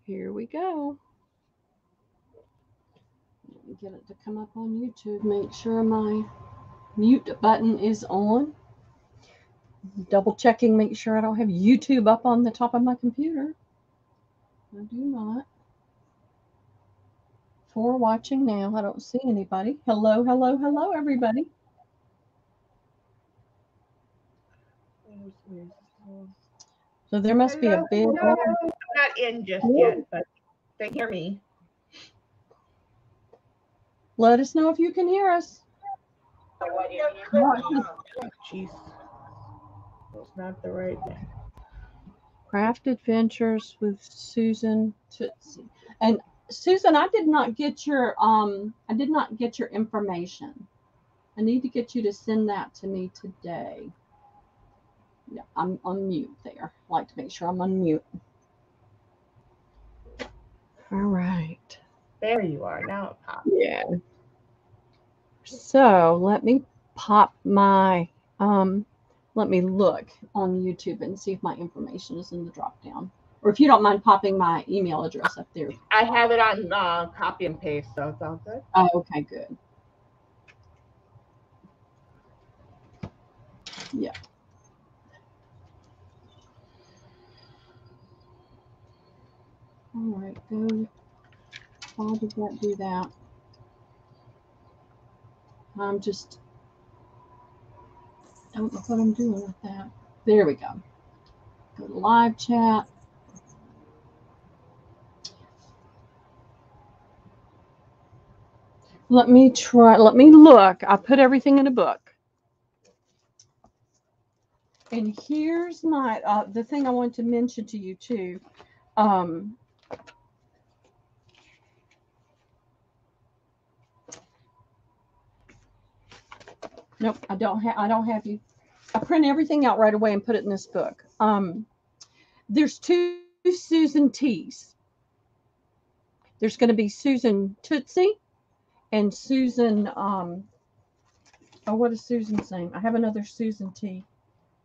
Here we go. Let me get it to come up on YouTube. Make sure my mute button is on. Double checking, make sure I don't have YouTube up on the top of my computer. I do not. For watching now, I don't see anybody. Hello, hello, hello, everybody. So there must be a big. I'm not in just yet, but they hear me. Let us know if you can hear us. Jeez. That's not the right thing. Craft Adventures with Susan Tootsie. And Susan, I did not get your information. I need to get you to send that to me today. Yeah, I'm on mute there. I like to make sure I'm on mute. All right. There you are. Now it pops. Yeah. So let me pop my let me look on YouTube and see if my information is in the drop down. Or if you don't mind popping my email address up there. I have it on copy and paste, so it's all good. Oh, okay, good. Yeah. All right, go. Why did that do that? I don't know what I'm doing with that. There we go. Go to live chat. Let me look. I put everything in a book. And here's my, the thing I want to mention to you too. Nope, I don't have you. I print everything out right away and put it in this book. There's two Susan T's. There's going to be Susan Tootsie and Susan, what is Susan's name? I have another Susan T,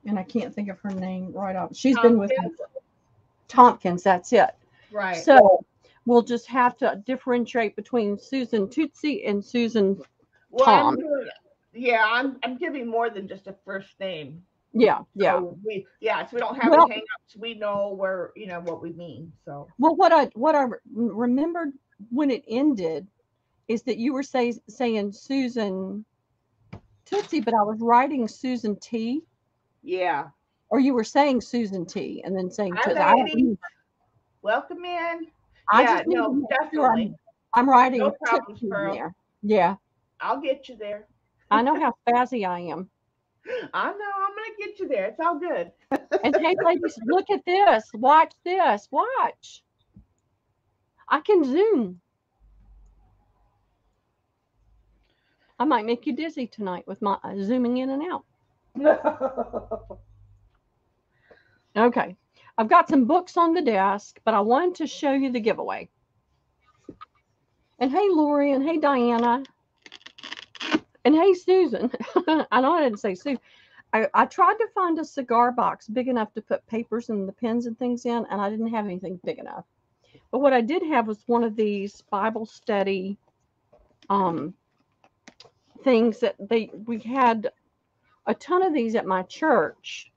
and I can't think of her name right off. She's been with me. Tompkins, that's it. Right. So we'll just have to differentiate between Susan Tootsie and Susan Tom. I'm giving more than just a first name. Yeah. So we don't have any hang-ups. We know what we mean. So what I remembered when it ended is that you were saying Susan Tootsie, but I was writing Susan T. Yeah. Or you were saying Susan T. and then saying Tootsie. Hi, lady. Welcome in. Definitely. I'm writing no problems, Tootsie Pearl. there. Yeah. I'll get you there. I know how spazzy I am. I know. I'm going to get you there. It's all good. And hey, ladies, look at this. Watch this. Watch. I can zoom. I might make you dizzy tonight with my zooming in and out. Okay. I've got some books on the desk, but I wanted to show you the giveaway. And hey, Lori, and hey, Diana. And hey, Susan. I know I didn't say Sue. I tried to find a cigar box big enough to put papers and the pens and things in, and I didn't have anything big enough. But what I did have was one of these Bible study things that we had a ton of these at my church,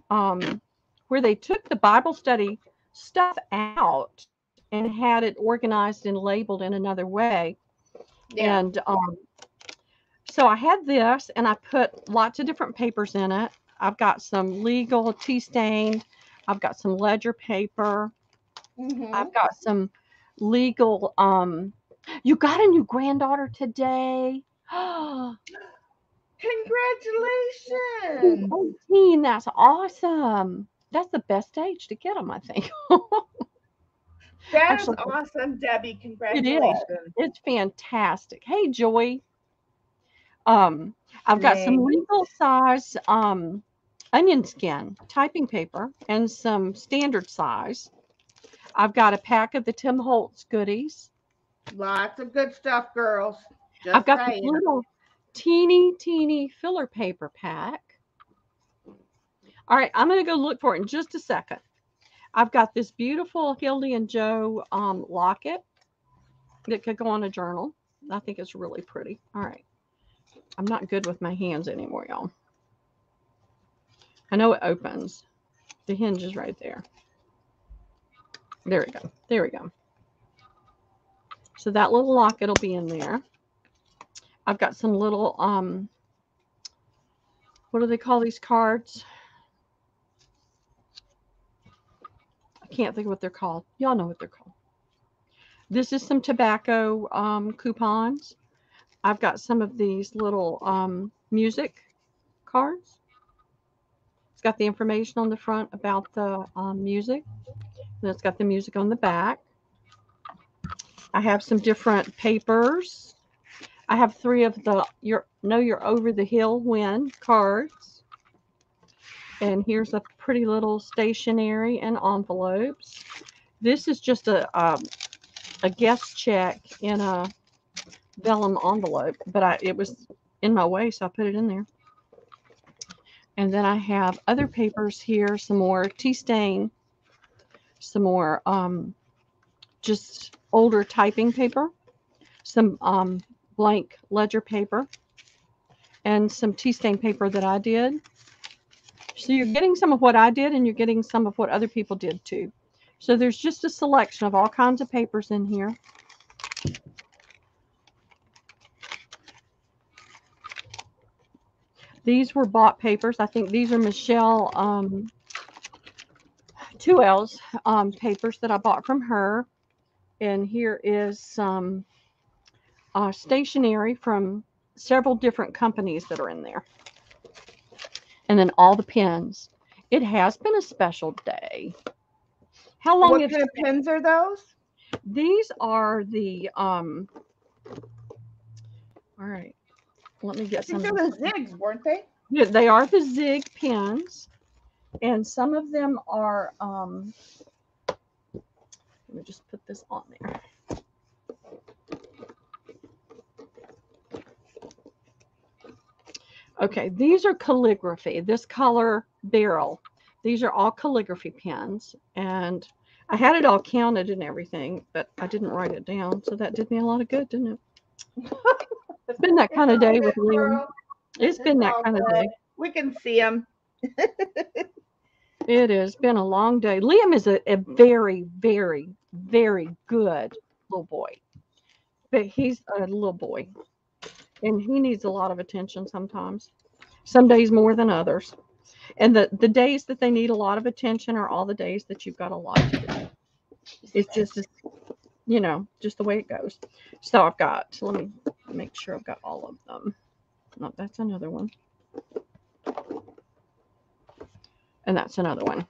where they took the Bible study stuff out and had it organized and labeled in another way. Yeah. And so I had this, and I put lots of different papers in it. I've got some legal tea stained. I've got some ledger paper. Mm-hmm. I've got some legal. You got a new granddaughter today. Congratulations! 18. That's awesome. That's the best age to get them, I think. That is awesome, Debbie. Congratulations. It's fantastic. Hey, Joy. I've got some legal size onion skin typing paper and some standard size. I've got a pack of the Tim Holtz goodies. Lots of good stuff, girls. I've got this little teeny filler paper pack. All right, I'm going to go look for it in just a second. I've got this beautiful Hildy and Joe locket that could go on a journal. I think it's really pretty. All right. I'm not good with my hands anymore, y'all. I know it opens. The hinge is right there. There we go. There we go. So that little locket will be in there. I've got some little, what do they call these cards? I can't think of what they're called. Y'all know what they're called. This is some tobacco coupons. I've got some of these little music cards. It's got the information on the front about the music. And it's got the music on the back. I have some different papers. I have 3 of the You're Over the Hill When cards. And here's a pretty little stationery and envelopes. This is just a guest check in a vellum envelope, but it was in my way, so I put it in there. And then I have other papers here, some more tea stain, some more just older typing paper, some blank ledger paper, and some tea stain paper that I did. So you're getting some of what I did, and you're getting some of what other people did too. So there's just a selection of all kinds of papers in here. These were bought papers. I think these are Michelle 2L's papers that I bought from her. And here is some stationery from several different companies that are in there. And then all the pens. It has been a special day. How long? What kind of pens are those? These are the all right. Let me get some. These are the Zigs, weren't they? Yeah, they are the Zig pens, and some of them are. Let me just put this on there. Okay, these are calligraphy. This color barrel. These are all calligraphy pens, and I had it all counted and everything, but I didn't write it down, so that did me a lot of good, didn't it? It's been that kind of day with Liam. It's been that kind of day. We can see him. It has been a long day. Liam is a very, very, very good little boy, but he's a little boy, and he needs a lot of attention sometimes. Some days more than others. And the days that they need a lot of attention are all the days that you've got a lot to do. It's just, you know, just the way it goes. So I've got, let me make sure I've got all of them. No, that's another one. And that's another one.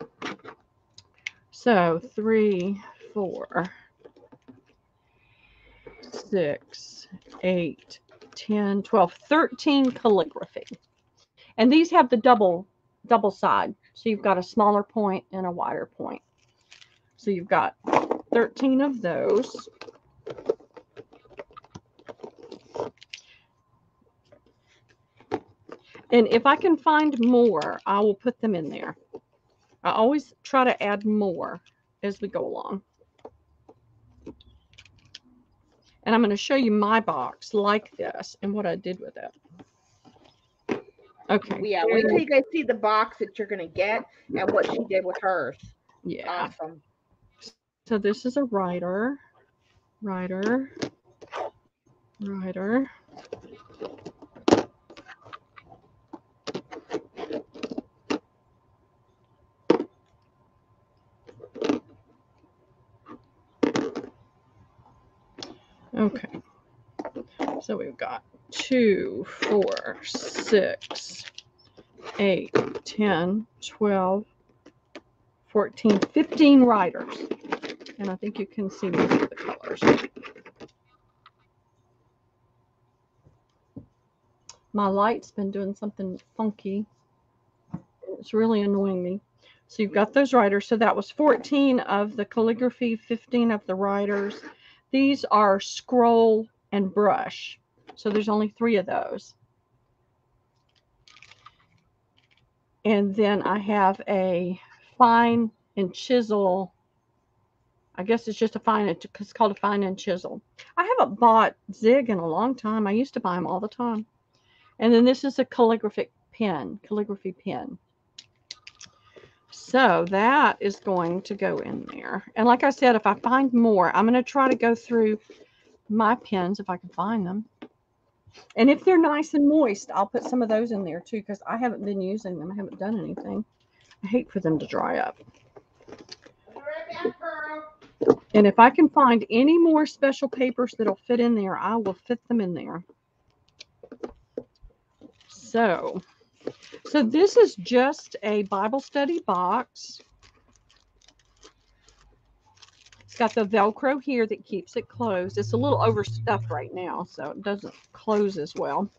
So 3, 4, 6, 8, 10, 12, 13 calligraphy. And these have the double side. So you've got a smaller point and a wider point. So you've got 13 of those. And if I can find more, I will put them in there. I always try to add more as we go along. And I'm going to show you my box like this and what I did with it. Okay. Yeah, wait till you guys see the box that you're going to get and what she did with hers. Yeah. Awesome. So this is a writer. Okay. So we've got 2, 4, 6, 8, 10, 12, 14, 15 writers. And I think you can see most of the colors. My light's been doing something funky. It's really annoying me. So you've got those writers. So that was 14 of the calligraphy, 15 of the writers. These are scroll and brush. So there's only 3 of those. And then I have a fine and chisel. I guess it's just it's called a fine and chisel. I haven't bought Zig in a long time. I used to buy them all the time. And then this is a calligraphy pen. So that is going to go in there. And like I said, if I find more, I'm going to try to go through my pens if I can find them. And if they're nice and moist, I'll put some of those in there too, because I haven't been using them. I haven't done anything. I hate for them to dry up. And if I can find any more special papers that'll fit in there, I will fit them in there. So this is just a Bible study box. It's got the Velcro here that keeps it closed. It's a little overstuffed right now, so it doesn't close as well.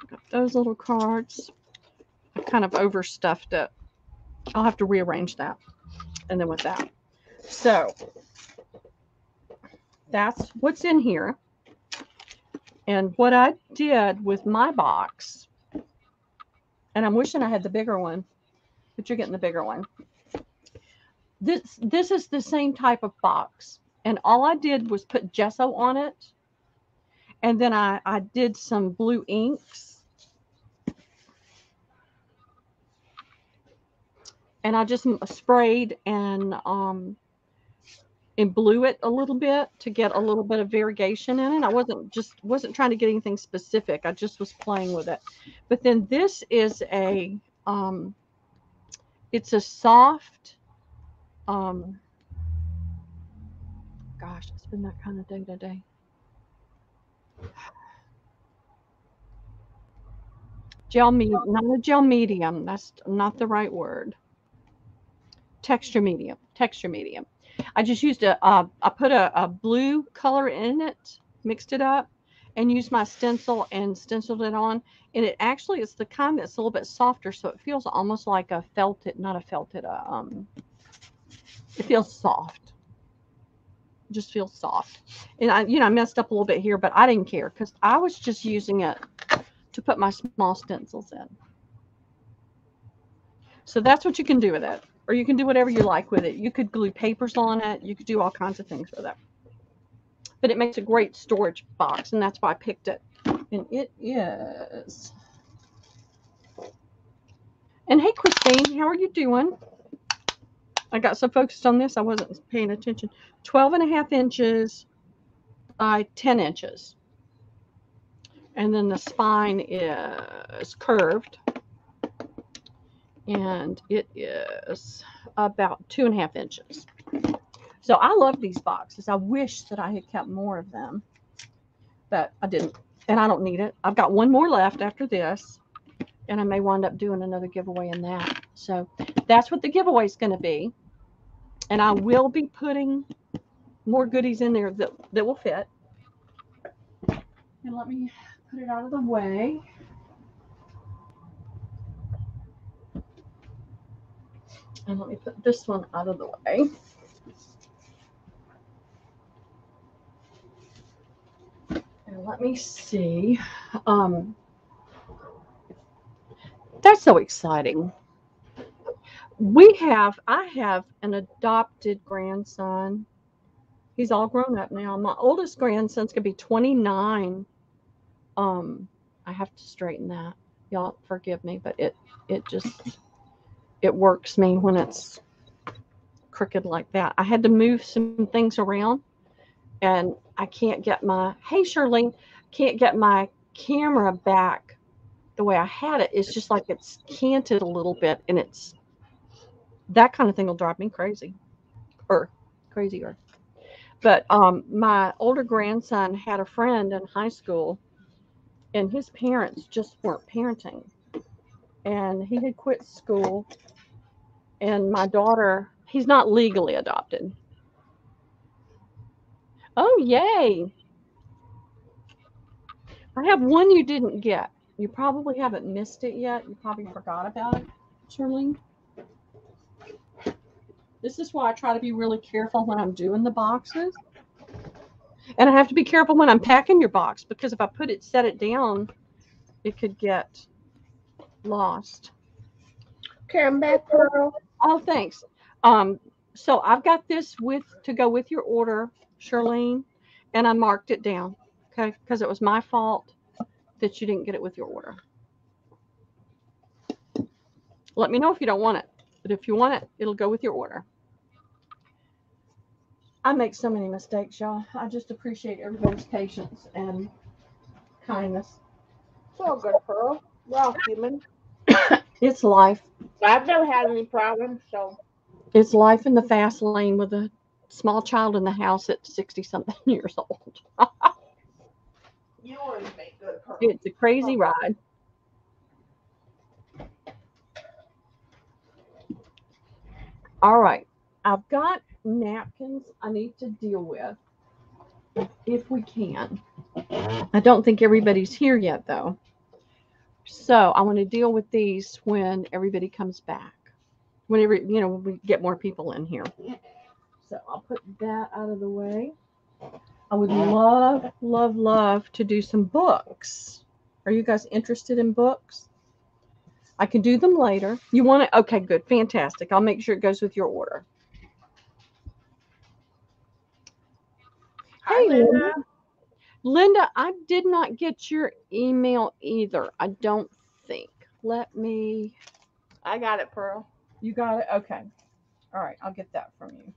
Got those little cards. I kind of overstuffed it. I'll have to rearrange that. And then with that. So that's what's in here. And what I did with my box, and I'm wishing I had the bigger one, but you're getting the bigger one. This is the same type of box. And all I did was put gesso on it. And then I did some blue inks. And I just sprayed and blew it a little bit to get a little bit of variegation in it. I wasn't trying to get anything specific. I just was playing with it. But then this is a it's a soft gosh, it's been that kind of day today. Gel medium, not a gel medium. That's not the right word. Texture medium. I just used I put a blue color in it, mixed it up, and used my stencil and stenciled it on. And it actually is the kind that's a little bit softer, so it feels almost like a felted, not a felted, it feels soft. It just feels soft. And I messed up a little bit here, but I didn't care because I was just using it to put my small stencils in. So that's what you can do with it. Or you can do whatever you like with it. You could glue papers on it. You could do all kinds of things with it. But it makes a great storage box, and that's why I picked it. And it is. And hey, Christine, how are you doing? I got so focused on this, I wasn't paying attention. 12.5 inches by 10 inches. And then the spine is curved. And it is about 2.5 inches. So I love these boxes. I wish that I had kept more of them, but I didn't, and I don't need it. I've got one more left after this, and I may wind up doing another giveaway in that. So that's what the giveaway is going to be, and I will be putting more goodies in there that will fit. And let me put it out of the way. And let me put this one out of the way. And let me see. That's so exciting. I have an adopted grandson. He's all grown up now. My oldest grandson's gonna be 29. I have to straighten that. Y'all forgive me, but it works me when it's crooked like that. I had to move some things around, and I can't get hey Shirley, can't get my camera back the way I had it. It's just like it's canted a little bit, and that kind of thing will drive me crazy, or crazier. But my older grandson had a friend in high school, and his parents just weren't parenting, and he had quit school. And my daughter, he's not legally adopted. Oh, yay. I have one you didn't get. You probably haven't missed it yet. You probably forgot about it, Shirley. This is why I try to be really careful when I'm doing the boxes. And I have to be careful when I'm packing your box, because if I set it down, it could get lost. Okay, I'm back, Pearl. Oh, thanks. So I've got this to go with your order, Charlene, and I marked it down, okay, because it was my fault that you didn't get it with your order. Let me know if you don't want it, but if you want it, it'll go with your order. I make so many mistakes, y'all. I just appreciate everybody's patience and kindness. It's all good, Pearl. We're all human. It's life. I've never had any problems, so. It's life in the fast lane with a small child in the house at 60-something years old. You always make good, Pearl. It's a crazy ride. All right. I've got napkins I need to deal with if we can. I don't think everybody's here yet, though. So I want to deal with these when everybody comes back. Whenever, we get more people in here. So I'll put that out of the way. I would love, love, love to do some books. Are you guys interested in books? I can do them later. You want it? Okay, good. Fantastic. I'll make sure it goes with your order. Hi, Hey, Linda. Linda, I did not get your email either. I don't think. I got it, Pearl. You got it? Okay. All right. I'll get that from you.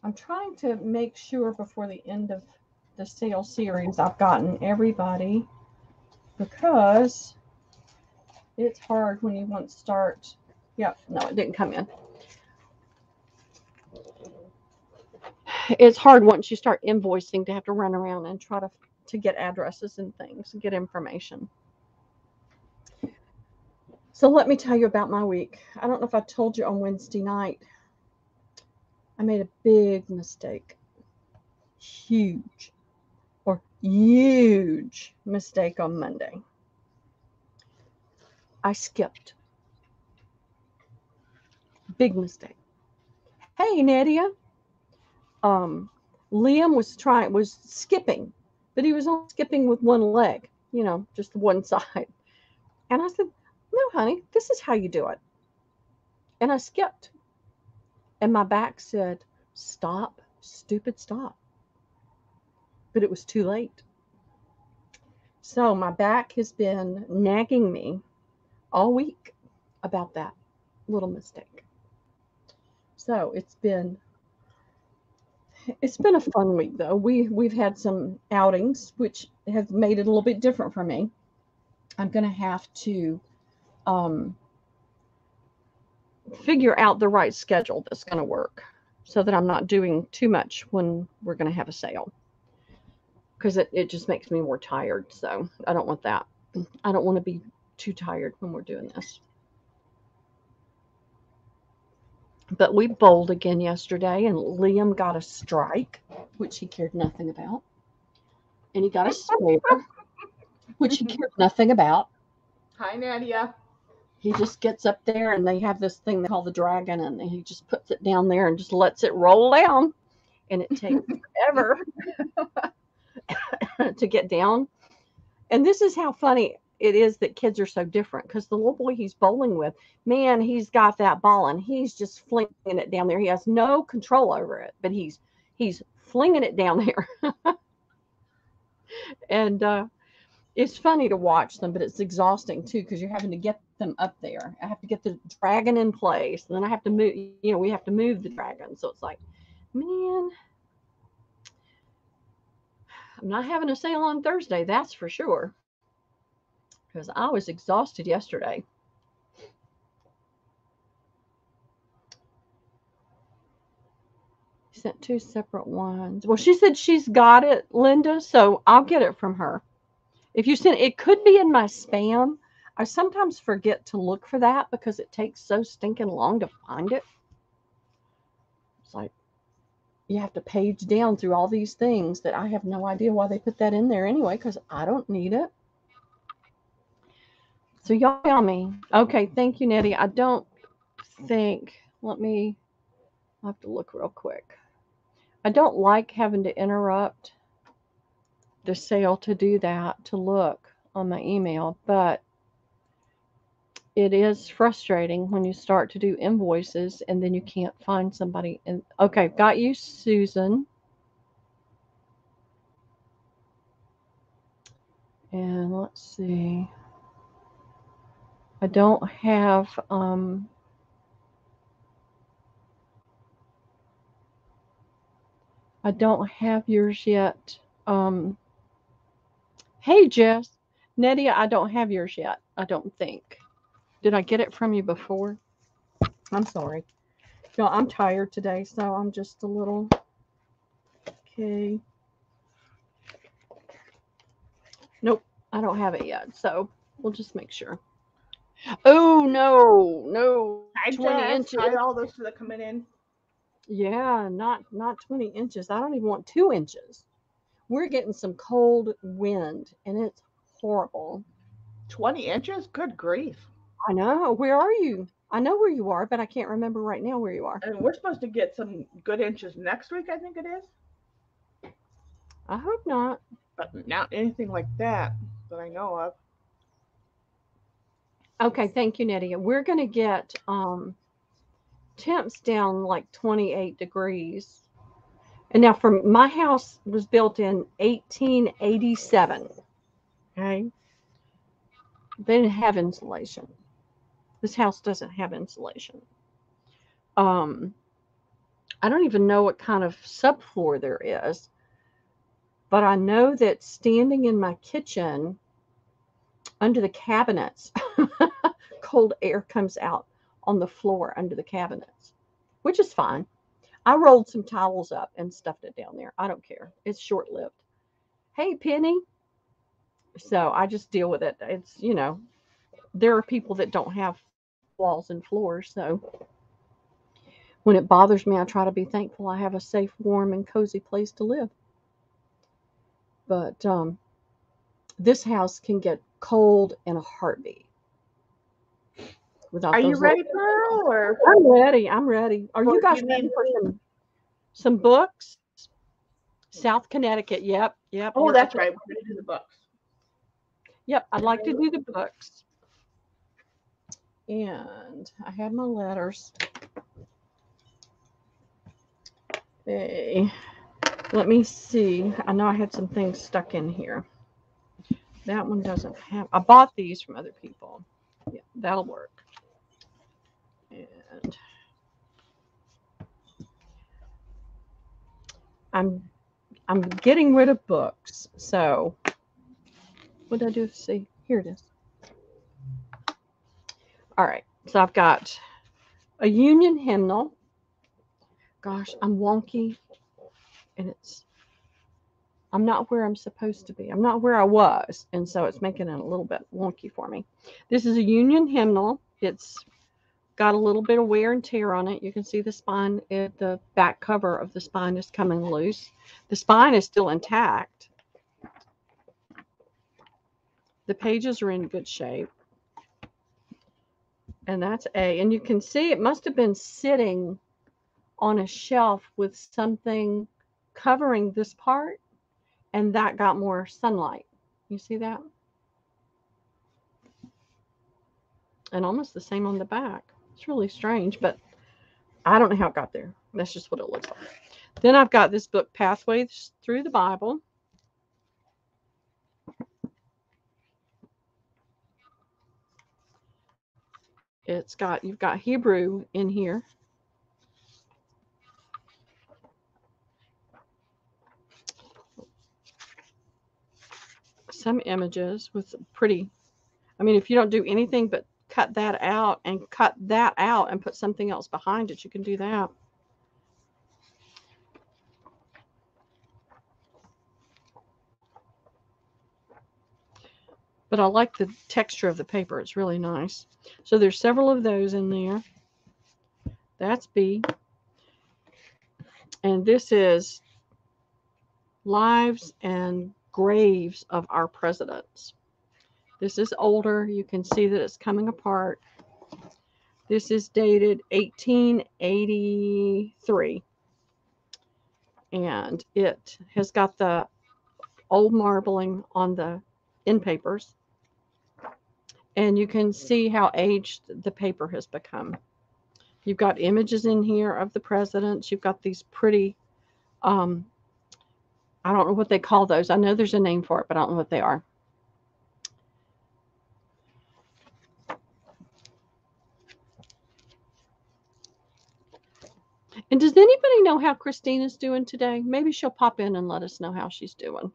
I'm trying to make sure before the end of the sale series I've gotten everybody, because it's hard when you want to start. Yep. No, it didn't come in. It's hard once you start invoicing to have to run around and try to get addresses and things and get information. So let me tell you about my week. I don't know if I told you on Wednesday night, I made a big mistake. Huge mistake on Monday. I skipped. Big mistake. Hey, Nadia. Liam was skipping, but he was only skipping with one leg, just one side. And I said, no, honey, this is how you do it. And I skipped. And my back said, stop, stupid, stop. But it was too late. So my back has been nagging me all week about that little mistake. So it's been a fun week, though. We've had some outings which have made it a little bit different for me. I'm going to have to figure out the right schedule that's going to work so that I'm not doing too much when we're going to have a sale, because it just makes me more tired. So I don't want that. I don't want to be too tired when we're doing this. But we bowled again yesterday, and Liam got a strike, which he cared nothing about. And he got a spare, which he cared nothing about. Hi, Nadia. He just gets up there, and they have this thing they call the dragon, and he just puts it down there and just lets it roll down. And it takes forever to get down. And this is how funny it is that kids are so different, because the little boy he's bowling with, man, he's got that ball and he's just flinging it down there. He has no control over it, but he's flinging it down there. And it's funny to watch them, but it's exhausting too, because you're having to get them up there. I have to get the dragon in place, and then I have to move, we have to move the dragon. So it's like, man, I'm not having a sale on Thursday, that's for sure, because I was exhausted yesterday. Sent 2 separate ones. Well, she said she's got it, Linda, so I'll get it from her. If you send it, could be in my spam. I sometimes forget to look for that because it takes so stinking long to find it. It's like you have to page down through all these things that I have no idea why they put that in there anyway, because I don't need it. So y'all tell me. Okay, thank you, Nettie. I don't think, I'll have to look real quick. I don't like having to interrupt the sale to do that, to look. on my email, but it is frustrating when you start to do invoices and then you can't find somebody. And okay, got you, Susan. And let's see. I don't have yours yet. Hey Jess. Nettie, I don't have yours yet. I don't think. Did I get it from you before? I'm sorry. No, I'm tired today, so I'm just a little okay. Nope, I don't have it yet. So we'll just make sure. Oh no, Hi, 20 Jess. inches. Hi, all those that are coming in. Yeah, not 20 inches. I don't even want 2 inches. We're getting some cold wind and it's horrible. 20 inches? Good grief. I know. Where are you? I know where you are, but I can't remember right now where you are. And we're supposed to get some good inches next week, I think it is. I hope not. But not anything like that that I know of. Okay, thank you, Nettie. We're going to get temps down like 28 degrees. And now from my house was built in 1887. Okay. They didn't have insulation. This house doesn't have insulation. I don't even know what kind of subfloor there is, but I know that standing in my kitchen under the cabinets, cold air comes out on the floor under the cabinets, which is fine. I rolled some towels up and stuffed it down there. I don't care. It's short lived. Hey, Penny. So I just deal with it. It's, there are people that don't have walls and floors. So when it bothers me, I try to be thankful I have a safe, warm, and cozy place to live. But this house can get cold in a heartbeat. Are you ready, Pearl? Or I'm ready. I'm ready. Are you guys you ready need for some books? South Connecticut. Yep. Oh, that's right. We're going to do the books. Yep, I'd like to do the books. And I had my letters. Okay. Let me see. I know I had some things stuck in here. That one doesn't have. I bought these from other people. Yeah, that'll work. And I'm getting rid of books. So what did I do? See, here it is. All right. So I've got a Union hymnal. Gosh, I'm wonky, and I'm not where I'm supposed to be. I'm not where I was, and so it's making it a little bit wonky for me. This is a Union hymnal. It's got a little bit of wear and tear on it. You can see the spine, the back cover of the spine is coming loose. The spine is still intact. The pages are in good shape. And that's A. And you can see it must have been sitting on a shelf with something covering this part, and that got more sunlight. You see that? And almost the same on the back. It's really strange, but I don't know how it got there. That's just what it looks like. Then I've got this book, Pathways Through the Bible. You've got Hebrew in here. Some images with pretty, I mean, if you don't do anything but cut that out and put something else behind it, you can do that. But I like the texture of the paper. It's really nice. So there's several of those in there. That's B. And this is Lives and Graves of Our Presidents. This is older. You can see that it's coming apart. This is dated 1883. And it has got the old marbling on the end papers. And you can see how aged the paper has become. You've got images in here of the presidents. You've got these pretty, I don't know what they call those. I know there's a name for it, but I don't know what they are. And does anybody know how Christina's doing today? Maybe she'll pop in and let us know how she's doing.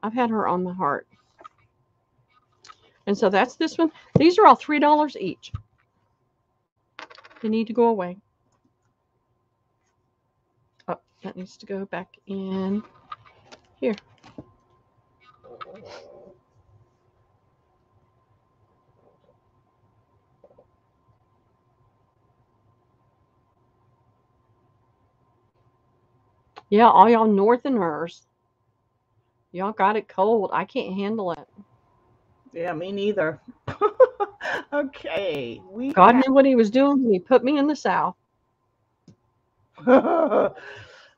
I've had her on my heart. And so that's this one. These are all $3 each. They need to go away. Oh, that needs to go back in here. Yeah, all y'all Northerners. Y'all got it cold. I can't handle it. Yeah, me neither. Okay. God knew what he was doing when he put me in the South.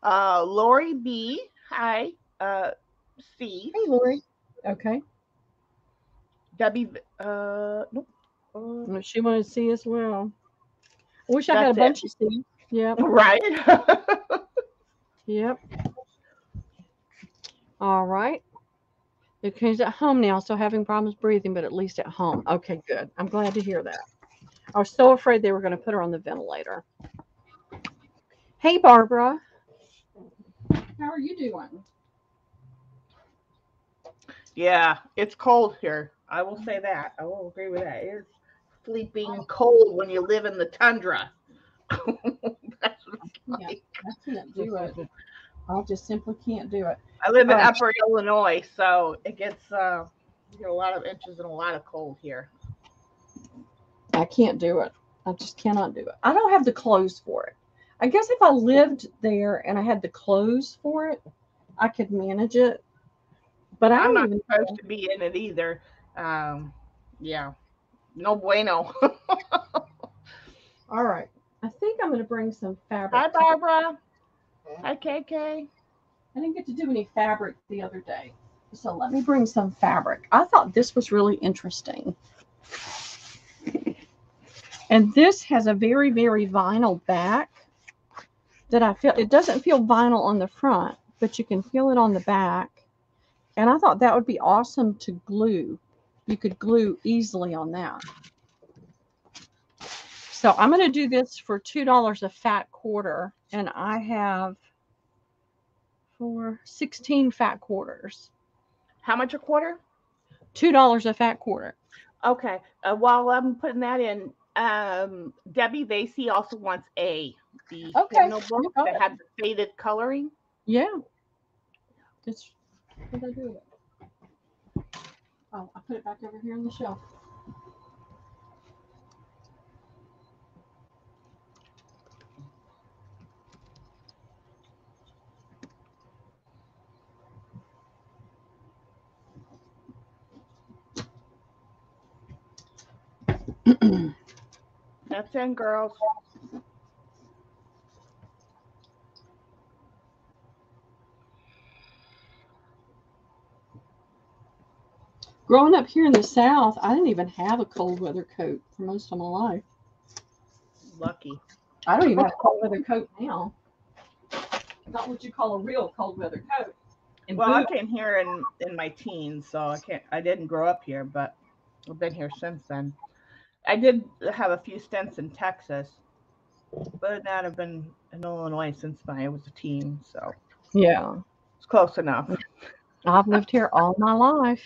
Lori B. Hi. C. Hey, Lori. Okay. W. Nope. She wanted to see as well. I wish I had a bunch of C. Yep. Right. Yep. All right. He's at home now, so having problems breathing, but at least at home. Okay, good. I'm glad to hear that. I was so afraid they were going to put her on the ventilator. Hey, Barbara. How are you doing? Yeah, it's cold here. I will say that. I will agree with that. It's sleeping cold when you live in the tundra. That's what it's like. Yeah, I can't do it. I just simply can't do it. I live in Upper Illinois, so it gets you get a lot of inches and a lot of cold here. I can't do it. I just cannot do it. I don't have the clothes for it. I guess if I lived there and I had the clothes for it, I could manage it. But I'm not supposed to be in it either. Yeah, no bueno. All right. I think I'm going to bring some fabric. Hi, Barbara. Hi, KK. I didn't get to do any fabric the other day. So let me bring some fabric. I thought this was really interesting. And this has a very, very vinyl back that I feel, it doesn't feel vinyl on the front, but you can feel it on the back. And I thought that would be awesome to glue. You could glue easily on that. So I'm going to do this for $2 a fat quarter. And I have 16 fat quarters. How much a quarter? $2 a fat quarter. Okay. While I'm putting that in, Debbie Vasey also wants the notebook that had the faded coloring. Yeah. What did I do with it? Oh, I put it back over here on the shelf. That's in, girls. Growing up here in the South, I didn't even have a cold weather coat for most of my life. Lucky. I don't even have a cold weather coat now. Not what you call a real cold weather coat. Well, I came here in my teens, so I didn't grow up here, but I've been here since then. I did have a few stints in Texas, but not have been in Illinois since I was a teen, so yeah, it's close enough. I've lived here all my life.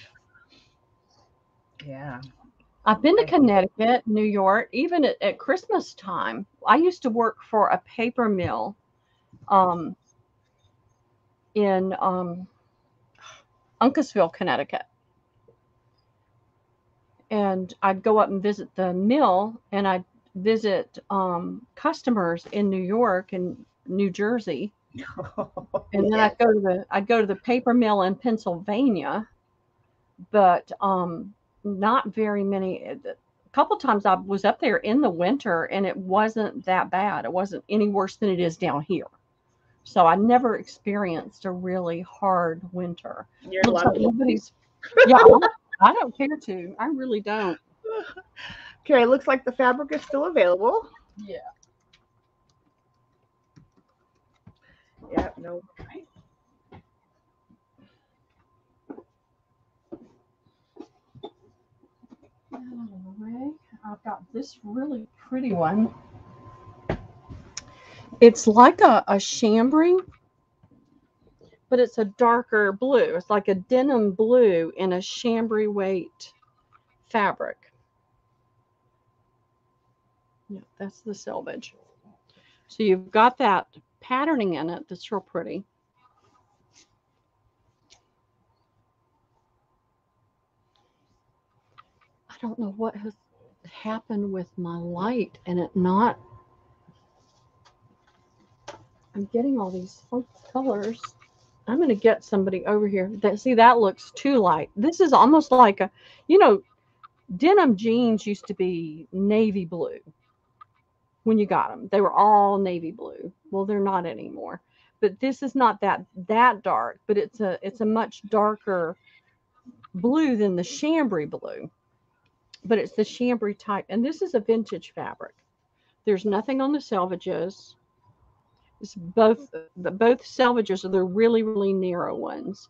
Yeah. I've been to Connecticut, New York, even at Christmas time. I used to work for a paper mill in Uncasville, Connecticut. And I'd go up and visit the mill, and I'd visit customers in New York and New Jersey. And then I'd go to the paper mill in Pennsylvania, but not very many. A couple times I was up there in the winter, and it wasn't that bad. It wasn't any worse than it is down here. So I never experienced a really hard winter. You're lucky. Yeah, I don't care to. I really don't. Okay, it looks like the fabric is still available. Yeah. Yeah, no. Anyway, I've got this really pretty one. It's like a chambray, but it's a darker blue. It's like a denim blue in a chambray weight fabric. Yeah, that's the selvage. So you've got that patterning in it that's real pretty. I don't know what has happened with my light and it not. I'm getting all these colors. I'm going to get somebody over here. See, that looks too light. This is almost like a, you know, denim jeans used to be navy blue when you got them. They were all navy blue. Well, they're not anymore. But this is not that dark, but it's a much darker blue than the chambray blue. But it's the chambray type, and this is a vintage fabric. There's nothing on the selvages. It's both selvages are the really narrow ones.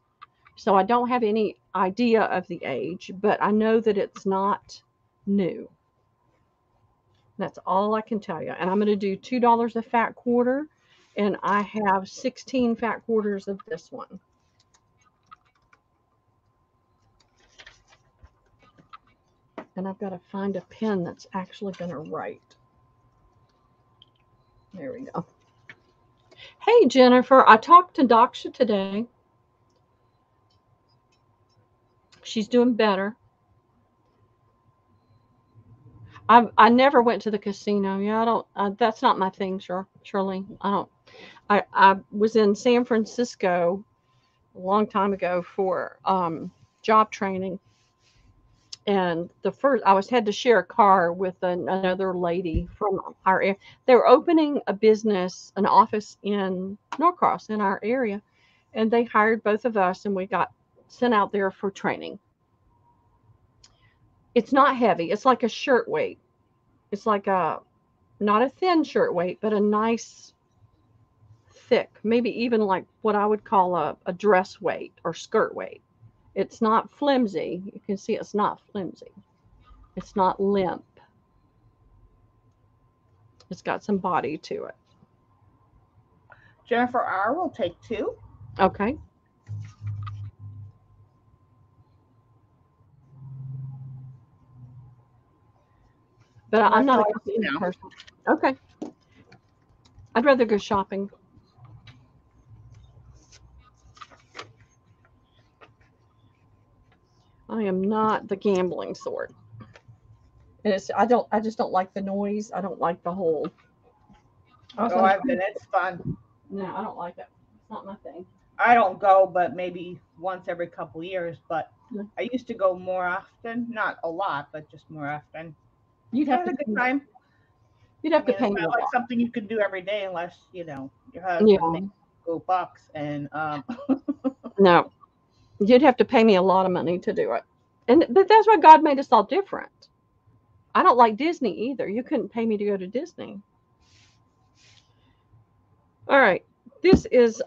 So I don't have any idea of the age, but I know that it's not new. That's all I can tell you. And I'm going to do $2 a fat quarter, and I have 16 fat quarters of this one. And I've got to find a pen that's actually going to write. There we go. Hey, Jennifer, I talked to Daksha today. She's doing better. I never went to the casino. Yeah, I don't. That's not my thing, Shirley. I don't. I was in San Francisco a long time ago for job training, and I had to share a car with another lady from our area. They were opening a business, an office in Norcross in our area, and they hired both of us, and we got sent out there for training. It's not heavy. It's like a shirt weight. It's like not a thin shirt weight, but a nice thick, maybe even like what I would call a dress weight or skirt weight. It's not flimsy. You can see it's not flimsy. It's not limp. It's got some body to it. Jennifer R. will take 2. Okay. But I'm not a casino person. Okay. I'd rather go shopping. I am not the gambling sort. And I just don't like the noise. I don't like the whole. Oh, I've been. It's fun. No, I don't like it. It's not my thing. I don't go, but maybe once every couple years. But I used to go more often. Not a lot, but just more often. You'd have a good time. You'd have to pay me. It's not like something you can do every day unless your husband makes go bucks and No, you'd have to pay me a lot of money to do it. But that's why God made us all different. I don't like Disney either. You couldn't pay me to go to Disney. All right, this is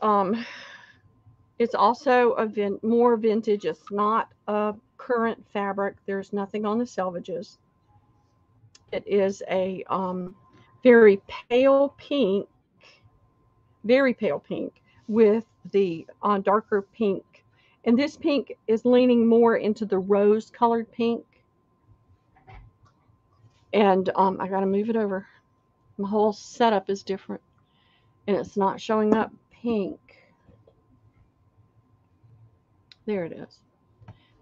it's also more vintage. It's not a current fabric. There's nothing on the selvages. It is a very pale pink with the darker pink. And this pink is leaning more into the rose colored pink. And I got to move it over. My whole setup is different. And it's not showing up pink. There it is.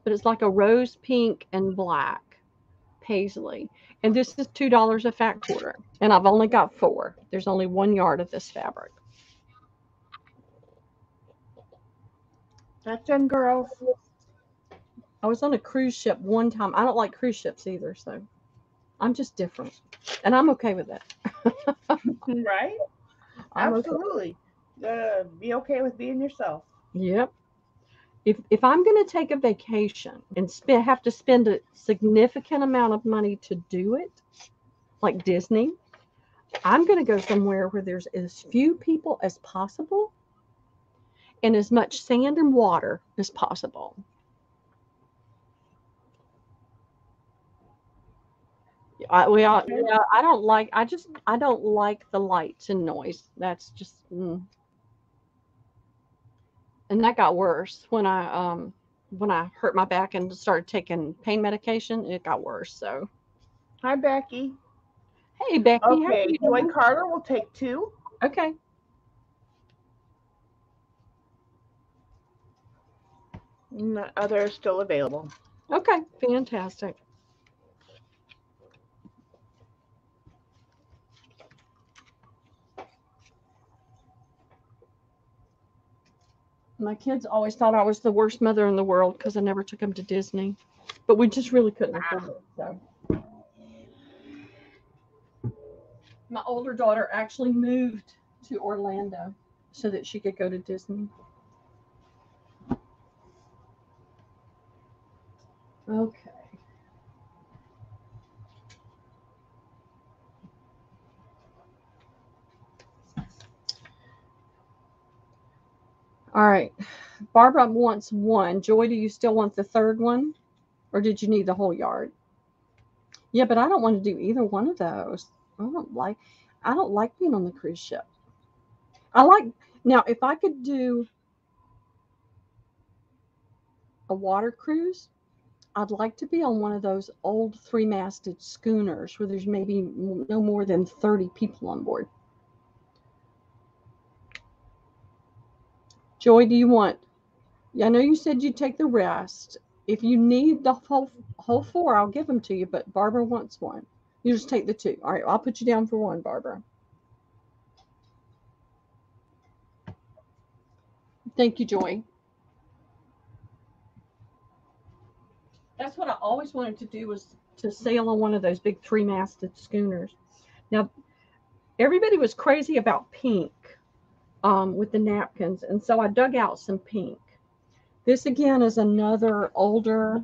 But it's like a rose pink and black paisley. And this is $2 a fat quarter. And I've only got 4. There's only 1 yard of this fabric. That's in, girls. I was on a cruise ship one time. I don't like cruise ships either, so I'm just different. And I'm okay with that. Right? Absolutely. Okay. Be okay with being yourself. Yep. if I'm going to take a vacation and have to spend a significant amount of money to do it, like Disney, I'm going to go somewhere where there's as few people as possible and as much sand and water as possible. I don't like. I don't like the lights and noise. That's just. And that got worse when I hurt my back and started taking pain medication. It got worse. So. Hi, Becky. Hey, Becky. Okay, Joy Carter will take 2. Okay. And the other is still available. Okay, fantastic. My kids always thought I was the worst mother in the world because I never took them to Disney, but we just really couldn't afford it. So, my older daughter actually moved to Orlando so that she could go to Disney. Okay. All right. Barbara wants 1. Joy, do you still want the 3rd one? Or did you need the whole yard? Yeah, but I don't want to do either one of those. I don't like being on the cruise ship. Now if I could do a water cruise, I'd like to be on one of those old 3-masted schooners where there's maybe no more than 30 people on board. Joy, do you want? I know you said you'd take the rest. If you need the whole 4, I'll give them to you, but Barbara wants 1. You just take the 2. All right, I'll put you down for 1, Barbara. Thank you, Joy. That's what I always wanted to do, was to sail on one of those big 3-masted schooners. Now, everybody was crazy about pink with the napkins, and so I dug out some pink. This again is another older.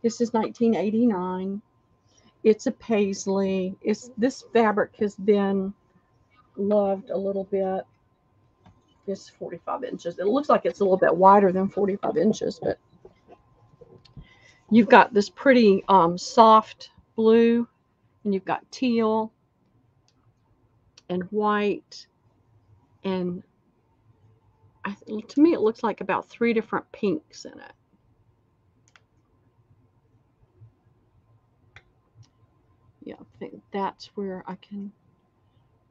This is 1989. It's a paisley. This fabric has been loved a little bit. It's 45 inches. It looks like it's a little bit wider than 45 inches, but you've got this pretty soft blue, and you've got teal and white, and to me it looks like about 3 different pinks in it. Yeah, I think that's where I can.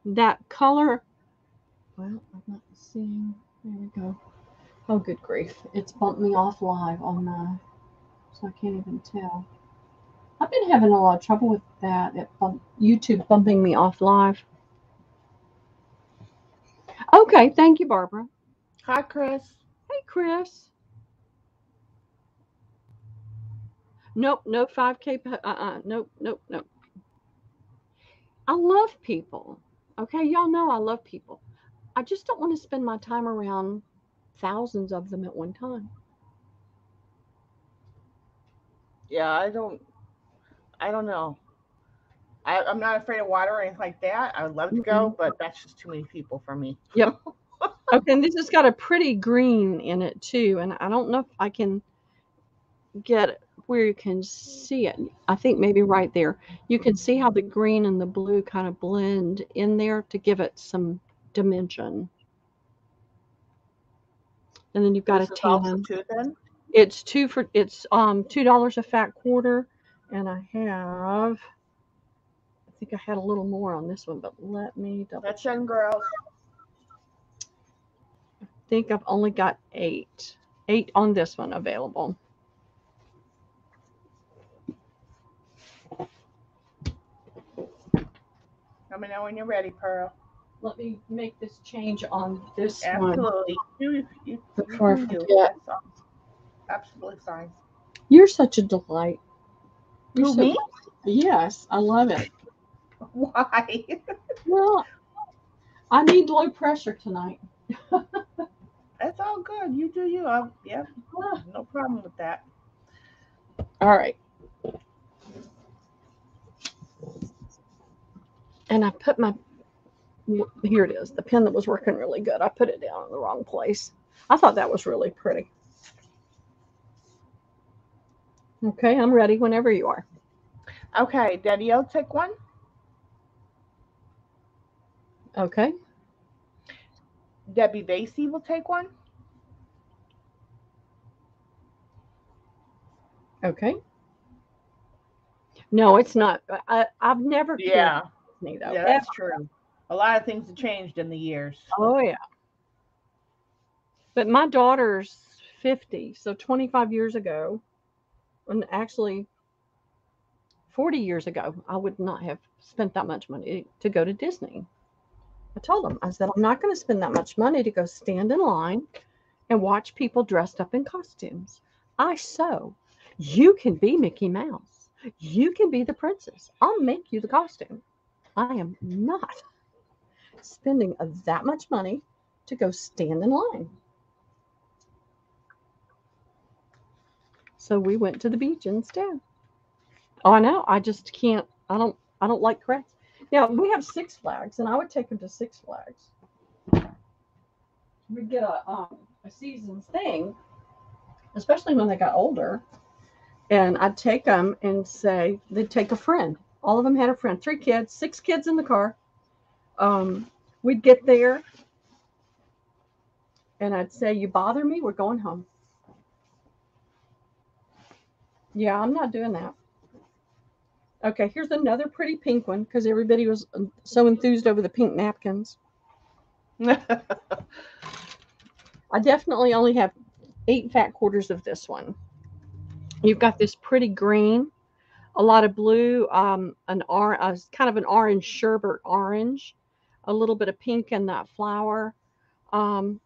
That color. Well, I'm not seeing. There we go. Oh, good grief! It's bumped me off live on my, so I can't even tell. I've been having a lot of trouble with that. YouTube bumping me off live. Okay, thank you, Barbara. Hi, Chris. Hey, Chris. Nope, no 5K. Nope. I love people. Okay, y'all know I love people. I just don't want to spend my time around thousands of them at one time. Yeah, I don't know. I'm not afraid of water or anything like that. I would love to go, but that's just too many people for me. Yep. Okay, and this has got a pretty green in it too, and I don't know if I can get it where you can see it. I think maybe right there. You can see how the green and the blue kind of blend in there to give it some dimension. And then you've got a tan. It's $2 a fat quarter, and I think I had a little more on this one, but let me double. That's young girls. I think I've only got 8 on this one available. Let me know when you're ready, Pearl. Let me make this change on this one. Absolutely. You before I forget. Absolutely fine. You're such a delight. Who, me? Yes, I love it. Why? Well, I need low pressure tonight. It's all good. You do you. Yeah, no problem with that. All right. And I put my, here it is, the pen that was working really good. I put it down in the wrong place. I thought that was really pretty. Okay, I'm ready whenever you are. Okay, Daddy, I'll take one. Okay. Debbie Basie will take one. Okay. No, it's not. I've never cared Yeah, for Disney though. yeah, that's true. A lot of things have changed in the years. Oh yeah. But my daughter's 50, so 25 years ago, and actually 40 years ago, I would not have spent that much money to go to Disney. I told them, I said, I'm not going to spend that much money to go stand in line and watch people dressed up in costumes. I sew. You can be Mickey Mouse. You can be the princess. I'll make you the costume. I am not spending that much money to go stand in line. So we went to the beach instead. Oh, I know. I just can't. I don't like crowds. Now we have Six Flags, and I would take them to Six Flags. We'd get a season's thing, especially when they got older. And I'd take them and say they'd take a friend. All of them had a friend. 3 kids, 6 kids in the car. We'd get there, and I'd say, "You bother me. We're going home." Yeah, I'm not doing that. Okay, here's another pretty pink one because everybody was so enthused over the pink napkins. I definitely only have 8 fat quarters of this one. You've got this pretty green, a lot of blue, kind of an orange sherbet orange, a little bit of pink in that flower, um,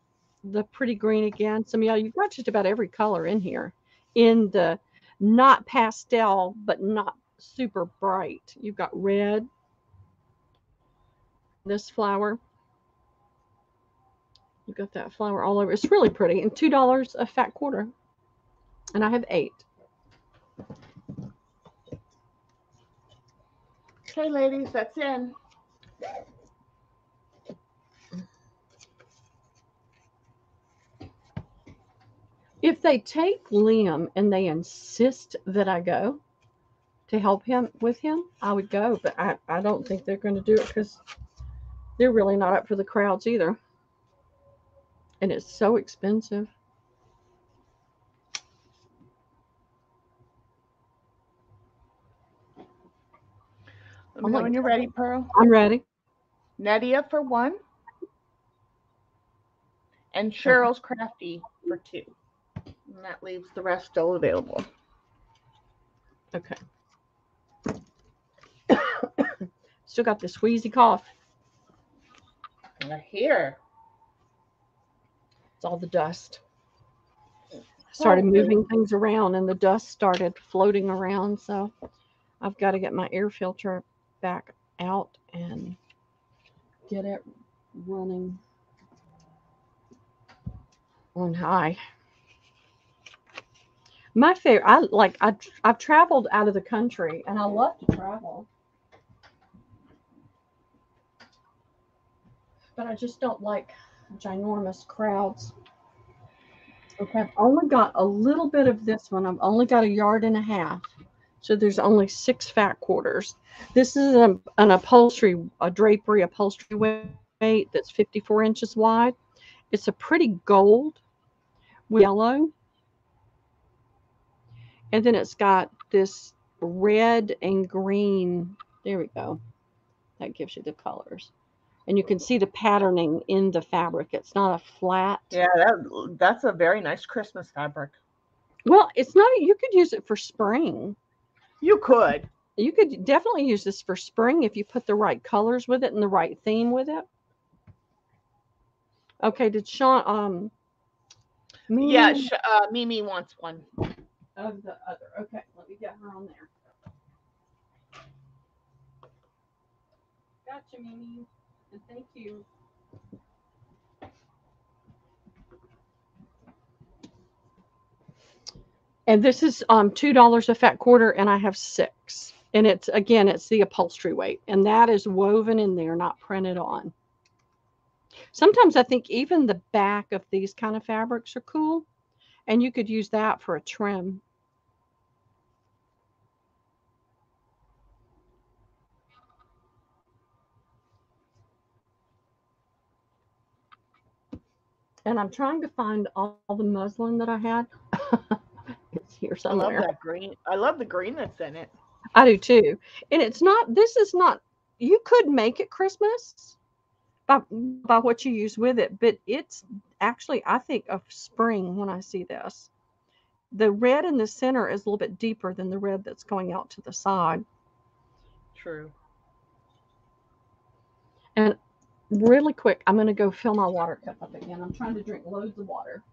the pretty green again. Some yeah, you've got just about every color in here. In the not pastel, but not super bright. You've got red, this flower. You've got that flower all over. It's really pretty. And $2 a fat quarter. And I have 8. Okay, ladies, that's in. If they take Liam and they insist that I go to help him with him, I would go. But I don't think they're going to do it because they're really not up for the crowds either. And it's so expensive. Let me know when you're ready, Pearl. I'm ready. Nadia for 1, and Cheryl's Crafty for 2. And that leaves the rest still available. Okay. Still got this wheezy cough. Here. It's all the dust. Started moving things around and the dust started floating around. So I've got to get my air filter back out and get it running on high. My favorite, I've traveled out of the country and I love to travel. But I just don't like ginormous crowds. Okay, I've only got a little bit of this one. I've only got 1.5 yards. So there's only 6 fat quarters. This is an upholstery, a drapery upholstery weight that's 54 inches wide. It's a pretty gold with yellow. And then it's got this red and green. There we go. That gives you the colors. And you can see the patterning in the fabric. It's not a flat. Yeah, that's a very nice Christmas fabric. Well, it's not. You could use it for spring. You could. You could definitely use this for spring if you put the right colors with it and the right theme with it. Okay, did Sean Mimi? Yeah, Mimi wants one. Of the other. Okay, let me get her on there. Gotcha, Mimi. And thank you. And this is $2 a fat quarter, and I have 6. And it's, again, it's the upholstery weight, and that is woven in there, not printed on. Sometimes I think even the back of these kind of fabrics are cool, and you could use that for a trim. And I'm trying to find all the muslin that I had. It's here I love somewhere. that green. I love the green that's in it. I do too. And it's not, this is not, you could make it Christmas by what you use with it, but it's actually, I think of spring when I see this. The red in the center is a little bit deeper than the red that's going out to the side. True. And really quick, I'm going to go fill my water cup up again. I'm trying to drink loads of water.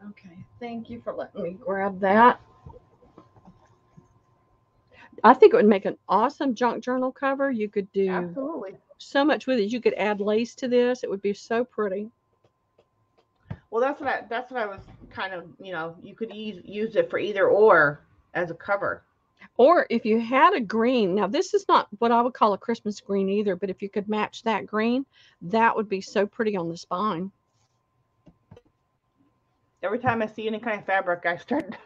Okay, thank you for letting me grab that. I think it would make an awesome junk journal cover. You could do Absolutely. so much with it. You could add lace to this. It would be so pretty. Well, that's what I was kind of, you could use it for either or as a cover. Or if you had a green, now this is not what I would call a Christmas green either, but if you could match that green, that would be so pretty on the spine. Every time I see any kind of fabric, I start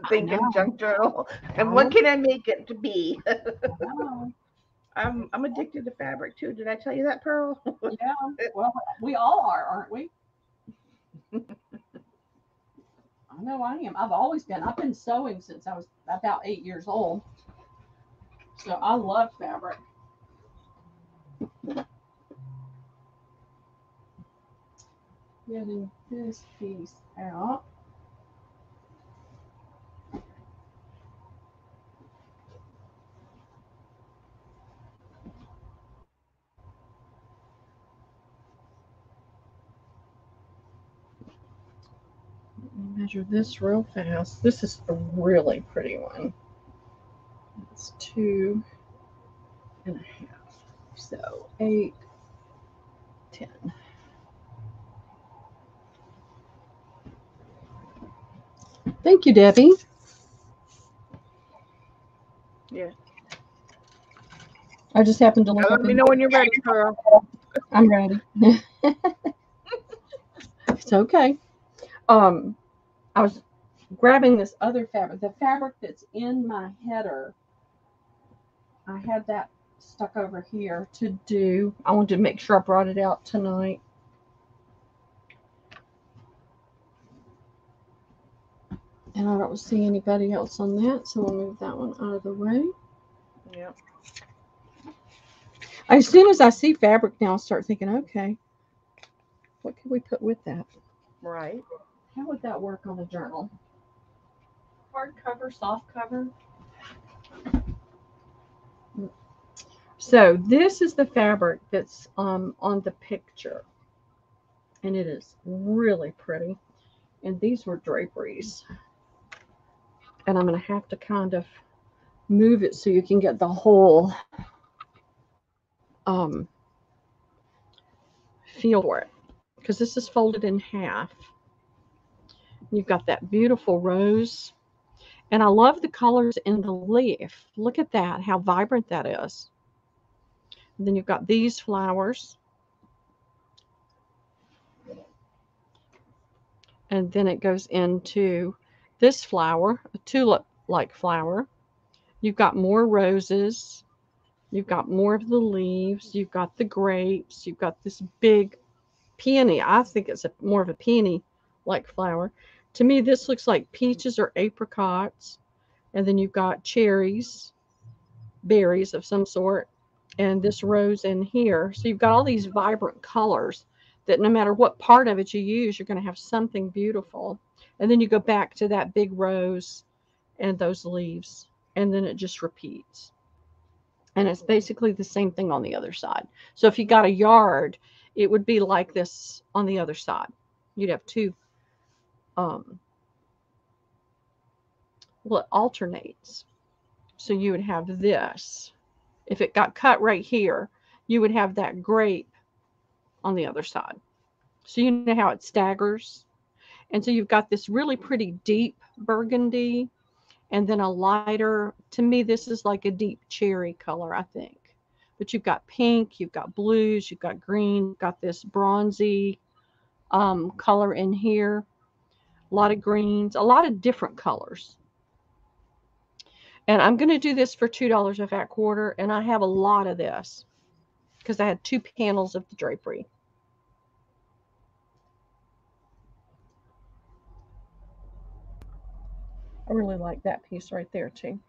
thinking know. junk journal. And I what know. can I make it to be? Oh, I'm addicted to fabric too. Did I tell you that, Pearl? yeah. Well, we all are, aren't we? I know I am. I've always been. I've been sewing since I was about 8 years old. So I love fabric. Getting this piece out. Let me measure this real fast. This is a really pretty one. It's 2.5. So 8, 10. Thank you, Debbie. Yeah. I just happened to look Let up me and know when you're ready, Pearl. I'm ready. It's okay. I was grabbing this other fabric, the fabric that's in my header. I had that stuck over here to do. I wanted to make sure I brought it out tonight. And I don't see anybody else on that, so we'll move that one out of the way. Yep. As soon as I see fabric now, I start thinking, okay, what could we put with that? Right. How would that work on a journal? Hard cover, soft cover. So this is the fabric that's on the picture, and it is really pretty. And these were draperies, and I'm going to have to kind of move it so you can get the whole feel for it, because this is folded in half. You've got that beautiful rose, and I love the colors in the leaf. Look at that, how vibrant that is. And then you've got these flowers, and then it goes into this flower, a tulip-like flower. You've got more roses. You've got more of the leaves. You've got the grapes. You've got this big peony. I think it's more of a peony-like flower. To me, this looks like peaches or apricots. And then you've got cherries, berries of some sort, and this rose in here. So you've got all these vibrant colors that no matter what part of it you use, you're going to have something beautiful. And then you go back to that big rose and those leaves, and then it just repeats. And it's basically the same thing on the other side. So if you got a yard, it would be like this on the other side. You'd have two, well, it alternates. So you would have this. If it got cut right here, you would have that grape on the other side. So you know how it staggers. And so you've got this really pretty deep burgundy, and then a lighter, to me, this is like a deep cherry color, I think. But you've got pink, you've got blues, you've got green, you've got this bronzy color in here, a lot of greens, a lot of different colors. And I'm going to do this for $2 a fat quarter, and I have a lot of this because I had 2 panels of the drapery. I really like that piece right there too.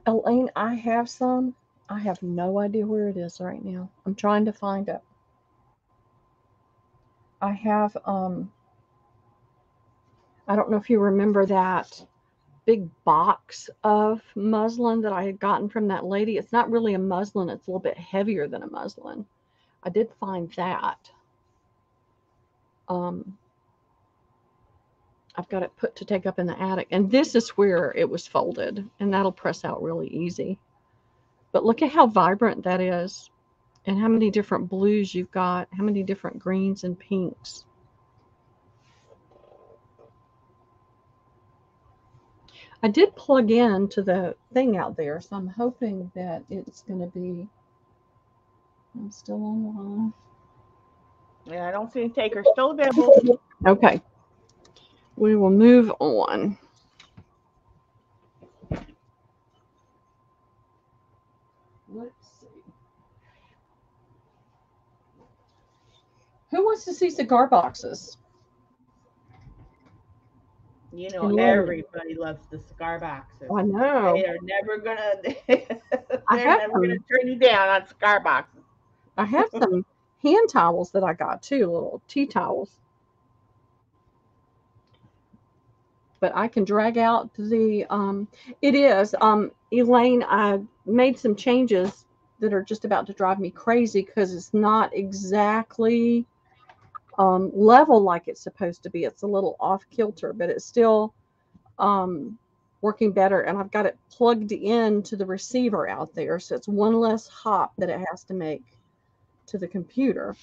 Elaine, I have some. I have no idea where it is right now. I'm trying to find it. I have, I don't know if you remember that big box of muslin that I had gotten from that lady. It's not really a muslin, it's a little bit heavier than a muslin. I did find that. I've got it put to take up in the attic. And this is where it was folded, and that'll press out really easy. But look at how vibrant that is, and how many different blues you've got, how many different greens and pinks. I did plug in to the thing out there, so I'm hoping that it's going to be. I'm still online. Yeah, I don't see any takers. Still available. Okay. We will move on. Let's see. Who wants to see cigar boxes? You know, everybody loves the cigar boxes. I know. They are never gonna. They're never gonna turn you down on cigar boxes. I have some hand towels that I got too, little tea towels. But I can drag out the. It is Elaine. I made some changes that are just about to drive me crazy because it's not exactly level like it's supposed to be. It's a little off kilter, but it's still working better. And I've got it plugged into the receiver out there, so it's one less hop that it has to make to the computer.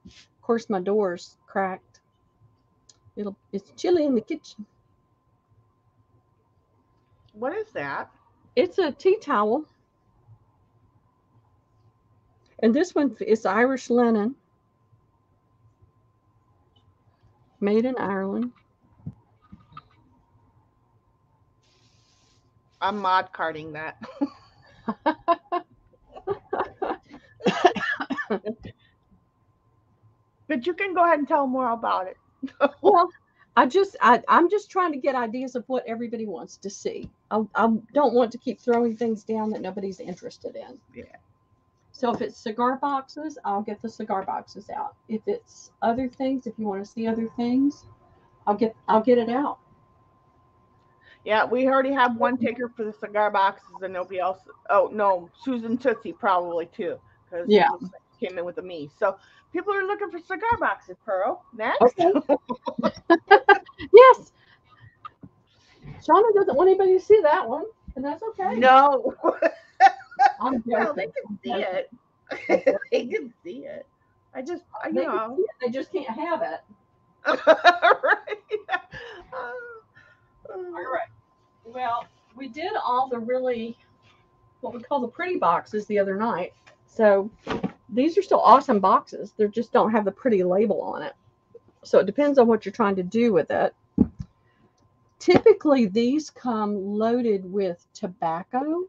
Of course, my door's cracked. It's chilly in the kitchen. What is that? It's a tea towel. And this one is Irish linen. Made in Ireland. I'm mod carding that. But you can go ahead and tell more about it. Well, I'm just trying to get ideas of what everybody wants to see. I don't want to keep throwing things down that nobody's interested in. Yeah. So if it's cigar boxes, I'll get the cigar boxes out. If it's other things, if you want to see other things, I'll get it out. Yeah, we already have one taker for the cigar boxes, and nobody else. Oh no, Susan Tootsie probably too, because Yeah. she came in with a me. So people are looking for cigar boxes. Pearl, next. Okay. Yes. Shauna doesn't want anybody to see that one, and that's okay. No. I'm Well, joking. they can see it. They can see it. I just, you They know. can see it, they just can't have it. Right. All right. Well, we did all the really, what we call the pretty boxes the other night. So these are still awesome boxes. They just don't have the pretty label on it. So it depends on what you're trying to do with it. Typically, these come loaded with tobacco,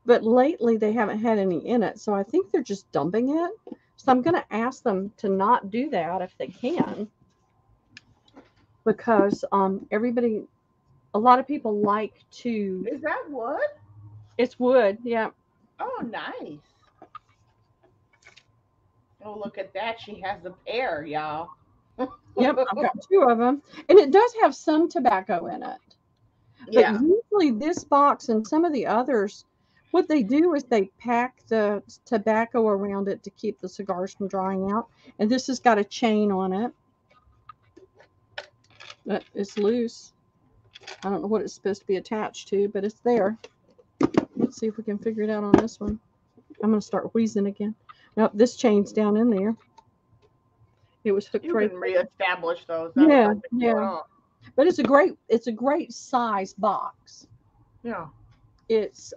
but lately they haven't had any in it. So I think they're just dumping it. So I'm going to ask them to not do that if they can, because everybody a lot of people like to. Is that wood? It's wood, yeah. Oh, nice. Oh, look at that. She has a pair, y'all. Yep, I've got two of them, and it does have some tobacco in it. But Yeah. usually this box and some of the others, what they do is they pack the tobacco around it to keep the cigars from drying out. And this has got a chain on it that is loose. I don't know what it's supposed to be attached to, but it's there. Let's see if we can figure it out on this one. I'm going to start wheezing again. Nope, this chain's down in there. It was hooked You right can there. reestablish those. Yeah, That's yeah. But it's a great size box. Yeah. It's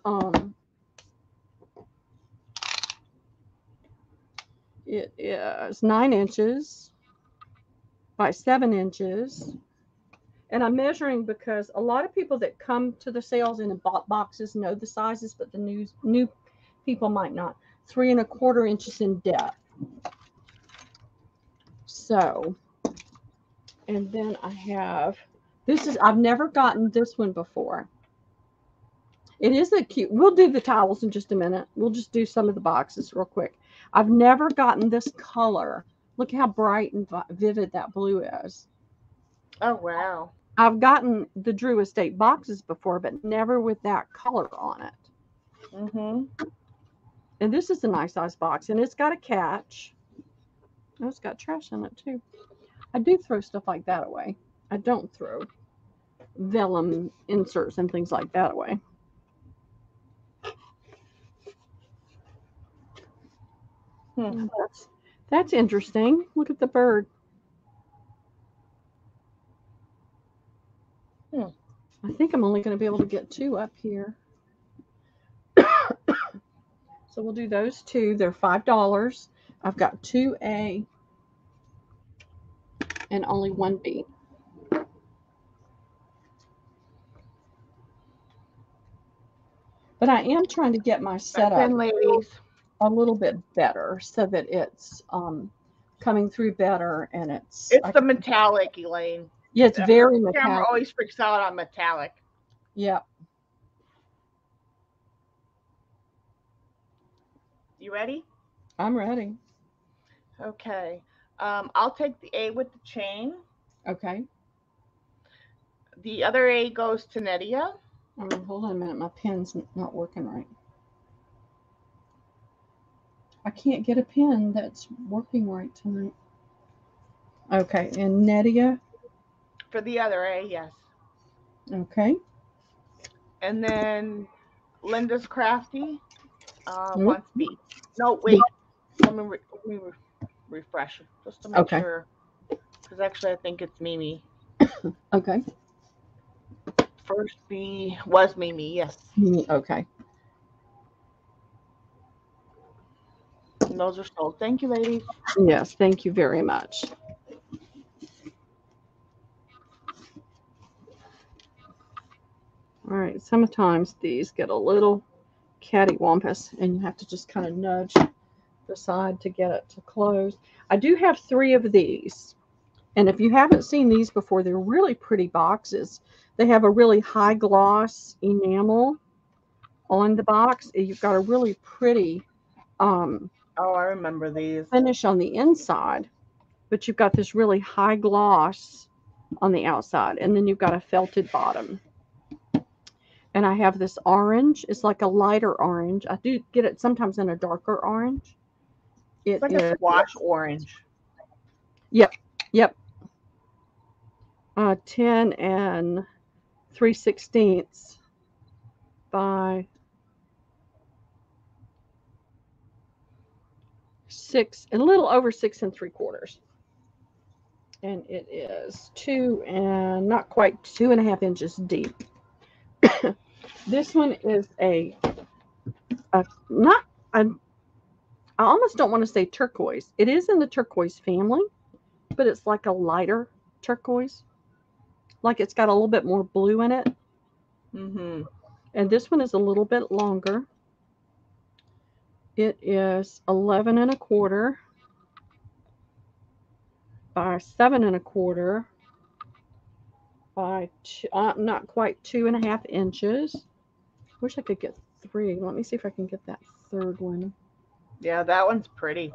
it is 9 inches by 7 inches. And I'm measuring because a lot of people that come to the sales in boxes know the sizes, but the new people might not. 3¼ inches in depth. So, and then I have, I've never gotten this one before. It is a cute, we'll do the towels in just a minute. We'll just do some of the boxes real quick. I've never gotten this color. Look how bright and vivid that blue is. Oh, wow. I've gotten the Drew Estate boxes before, but never with that color on it. Mm-hmm. And this is a nice size box, and it's got a catch. Oh, it's got trash in it too. I do throw stuff like that away. I don't throw vellum inserts and things like that away. That's interesting. Look at the bird. I think I'm only going to be able to get 2 up here. So we'll do those 2. They're $5. I've got 2A and only 1B. But I am trying to get my setup a little bit better so that it's coming through better, and it's the metallic, Elaine. Yeah, it's very metallic. Camera always freaks out on metallic. Yeah. You ready? I'm ready. Okay. I'll take the A with the chain. Okay. The other A goes to Nydia. Hold on a minute. My pen's not working right. I can't get a pen that's working right tonight. Okay. And Nydia? For the other A, yes. Okay. And then Linda's Crafty wants B. No, wait. Let me refresh just to make sure. Because actually, I think it's Mimi. Okay. First B was Mimi, yes. Mimi, okay. And those are sold. Thank you, ladies. Yes, thank you very much. All right, sometimes these get a little cattywampus, and you have to just kind of nudge the side to get it to close. I do have 3 of these, and if you haven't seen these before, they're really pretty boxes. They have a really high gloss enamel on the box. You've got a really pretty I remember these. Finish on the inside, but you've got this really high gloss on the outside, and then you've got a felted bottom. And I have this orange. It's like a lighter orange. I do get it sometimes in a darker orange. It's like a squash orange. Yep. 10 and 3/16 by 6, a little over 6 3/4. And it is 2 and not quite 2.5 inches deep. This one is I almost don't want to say turquoise. It is in the turquoise family, but it's like a lighter turquoise. Like it's got a little bit more blue in it. Mm-hmm. And this one is a little bit longer. It is 11 1/4 by 7 1/4 by not quite 2.5 inches. Wish I could get 3. Let me see if I can get that third one. Yeah, that one's pretty.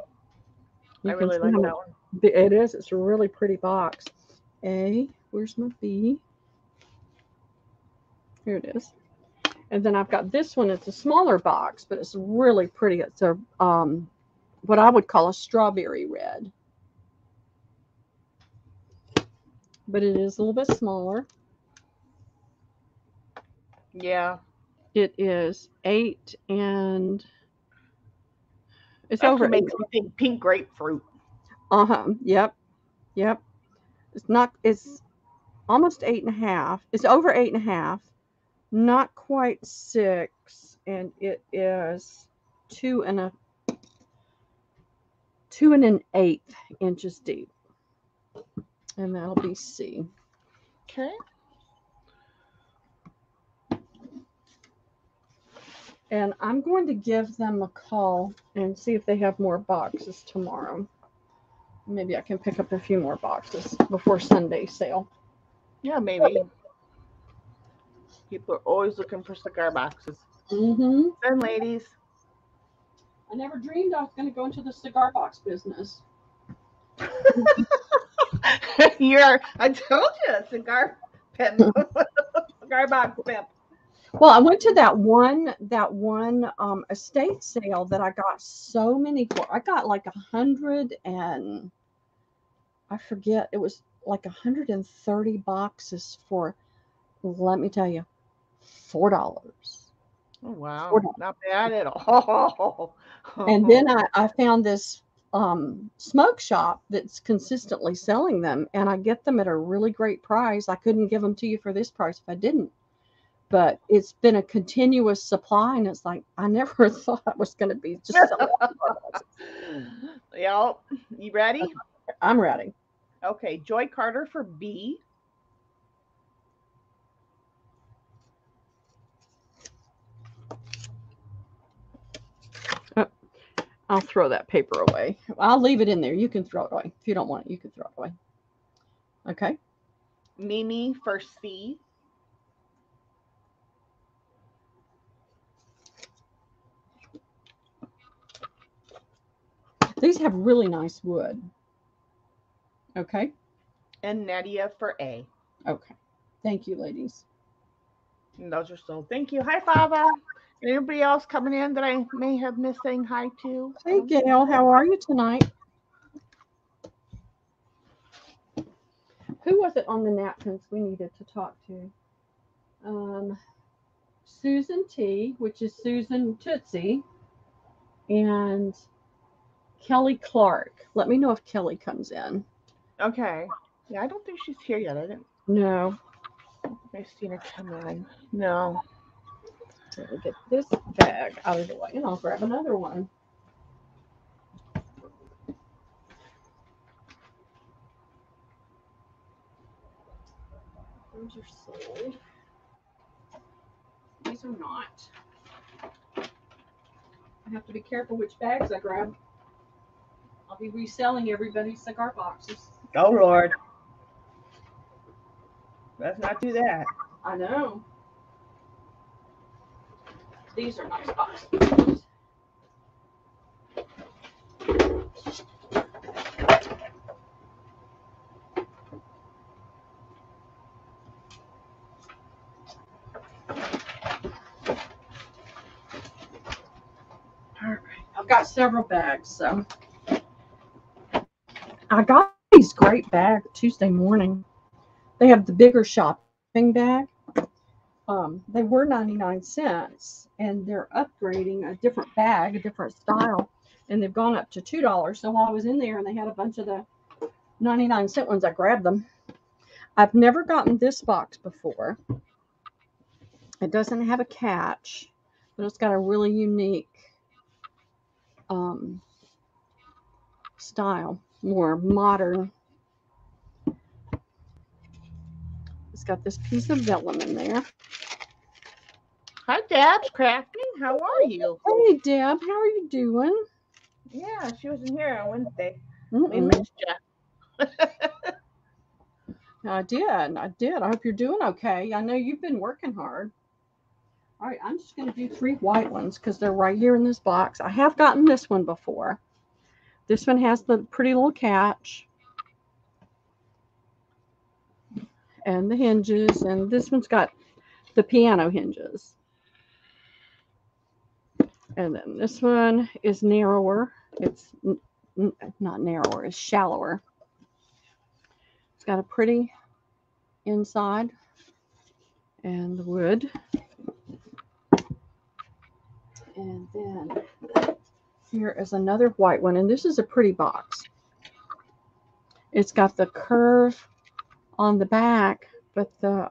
I You can really see like how that much one. it is. It's a really pretty box. A, where's my B? Here it is. And then I've got this one. It's a smaller box, but it's really pretty. It's a what I would call a strawberry red, but it is a little bit smaller. Yeah. It is 8 and it's Actually over 8. makes me think pink grapefruit. Yep. Yep. It's not. It's almost 8.5. It's over 8.5. Not quite 6, and it is 2 and an eighth inches deep, and that'll be C. Okay. And I'm going to give them a call and see if they have more boxes tomorrow. Maybe I can pick up a few more boxes before Sunday sale. Yeah, maybe. People are always looking for cigar boxes. Mm-hmm. And ladies. I never dreamed I was going to go into the cigar box business. I told you, cigar pimp. Cigar box pimp. Well, I went to that one estate sale that I got so many for. I got like 100 and I forget, it was like 130 boxes for, let me tell you, $4. Oh, wow. $4. Not bad at all. And then I found this smoke shop that's consistently selling them, and I get them at a really great price. I couldn't give them to you for this price if I didn't. But it's been a continuous supply, and it's like I never thought I was going to be just selling. Yep. You ready? I'm ready. Okay. Joy Carter for B. I'll throw that paper away. I'll leave it in there. You can throw it away. If you don't want it, you can throw it away. Okay. Mimi for C. These have really nice wood. Okay. And Nadia for A. Okay. Thank you, ladies. And those are sold. Thank you. Hi, Fava. Anybody else coming in that I may have missed saying hi to? Hey, Gail. How are you tonight? Who was it on the napkins we needed to talk to? Susan T, which is Susan Tootsie, and Kelly Clark. Let me know if Kelly comes in. Okay. Yeah, I don't think she's here yet. No. I've seen her come in. No. Let me get this bag out of the way, and I'll grab another one. Those are sold. These are not. I have to be careful which bags I grab. I'll be reselling everybody's cigar boxes. Oh, Lord. Let's not do that. I know. These are nice boxes. I've got several bags, so I got these great bags Tuesday morning. They have the bigger shopping bag. They were 99 cents, and they're upgrading a different bag, a different style, and they've gone up to $2. So while I was in there and they had a bunch of the 99-cent ones, I grabbed them. I've never gotten this box before. It doesn't have a catch, but it's got a really unique style, more modern. It's got this piece of vellum in there. Hi, Deb's Crafting. How are you? Hey, Deb, how are you doing? Yeah, she wasn't here on Wednesday. Mm-mm. We missed you. I did. I did. I hope you're doing okay. I know you've been working hard. All right, I'm just going to do 3 white ones because they're right here in this box. I have gotten this one before. This one has the pretty little catch and the hinges, and this one's got the piano hinges. And then this one is narrower. It's not narrower, it's shallower. It's got a pretty inside and the wood. And then here is another white one, and this is a pretty box. It's got the curve on the back, but the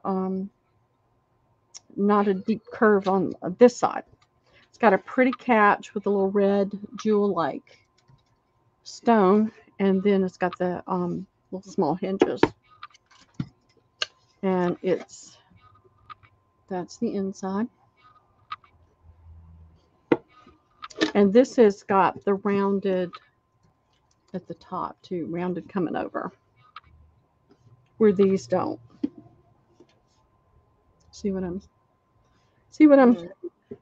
not a deep curve on this side. It's got a pretty catch with a little red jewel-like stone, and then it's got the little small hinges. And that's the inside. And this has got the rounded at the top too, rounded coming over, where these don't. See what I'm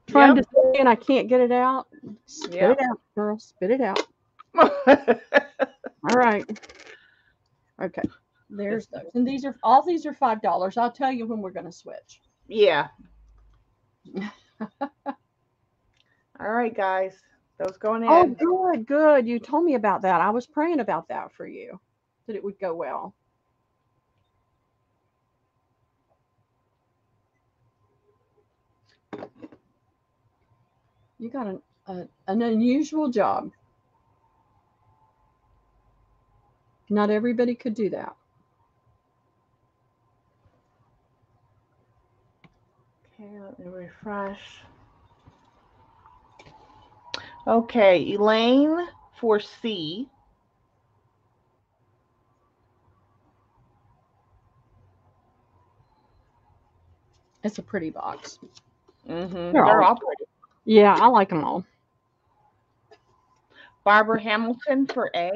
trying to say, and I can't get it out. Spit it out, girl. Spit it out. All right. Okay. There's those. And all these are $5. I'll tell you when we're going to switch. Yeah. All right, guys. Those going in. Oh, good. You told me about that. I was praying about that for you, that it would go well. You got an unusual job. Not everybody could do that. Okay, let me refresh. Okay, Elaine for C. It's a pretty box. Mm-hmm. They're all pretty. Yeah, I like them all. Barbara Hamilton for A.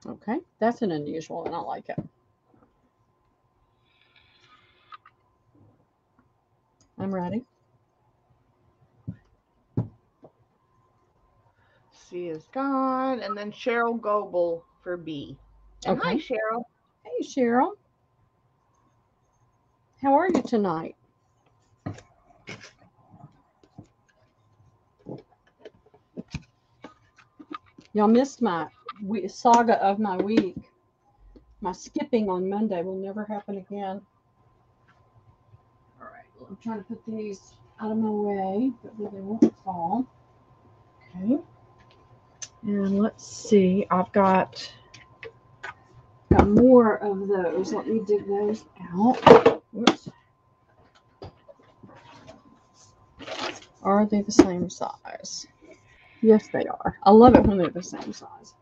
Okay, that's an unusual one. I like it. I'm ready. C is gone. And then Cheryl Goebel for B. And okay. Hi, Cheryl. Hey, Cheryl. How are you tonight? Y'all missed my saga of my week. My skipping on Monday will never happen again. All right, well, I'm trying to put these out of my way, but they won't fall. Okay. And let's see, I've got more of those. Let me dig those out. Whoops. Are they the same size? Yes, they are. I love it when they're the same size.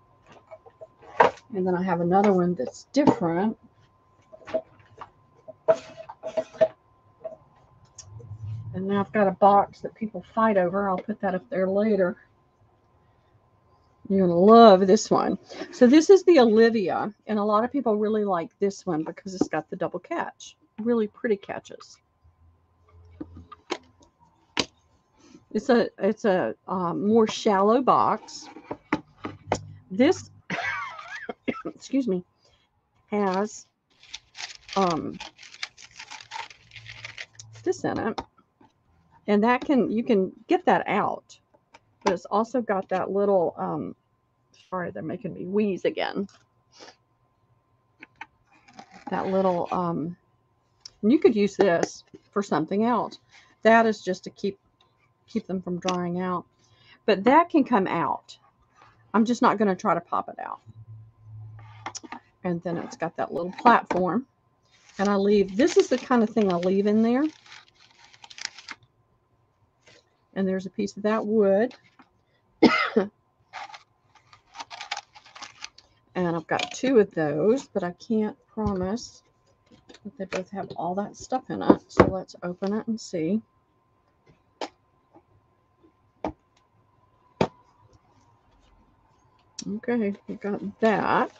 And then I have another one that's different. And now I've got a box that people fight over. I'll put that up there later. You're going to love this one. So this is the Olivia, and a lot of people really like this one because it's got the double catch. Really pretty catches. It's a more shallow box. This, excuse me, has this in it, and you can get that out, but it's also got that little sorry, they're making me wheeze again. That little and you could use this for something else. That is just to keep them from drying out, but that can come out. I'm just not going to try to pop it out. And then it's got that little platform, and I leave, this is the kind of thing I leave in there. And there's a piece of that wood. And I've got 2 of those, but I can't promise But they both have all that stuff in it. So let's open it and see. Okay, we got that.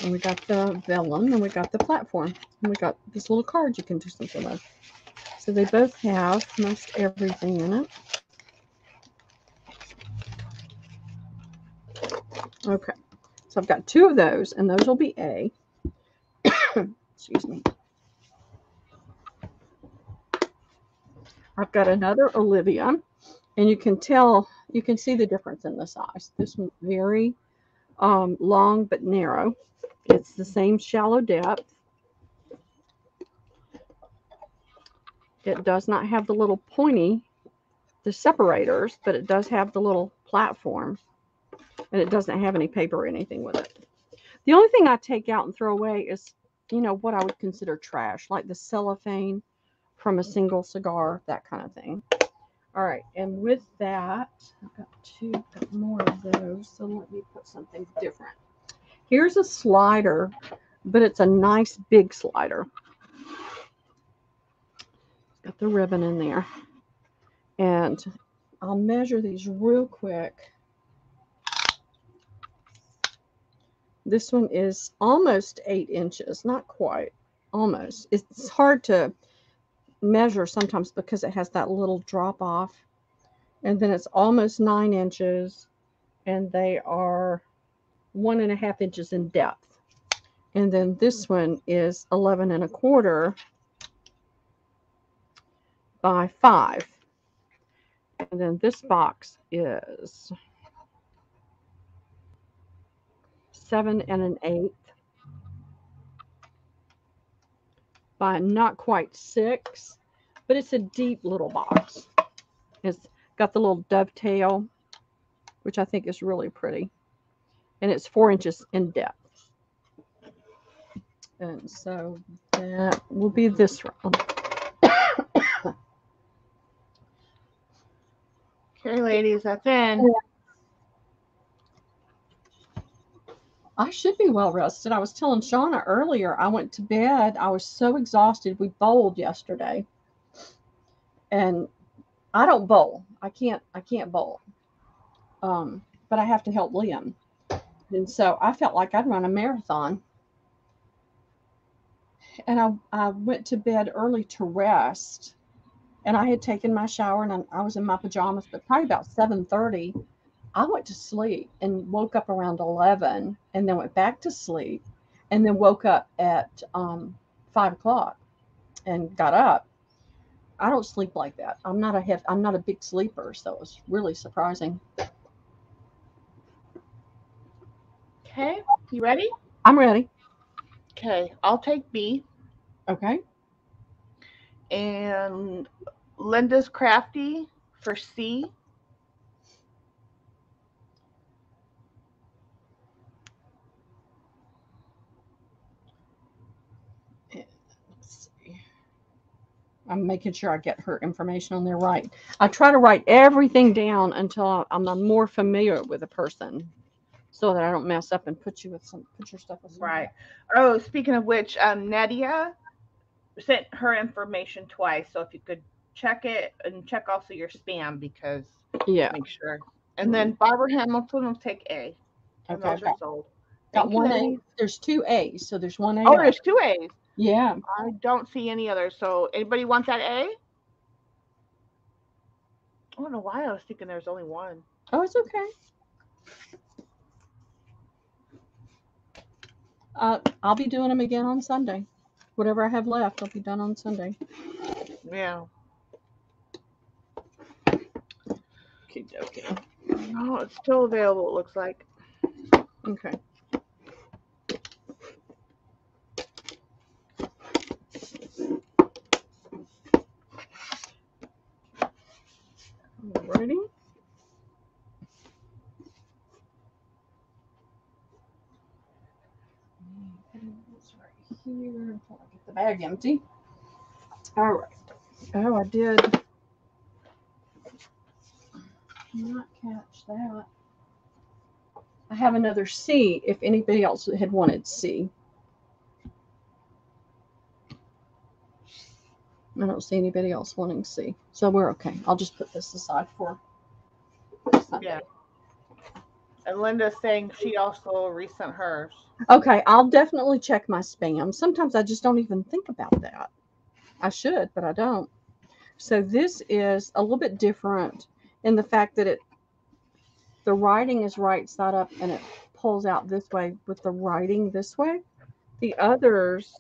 And we got the vellum, and we got the platform. And we got this little card you can do something with. So they both have most everything in it. Okay, so I've got 2 of those, and those will be A. Excuse me. I've got another Olivia, and you can see the difference in the size. This one's very long but narrow. It's the same shallow depth. It does not have the little pointy, the separators, but it does have the little platform, and it doesn't have any paper or anything with it. The only thing I take out and throw away is, what I would consider trash, like the cellophane from a single cigar, that kind of thing. All right, and with that, I've got more of those, so let me put something different. Here's a slider, but it's a nice big slider. Got the ribbon in there. And I'll measure these real quick. This one is almost 8 inches, not quite, almost. It's hard to measure sometimes because it has that little drop off. And then it's almost 9 inches, and they are 1.5 inches in depth. And then this one is 11 1/4 by 5. And then this box is 7 1/8 by not quite 6, but it's a deep little box. It's got the little dovetail, which I think is really pretty. And it's 4 inches in depth. And so that will be this round. Okay, ladies, that's in. I should be well rested. I was telling Shauna earlier, I went to bed. I was so exhausted. We bowled yesterday. And I don't bowl. I can't bowl. But I have to help Liam. And so I felt like I'd run a marathon. And I went to bed early to rest. And I had taken my shower, and I was in my pajamas, but probably about 7:30, I went to sleep and woke up around 11, and then went back to sleep, and then woke up at 5 o'clock and got up. I don't sleep like that. I'm not a big sleeper, so it was really surprising. Okay, you ready? I'm ready. Okay, I'll take B. Okay. And Linda's Crafty for C. Let's see. I'm making sure I get her information on there right. I try to write everything down until I'm more familiar with a person, so that I don't mess up and put your stuff with somebody. Right. Oh, speaking of which, Nadia sent her information twice, so if you could check it and check also your spam, because Yeah. make sure. And then Barbara Hamilton will take A. And Okay. those are sold. Got Thank you, one A. ladies. There's 2 A's, so there's 1 A. Oh, there's 2 A's. Yeah. I don't see any others. So anybody want that A? I don't know why I was thinking there's only one. Oh, it's okay. I'll be doing them again on Sunday. Whatever I have left, I'll be done on Sunday. Yeah. Okay. No, it's still available, it looks like. Okay. Ready? It's right here until I get the bag empty. All right. Oh, I did not catch that. I have another C if anybody else had wanted C. I don't see anybody else wanting C. So we're okay. I'll just put this aside for Sunday. Yeah. And Linda's saying she also resent hers. Okay, I'll definitely check my spam. Sometimes I just don't even think about that. I should, but I don't. So this is a little bit different in the fact that the writing is right side up and it pulls out this way with the writing this way. The others,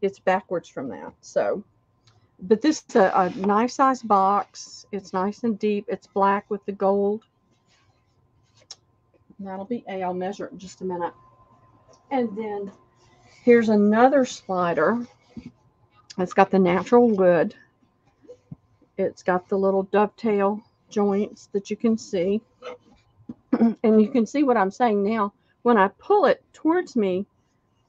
it's backwards from that. So, but this is a nice size box. It's nice and deep. It's black with the gold. And that'll be A. I'll measure it in just a minute. And then here's another slider. It's got the natural wood. It's got the little dovetail joints that you can see. And you can see what I'm saying now. When I pull it towards me,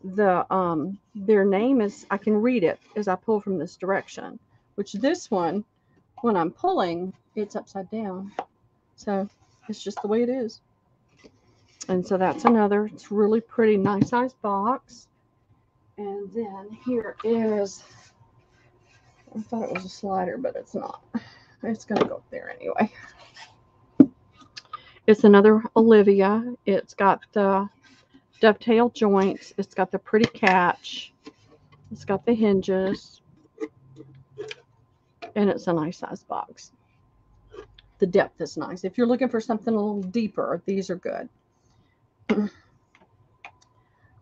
their name is, I can read it as I pull from this direction, which this one, when I'm pulling, it's upside down. So it's just the way it is. And so that's another, it's really pretty, nice size box. And then here is, I thought it was a slider, but it's not. It's going to go up there anyway. It's another Olivia. It's got the dovetail joints. It's got the pretty catch. It's got the hinges. And it's a nice size box. The depth is nice. If you're looking for something a little deeper, these are good.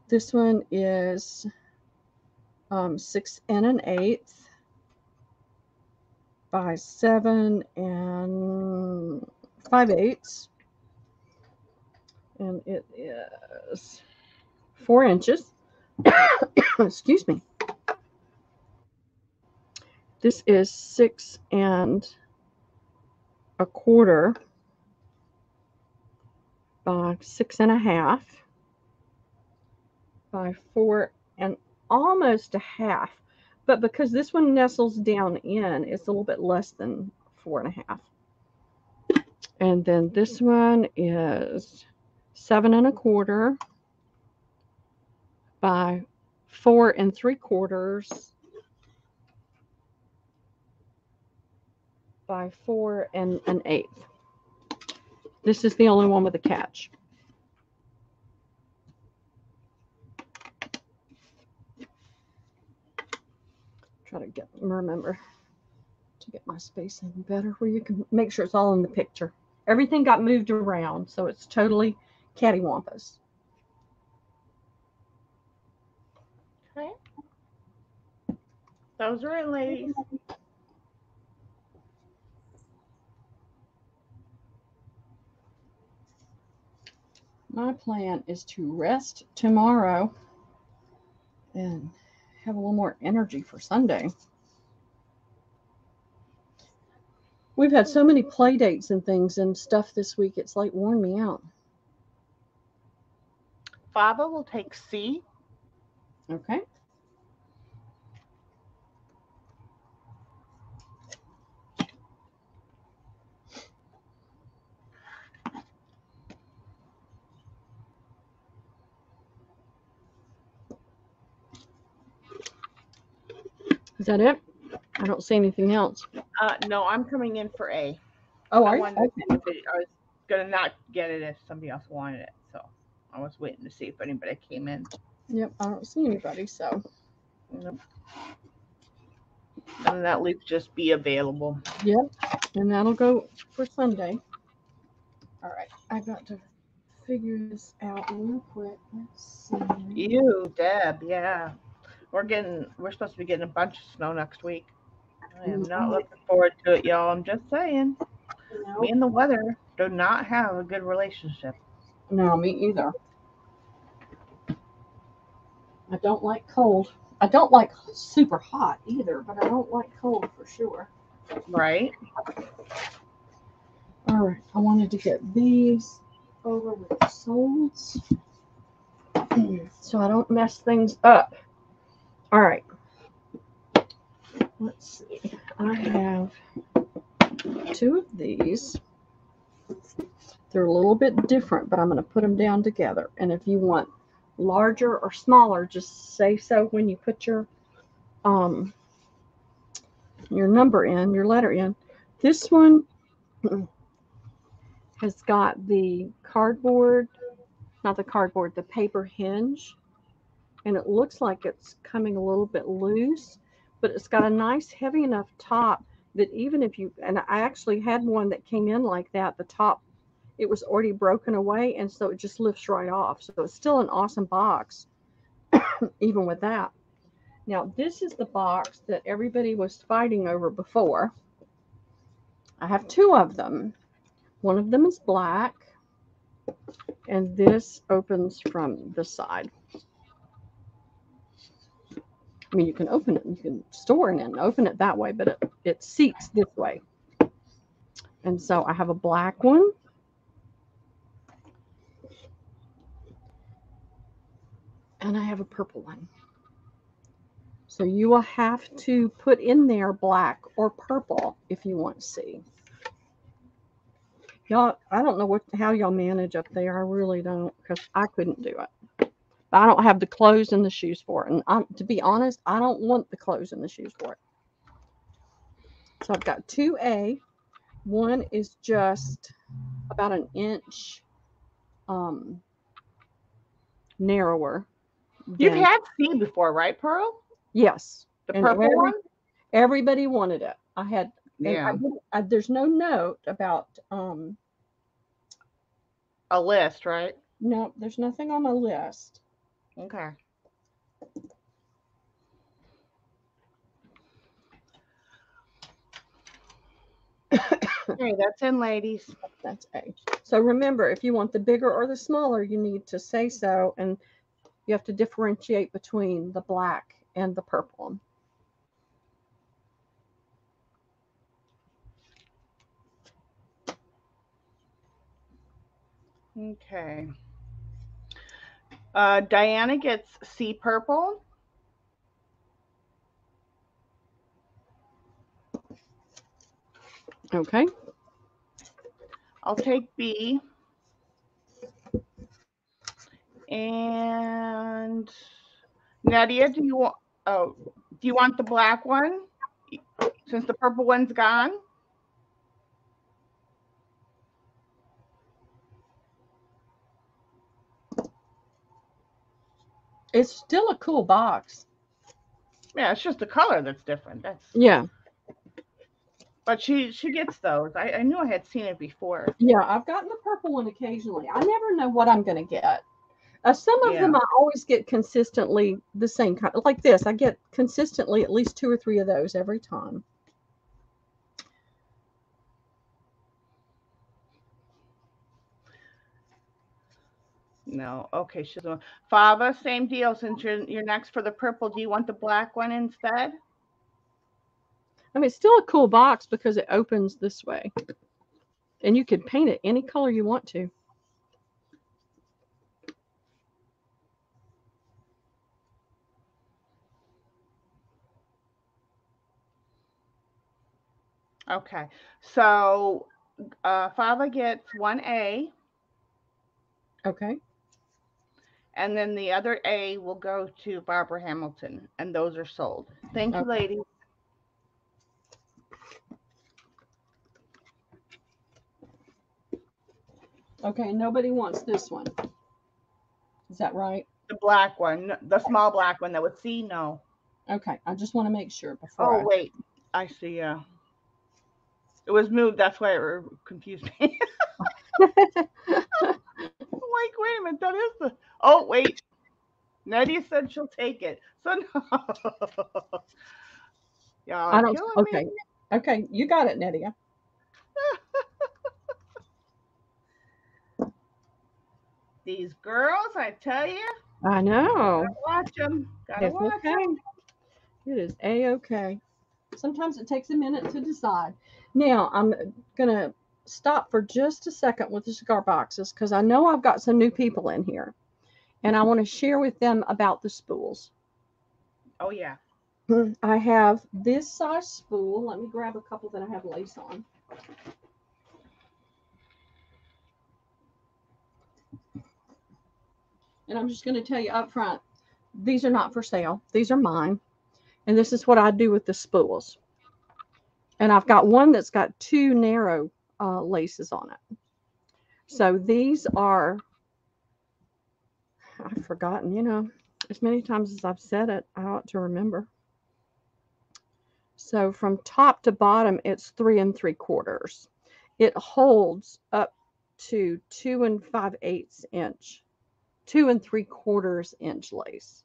This one is 6 1/8 by 7 5/8. And it is 4 inches. Excuse me. This is 6 1/4 by 6 1/2 by 4 and almost a half. But because this one nestles down in, it's a little bit less than 4 1/2. And then this one is 7 1/4 by 4 3/4 by 4 1/8. This is the only one with a catch. Try to remember to get my spacing better where you can make sure it's all in the picture. Everything got moved around, so it's totally cattywampus. Okay. Those are in, ladies. My plan is to rest tomorrow and have a little more energy for Sunday. We've had so many play dates and things and stuff this week, it's like worn me out. Baba will take C. Okay. Is that it? I don't see anything else. No, I'm coming in for A. Oh, I are you? wanted to see if I was gonna not get it if somebody else wanted it, so I was waiting to see if anybody came in. Yep, I don't see anybody, so. Yep. And that leaves just be available. Yep, and that'll go for Sunday. All right, I got to figure this out real quick. Let's see. You, Deb, yeah. We're supposed to be getting a bunch of snow next week. I am not looking forward to it, y'all. I'm just saying. No. Me and the weather do not have a good relationship. No, me either. I don't like cold. I don't like super hot either, but I don't like cold for sure. Right? All right, I wanted to get these over with the soles so I don't mess things up. All right. Let's see. I have 2 of these. They're a little bit different, but I'm going to put them down together. And if you want larger or smaller, just say so when you put your number in, your letter in. This one has got the cardboard, not the cardboard, the paper hinge. And it looks like it's coming a little bit loose, but it's got a nice heavy enough top that even if you, and I actually had one that came in like that, the top, it was already broken away, and so it just lifts right off. So it's still an awesome box, even with that. Now, this is the box that everybody was fighting over before. I have two of them. One of them is black, and this opens from the side. I mean, you can open it, you can store it and open it that way, but it seats this way. And so I have a black one. And I have a purple one. So you will have to put in there black or purple if you want to see. Y'all, I don't know how y'all manage up there. I really don't, because I couldn't do it. I don't have the clothes and the shoes for it. And to be honest, I don't want the clothes and the shoes for it. So I've got 2A. One is just about an inch narrower. You've had C before, right, Pearl? Yes. The purple one? Everybody wanted it. I had, yeah. There's no note about a list, right? No, there's nothing on my list. Okay. Okay, that's in, ladies. That's A. So remember, if you want the bigger or the smaller, you need to say so, and you have to differentiate between the black and the purple. Okay. Diana gets C purple. Okay. I'll take B. And Nadia, do you want the black one since the purple one's gone? It's still a cool box. Yeah, it's just the color that's different. Yeah. But she gets those. I knew I had seen it before. Yeah, I've gotten the purple one occasionally. I never know what I'm going to get. Some of them I always get consistently the same kind. Like this, I get consistently at least 2 or 3 of those every time. No. Okay, she's on. Fava, same deal. Since you're next for the purple, do you want the black one instead? I mean, it's still a cool box because it opens this way. And you can paint it any color you want to. Okay. So Fava gets 1A. Okay. And then the other A will go to Barbara Hamilton, and those are sold. Thank you, ladies. Okay, nobody wants this one. Is that right? The black one, the small black one that would C, no. Okay, I just want to make sure before. Oh, wait. I see, yeah. It was moved. That's why it confused me. Like, wait a minute. That is the. Oh, wait. Nadia said she'll take it. So, no. Y'all are killing okay. me. Okay, you got it, Nadia. These girls, I tell you. I know. Gotta watch them. Gotta watch them. It is A-okay. Sometimes it takes a minute to decide. Now, I'm going to stop for just a second with the cigar boxes because I know I've got some new people in here. And I want to share with them about the spools. Oh, yeah. I have this size spool. Let me grab a couple that I have lace on. And I'm just going to tell you up front, these are not for sale. These are mine. And this is what I do with the spools. And I've got one that's got 2 narrow laces on it. So these are, I've forgotten, you know, as many times as I've said it, I ought to remember. So from top to bottom, it's 3 3/4. It holds up to 2 5/8 inch, 2 3/4 inch lace.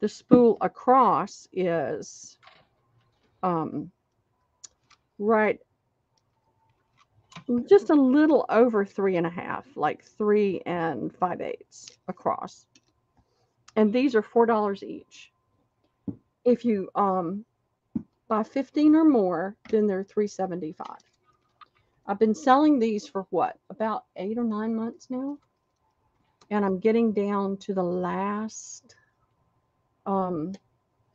The spool across is right just a little over 3.5, like 3 5/8 across. And these are $4 each. If you buy 15 or more, then they're $3.75. I've been selling these for what, about 8 or 9 months now, and I'm getting down to the last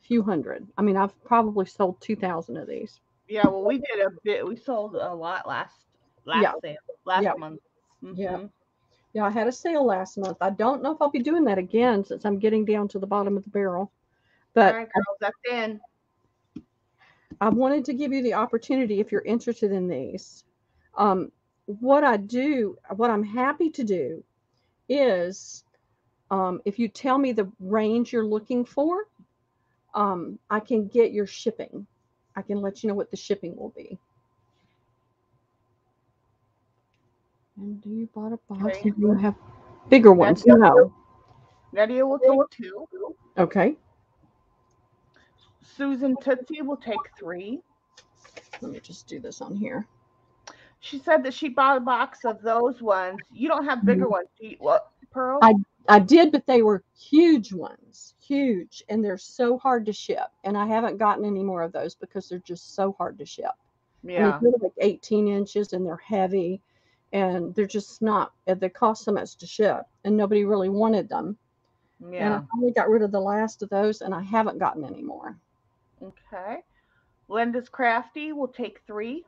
few hundred. I mean, I've probably sold 2,000 of these. Yeah, well, we did a bit. We sold a lot last Yeah. sale, last Yeah. month. Yeah. Yeah, I had a sale last month. I don't know if I'll be doing that again since I'm getting down to the bottom of the barrel. But All right, girls, that's in. I wanted to give you the opportunity if you're interested in these. What I'm happy to do is if you tell me the range you're looking for, I can get your shipping. I can let you know what the shipping will be. And do you bought a box? Okay. Do you have bigger ones? No. Nadia will take 2. Okay. Susan Tootsie will take 3. Let me just do this on here. She said that she bought a box of those ones. You don't have bigger ones, do you? What, Pearl? I did, but they were huge ones, huge, and they're so hard to ship. And I haven't gotten any more of those because they're just so hard to ship. Yeah. And they're like 18 inches, and they're heavy, and they're just not. They cost so much to ship, and nobody really wanted them. Yeah. And I finally got rid of the last of those, and I haven't gotten any more. Okay. Linda's Crafty will take 3.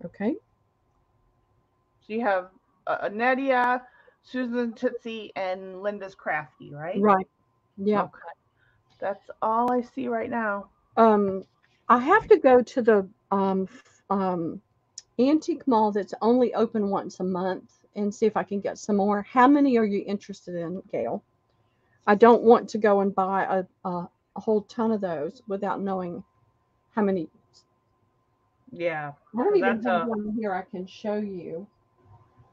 Okay. So you have Nadia, Susan Tootsie, and Linda's Crafty, right? Right. Yeah. Okay. That's all I see right now. I have to go to the antique mall that's only open once a month and see if I can get some more. How many are you interested in, Gail? I don't want to go and buy a whole ton of those without knowing how many. Yeah. I don't even have one here I can show you.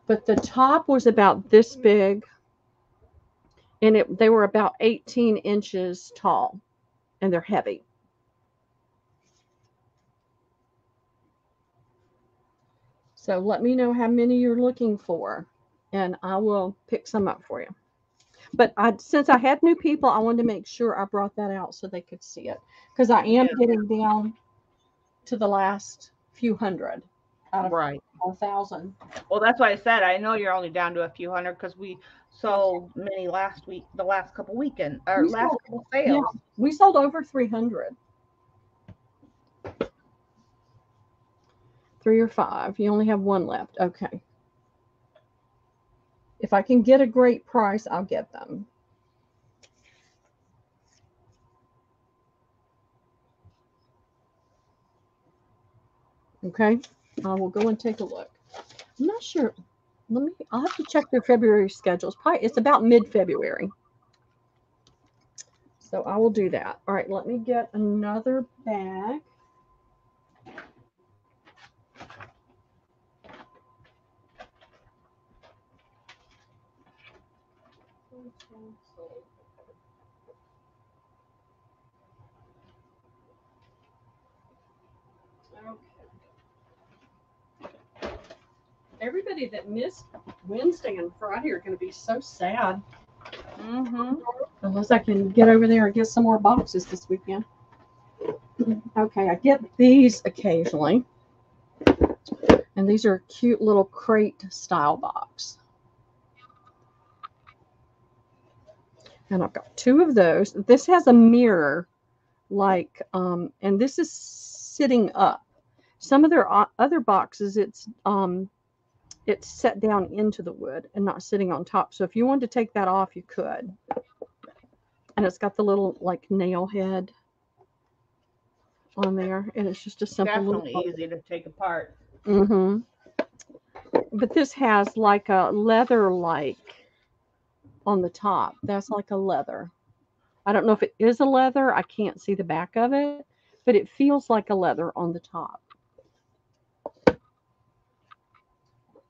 But the top was about this big, and they were about 18 inches tall, and they're heavy. So let me know how many you're looking for, and I will pick some up for you. But since I had new people, I wanted to make sure I brought that out so they could see it, because I am getting down to the last few hundred out of 1,000. Well, that's why I said I know you're only down to a few hundred because we sold many last week, the last couple weekend, or last couple sales. Yeah, we sold over 300. 3 or 5. You only have one left. Okay. If I can get a great price, I'll get them. Okay. I will go and take a look. I'm not sure. I'll have to check their February schedules. It's about mid-February. So I will do that. All right, let me get another bag. Okay. Everybody that missed Wednesday and Friday are going to be so sad. Unless I can get over there and get some more boxes this weekend. Okay, I get these occasionally. And these are a cute little crate style box. And I've got 2 of those. This has a mirror, like, and this is sitting up. Some of their other boxes, it's set down into the wood and not sitting on top. So if you wanted to take that off, you could. And it's got the little like nail head on there, and it's just a simple Definitely little. easy to take apart. Mm-hmm. But this has like a leather like on the top. That's like a leather. I don't know if it is a leather. I can't see the back of it, but it feels like a leather on the top.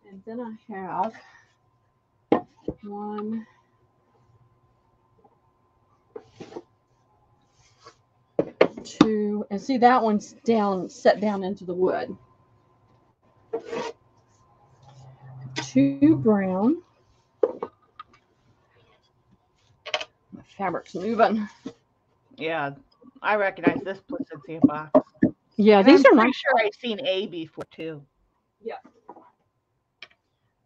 And then I have one, two, and see that one's set down into the wood. Two brown. My fabric's moving. Yeah, I recognize this Placencia box. Yeah, And these I'm are pretty nice. sure I've seen A before too. Yeah.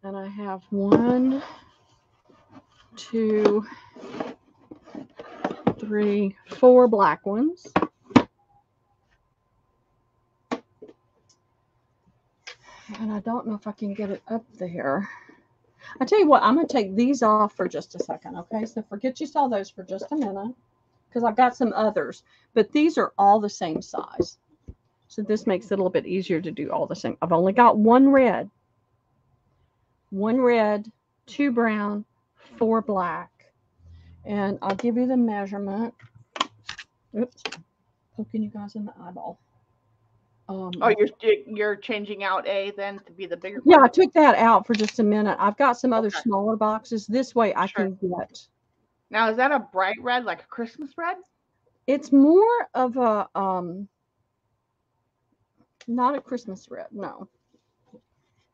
And I have one, two, three, four black ones. And I don't know if I can get it up there. I tell you what, I'm going to take these off for just a second, okay? So forget you saw those for just a minute, because I've got some others. But these are all the same size. So this makes it a little bit easier to do all the same. I've only got one red, two brown, four black. And I'll give you the measurement. Oops, poking you guys in the eyeball. Oh, you're changing out A then to be the bigger Yeah, one? I took that out for just a minute. I've got some other Okay. smaller boxes. This way I Sure. can get. Now, is that a bright red, like a Christmas red? It's more of a not a Christmas red, no.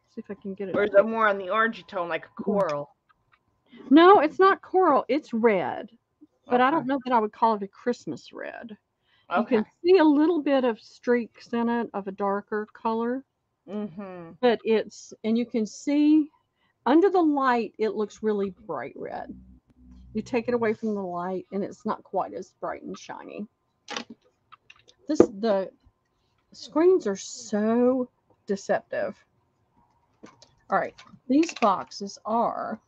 See if I can get it. Or is it more on the orangey tone, like a coral? No, it's not coral. It's red. But I Okay. don't know that I would call it a Christmas red. You Okay. can see a little bit of streaks in it of a darker color. Mm-hmm. But and you can see under the light, it looks really bright red. You take it away from the light, and it's not quite as bright and shiny. The screens are so deceptive. All right, these boxes are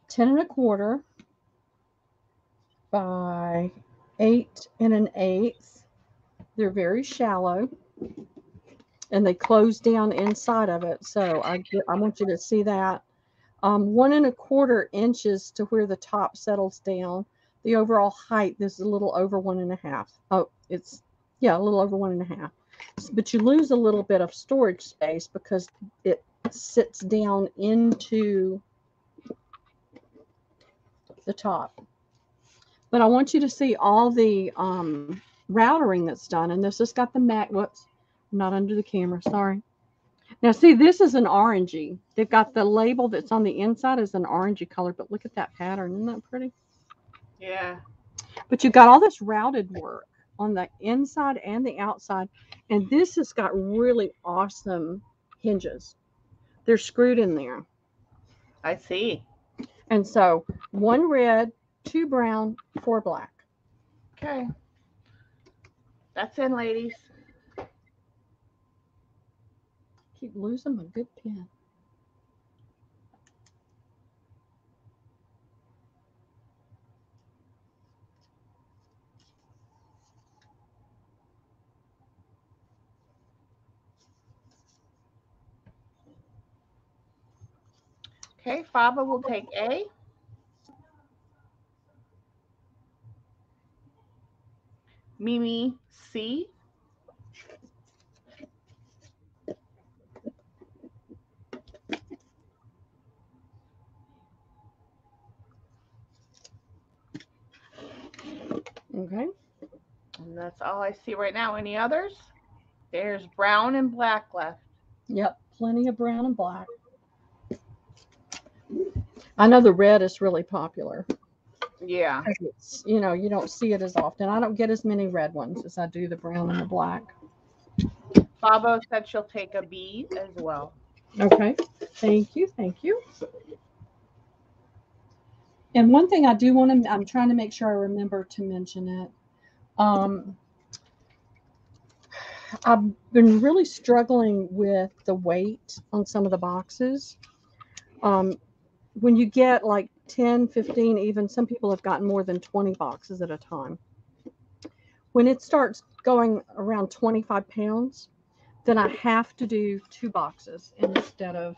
10 1/4 by 8 1/8. They're very shallow, and they close down inside of it. So I want you to see that. 1 1/4 inches to where the top settles down. The overall height is a little over 1 1/2. Oh, it's a little over 1 1/2. But you lose a little bit of storage space because it sits down into the top. But I want you to see all the routering that's done. And this has got the mat. Whoops, I'm not under the camera. Sorry. Now, see, this is an orangey. They've got the label that's on the inside is an orangey color. But look at that pattern. Isn't that pretty? Yeah. But you've got all this routed work on the inside and the outside. And this has got really awesome hinges. They're screwed in there. I see. And so 1 red, 2 brown, 4 black. Okay. That's in, ladies. Keep losing my good pen. Okay, Faba will take A. Mimi C. Okay. And that's all I see right now. Any others? There's brown and black left. Yep, plenty of brown and black. I know the red is really popular. Yeah. It's, you don't see it as often. I don't get as many red ones as I do the brown and the black. Fabo said she'll take a B as well. Okay. Thank you. Thank you. And one thing I do want to, I'm trying to make sure I remember to mention it. I've been really struggling with the weight on some of the boxes. When you get like 10, 15, even some people have gotten more than 20 boxes at a time. When it starts going around 25 pounds, then I have to do 2 boxes instead of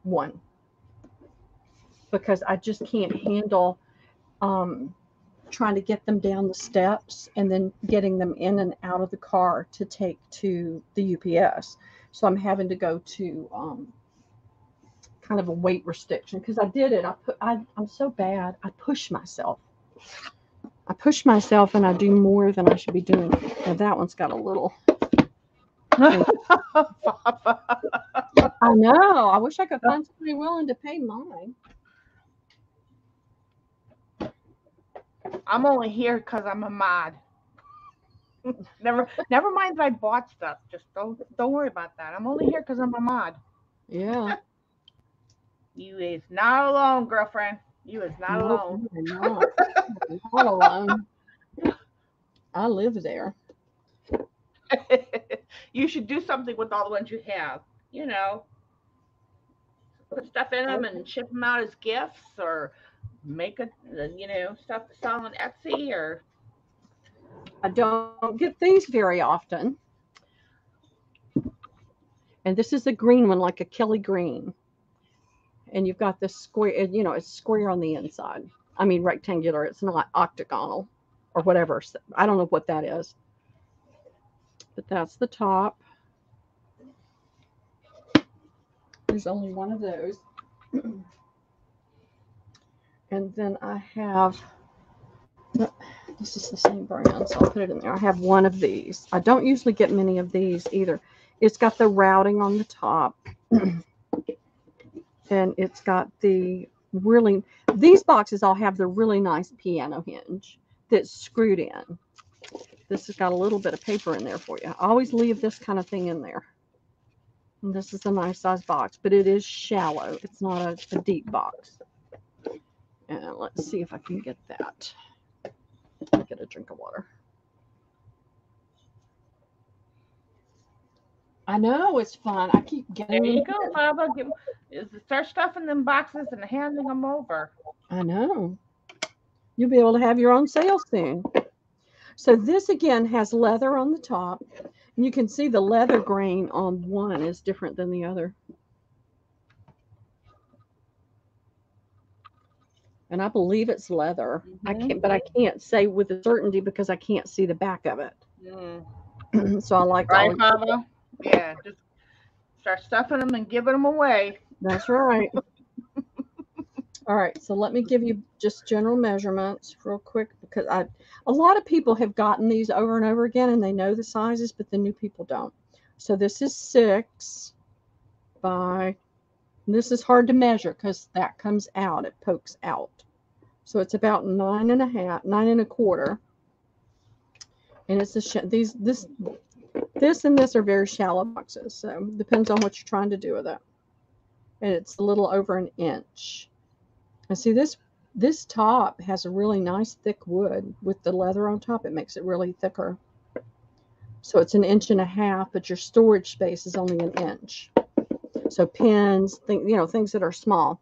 one, because I just can't handle trying to get them down the steps and then getting them in and out of the car to take to the UPS. So I'm having to go to kind of a weight restriction, because I did it. I'm so bad. I push myself. And I do more than I should be doing. Now that one's got a little. I know. I wish I could find somebody willing to pay mine. I'm only here because I'm a mod. Never mind that I bought stuff. Just don't worry about that. I'm only here because I'm a mod. Yeah. You is not alone, girlfriend. You is not alone. Not alone. I live there. You should do something with all the ones you have. You know, put stuff in them and ship them out as gifts, or make stuff to sell on Etsy. Or I don't get these very often. And this is a green one, like a Kelly green. And you've got this square, it's square on the inside. I mean, rectangular. It's not octagonal or whatever. I don't know what that is. But that's the top. There's only one of those. And then I have, this is the same brand, so I'll put it in there. I have one of these. I don't usually get many of these either. It's got the routing on the top. And it's got these boxes all have the really nice piano hinge that's screwed in. This has got a little bit of paper in there for you. I always leave this kind of thing in there. And this is a nice size box, but it is shallow. It's not a deep box. And let's see if I can get that. Get a drink of water. I know, it's fun. I keep getting. There you go, Baba. Start stuffing them boxes and handing them over. I know. You'll be able to have your own sale soon. So this again has leather on the top. And you can see the leather grain on one is different than the other. And I believe it's leather. Mm-hmm. I can't say with certainty because I can't see the back of it. Mm. So I like right, Baba. Yeah, just start stuffing them and giving them away. That's right. All right, so let me give you just general measurements real quick, because a lot of people have gotten these over and over again and they know the sizes, but the new people don't. So this is 6 by, this is hard to measure because that comes out, it pokes out. So it's about 9 and 1/4. And it's this and this are very shallow boxes, so depends on what you're trying to do with it. And it's a little over 1 inch. And see, this top has a really nice thick wood with the leather on top. It makes it really thicker. So it's 1.5 inches, but your storage space is only 1 inch. So pens, things that are small.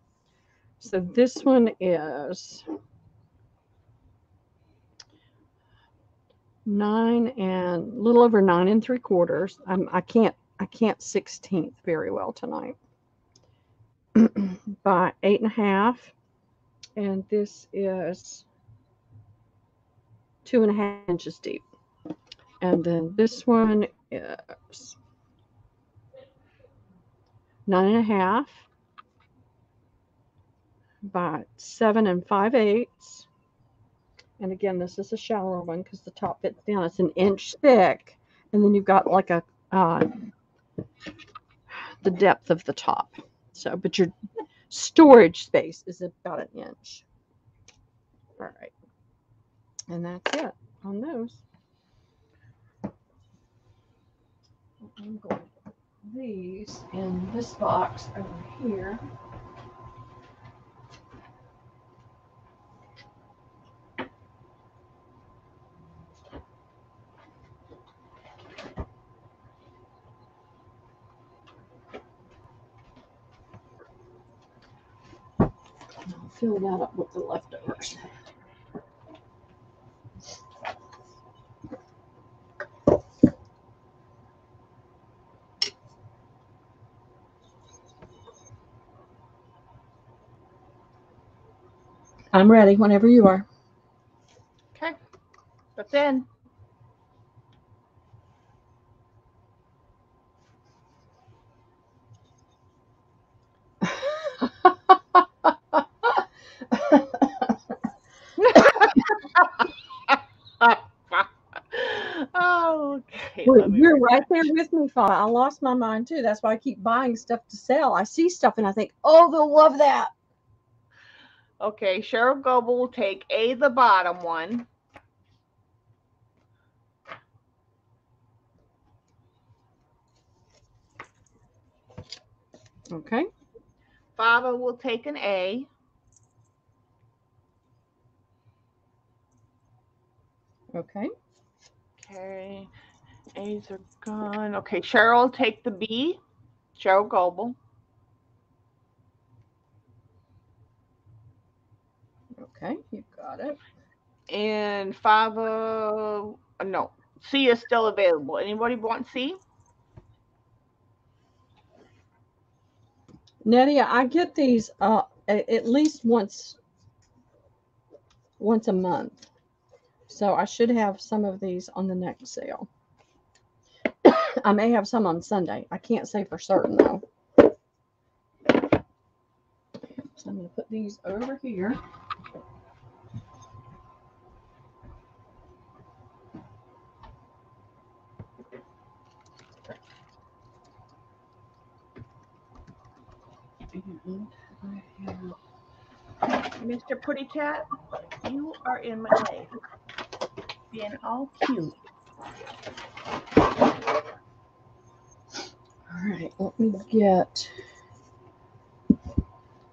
So this one is 9 and a little over 9 3/4. I can't 16th very well tonight. By 8.5. And this is 2.5 inches deep. And then this one is 9.5 by 7 5/8. And again, this is a shallower one because the top fits down. It's 1 inch thick, and then you've got like the depth of the top. So, but your storage space is about 1 inch. All right, and that's it on those. I'm going to put these in this box over here. fill that up with the leftovers. I'm ready whenever you are. Okay. But then oh, okay. Well, you're right there with me, Father. I lost my mind too. That's why I keep buying stuff to sell. I see stuff and I think, oh, they'll love that. Okay, Cheryl Goble will take A, the bottom one. Okay. Fava will take an A. Okay. Okay. A's are gone. Okay, Cheryl will take the B. Cheryl Goble. Okay, you got it. And Fava, no, C is still available. Anybody want C? Nettie, I get these at least once a month. So I should have some of these on the next sale. I may have some on Sunday. I can't say for certain though. So I'm going to put these over here. And I have Mr. Pretty Cat, you are in my way. Being all cute. All right, let me get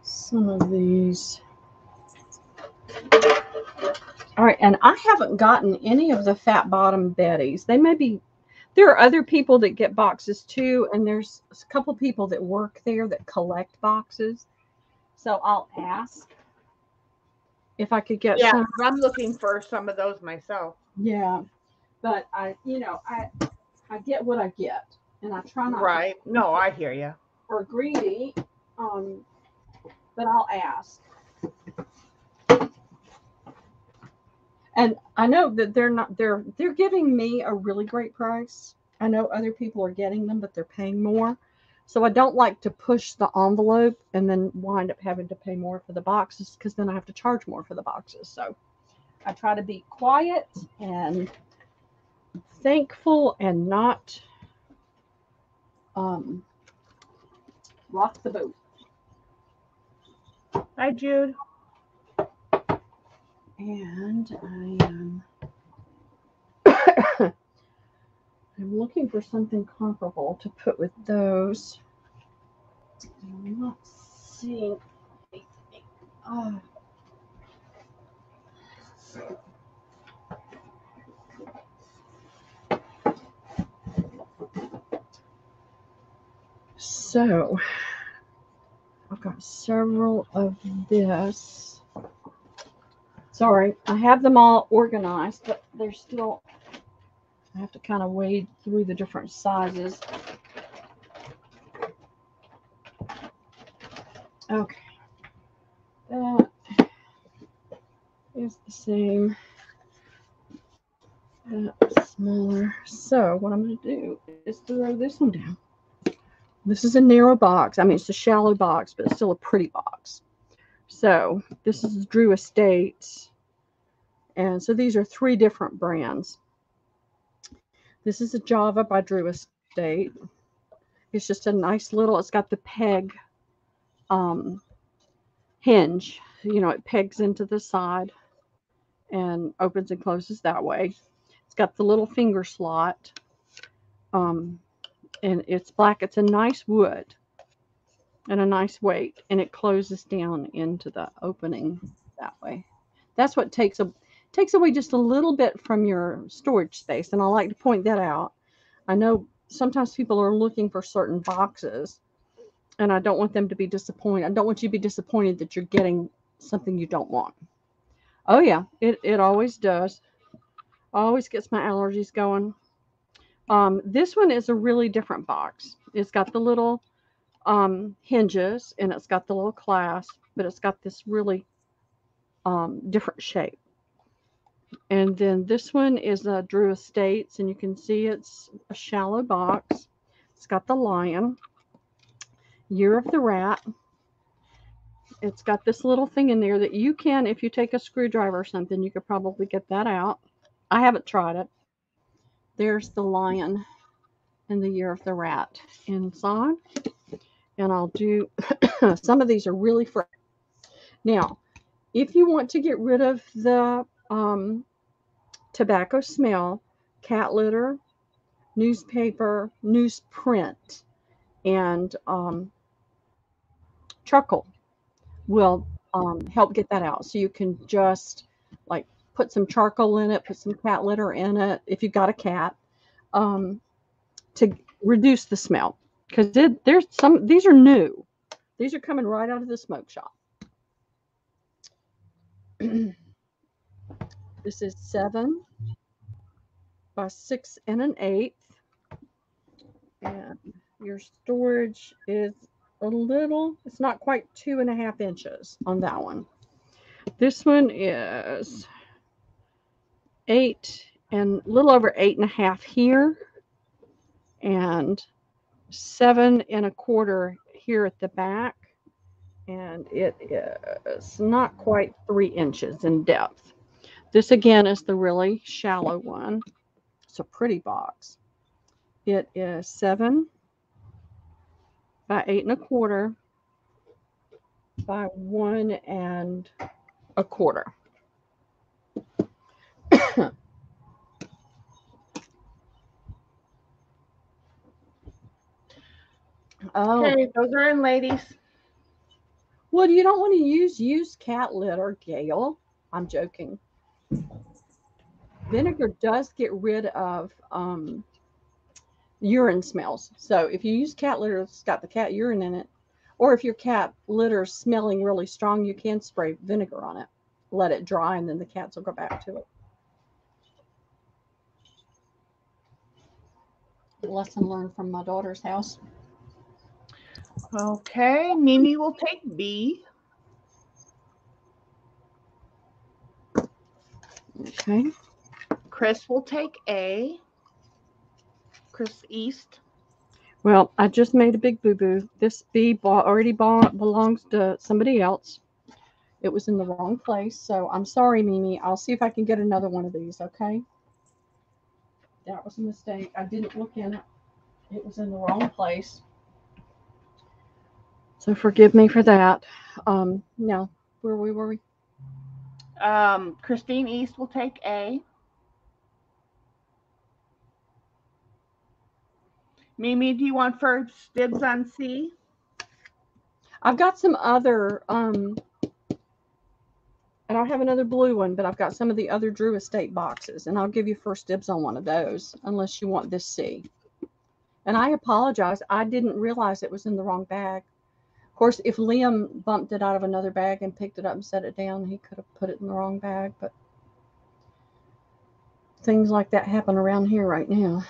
some of these. All right, and I haven't gotten any of the Fat Bottom Betties. They may be, there are other people that get boxes too, and there's a couple people that work there that collect boxes. So I'll ask if I could get some. I'm looking for some of those myself. Yeah, but I get what I get, and I try not Right. No, I hear you. or greedy, but I'll ask. And I know that they're giving me a really great price. I know other people are getting them, but they're paying more. So I don't like to push the envelope and then wind up having to pay more for the boxes because then I have to charge more for the boxes. So I try to be quiet and thankful and not rock the boat. Hi, Jude. And I'm looking for something comparable to put with those. I'm not seeing anything. So I've got several of this. Sorry, I have them all organized, but they're still, I have to kind of wade through the different sizes. Okay. That is the same. That's smaller. So what I'm going to do is throw this one down. This is a narrow box. I mean, it's a shallow box, but it's still a pretty box. So this is Drew Estates. And so these are 3 different brands. This is a Java by Drew Estate. It's just a nice little, it's got the peg hinge. You know, it pegs into the side and opens and closes that way. It's got the little finger slot. And it's black. It's a nice wood and a nice weight. And it closes down into the opening that way. That's what takes away just a little bit from your storage space. And I like to point that out. I know sometimes people are looking for certain boxes, and I don't want them to be disappointed. I don't want you to be disappointed that you're getting something you don't want. Oh yeah, it always does. Always gets my allergies going. This one is a really different box. It's got the little hinges and it's got the little clasp, but it's got this really different shape. And then this one is a Drew Estates, and you can see it's a shallow box. It's got the lion, Year of the Rat. It's got this little thing in there that you can, if you take a screwdriver or something, you could probably get that out. I haven't tried it. There's the lion and the Year of the Rat inside. And I'll do, some of these are really fresh. Now, if you want to get rid of the tobacco smell, cat litter, newspaper, newsprint, and charcoal will help get that out. So you can just like put some charcoal in it, put some cat litter in it if you've got a cat, to reduce the smell. Because there's some, these are new. These are coming right out of the smoke shop. This is 7 by 6 1/8. And your storage is a little, it's not quite 2.5 inches on that one. This one is 8 and a little over 8.5 here, and 7 1/4 here at the back, and it is not quite 3 inches in depth. This again is the really shallow one. It's a pretty box. It is 7 by 8 1/4 by 1 1/4. Oh, Okay, those are in, ladies. well, you don't want to use used cat litter, Gail. I'm joking. Vinegar does get rid of urine smells. So if you use cat litter that's got the cat urine in it, or if your cat litter is smelling really strong, you can spray vinegar on it. Let it dry, and then the cats will go back to it. Lesson learned from my daughter's house. Okay, Mimi will take B. Okay. Chris will take A. Chris East. Well, I just made a big boo-boo. This B already belongs to somebody else. It was in the wrong place, so I'm sorry, Mimi. I'll see if I can get another one of these, okay? That was a mistake. I didn't look in it. It was in the wrong place. So forgive me for that. Now, where were we? Christine East will take A. Mimi, do you want first dibs on C? I've got some other, I don't have another blue one, but I've got some of the other Drew Estate boxes, and I'll give you first dibs on one of those, unless you want this C. And I apologize. I didn't realize it was in the wrong bag. Of course, if Liam bumped it out of another bag and picked it up and set it down, he could have put it in the wrong bag, but things like that happen around here right now.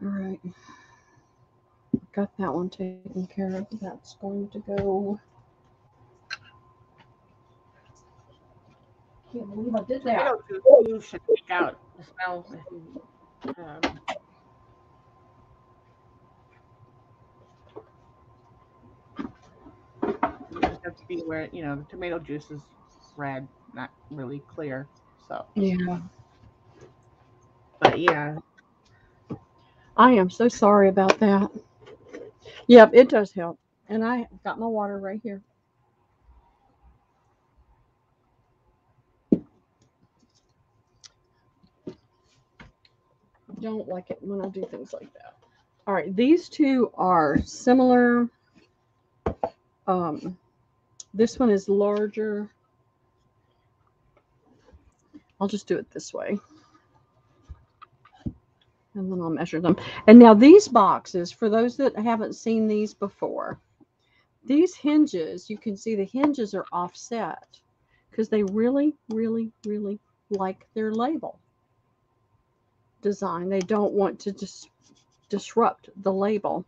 All right. Got that one taken care of. That's going to go. Can't believe I did that. Tomato juice you should take out the smell. You just have to be aware, the tomato juice is red, not really clear. So, Yeah. but yeah. I am so sorry about that. Yep, it does help. And I got my water right here. Don't like it when I do things like that. All right, these two are similar. This one is larger. I'll just do it this way. And then I'll measure them. And now these boxes, for those that haven't seen these before, these hinges, you can see the hinges are offset because they really, really, really like their label design. They don't want to just disrupt the label.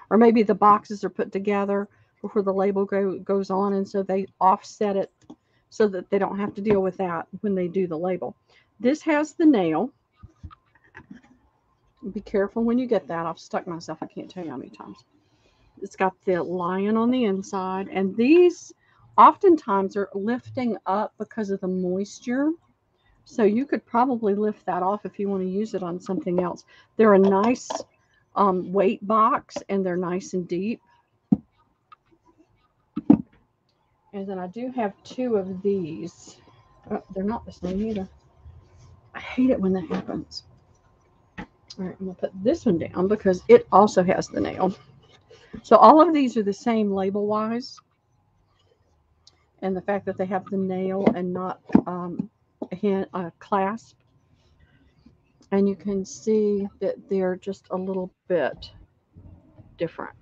Or maybe the boxes are put together before the label goes on, and so they offset it so that they don't have to deal with that when they do the label. This has the nail. Be careful when you get that. I've stuck myself, I can't tell you how many times. It's got the lion on the inside, and these oftentimes are lifting up because of the moisture. So you could probably lift that off if you want to use it on something else. They're a nice weight box, and they're nice and deep. And then I do have 2 of these. Oh, they're not the same either. I hate it when that happens. All right, I'm going to put this one down because it also has the nail. So all of these are the same label-wise. And the fact that they have the nail and not a clasp. And you can see that they're just a little bit different.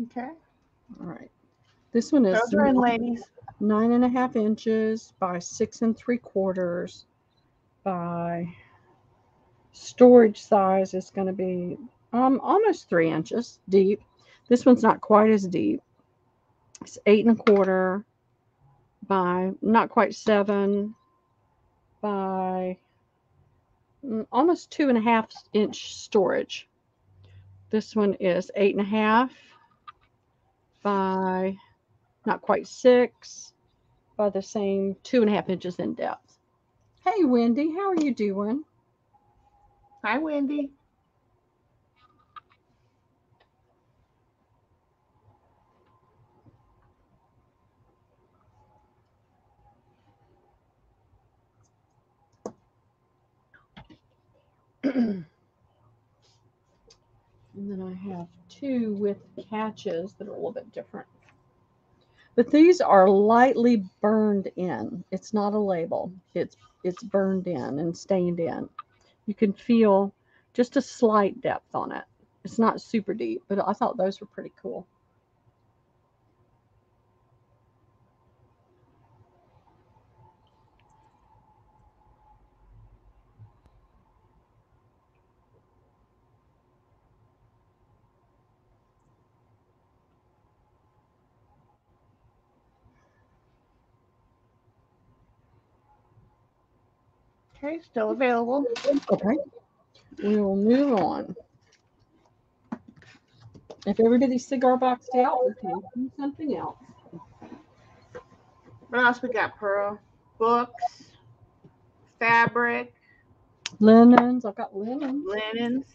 Okay. All right. This one is Those are in, ladies. 9.5 inches by 6 3/4 by storage size is going to be almost 3 inches deep. This one's not quite as deep. It's 8 1/4 by not quite 7 by almost 2.5 inch storage. This one is 8.5 by not quite 6 by the same 2.5 inches in depth. Hey, Wendy, how are you doing? Hi, Wendy. And then I have 2 with catches that are a little bit different. But these are lightly burned in. It's not a label. It's burned in and stained in. You can feel just a slight depth on it. It's not super deep, but I thought those were pretty cool. Okay, still available. Okay. We will move on. If everybody's cigar boxed out, we can do something else. What else we got, Pearl? Books, fabric, Linens. I've got linens. linens.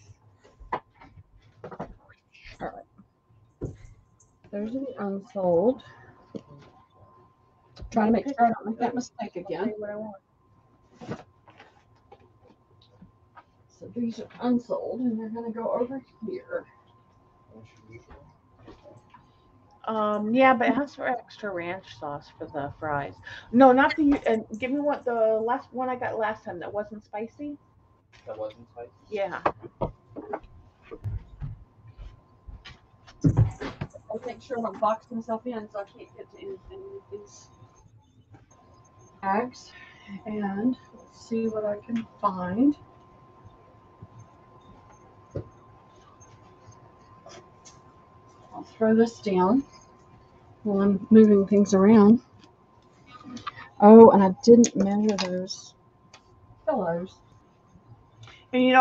All right. Those are the unsold. Trying to make sure I don't make that mistake again. So these are unsold, and they're going to go over here. Yeah, but it has for extra ranch sauce for the fries. No, not the. And give me what the last one I got last time that wasn't spicy. That wasn't spicy? Yeah. I'll make sure I don't box myself in so I can't get to anything with these bags. And let's see what I can find. I'll throw this down while I'm moving things around. Oh, and I didn't measure those pillows. And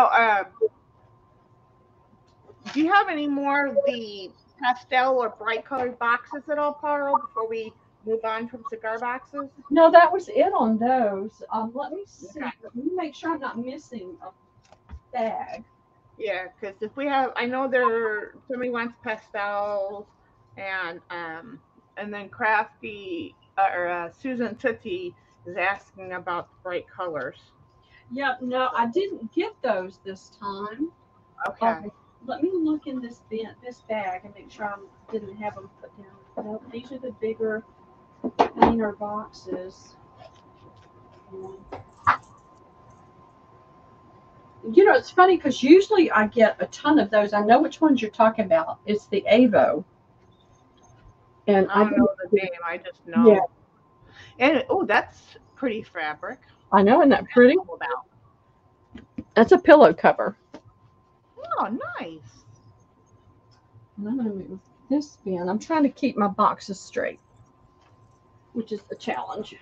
do you have any more of the pastel or bright colored boxes at all, Pearl, before we move on from cigar boxes? No, that was it on those. Let me see. Okay. Let me make sure I'm not missing a bag. Yeah, because if we have, I know somebody wants pastels, and then Crafty or Susan Tootsie is asking about the bright colors. Yeah, no, I didn't get those this time. Okay. Let me look in this bag and make sure I didn't have them put down Nope, these are the bigger, cleaner boxes. You know, it's funny because usually I get a ton of those. I know which ones you're talking about. It's the Avo. And I don't know the name. I just know. Yeah. And oh, that's pretty fabric. I know, isn't that pretty? All about. That's a pillow cover. Oh, nice. And I'm going to move this bin. I'm trying to keep my boxes straight, which is a challenge.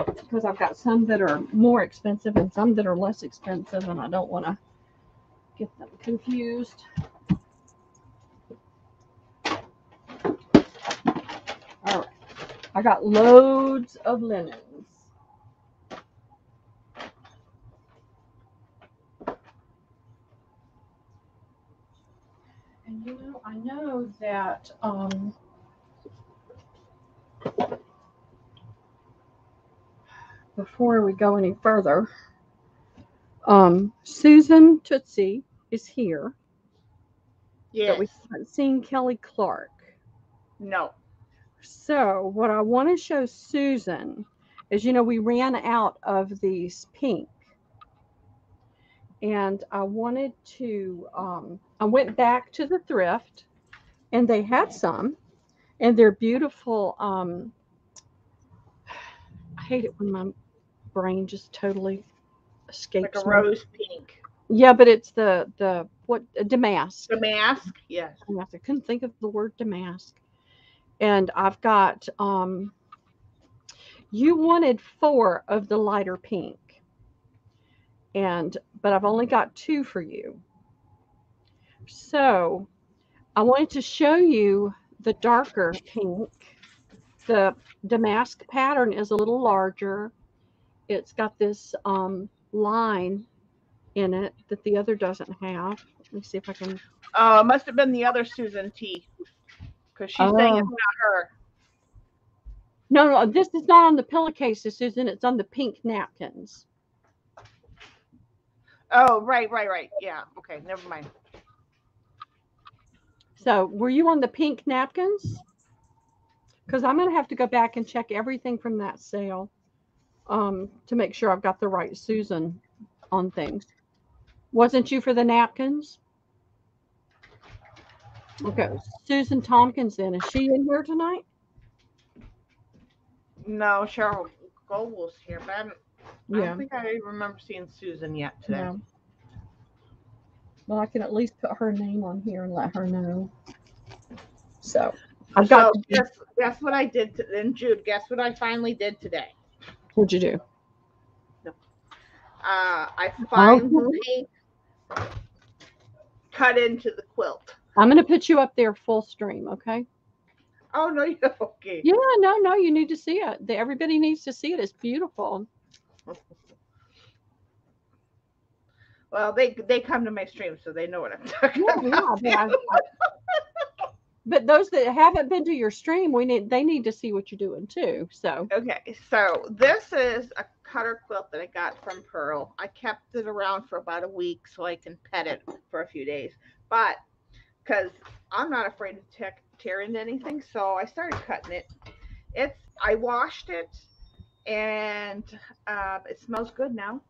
Because I've got some that are more expensive and some that are less expensive, and I don't want to get them confused. All right. I got loads of linens. And you know, I know that before we go any further, Susan Tootsie is here. Yes. But we haven't seen Kelly Clark. No. So what I want to show Susan is, you know, we ran out of these pink. And I wanted to, I went back to the thrift and they had some. And they're beautiful. I hate it when my brain just totally escapes Like a me. rose pink. Yeah, but it's the what damask. Damask, yes. I couldn't think of the word damask. And I've got you wanted 4 of the lighter pink. But I've only got 2 for you. So I wanted to show you the darker pink. The damask pattern is a little larger. It's got this line in it that the other doesn't have. Let me see if I can. Oh, it must have been the other Susan T. Because she's saying it's not her. No, this is not on the pillowcases, Susan. It's on the pink napkins. Oh, right. Yeah. Okay, never mind. So, were you on the pink napkins? Because I'm going to have to go back and check everything from that sale to make sure I've got the right Susan on things. Wasn't you for the napkins? Okay, Susan Tompkins then. Is she in here tonight? No, Cheryl Goldwell's here, but I Yeah. don't think I remember seeing Susan yet today. No. Well, I can at least put her name on here and let her know. So, I've got. So guess what I did, and Jude, guess what I finally did today? What'd you do? I finally cut into the quilt. I'm going to put you up there full stream, okay? Oh, no, you're okay. Yeah, no, you need to see it. Everybody needs to see it. It's beautiful. Well, they come to my stream, so they know what I'm talking about. Yeah. But those that haven't been to your stream, they need to see what you're doing too. So okay, so this is a cutter quilt that I got from Pearl. I kept it around for about a week so I can pet it for a few days, but because I'm not afraid to tear into anything, so I started cutting it. I washed it, and it smells good now.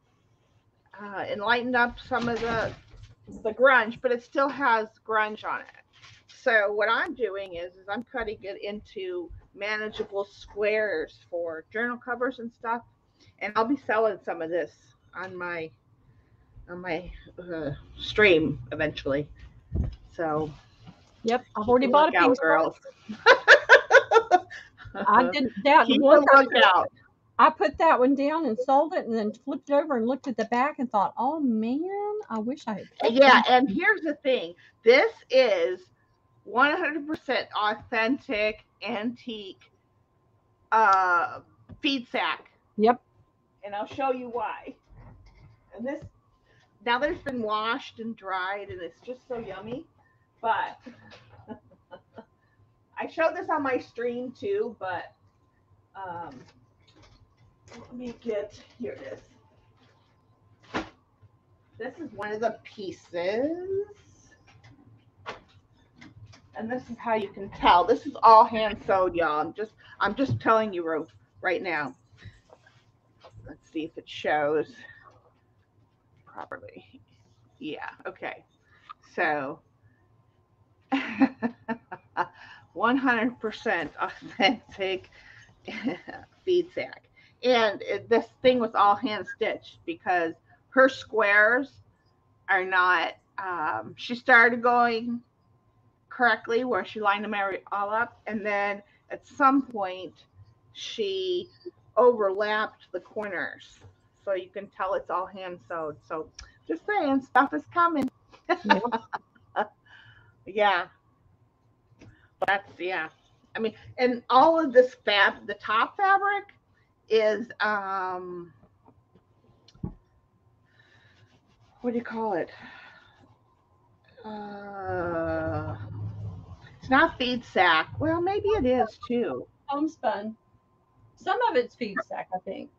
It lightened up some of the grunge, but it still has grunge on it. So what I'm doing is I'm cutting it into manageable squares for journal covers and stuff, and I'll be selling some of this on my stream eventually. So yep, I've already bought a piece, girls. I did that. Keep a lookout. I put that one down and sold it, and then flipped it over and looked at the back and thought, "Oh man, I wish I had." Yeah, and here's the thing: this is 100% authentic antique feed sack. Yep. And I'll show you why. And this now that it's been washed and dried, and it's just so yummy. But I showed this on my stream too, but let me get, here it is. This is one of the pieces. And this is how you can tell. This is all hand sewed, y'all. I'm just telling you right now. Let's see if it shows properly. Yeah, okay. So 100% authentic feed sack. And this thing was all hand stitched because her squares are not, she started going correctly where she lined them all up. And then at some point, she overlapped the corners. So you can tell it's all hand sewed. So just saying, stuff is coming. Yeah. Yeah. That's, yeah. I mean, and all of this the top fabric is what do you call it? Uh, it's not feed sack. Well, maybe it is too. Homespun. Some of it's feed sack, I think.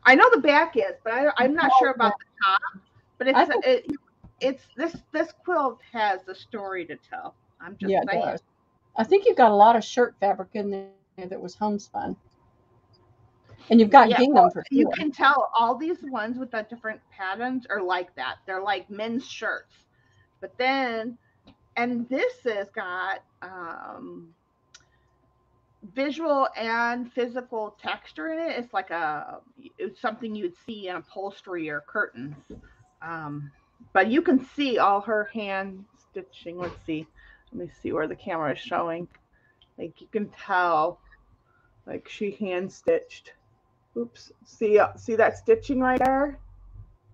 I know the back is, but I'm not sure about the top. But it's this quilt has a story to tell. I'm just saying. Does. I think you've got a lot of shirt fabric in there that was homespun. And you've got gingham for sure. You can tell all these ones with the different patterns are like that. They're like men's shirts. But then, and this has got visual and physical texture in it. It's like it's something you'd see in upholstery or curtains. But you can see all her hand stitching. Let's see. Let me see where the camera is showing. Like you can tell, like she hand stitched. Oops. See that stitching right there?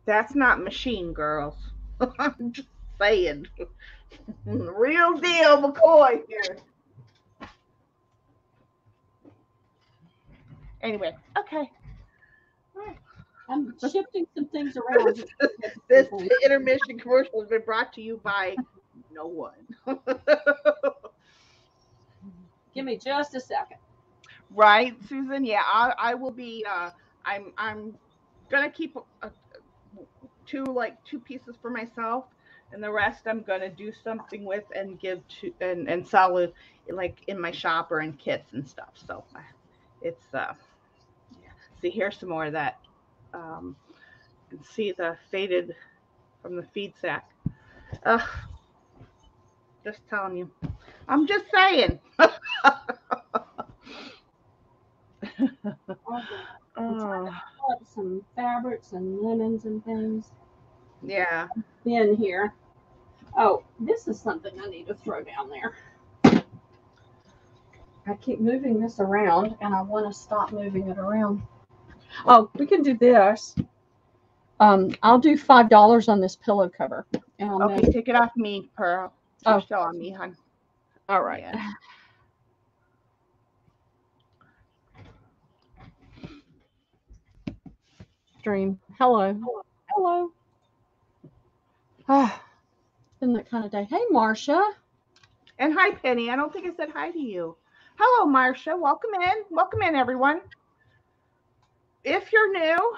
That's not machine, girls. I'm just saying. Real deal McCoy here. Anyway, okay. I'm shifting some things around. This intermission commercial has been brought to you by no one. Give me just a second. Right, Susan? Yeah, I will be. I'm gonna keep two pieces for myself, and the rest I'm gonna do something with and give to and sell it like in my shop or in kits and stuff. So it's yeah. See, here's some more of that. You can see the faded from the feed sack. Just telling you. I'm just saying. Some fabrics and linens and things. Yeah. In here. Oh, this is something I need to throw down there. I keep moving this around and I want to stop moving it around. Oh, we can do this. I'll do $5 on this pillow cover. And okay, take it off me, Pearl. You're still on me, hon. All right. Yeah. Stream. Hello. Hello. Ah, it's been that kind of day. Hey, Marcia. And hi, Penny. I don't think I said hi to you. Hello, Marcia. Welcome in. Welcome in, everyone. If you're new,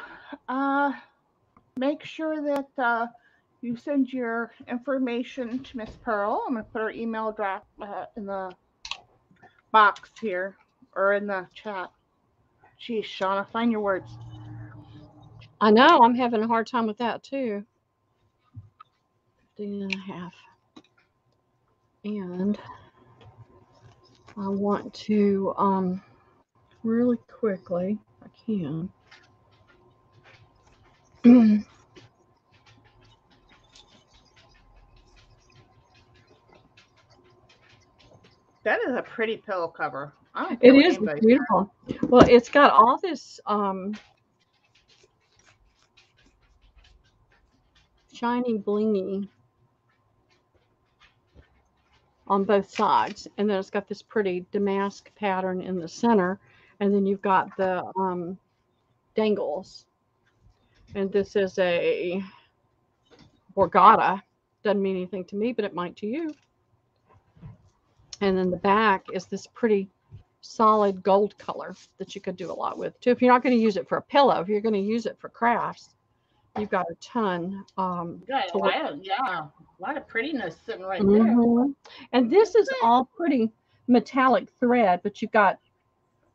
make sure that you send your information to Miss Pearl. I'm going to put her email address in the box here or in the chat. Geez, Shauna, find your words. I know. I'm having a hard time with that, too. 15.5. And I want to, really quickly, if I can. That is a pretty pillow cover. It is beautiful. Well, it's got all this shiny blingy on both sides, and then it's got this pretty damask pattern in the center, and then you've got the dangles, and this is a Borgata. Doesn't mean anything to me, but it might to you. And then the back is this pretty solid gold color that you could do a lot with too. If you're not going to use it for a pillow, if you're going to use it for crafts, you've got a ton. Yeah. lot of prettiness sitting right there. Mhm. And this is all pretty metallic thread, but you've got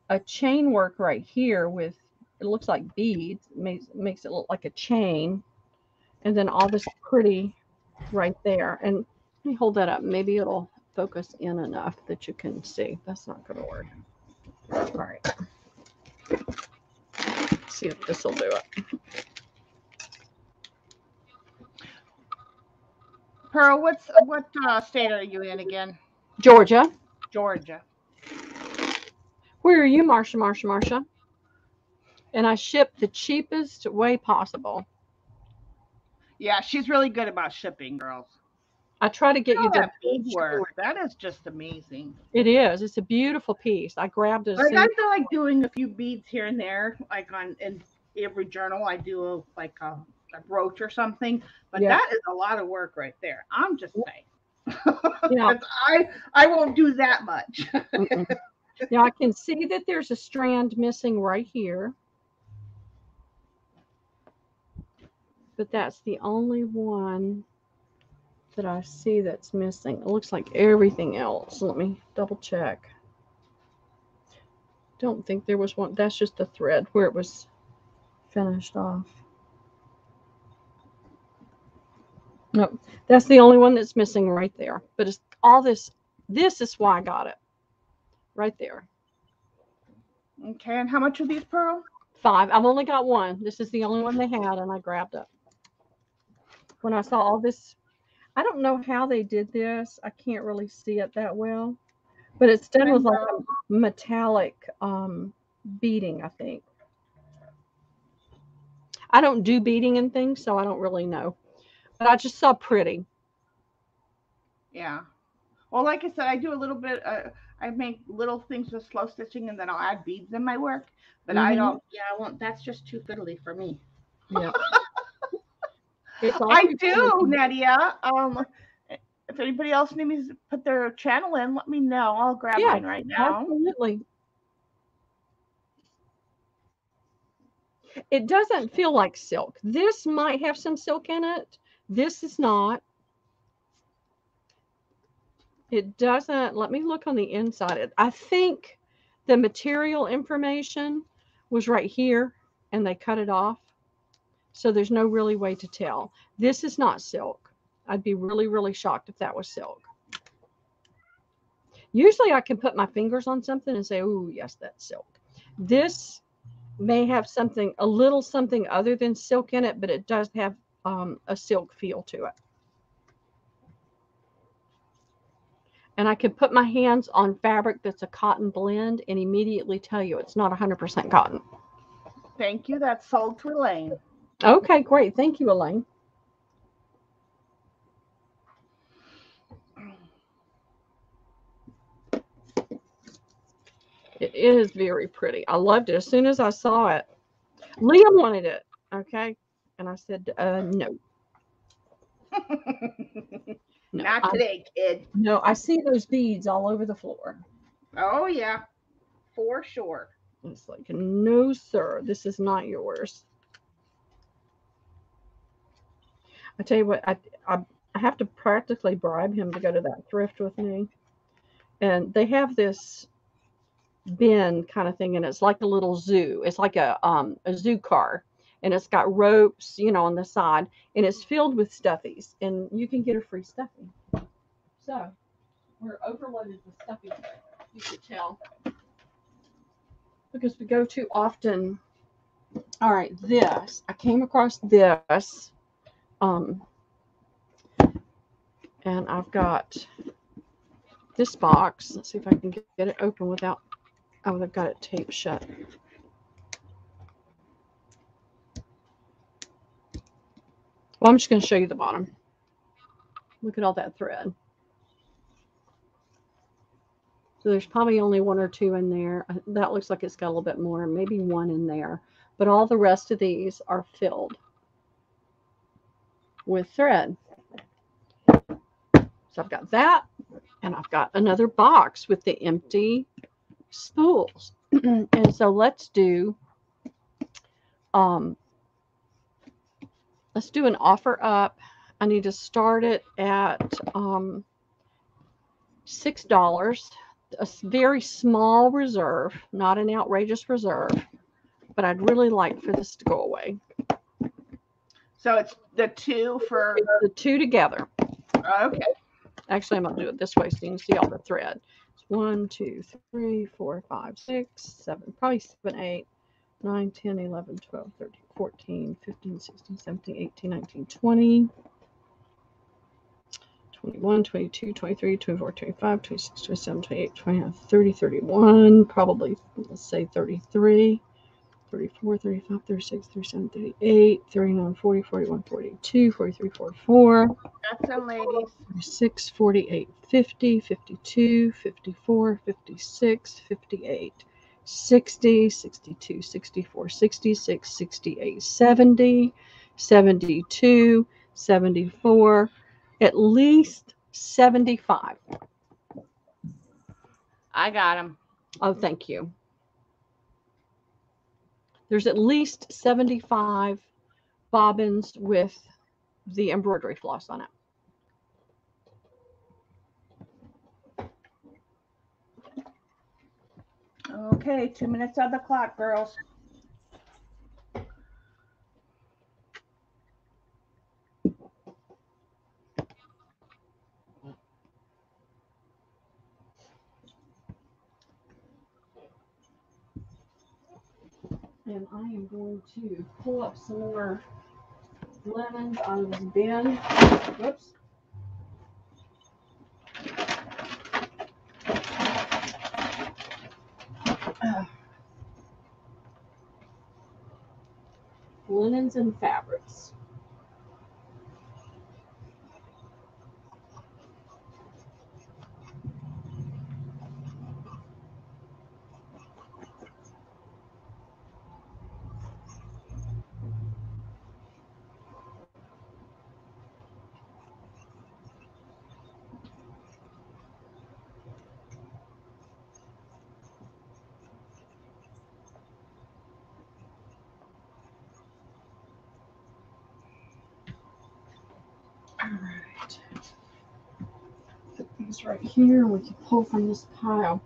a chain work right here with, it looks like beads. It makes it look like a chain. And then all this pretty right there. And let me hold that up. Maybe it'll focus in enough that you can see. That's not going to work. All right. Let's see if this will do it. Pearl, what state are you in again? Georgia. Georgia. Where are you, Marsha? And I ship the cheapest way possible. Yeah, she's really good about shipping, girls. I try to get you the that beadwork. That is just amazing. It is. It's a beautiful piece. I grabbed it. Like I feel like doing a few beads here and there, like in every journal I do a brooch or something. But that is a lot of work right there. I'm just saying. Yeah. I won't do that much. Now I can see that there's a strand missing right here. But that's the only one that I see that's missing. It looks like everything else. Let me double check. Don't think there was one. That's just the thread where it was finished off. No, that's the only one that's missing right there. But it's all this. This is why I got it. Right there. Okay, and how much are these, Pearl? 5. I've only got one. This is the only one they had, and I grabbed it. When I saw all this, I don't know how they did this. I can't really see it that well. But it's done with like a metallic beading, I think. I don't do beading and things, so I don't really know. But I just saw pretty. Yeah. Well, like I said, I do a little bit. I make little things with slow stitching, and then I'll add beads in my work. But I don't. Yeah, I won't. That's just too fiddly for me. Yeah. I do, Nadia. If anybody else needs to put their channel in, let me know. I'll grab mine right now. Absolutely. It doesn't feel like silk. This might have some silk in it. This is not. It doesn't. Let me look on the inside. I think the material information was right here, and they cut it off. So there's no really way to tell. This is not silk. I'd be really, really shocked if that was silk. Usually I can put my fingers on something and say, oh, yes, that's silk. This may have something, a little something other than silk in it, but it does have a silk feel to it. And I could put my hands on fabric that's a cotton blend and immediately tell you it's not 100% cotton. Thank you. That's sold to Elaine. Okay, great. Thank you, Elaine. It is very pretty. I loved it. As soon as I saw it, Liam wanted it. Okay. And I said, no. No, not today, kid. No, I see those beads all over the floor. Oh, yeah. For sure. It's like, no, sir, this is not yours. I tell you what, I have to practically bribe him to go to that thrift with me. And they have this bin kind of thing, and it's like a little zoo. It's like a zoo car, and it's got ropes, you know, on the side, and it's filled with stuffies, and you can get a free stuffy. So we're overloaded with stuffies. You could tell because we go too often. All right, this I came across this, and I've got this box. Let's see if I can get it open without. Oh, they've got it taped shut. Well, I'm just going to show you the bottom. Look at all that thread. So there's probably only 1 or 2 in there. That looks like it's got a little bit more, maybe 1 in there. But all the rest of these are filled with thread. So I've got that, and I've got another box with the empty spools. And so let's do an offer up I need to start it at $6. A very small reserve, not an outrageous reserve, but I'd really like for this to go away. So it's the two for the two together. Okay. Actually, I'm going to do it this way so you can see all the thread. It's 1, 2, 3, 4, 5, 6, 7, probably 7, 8, 9, 10, 11, 12, 13, 14, 15, 16, 17, 18, 19, 20, 21, 22, 23, 24, 25, 26, 27, 28, 29, 30, 31, probably, let's say 33, 34, 35, 36, 37, 38, 39, 40, 41, 42, 43, 44. That's them, ladies. 46, 48, 50, 52, 54, 56, 58, 60, 62, 64, 66, 68, 70, 72, 74, at least 75. I got them. Oh, thank you. There's at least 75 bobbins with the embroidery floss on it. Okay, 2 minutes on the clock, girls. And I am going to pull up some more lemons out of this bin. Whoops. Linens and fabrics. All right. Put these right here. We can pull from this pile.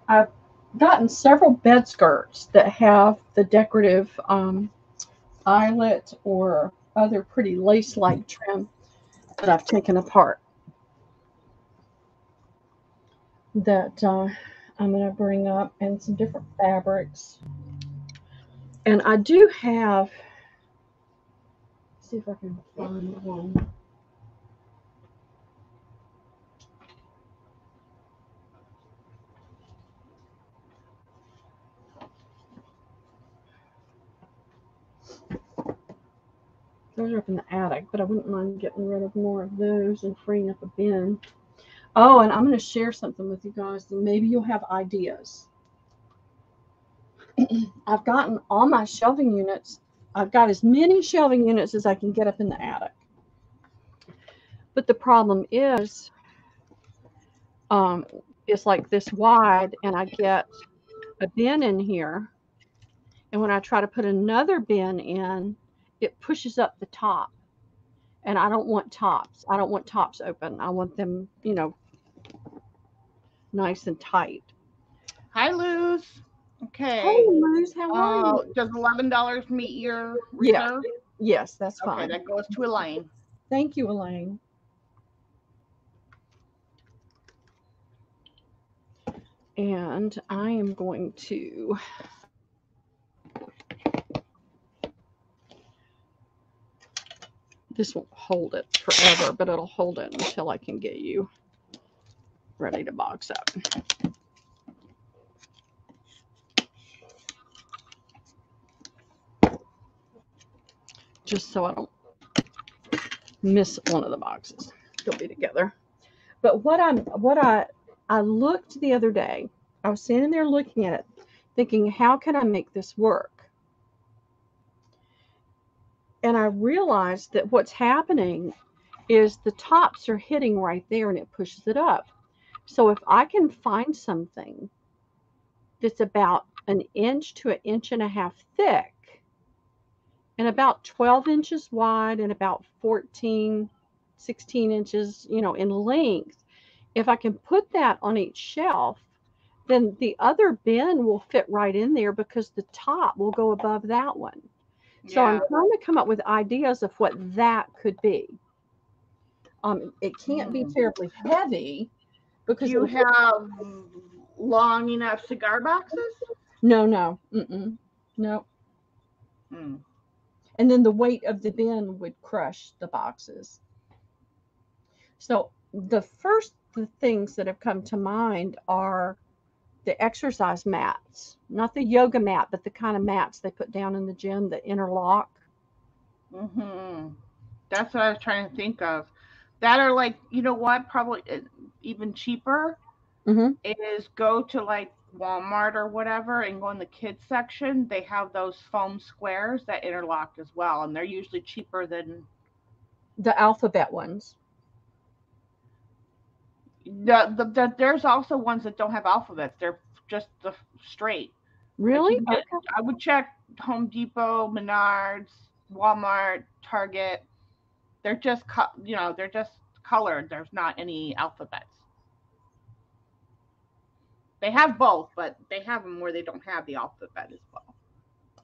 I've gotten several bed skirts that have the decorative eyelet or other pretty lace-like trim that I've taken apart that I'm going to bring up, and some different fabrics. And I do have, let's see if I can find one. Those are up in the attic, but I wouldn't mind getting rid of more of those and freeing up a bin. Oh, and I'm going to share something with you guys, and maybe you'll have ideas. I've gotten all my shelving units. I've got as many shelving units as I can get up in the attic. But the problem is, it's like this wide, and I get a bin in here. And when I try to put another bin in, it pushes up the top. And I don't want tops. I don't want tops open. I want them, you know, nice and tight. Hi, Luz. Okay. Hey, Luz, how are you? Does $11 meet your reserve? Yes, that's fine. Okay, that goes to Elaine. Thank you, Elaine. And I am going to this won't hold it forever, but it'll hold it until I can get you ready to box up. Just so I don't miss one of the boxes. They'll be together. But what I looked the other day, I was standing there looking at it, thinking, how can I make this work? And I realized that what's happening is the tops are hitting right there and it pushes it up. So if I can find something that's about 1 inch to 1.5 inches thick and about 12 inches wide and about 14 16 inches, in length. If I can put that on each shelf, then the other bin will fit right in there because the top will go above that one. So I'm trying to come up with ideas of what that could be. It can't be terribly heavy because Do you have long enough cigar boxes? no, no. And then the weight of the bin would crush the boxes. So the first things that have come to mind are the exercise mats, not the yoga mat, but the kind of mats they put down in the gym that interlock. That's what I was trying to think of. That are like, you know what, probably even cheaper is go to like Walmart or whatever and go in the kids section. They have those foam squares that interlock as well, and they're usually cheaper than the alphabet ones. There's also ones that don't have alphabets. They're just the straight. Really? Like I would check Home Depot, Menards, Walmart, Target. They're just they're just colored. There's not any alphabets. They have both, but they have them where they don't have the alphabet as well.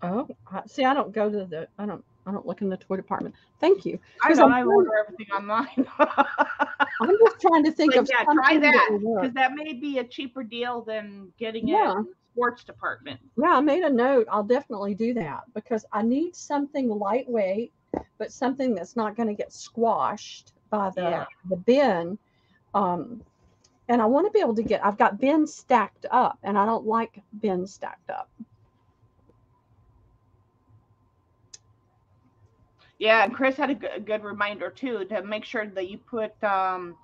Oh, see, I don't go to I don't look in the toy department. Thank you. I don't. I order everything online. I'm just trying to think of try that because that may be a cheaper deal than getting it in the sports department. Yeah, I made a note. I'll definitely do that because I need something lightweight, but something that's not going to get squashed by the bin. And I want to be able to I've got bins stacked up, and I don't like bins stacked up. Yeah, and Chris had a good reminder too to make sure that you put a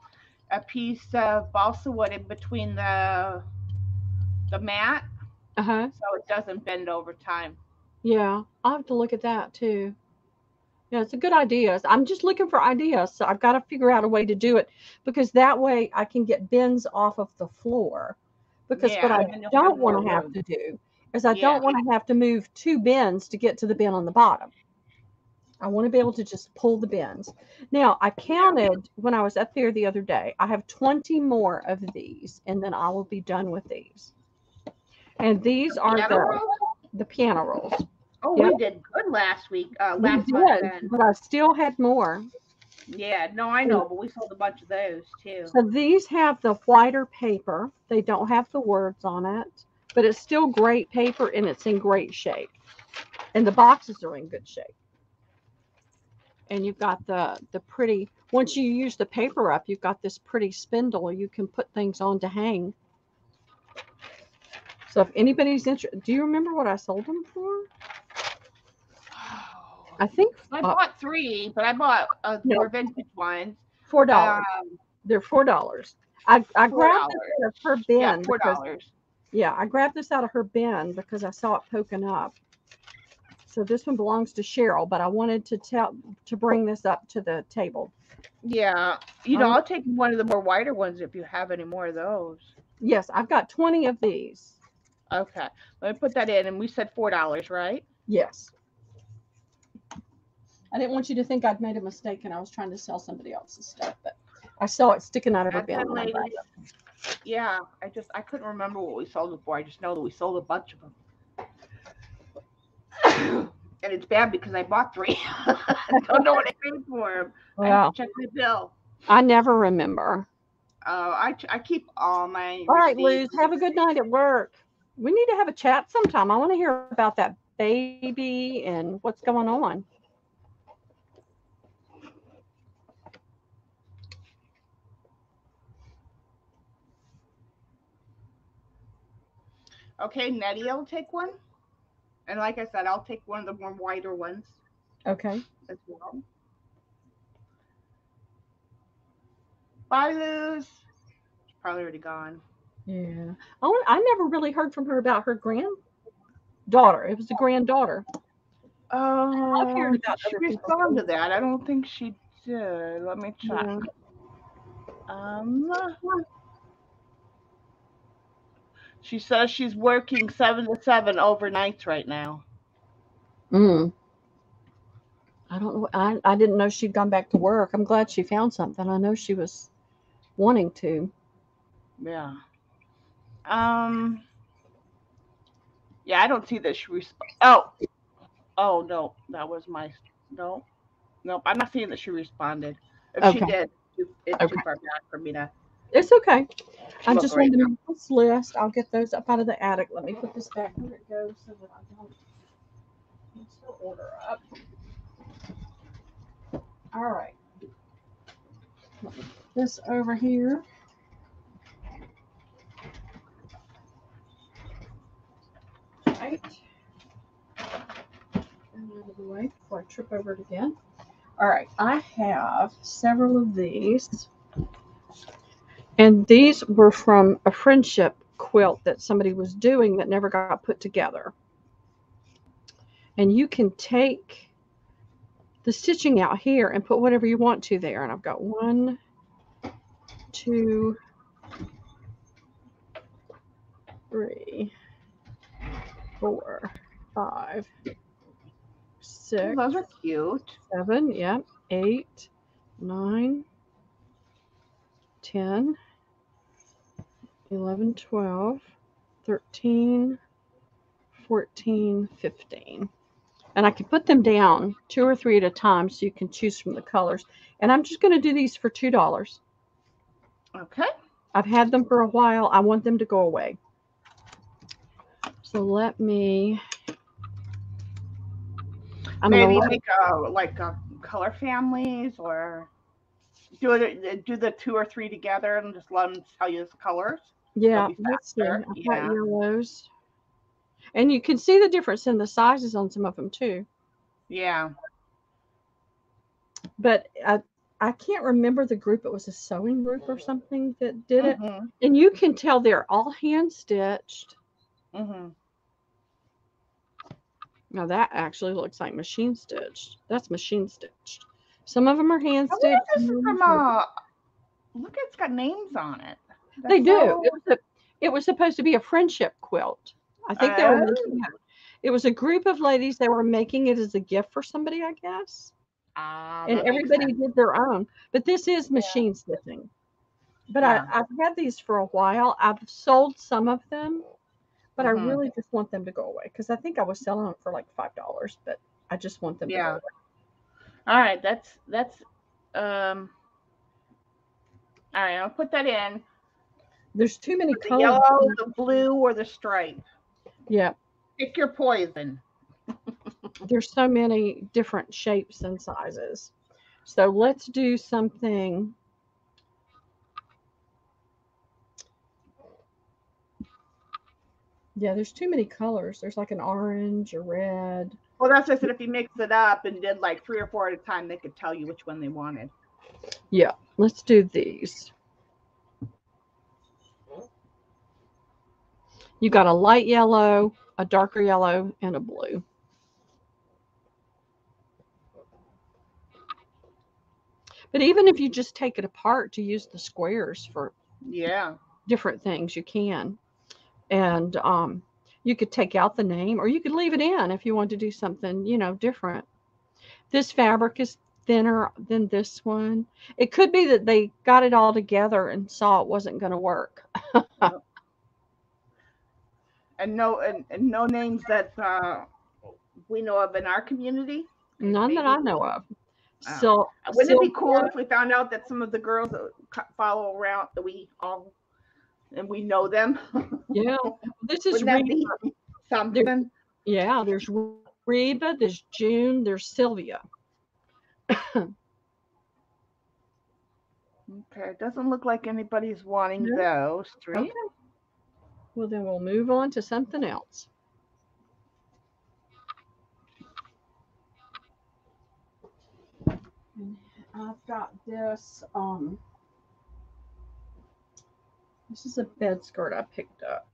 piece of balsa wood in between the mat, so it doesn't bend over time. Yeah, I'll have to look at that too. Yeah, it's a good idea. I'm just looking for ideas, so I've got to figure out a way to do it because that way I can get bins off of the floor. Because what I don't want to have to do is I don't want to have to move 2 bins to get to the bin on the bottom. I want to be able to just pull the bins. Now, I counted when I was up there the other day. I have 20 more of these, and then I will be done with these. And these are the piano rolls. Oh, we did good last week. Last month, but I still had more. Yeah, no, I know, but we sold a bunch of those too. So these have the whiter paper. They don't have the words on it, but it's still great paper and it's in great shape. And the boxes are in good shape. And you've got the pretty, once you use the paper up, you've got this pretty spindle you can put things on to hang. So if anybody's interested, do you remember what I sold them for? I think I bought 3, but I bought more vintage ones. $4. They're $4. I grabbed this out of her bin. Yeah, $4. Yeah, I grabbed this out of her bin because I saw it poking up. So this one belongs to Cheryl, but I wanted to bring this up to the table. Yeah, I'll take one of the more wider ones if you have any more of those. Yes, I've got 20 of these. Okay, let me put that in, and we said $4, right? Yes. I didn't want you to think I'd made a mistake and I was trying to sell somebody else's stuff, but I saw it sticking out of her bin. Yeah, I couldn't remember what we sold before. I just know that we sold a bunch of them. And it's bad because I bought 3. I don't know what I paid for them. Wow. I have to check my bill. I never remember. I keep all my All right, Luz, have a good night at work. We need to have a chat sometime. I want to hear about that baby and what's going on. Okay, Nettie will take one. And like I said, I'll take one of the more wider ones. Okay. As well. Bye, Luz. She's probably already gone. Yeah. I never really heard from her about her granddaughter. It was a granddaughter. I've heard about she responded to that. I don't think she did. Let me check. Yeah. She says she's working 7 to 7 overnights right now. I don't know. I didn't know she'd gone back to work. I'm glad she found something. I know she was wanting to. Yeah. Um. Yeah, I don't see that she Oh. Oh no, that was my. No. Nope. I'm not seeing that she responded. If she Okay. did, it's too Okay. far back for me to It's okay. I look just right wanted to now. make this list. I'll get those up out of the attic. Let me put this back where it goes so that I don't mix the order up. All right. Let me put this over here. Right. And out of the way before I trip over it again. All right. I have several of these. And these were from a friendship quilt that somebody was doing that never got put together. And you can take the stitching out here and put whatever you want to there. And I've got 1, 2, 3, 4, 5, Oh, 6, those are cute. 7, yeah, 8, 9, 10, 11, 12, 13, 14, 15. And I can put them down 2 or 3 at a time so you can choose from the colors. And I'm just going to do these for $2. Okay. I've had them for a while. I want them to go away. So let me. Maybe make a color families or do the 2 or 3 together and just let them tell you the colors. It'll Yeah, be let's see. faster. I've got Yeah. yellows. And you can see the difference in the sizes on some of them too. Yeah. But I can't remember the group. It was a sewing group or something that did it. Mhm. And you can tell they're all hand stitched. Mhm. Now that actually looks like machine stitched. That's machine stitched. Some of them are hand I wonder stitched. if this is from look, it's got names on it. They That's do. so. It was supposed to be a friendship quilt. I think they were making Oh. it. It was a group of ladies that were making it as a gift for somebody, I guess. Ah, And that makes everybody sense. did their own. But this is Yeah. machine stitching. But Yeah. I've had these for a while. I've sold some of them, but I Mhm. really just want them to go away because I think I was selling them for like $5, but I just want them to go Yeah. away. All right. That's um. All right. I'll put that in. There's too many The colors. yellow, the blue, or the stripe. Yeah, Pick your poison. there's so many different shapes and sizes. So let's do something. Yeah, there's too many colors. There's like an orange, a red. Well, that's just that if you mix it up and did like 3 or 4 at a time, they could tell you which one they wanted. Yeah, let's do these. You got a light yellow, a darker yellow, and a blue. But even if you just take it apart to use the squares for Yeah. different things, you can. And you could take out the name or you could leave it in if you want to do something, different. This fabric is thinner than this one. It could be that they got it all together and saw it wasn't going to work. And no names that we know of in our community. Because None that I maybe. know of. Uh, So, wouldn't it be cool Sylvia, if we found out that some of the girls that follow around that we all and we know them? yeah, this is Wouldn't that Reba. be There, something? yeah, there's Reba, there's June, there's Sylvia. Okay, it doesn't look like anybody's wanting No? those 3. Okay. Well, then we'll move on to something else. I've got this. This is a bed skirt I picked up,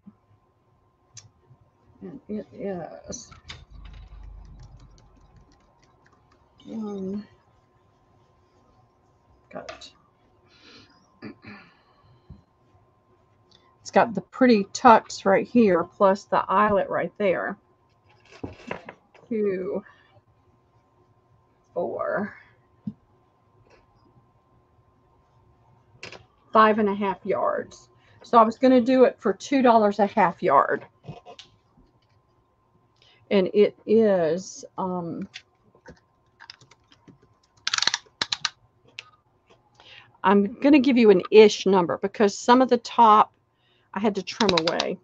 and it is got it's got the pretty tucks right here, plus the eyelet right there. To for 5.5 yards. So I was going to do it for $2 a half yard. And it is, I'm going to give you an ish number because some of the top I had to trim away.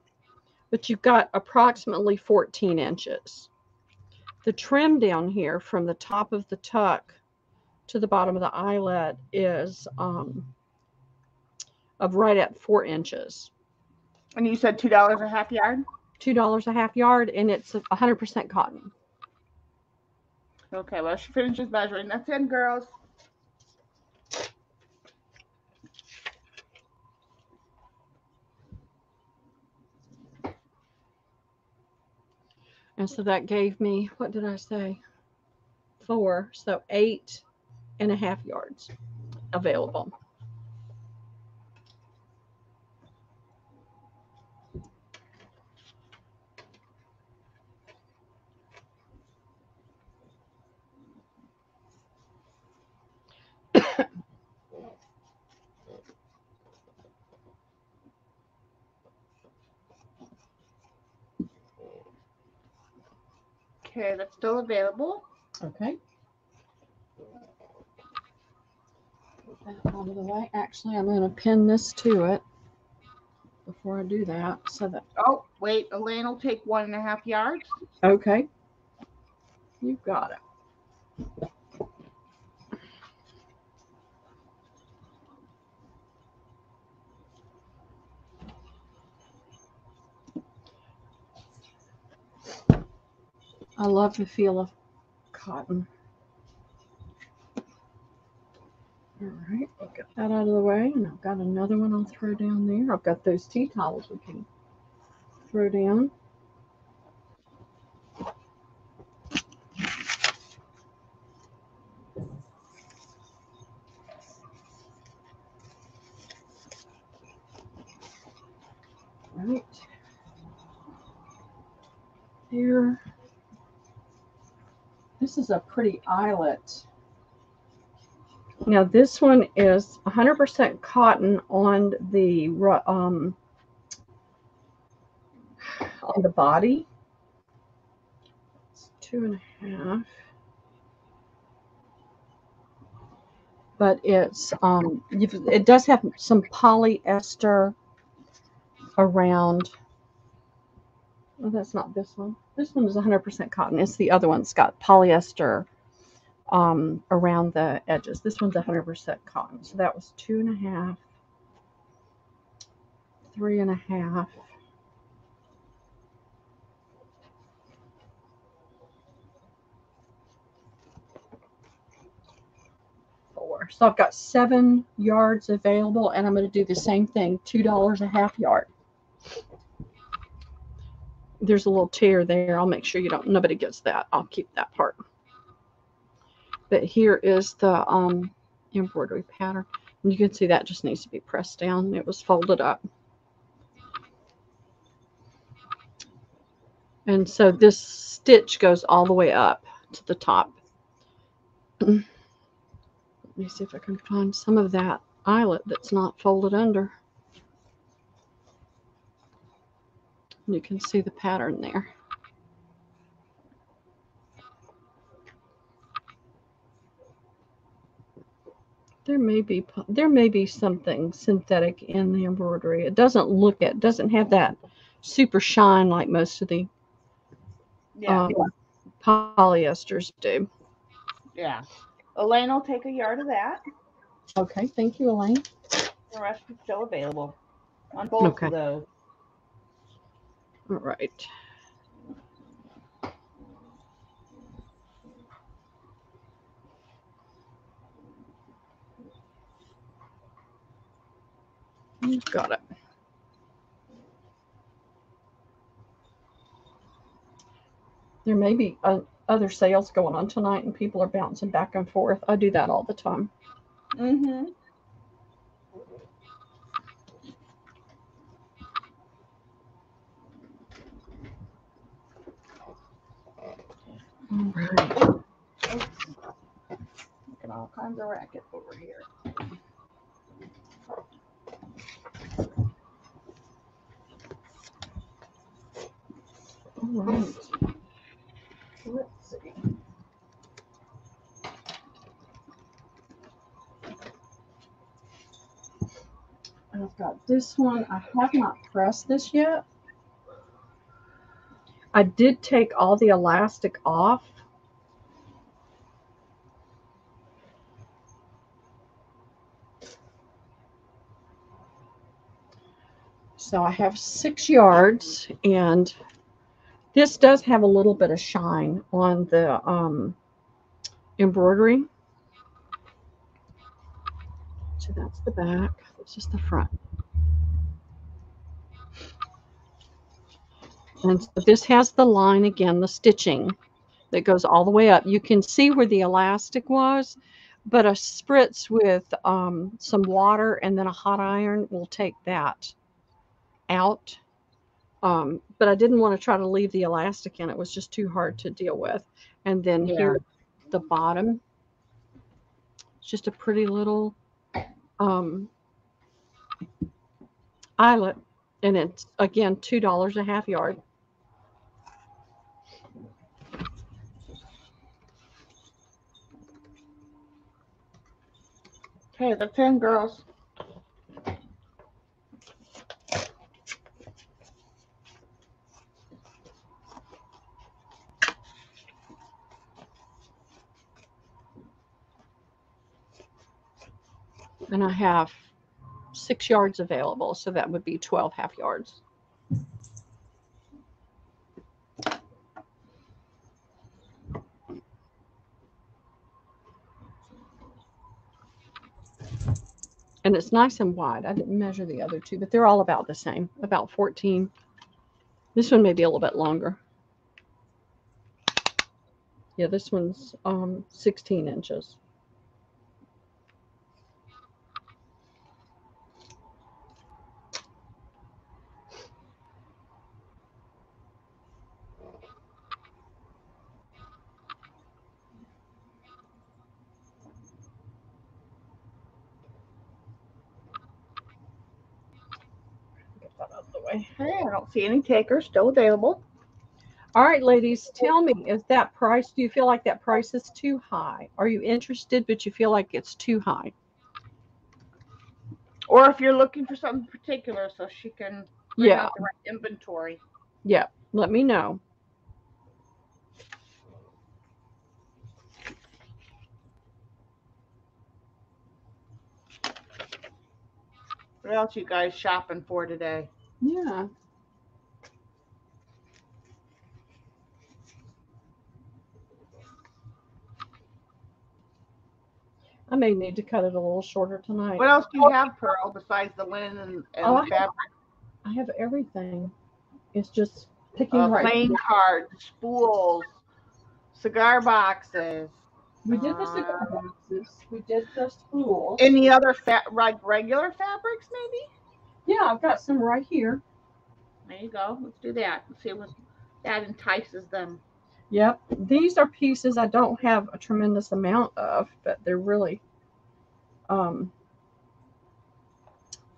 But you've got approximately 14 inches. The trim down here from the top of the tuck to the bottom of the eyelet is of right at 4 inches. And you said $2 a half yard? $2 a half yard, and it's 100% cotton. Okay, well, she finishes measuring. That's in, girls. And so that gave me, what did I say? 4, so 8.5 yards available. Okay, that's still available. Okay. Put that out of the way. Actually, I'm going to pin this to it before I do that. So that. Oh, wait, Elaine will take 1.5 yards. Okay. You got it. I love the feel of cotton. All right, I'll get that out of the way, and I've got another one I'll throw down there. I've got those tea towels we can throw down. Right there. This is a pretty eyelet. Now this one is 100% cotton on the body. It's 2.5. But it's it does have some polyester around. Oh, that's not this one. This one is 100% cotton. It's the other one. It's got polyester around the edges. This one's 100% cotton. So that was 2.5, 3.5. So I've got 7 yards available, and I'm going to do the same thing, $2 a half yard. There's a little tear there. I'll make sure nobody gets that. I'll keep that part. But here is the embroidery pattern. And you can see that just needs to be pressed down. It was folded up. And so this stitch goes all the way up to the top. Let me see if I can find some of that eyelet that's not folded under. You can see the pattern there. There may be something synthetic in the embroidery. It doesn't have that super shine like most of the polyesters do. Yeah. Elaine will take 1 yard of that. Okay, thank you, Elaine. The rest is still available on both of those. All right. You've got it. There may be other sales going on tonight, and people are bouncing back and forth. I do that all the time. Mm-hmm. All right. all kinds of racket over here. All right. Let's see. I've got this one. I have not pressed this yet. I did take all the elastic off. So I have 6 yards, and this does have a little bit of shine on the embroidery. So that's the back. This is the front. And so this has the line again, the stitching that goes all the way up. You can see where the elastic was, but a spritz with some water and then a hot iron will take that out. But I didn't want to try to leave the elastic in. It was just too hard to deal with. And then here, the bottom, it's just a pretty little eyelet. And it's, again, $2 a half yard. Okay, that's in, girls. And I have 6 yards available, so that would be 12 half yards. And it's nice and wide. I didn't measure the other two, but they're all about the same, about 14. This one may be a little bit longer. Yeah, this one's 16 inches. Get that out of the way. Hey, I don't see any takers. Still available. All right, ladies, tell me, is that price, do you feel like that price is too high? Are you interested, but you feel like it's too high? Or if you're looking for something particular so she can bring out the right inventory. Yeah, let me know. What else you guys shopping for today? Yeah. I may need to cut it a little shorter tonight. What else do you have, Pearl, besides the linen and the fabric? I have everything. It's just picking right. Playing cards, spools, cigar boxes. We did the cigar boxes. We did the spools. Any other regular fabrics, maybe? Yeah, I've got some right here. There you go. Let's do that. Let's see what that entices them. Yep. These are pieces I don't have a tremendous amount of, but they're really fun.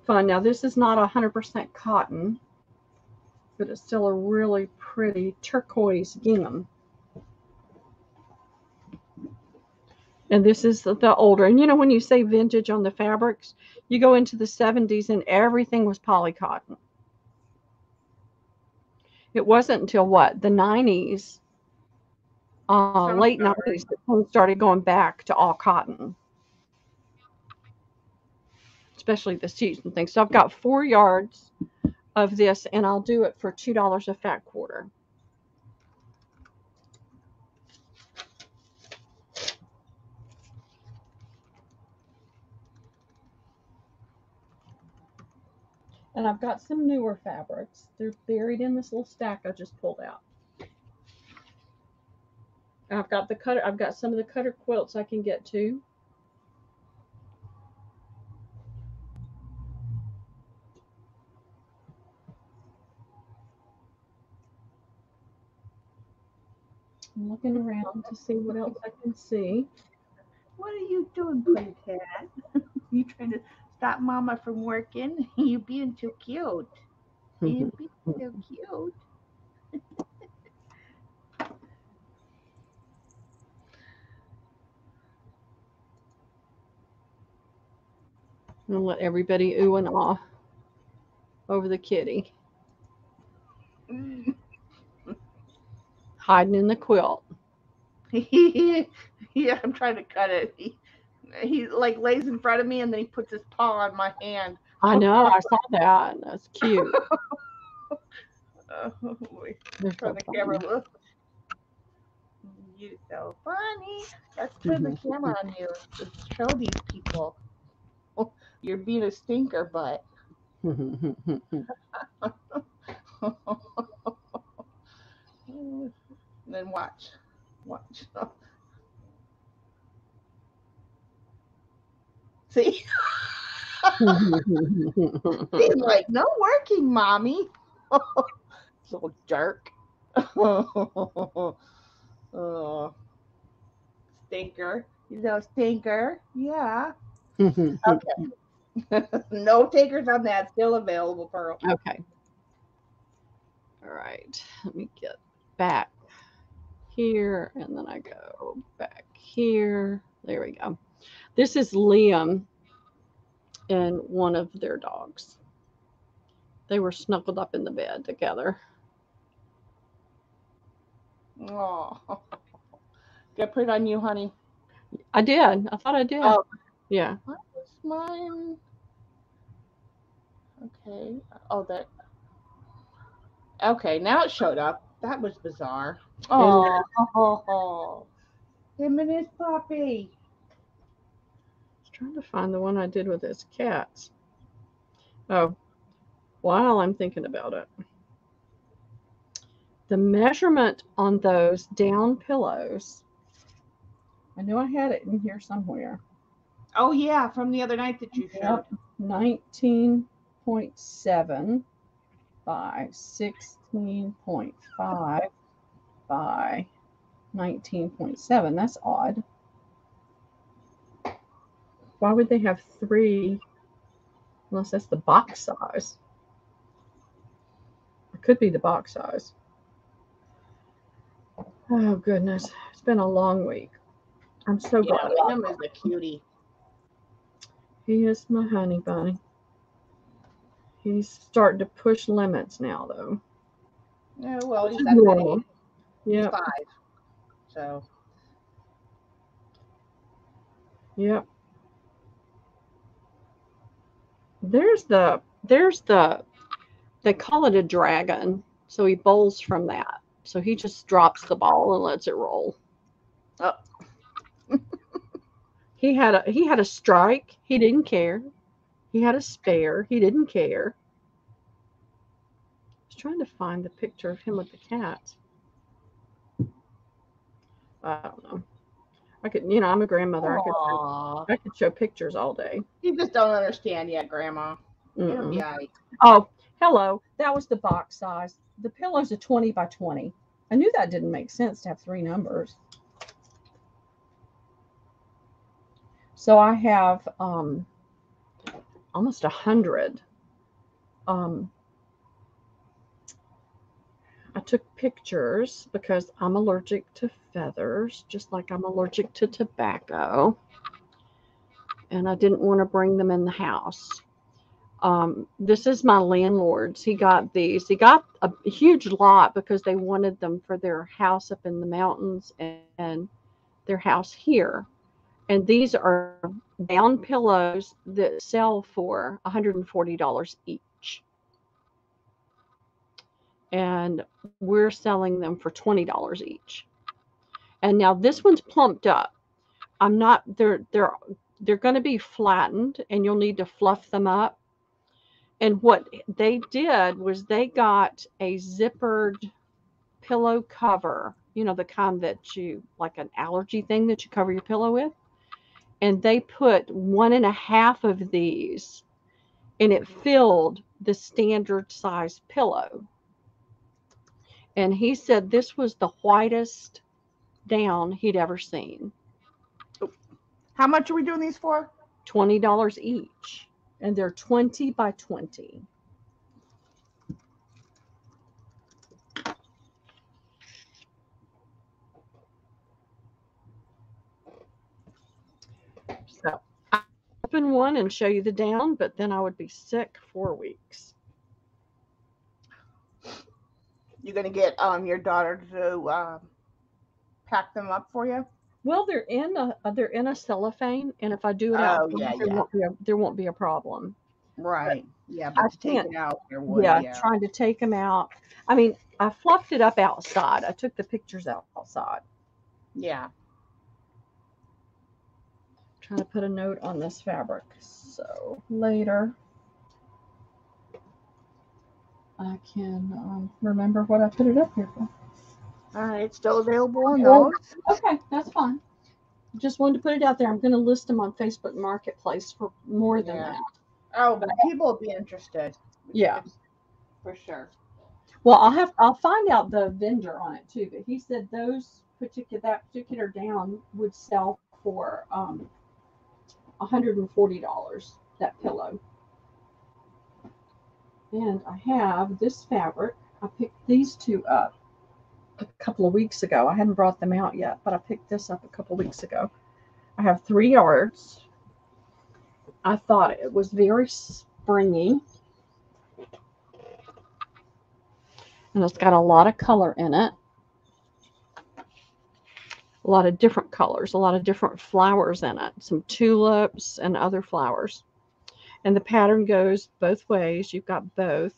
Now, this is not 100% cotton, but it's still a really pretty turquoise gingham. And this is the older. And you know, when you say vintage on the fabrics, you go into the 70s and everything was poly cotton. It wasn't until what? The 90s, late 90s, that things started going back to all cotton. Especially the sheets and things. So I've got 4 yards of this, and I'll do it for $2 a fat quarter. And I've got some newer fabrics. They're buried in this little stack I just pulled out. And I've got the cutter. I've got some of the cutter quilts I can get to. I'm looking around to see what else I can see. What are you doing, pretty cat? You trying to stop Mama from working? You being too cute. You being so cute. And let everybody ooh and ah over the kitty, Mm. hiding in the quilt. Yeah, I'm trying to cut it. He like lays in front of me and then he puts his paw on my hand. I know, I saw that. That's cute. Wait, They're for so the camera. funny. Look, you so funny. Let's turn the camera on you. Let's show these people. You're being a stinker butt. Then watch. Watch. See? He's like, no working, mommy. Little jerk. Oh, stinker. You know, stinker. Yeah. Okay. No takers on that. Still available, Pearl. Okay. All right. Let me get back here and then I go back here. There we go. This is Liam and one of their dogs. They were snuggled up in the bed together. Oh. Did I put it on you, honey? I did. I thought I did. Oh, Yeah. what was mine? Okay. Oh, that. Okay, now it showed up. That was bizarre. And Oh, him and his puppy. I was trying to find the one I did with his cats. Oh, while I'm thinking about it, the measurement on those down pillows, I knew I had it in here somewhere. Oh yeah, from the other night that you showed. Yep, 19.7 by 16.5 by 19.7. That's odd. Why would they have three? Unless that's the box size. It could be the box size. Oh, goodness. It's been a long week. I'm so Yeah, glad. Liam is a cutie. He is my honey bunny. He's starting to push limits now, though. Yeah, well, he's Which is at that normal. age. He's Yep. 5. So Yep. There's the they call it a dragon. So he bowls from that. So he just drops the ball and lets it roll. oh, He had a strike. He didn't care. He had a spare. He didn't care. I was trying to find the picture of him with the cat. I don't know. I could, I'm a grandmother. I could show pictures all day. You just don't understand yet, Grandma. It'll be Mm-mm. all right. Oh, hello. That was the box size. The pillow's a 20 by 20. I knew that didn't make sense to have 3 numbers. So I have almost 100. I took pictures because I'm allergic to feathers, just like I'm allergic to tobacco. And I didn't want to bring them in the house. This is my landlord's. He got these. He got a huge lot because they wanted them for their house up in the mountains and their house here. And these are down pillows that sell for $140 each. And we're selling them for $20 each. And now this one's plumped up. I'm not they're going to be flattened and you'll need to fluff them up. And what they did was they got a zippered pillow cover, the kind that you like an allergy thing that you cover your pillow with. And they put 1.5 of these and it filled the standard size pillow. And he said this was the whitest down he'd ever seen. How much are we doing these for? $20 each, and they're 20 by 20. So I open one and show you the down, but then I would be sick 4 weeks. You're gonna get your daughter to pack them up for you? Well, they're in a cellophane, and if I do it out, Yeah, there won't be a problem. Right. Yeah, I but to take can't. it out there would. Yeah, Yeah. trying to take them out. I mean, I fluffed it up outside. I took the pictures outside. Yeah. Trying to put a note on this fabric, so later I can remember what I put it up here for. All right, still available on those. Okay, that's fine. Just wanted to put it out there. I'm going to list them on Facebook Marketplace for more than that. Oh, but people will be interested. Yeah, for sure. well, I'll find out the vendor on it too. But he said that particular down would sell for $140. That pillow. And I have this fabric. I picked these two up a couple of weeks ago. I hadn't brought them out yet, but I picked this up a couple of weeks ago. I have 3 yards. I thought it was very springy. And it's got a lot of color in it. A lot of different colors, a lot of different flowers in it. Some tulips and other flowers. And the pattern goes both ways. You've got both.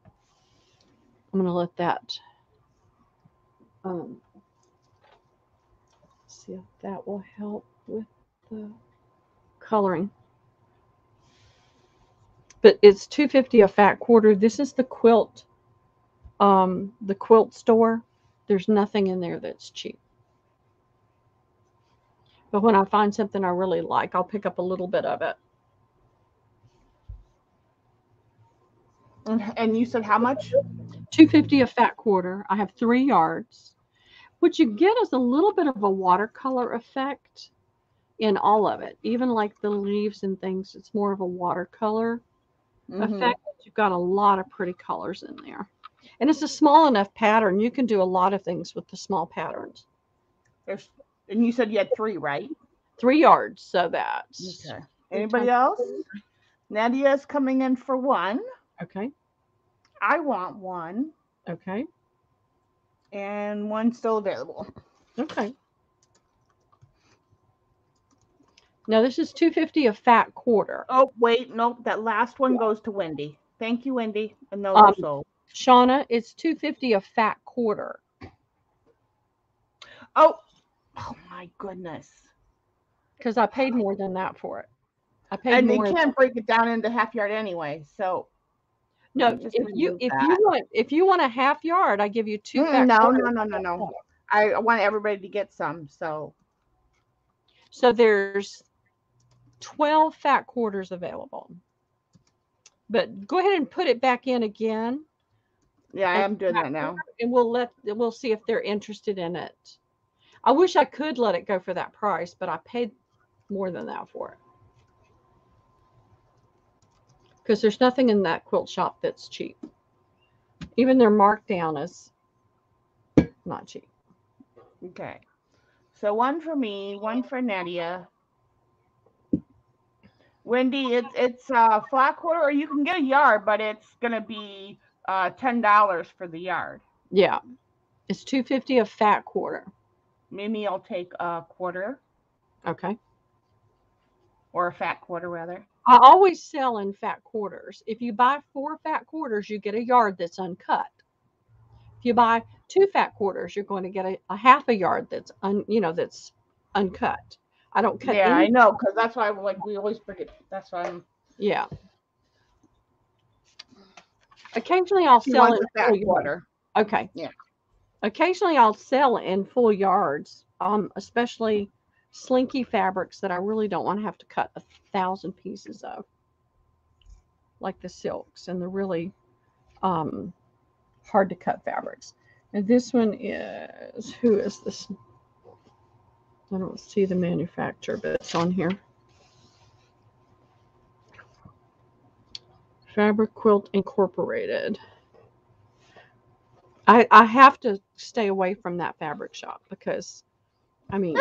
I'm going to let that see if that will help with the coloring. But it's $2.50 a fat quarter. This is the quilt store. There's nothing in there that's cheap. But when I find something I really like, I'll pick up a little bit of it. And you said how much? $2.50 a fat quarter. I have 3 yards. What you get is a little bit of a watercolor effect in all of it. Even like the leaves and things, it's more of a watercolor effect. You've got a lot of pretty colors in there. And it's a small enough pattern. You can do a lot of things with the small patterns. And you said you had 3, right? 3 yards, so that's... Okay. Anybody else? Nadia's coming in for 1. Okay. I want 1. Okay. And 1 still available. Okay. Now this is $2.50 a fat quarter. Oh, wait, nope. That last one goes to Wendy. Thank you, Wendy. And those are sold. Shauna, it's $2.50 a fat quarter. Oh my goodness. Because I paid more than that for it. I paid and more. And they can't break it down into half yard anyway. So no, if you want a half yard, I give you 2 fat quarters. No. I want everybody to get some. So there's 12 fat quarters available. But go ahead and put it back in again. Yeah, I am doing that now. And we'll see if they're interested in it. I wish I could let it go for that price, but I paid more than that for it. Because there's nothing in that quilt shop that's cheap. Even their markdown is not cheap. Okay. So 1 for me, 1 for Nadia. Wendy, it's a flat quarter, or you can get a yard, but it's gonna be $10 for the yard. Yeah, it's $2.50 a fat quarter. Maybe I'll take a quarter. Okay. Or a fat quarter, rather. I always sell in fat quarters. If you buy 4 fat quarters, you get a yard that's uncut. If you buy 2 fat quarters, you're going to get a half a yard that's that's uncut. I don't cut. Yeah, I know, because that's why we always forget. That's why I'm. Yeah. Occasionally, I'll sell in fat quarter. Okay. Yeah. Occasionally, I'll sell in full yards, especially slinky fabrics that I really don't want to have to cut 1,000 pieces of, like the silks and the really hard to cut fabrics. And this one is, who is this? I don't see the manufacturer, but it's on here. Fabric Quilt Incorporated. I have to stay away from that fabric shop because, I mean,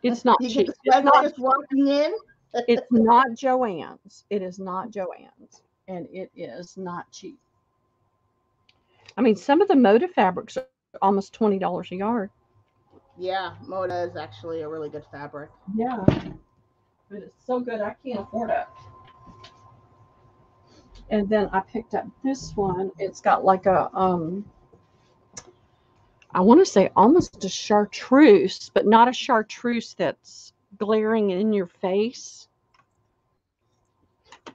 it's not You cheap. get It's sweat not, just walking in. it's not Joann's. It is not Joann's. And it is not cheap. I mean, some of the Moda fabrics are almost $20 a yard. Yeah, Moda is actually a really good fabric. Yeah. But it's so good, I can't afford it. And then I picked up this one. It's got like a, I want to say almost a chartreuse, but not a chartreuse that's glaring in your face.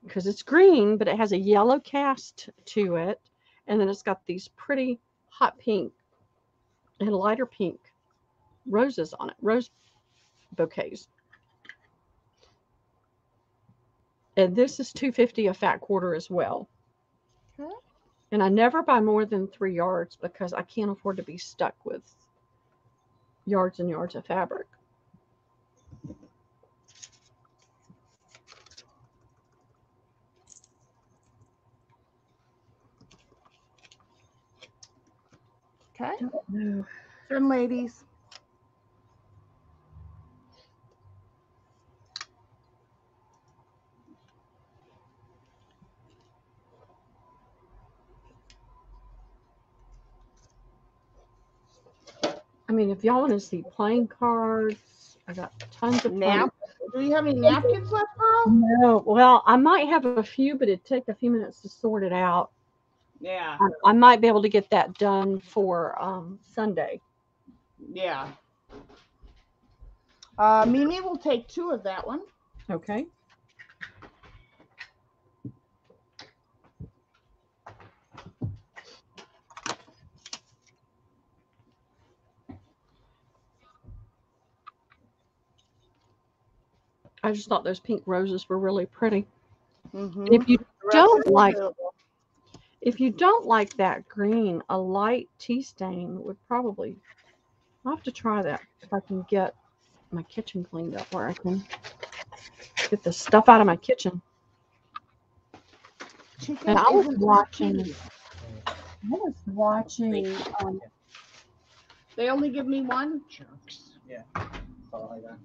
Because it's green, but it has a yellow cast to it. And then it's got these pretty hot pink and lighter pink roses on it, rose bouquets. And this is $2.50 a fat quarter as well. Okay. And I never buy more than 3 yards because I can't afford to be stuck with yards and yards of fabric. Okay. No. Trim ladies. I mean, if y'all want to see playing cards, I got tons of playing. Do you have any napkins left, Pearl? No, well, I might have a few, but it'd take a few minutes to sort it out. Yeah. I might be able to get that done for Sunday. Yeah. Mimi will take 2 of that one. Okay. I just thought those pink roses were really pretty. Mm-hmm. If you don't like that green, a light tea stain would probably. I'll have to try that if I can get my kitchen cleaned up where I can get the stuff out of my kitchen. Chicken And I was isn't watching. cheap. They only give me 1? Jerks. Yeah. All I got.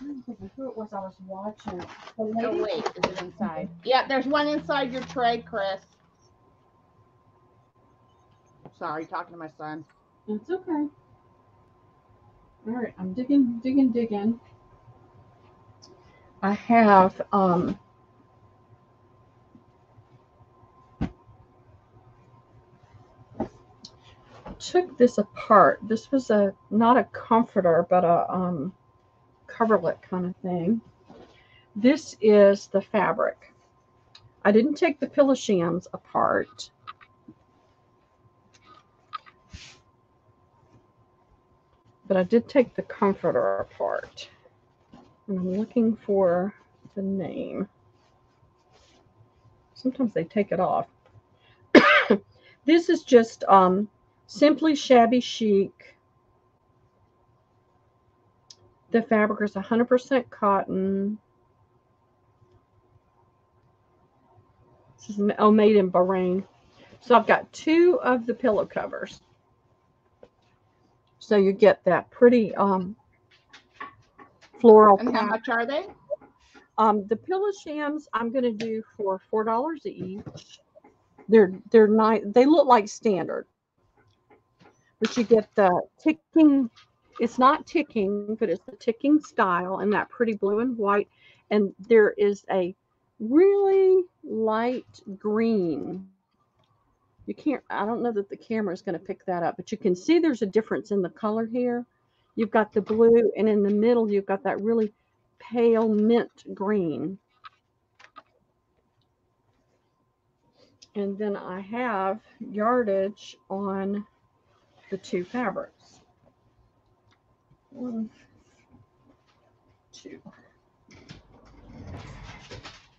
I don't think who it was I was watching. The Oh, lady, wait. Is it inside? Yeah, there's one inside your tray, Chris. Sorry, talking to my son. it's okay. All right, I'm digging. I have took this apart. This was not a comforter, but a coverlet kind of thing. This is the fabric. I didn't take the pillow shams apart. But I did take the comforter apart. And I'm looking for the name. Sometimes they take it off. This is just Simply Shabby Chic. The fabric is 100% cotton. This is made in Bahrain. So I've got 2 of the pillow covers. So you get that pretty floral. And how much are they? The pillow shams I'm going to do for $4 each. They're nice. They look like standard, but you get the ticking. It's not ticking, but it's the ticking style and that pretty blue and white. And there is a really light green. You can't. I don't know that the camera is going to pick that up, but you can see there's a difference in the color here. You've got the blue, and in the middle you've got that really pale mint green. And then I have yardage on the 2 fabrics. 1, 2.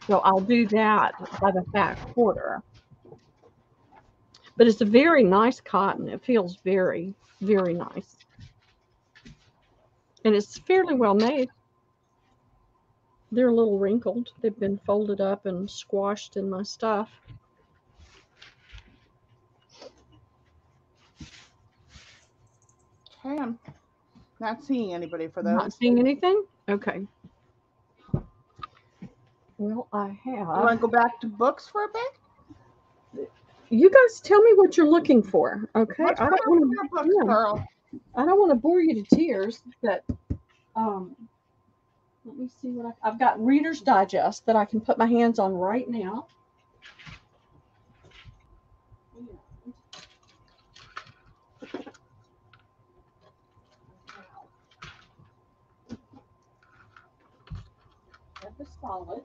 So I'll do that by the fat quarter. But it's a very nice cotton. It feels very, very nice. And it's fairly well made. They're a little wrinkled. They've been folded up and squashed in my stuff. Okay, I'm not seeing anybody for those. Not seeing anything? Okay. Well, I You have. want to go back to books for a bit? You guys tell me what you're looking for, okay? What's I on don't want your books, to. Pearl? I don't want to bore you to tears, but let me see what I've got. Reader's Digest that I can put my hands on right now. Have the solids.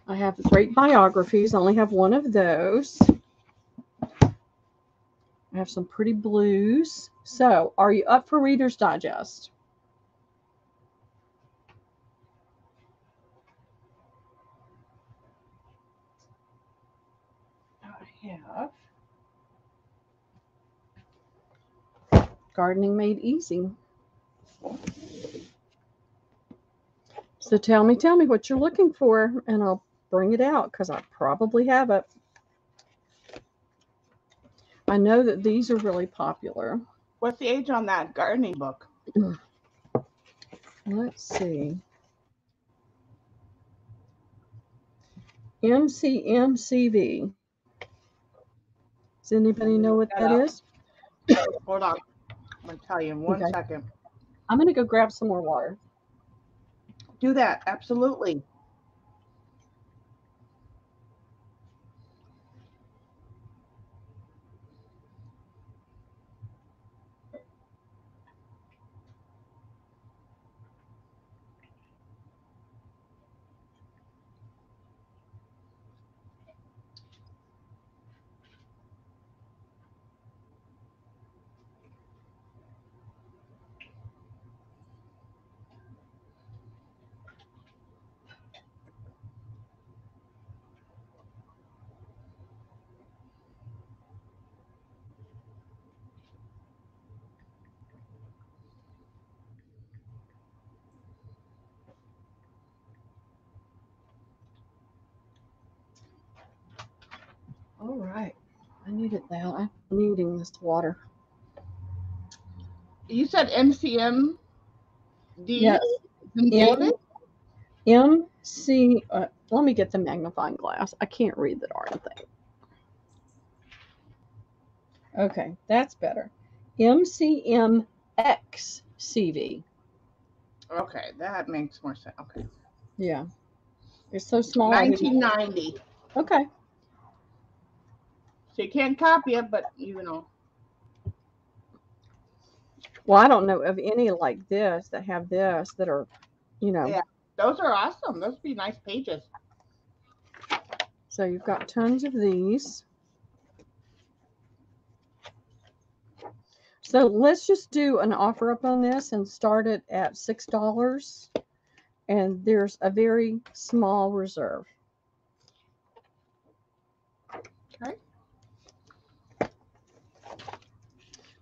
I have great biographies. I only have one of those. I have some pretty blues. So, are you up for Reader's Digest? I have Gardening Made Easy. So tell me what you're looking for, and I'll bring it out because I probably have it. I know that these are really popular. What's the age on that gardening book? Let's see. MCMCV. Does anybody know what that is? Hold on. I'm going to tell you in one second. I'm going to go grab some more water. Do that. Absolutely. All right. I need it now. I'm needing this water. You said MCMD? Yes. MC. Let me get the magnifying glass. I can't read the darn thing. Okay, that's better. MCMXCV. Okay, that makes more sense. Okay. Yeah. It's so small. 1990. Okay. So you can't copy it, but you know. Well, I don't know of any like this that have this that are, you know. Yeah, those are awesome. Those would be nice pages. So you've got tons of these. So let's just do an offer up on this and start it at $6. And there's a very small reserve. Okay.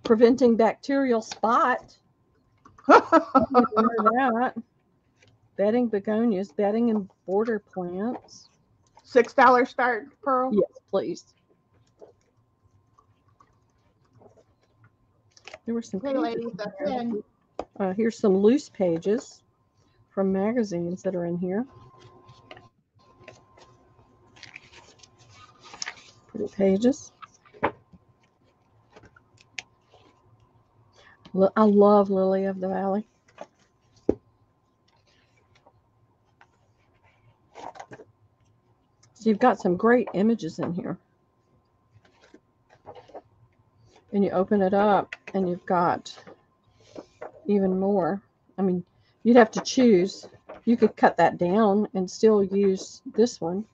Preventing bacterial spot. That. Bedding begonias, bedding and border plants. $6 start, Pearl? Yes, please. There were some. Hey, ladies, that's in. Here's some loose pages from magazines that are in here. Pretty pages. I love Lily of the Valley. So you've got some great images in here. And you open it up and you've got even more. I mean, you'd have to choose. You could cut that down and still use this one.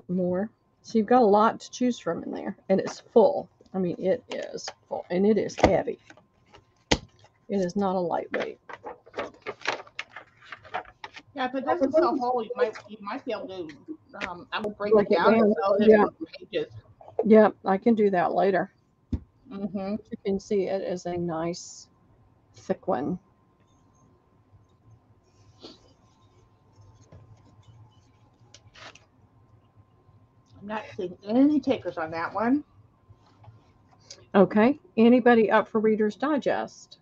More. So you've got a lot to choose from in there. And it's full. I mean, it is full. And it is heavy. It is not a lightweight. Yeah, if it doesn't sell whole, you might be able to. I would break Break it it down and down. sell it in Yeah. book pages. Yeah, I can do that later. Mm-hmm. You can see it is a nice thick one. I'm not seeing any takers on that one. Okay. Anybody up for Reader's Digest?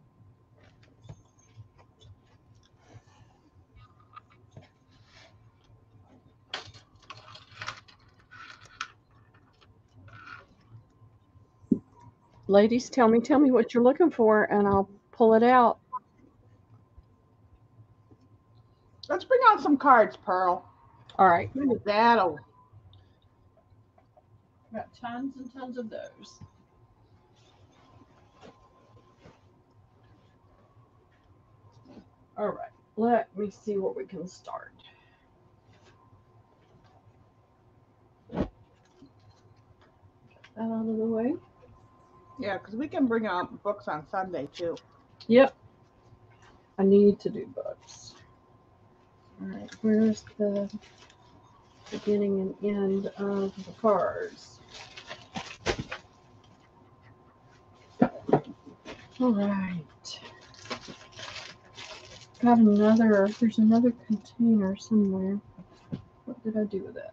Ladies, tell me what you're looking for, and I'll pull it out. Let's bring out some cards, Pearl. All right. Look at that. Oh, Got tons and tons of those. All right. Let me see where we can start. Get that out of the way. yeah, because we can bring out books on Sunday too. Yep. I need to do books. All right. Where's the beginning and end of the cards? All right. Got another, there's another container somewhere. What did I do with it?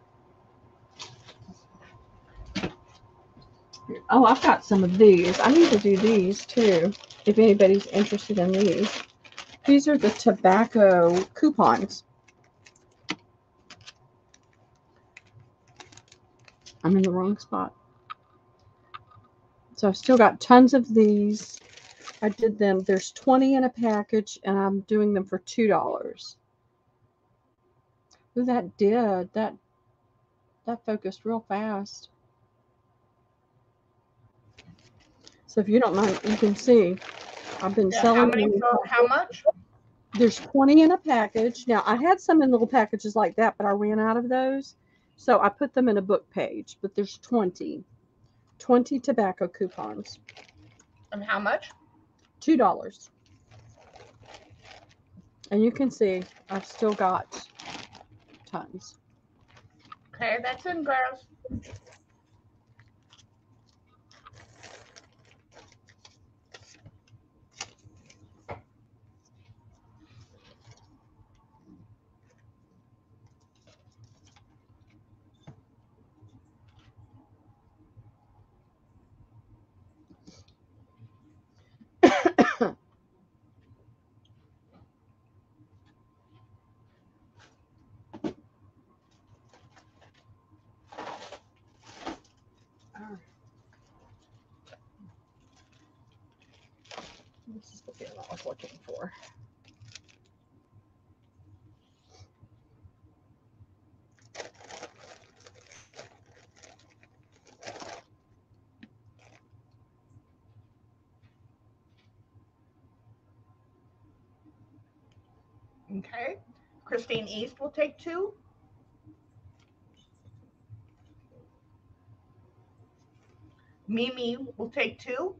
Here. Oh, I've got some of these. I need to do these too, if anybody's interested in these. These are the tobacco coupons. I'm in the wrong spot. So I've still got tons of these. I did them. There's 20 in a package, and I'm doing them for $2. Ooh, that did. That focused real fast. So if you don't mind, you can see I've been Yeah, selling how many? them. How much? There's 20 in a package. Now, I had some in little packages like that, but I ran out of those. So I put them in a book page, but there's 20 tobacco coupons. And how much? $2. And you can see I've still got tons. Okay, that's in, girls. This is the bin I was looking for. Okay. Christine East will take 2. Mimi will take 2.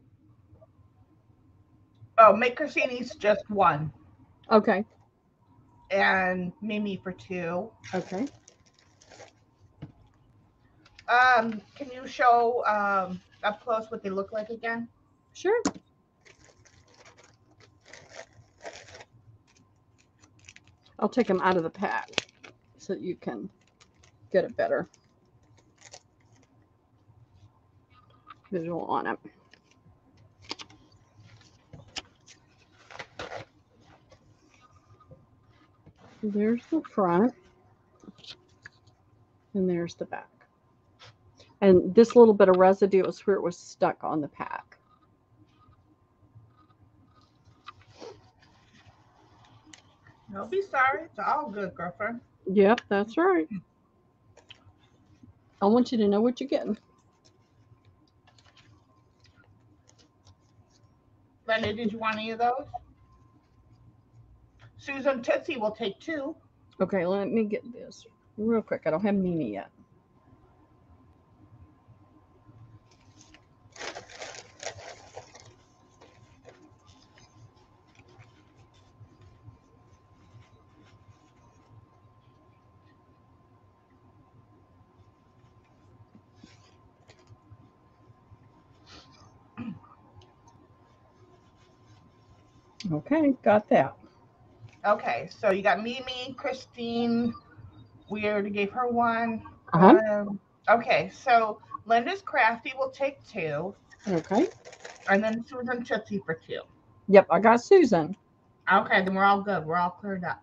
Oh, make Christine East just 1. Okay. And Mimi for 2. Okay. Can you show up close what they look like again? Sure. I'll take them out of the pack so that you can get a better visual on it. There's the front, and there's the back. And this little bit of residue is where it was stuck on the pack. Don't be sorry. It's all good, girlfriend. Yep, that's right. I want you to know what you're getting. Linda, did you want any of those? Susan Tootsie will take 2. Okay, let me get this real quick. I don't have Mimi yet. Okay, got that. Okay, so you got Mimi, Christine. We already gave her one. Uh-huh. Okay, so Linda's Crafty will take 2, Okay. and then Susan Tootsie for 2. Yep, I got Susan. Okay, then we're all good. We're all cleared up.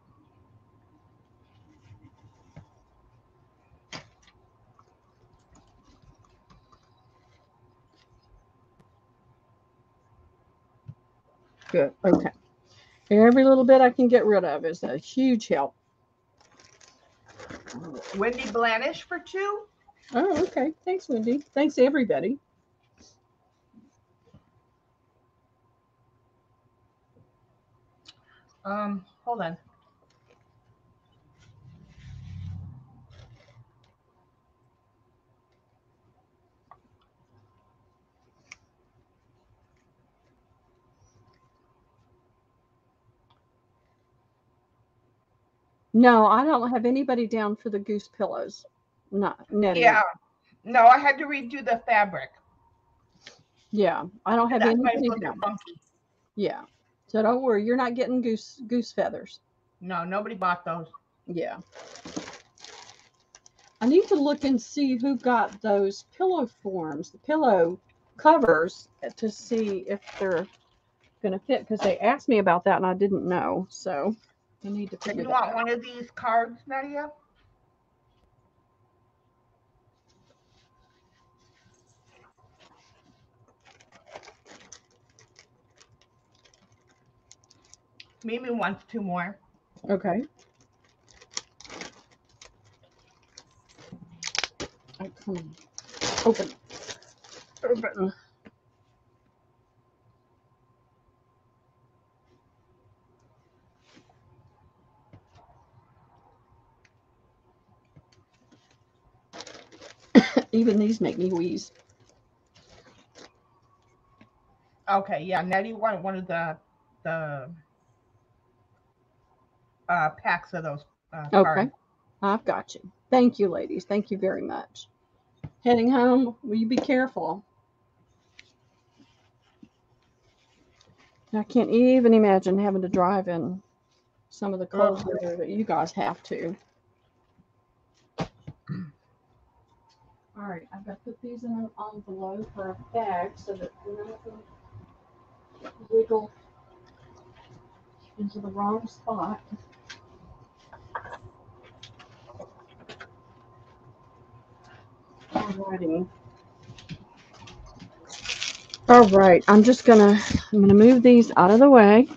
Good. Okay. Every little bit I can get rid of is a huge help. Wendy Blanish for 2. Oh, okay. Thanks, Wendy. Thanks, everybody. Hold on. No, I don't have anybody down for the goose pillows. Not knitting. Yeah. No, I had to redo the fabric. Yeah, I don't have That's why it's anybody looking down. funky. Yeah. So don't worry, you're not getting goose feathers. No, nobody bought those. Yeah. I need to look and see who got those pillow forms, the pillow covers, to see if they're going to fit, because they asked me about that and I didn't know. So I need to And figure you that want out. one of these cards, Nadia? Mimi wants 2 more. Okay. Oh, come on. Open. Open. Even these make me wheeze. Okay, yeah, Nettie wanted one of the packs of those Okay. cards. I've got you. Thank you, ladies. Thank you very much. Heading home, will you be careful? I can't even imagine having to drive in some of the cold weather that you guys have to. All right, I've got to put these in an envelope or a bag so that none of them wiggle into the wrong spot. Alrighty. All right, I'm gonna move these out of the way.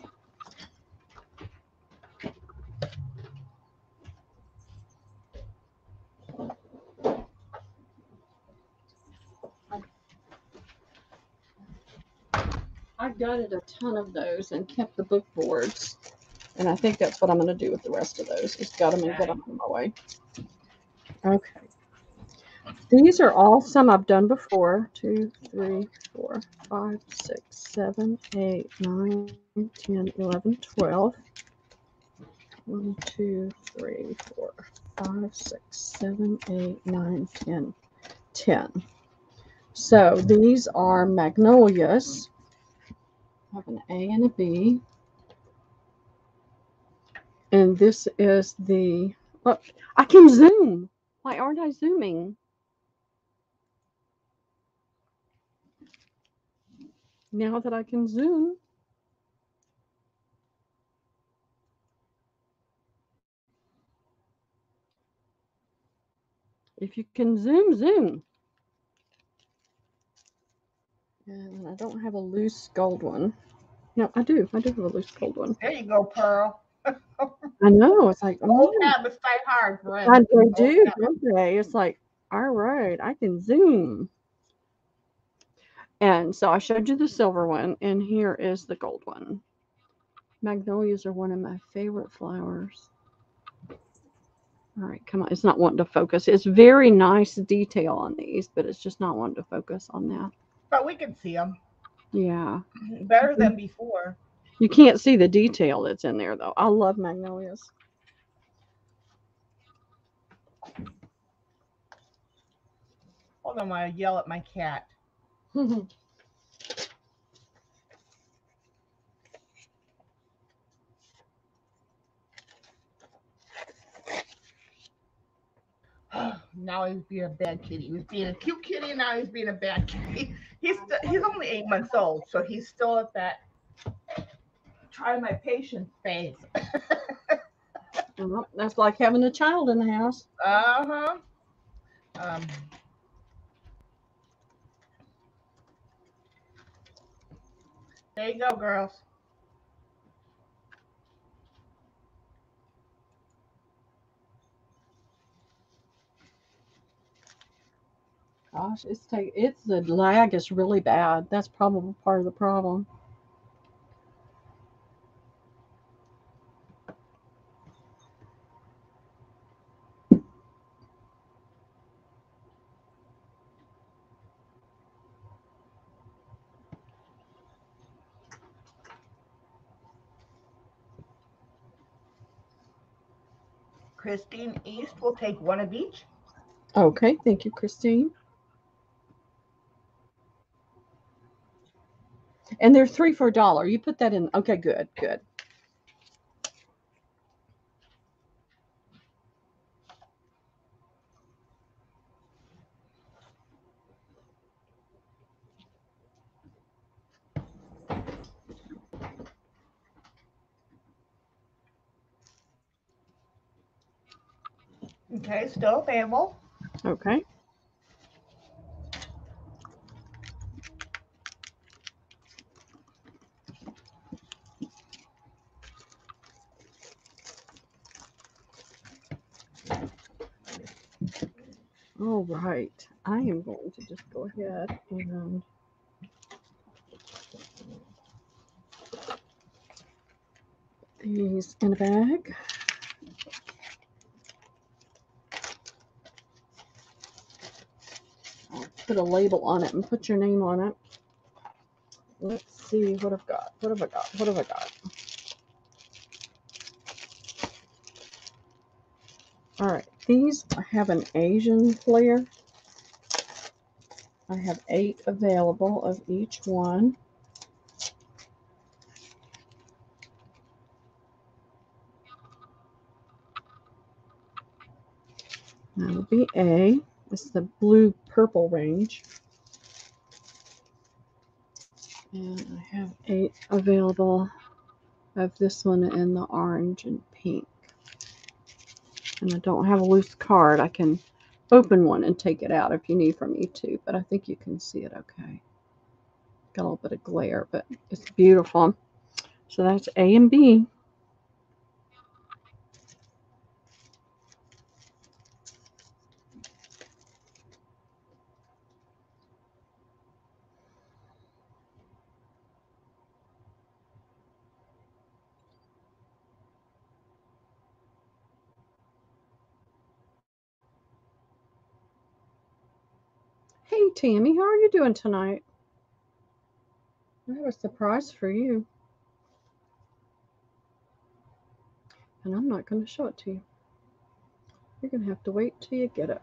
I gutted a ton of those and kept the book boards. And I think that's what I'm going to do with the rest of those. Just gut them and get them out of my way. Okay. These are all some I've done before. 2, 3, 4, 5, 6, 7, 8, 9, 10, 11, 12. 1, 2, 3, 4, 5, 6, 7, 8, 9, 10. 10. So these are magnolias. I have an A and a B. And this is the, oh, I can zoom. Why aren't I zooming? Now that I can zoom. If you can zoom, zoom. And I don't have a loose gold one. No, I do. I do have a loose gold one. There you go, Pearl. I know. It's like, Old habits die hard, friend. I do, don't they? It's like, all right, I can zoom. And so I showed you the silver one, and here is the gold one. Magnolias are one of my favorite flowers. All right, come on. It's not wanting to focus. It's very nice detail on these, but it's just not wanting to focus on that. But we can see them. Yeah. Better than before. You can't see the detail that's in there, though. I love magnolias. Hold on while I yell at my cat. Now he's being a bad kitty. He was being a cute kitty, and now he's being a bad kitty. He's only 8 months old, so he's still at that try my patience phase. Well, that's like having a child in the house. Uh-huh. Um, there you go, girls. Gosh, it's the lag is really bad. That's probably part of the problem. Christine East will take one of each. Okay, thank you, Christine. And they're 3 for $1. You put that in. Okay, good, good. Okay, still available. Okay. All right. I am going to just go ahead and put these in a bag. I'll put a label on it and put your name on it. Let's see what I've got. What have I got? What have I got? All right. These have an Asian flair. I have 8 available of each one. That would be A. It's the blue purple range. And I have 8 available of this one in the orange and pink. And I don't have a loose card. I can open one and take it out if you need for me to, but I think you can see it okay. Got a little bit of glare, but it's beautiful. So that's A and B. Hey, Tammy, how are you doing tonight? I have a surprise for you. And I'm not going to show it to you. You're going to have to wait till you get it.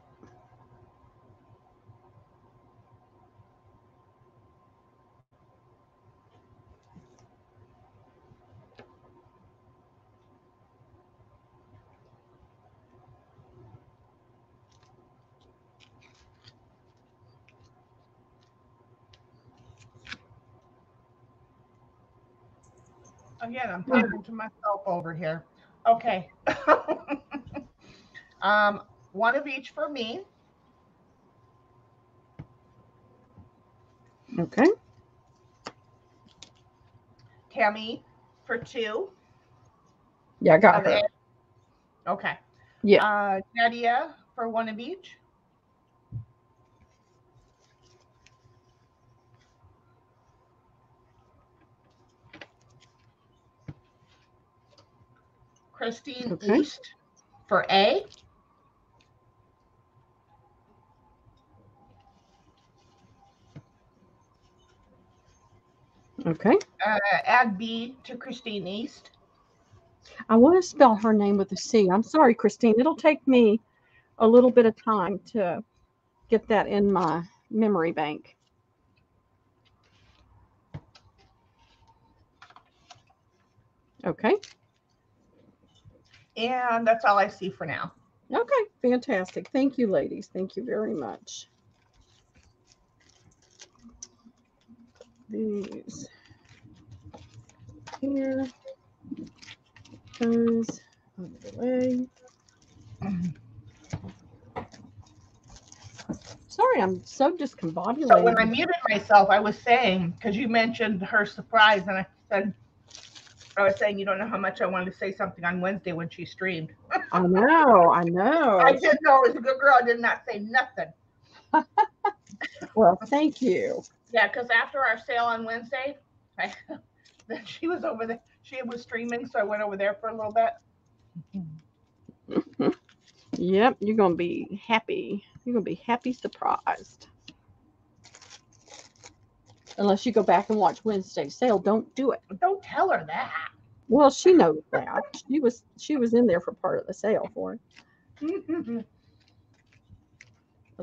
Again, I'm talking to myself over here. Okay. One of each for me. Okay. Tammy for 2. Yeah, I got her. Okay. Yeah. Nadia for 1 of each. Christine Okay. East for A. Okay. Add B to Christine East. I want to spell her name with a C. I'm sorry, Christine. It'll take me a little bit of time to get that in my memory bank. Okay. And that's all I see for now. Okay, fantastic. Thank you, ladies. Thank you very much. These here, those out of the way. Sorry, I'm so discombobulated. So when I muted myself, I was saying, because you mentioned her surprise, and I was saying you don't know how much I wanted to say something on Wednesday when she streamed. I know, I know. I did know I was a good girl. I did not say nothing. Well, thank you. Yeah, because after our sale on Wednesday, then she was over there. She was streaming, so I went over there for a little bit. Yep, you're gonna be happy. You're gonna be happy surprised. Unless you go back and watch Wednesday's sale, don't do it. Don't tell her that. Well, she knows that. She was in there for part of the sale for it.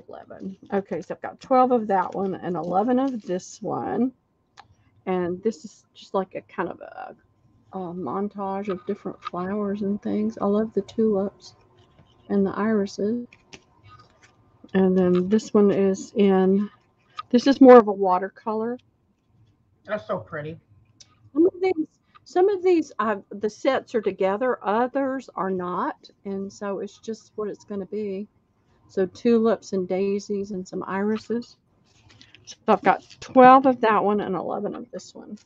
11. Okay, so I've got 12 of that one and 11 of this one. And this is just like a kind of a montage of different flowers and things. I love the tulips and the irises. And then this one is this is more of a watercolor. That's so pretty. Some of these the sets are together, others are not. And so it's just what it's going to be. So tulips and daisies and some irises. So I've got 12 of that one and 11 of this one.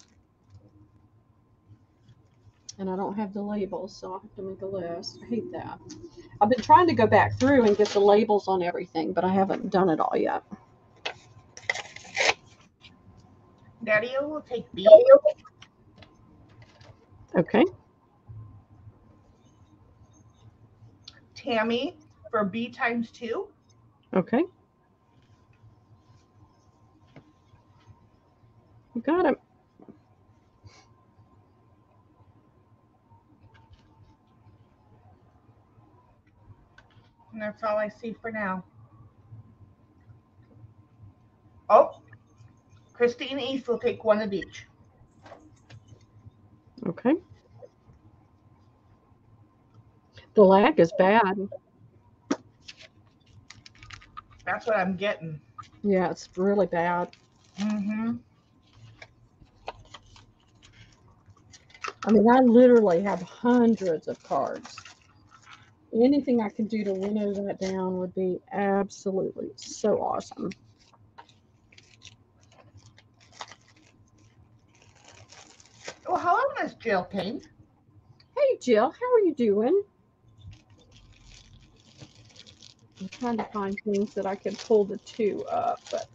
And I don't have the labels, so I'll have to make a list. I hate that. I've been trying to go back through and get the labels on everything, but I haven't done it all yet. Daddy will take B. Okay. Tammy for B times 2. Okay. You got it. And that's all I see for now. Oh, Christine East will take one of each. Okay. The lag is bad. That's what I'm getting. Yeah, it's really bad. Mm-hmm. I mean, I literally have hundreds of cards. Anything I can do to winnow that down would be absolutely so awesome. Well, hello, Miss Jill Payne. Hey, Jill, how are you doing? I'm trying to find things that I can pull the 2 up, but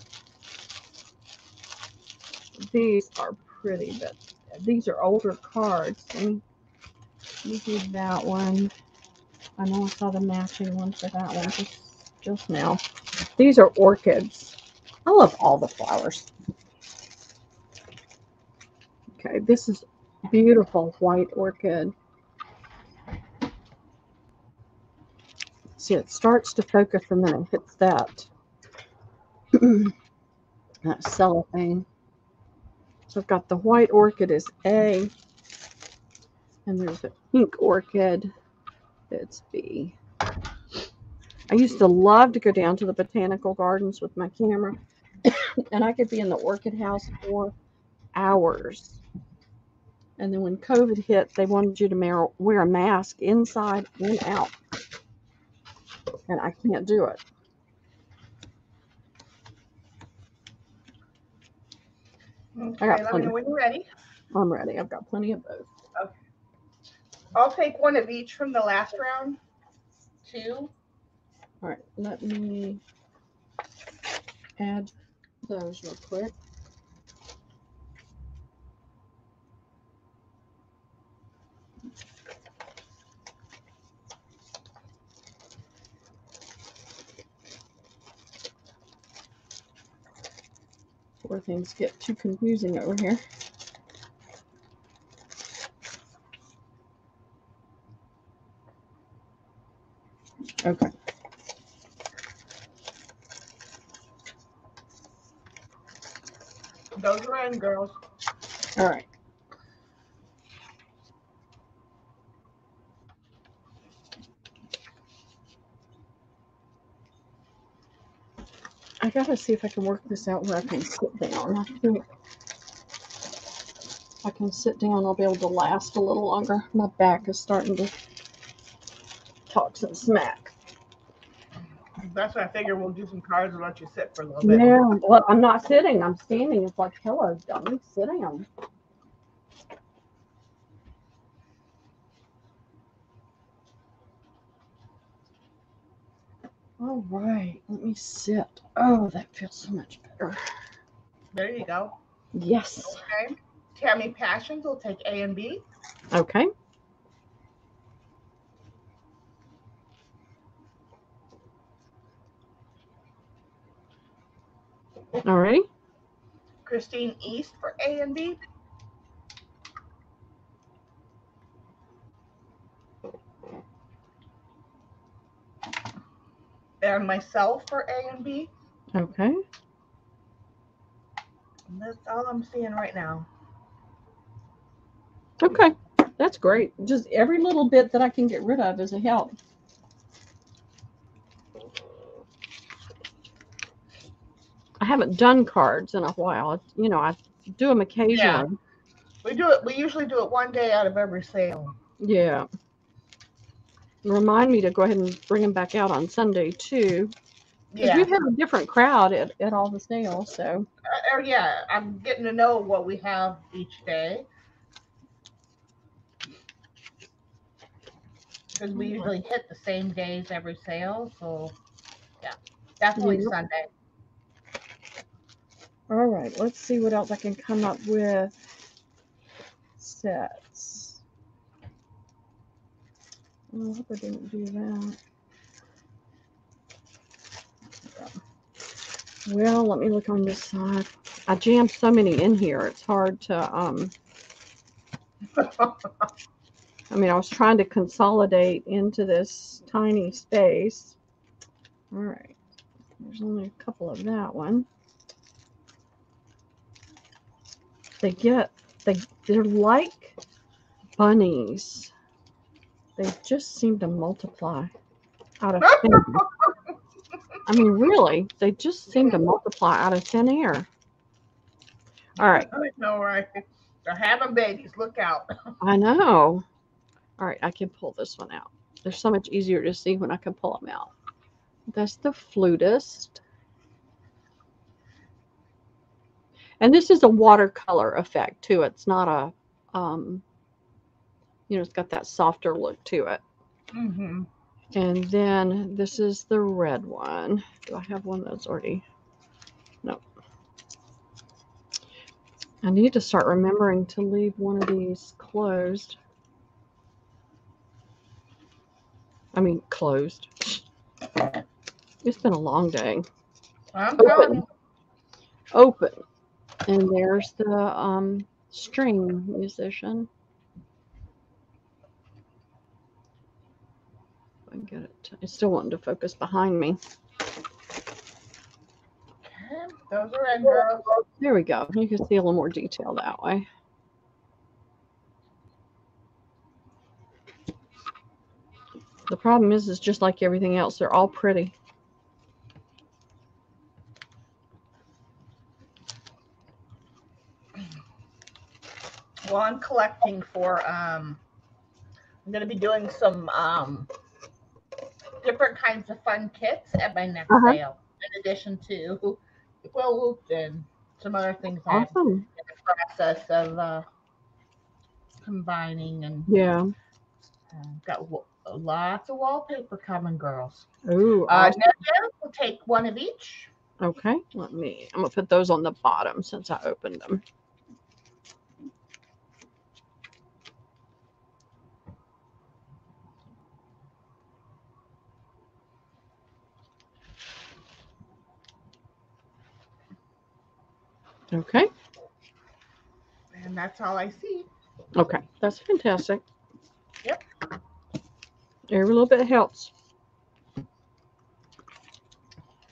these are pretty, but these are older cards. Let me do that one. I know I saw the matching one for that one just now. These are orchids. I love all the flowers. Okay, this is beautiful white orchid. See, it starts to focus and then it hits that that cellophane. So I've got the white orchid is A, and there's a pink orchid that's B. I used to love to go down to the botanical gardens with my camera, and I could be in the orchid house for hours. And then when COVID hit, they wanted you to wear a mask inside and out. And I can't do it. Okay, let me know when you're ready. I'm ready. I've got plenty of both. Okay. I'll take one of each from the last round. 2. All right, let me add those real quick. Before things get too confusing over here. Okay. Those are in, girls. All right. I gotta see if I can work this out where I can sit down. I think if I can sit down, I'll be able to last a little longer. My back is starting to talk some smack. That's what I figure. We'll do some cards and let you sit for a little bit. Yeah, well, I'm not sitting. I'm standing. It's like, hello, dummy, sit down. All right, let me sit. Oh, that feels so much better. There you go. Yes. Okay. Tammy Passions will take A and B. Okay. All right. Christine East for A and B. And myself for A and B. Okay. And that's all I'm seeing right now. Okay. That's great. Just every little bit that I can get rid of is a help. I haven't done cards in a while. You know, I do them occasionally. We do it. We usually do it one day out of every sale. Yeah. Remind me to go ahead and bring them back out on Sunday too. Because Yeah. we've had a different crowd at all the sales. So Yeah. I'm getting to know what we have each day. Because we usually hit the same days every sale. So, yeah. Definitely Yep. Sunday. All right. Let's see what else I can come up with. Sets. Oh, I hope I didn't do that. Well, let me look on this side. I jammed so many in here. It's hard to I mean, I was trying to consolidate into this tiny space. All right. There's only a couple of that one. They're like bunnies. They just seem to multiply out of thin air. I mean, really, they just seem to multiply out of thin air. All right. I know, right? They're having babies. Look out. I know. All right, I can pull this one out. They're so much easier to see when I can pull them out. That's the flutist. And this is a watercolor effect too. It's not a, you know, it's got that softer look to it. Mm-hmm. And then this is the red one. Do I have one that's already? No. I need to start remembering to leave one of these closed. I mean, closed. It's been a long day. I'm telling you. Open. And there's the string musician. If I can get it. It's still wanting to focus behind me. Okay, those are in, girls. There we go. You can see a little more detail that way. The problem is just like everything else, they're all pretty. Well, I'm collecting for I'm gonna be doing some different kinds of fun kits at my next sale, in addition to quilt and some other things I'm in the process of combining, and Yeah. got lots of wallpaper coming, girls. Ooh. Awesome. Now we'll take one of each. Okay. I'm gonna put those on the bottom since I opened them. Okay. And that's all I see. Okay. That's fantastic. Yep. Every little bit helps.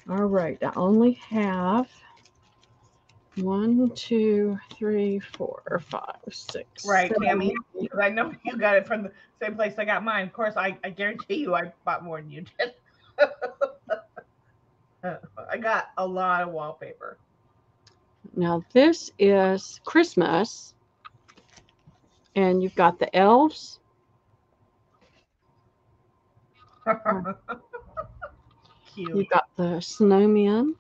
All right. I only have 1, 2, 3, 4, 5, 6. Right, 7, Tammy. Because I know you got it from the same place I got mine. Of course, I guarantee you I bought more than you did. I got a lot of wallpaper. Now this is Christmas, and you've got the elves. Cute. You've got the snowmen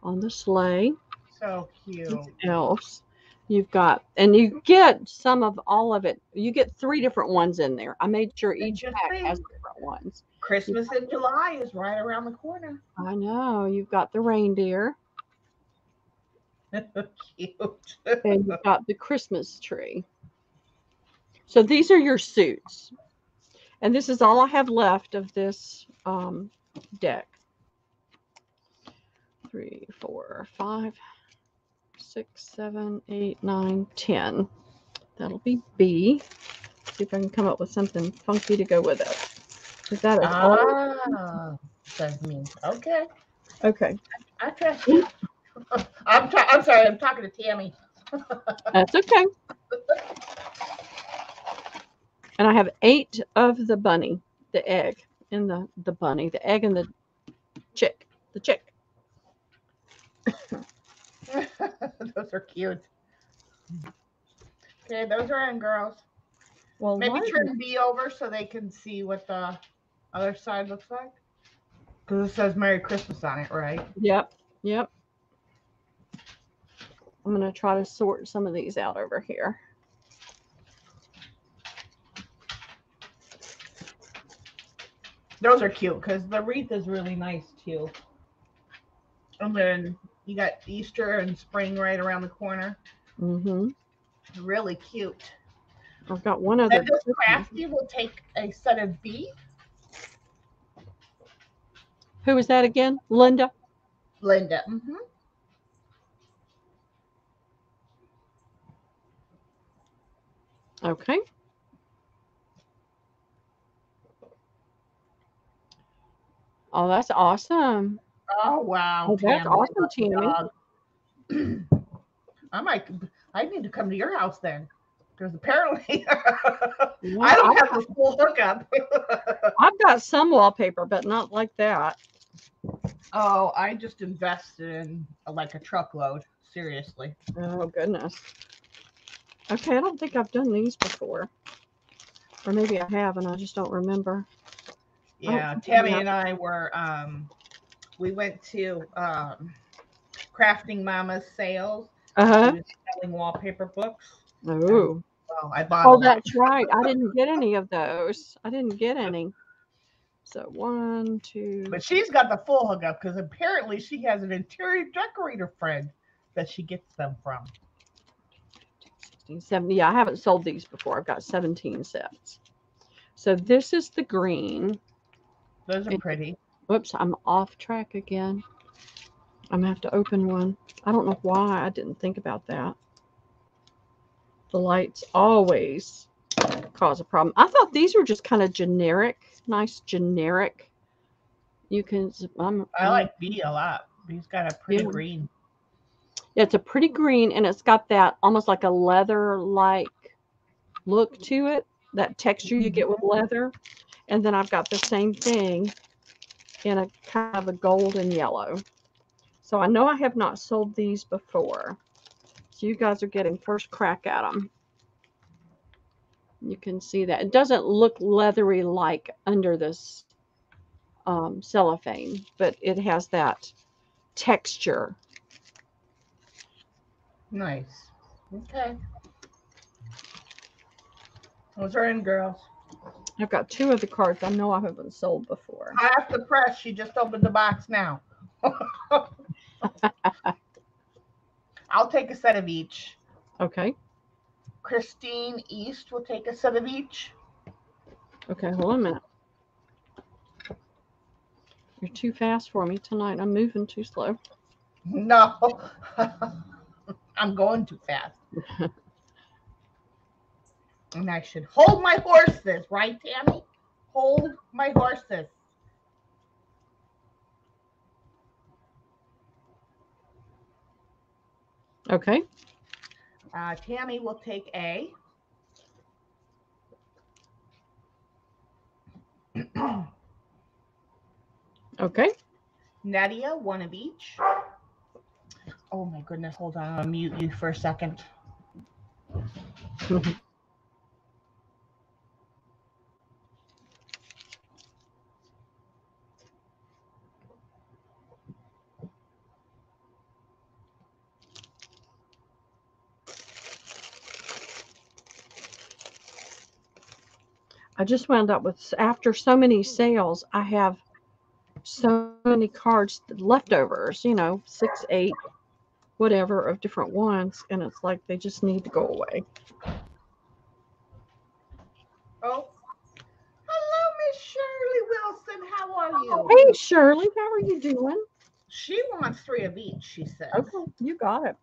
on the sleigh. So cute. Elves. You've got, and you get some of all of it. You get 3 different ones in there. I made sure each just pack think. has different ones. Christmas in July is right around the corner. I know. You've got the reindeer, Cute. and you've got the Christmas tree. So these are your suits. And this is all I have left of this deck. 3, 4, 5, 6, 7, 8, 9, 10. That'll be B. See if I can come up with something funky to go with it. Is that all? Says me. Okay. Okay. I trust you. I'm sorry. I'm talking to Tammy. That's okay. And I have 8 of the bunny, the egg, and the bunny, the egg and the chick. The chick. Those are cute. Okay, those are in, girls. Well, Maybe why- turn B over so they can see what the other side looks like. Because it says Merry Christmas on it, right? Yep. Yep. I'm going to try to sort some of these out over here. Those are cute because the wreath is really nice too. And then you got Easter and spring right around the corner. Mm-hmm. Really cute. I've got one other. And this crafty will take a set of B. Who was that again? Linda? Linda. Mm-hmm. Okay. Oh, that's awesome. Oh wow. Oh, that's awesome, Tammy. I need to come to your house then. Because apparently Yeah, I don't have the full hookup. I've got some wallpaper, but not like that. Oh, I just invested in like a truckload. Seriously. Oh, goodness. Okay, I don't think I've done these before. Or maybe I have, and I just don't remember. Yeah, Oh, Tammy yeah. and I were we went to Crafting Mama's sales. Uh-huh. She was selling wallpaper books. Oh. Well, I bought Oh, a lot. that's right. I didn't get any of those. I didn't get any. So 1, 2. But she's got the full hookup because apparently she has an interior decorator friend that she gets them from. 16, 17. Yeah, I haven't sold these before. I've got 17 sets. So this is the green. Those are pretty. Whoops, I'm off track again. I'm going to have to open one. I don't know why I didn't think about that. The lights always cause a problem. I thought these were just kind of generic, nice generic. You can. I like B a lot. B's got a pretty Yeah. green. Yeah, it's a pretty green, and it's got that almost like a leather-like look to it. That texture you get with leather. And then I've got the same thing in a kind of a golden yellow. So I know I have not sold these before. So you guys are getting first crack at them. You can see that. It doesn't look leathery like under this cellophane, but it has that texture. Nice. Okay. Those are in, girls. I've got 2 of the cards I know I haven't sold before. Half the press. She just opened the box now. I'll take a set of each. Okay. Christine East will take a set of each. Okay, hold on a minute. You're too fast for me tonight. I'm moving too slow. No. I'm going too fast. And I should hold my horses, right, Tammy? Hold my horses. Okay. Tammy will take A. Okay. Nadia, one of each. Oh my goodness, hold on. I'll mute you for a second. I just wound up with, after so many sales, I have so many cards leftovers, 6, 8, whatever of different ones. And it's like they just need to go away. Oh, hello, Miss Shirley Wilson. How are you? Hey, Shirley, how are you doing? She wants 3 of each, she says. Okay, you got it.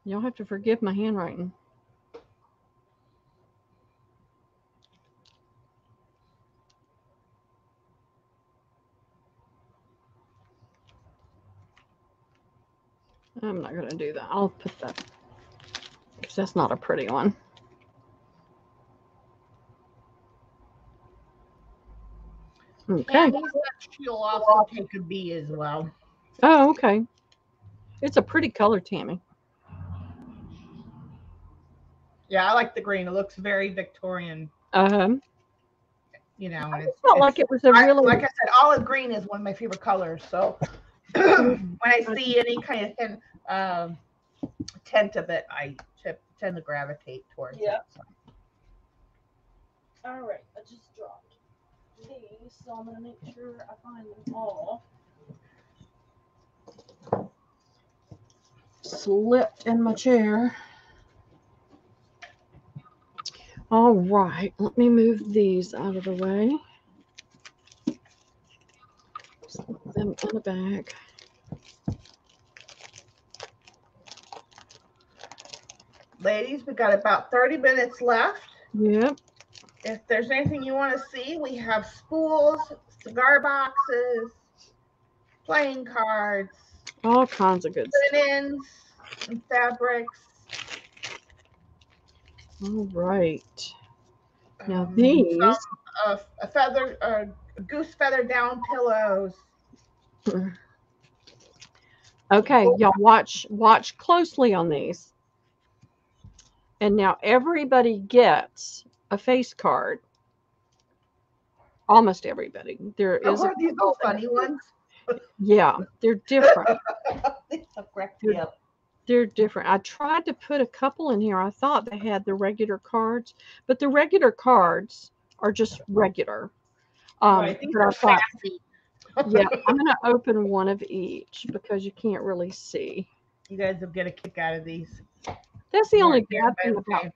You'll have to forgive my handwriting. I'm not going to do that. I'll put that, because that's not a pretty one. Okay. Tammy says she'll also take a B as well. Oh, okay. It's a pretty color, Tammy. Yeah, I like the green. It looks very Victorian. And I felt like it was a really, like I said, olive green is one of my favorite colors. So when I see any kind of tint of it, I tend to gravitate towards it. So. All right, I just dropped these, so I'm going to make sure I find them all. Slipped in my chair. All right, let me move these out of the way. Slip them in a bag. Ladies, we got about 30 minutes left. Yep. If there's anything you want to see, we have spools, cigar boxes, playing cards, All kinds of good stuff. linens, and fabrics. All right. Now these. Goose feather down pillows. Okay, y'all watch closely on these. And now everybody gets a face card. Almost everybody. There is are these little funny ones? Yeah, they're different. They're, they're different. I tried to put a couple in here. I thought they had the regular cards, but the regular cards are just regular. Right, these are fancy. Yeah, I'm going to open one of each because you can't really see. You guys will get a kick out of these. That's the only bad thing about.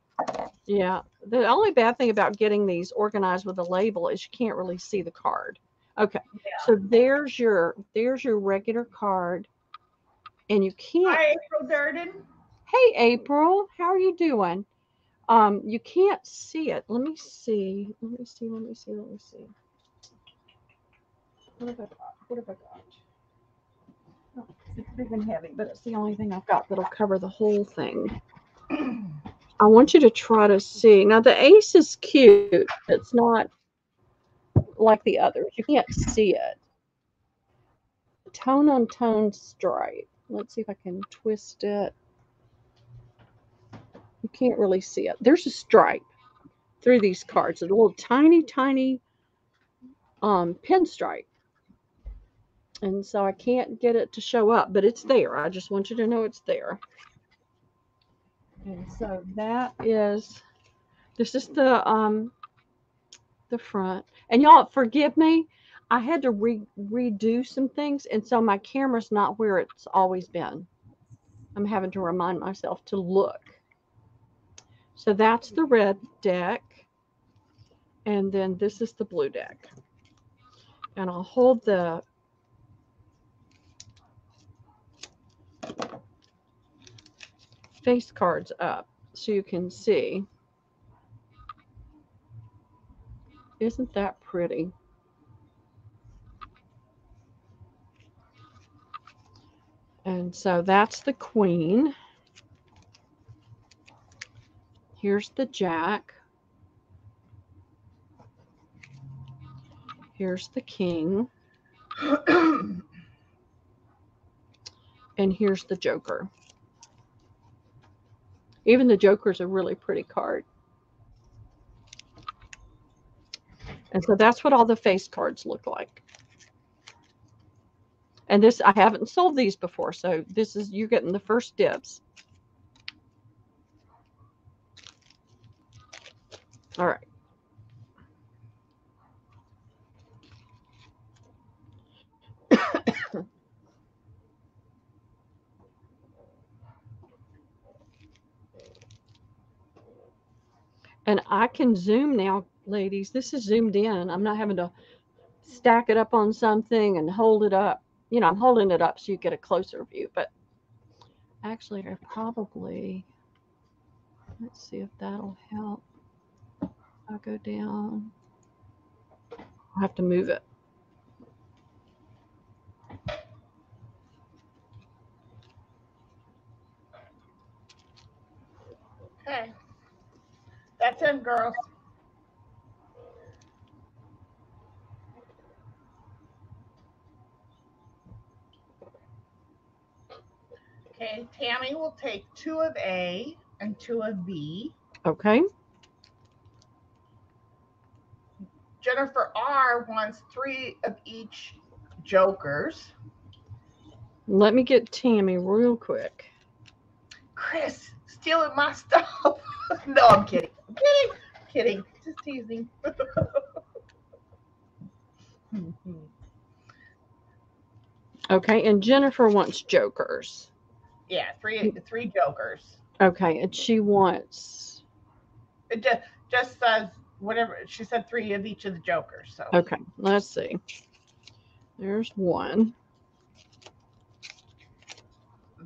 Yeah, the only bad thing about getting these organized with a label is you can't really see the card. Okay, so there's your regular card, and you can't. Hi, April Durden. Hey, April, how are you doing? You can't see it. Let me see. Let me see. What have I got? Oh, it's big and heavy, but it's the only thing I've got that'll cover the whole thing. I want you to try to see. Now, the ace is cute. It's not like the others. You can't see it. Tone on tone stripe. Let's see if I can twist it. You can't really see it. There's a stripe through these cards. It's a little tiny pinstripe. And so I can't get it to show up, but it's there. I just want you to know it's there. And so this is the front. And y'all forgive me. I had to redo some things, and so my camera's not where it's always been. I'm having to remind myself to look. So that's the red deck, and then this is the blue deck. And I'll hold the face cards up so you can see. Isn't that pretty? And so that's the queen. Here's the jack. Here's the king. And here's the joker. Even the joker's a really pretty card. And so that's what all the face cards look like. And this, I haven't sold these before, so this is, you're getting the first dibs. All right. And I can zoom now, ladies. This is zoomed in. I'm not having to stack it up on something and hold it up. You know, I'm holding it up so you get a closer view. But actually, I probably, let's see if that'll help. I'll go down. I'll have to move it. Okay. That's it, girls. Okay, Tammy will take 2 of A and 2 of B. Okay. Jennifer R wants 3 of each jokers. Let me get Tammy real quick. Chris, stealing my stuff. No, I'm kidding. I'm kidding. Just teasing. Okay, and Jennifer wants jokers. Yeah, three jokers. Okay, and she wants. It just says whatever. She said 3 of each of the jokers. So Okay, let's see. There's one.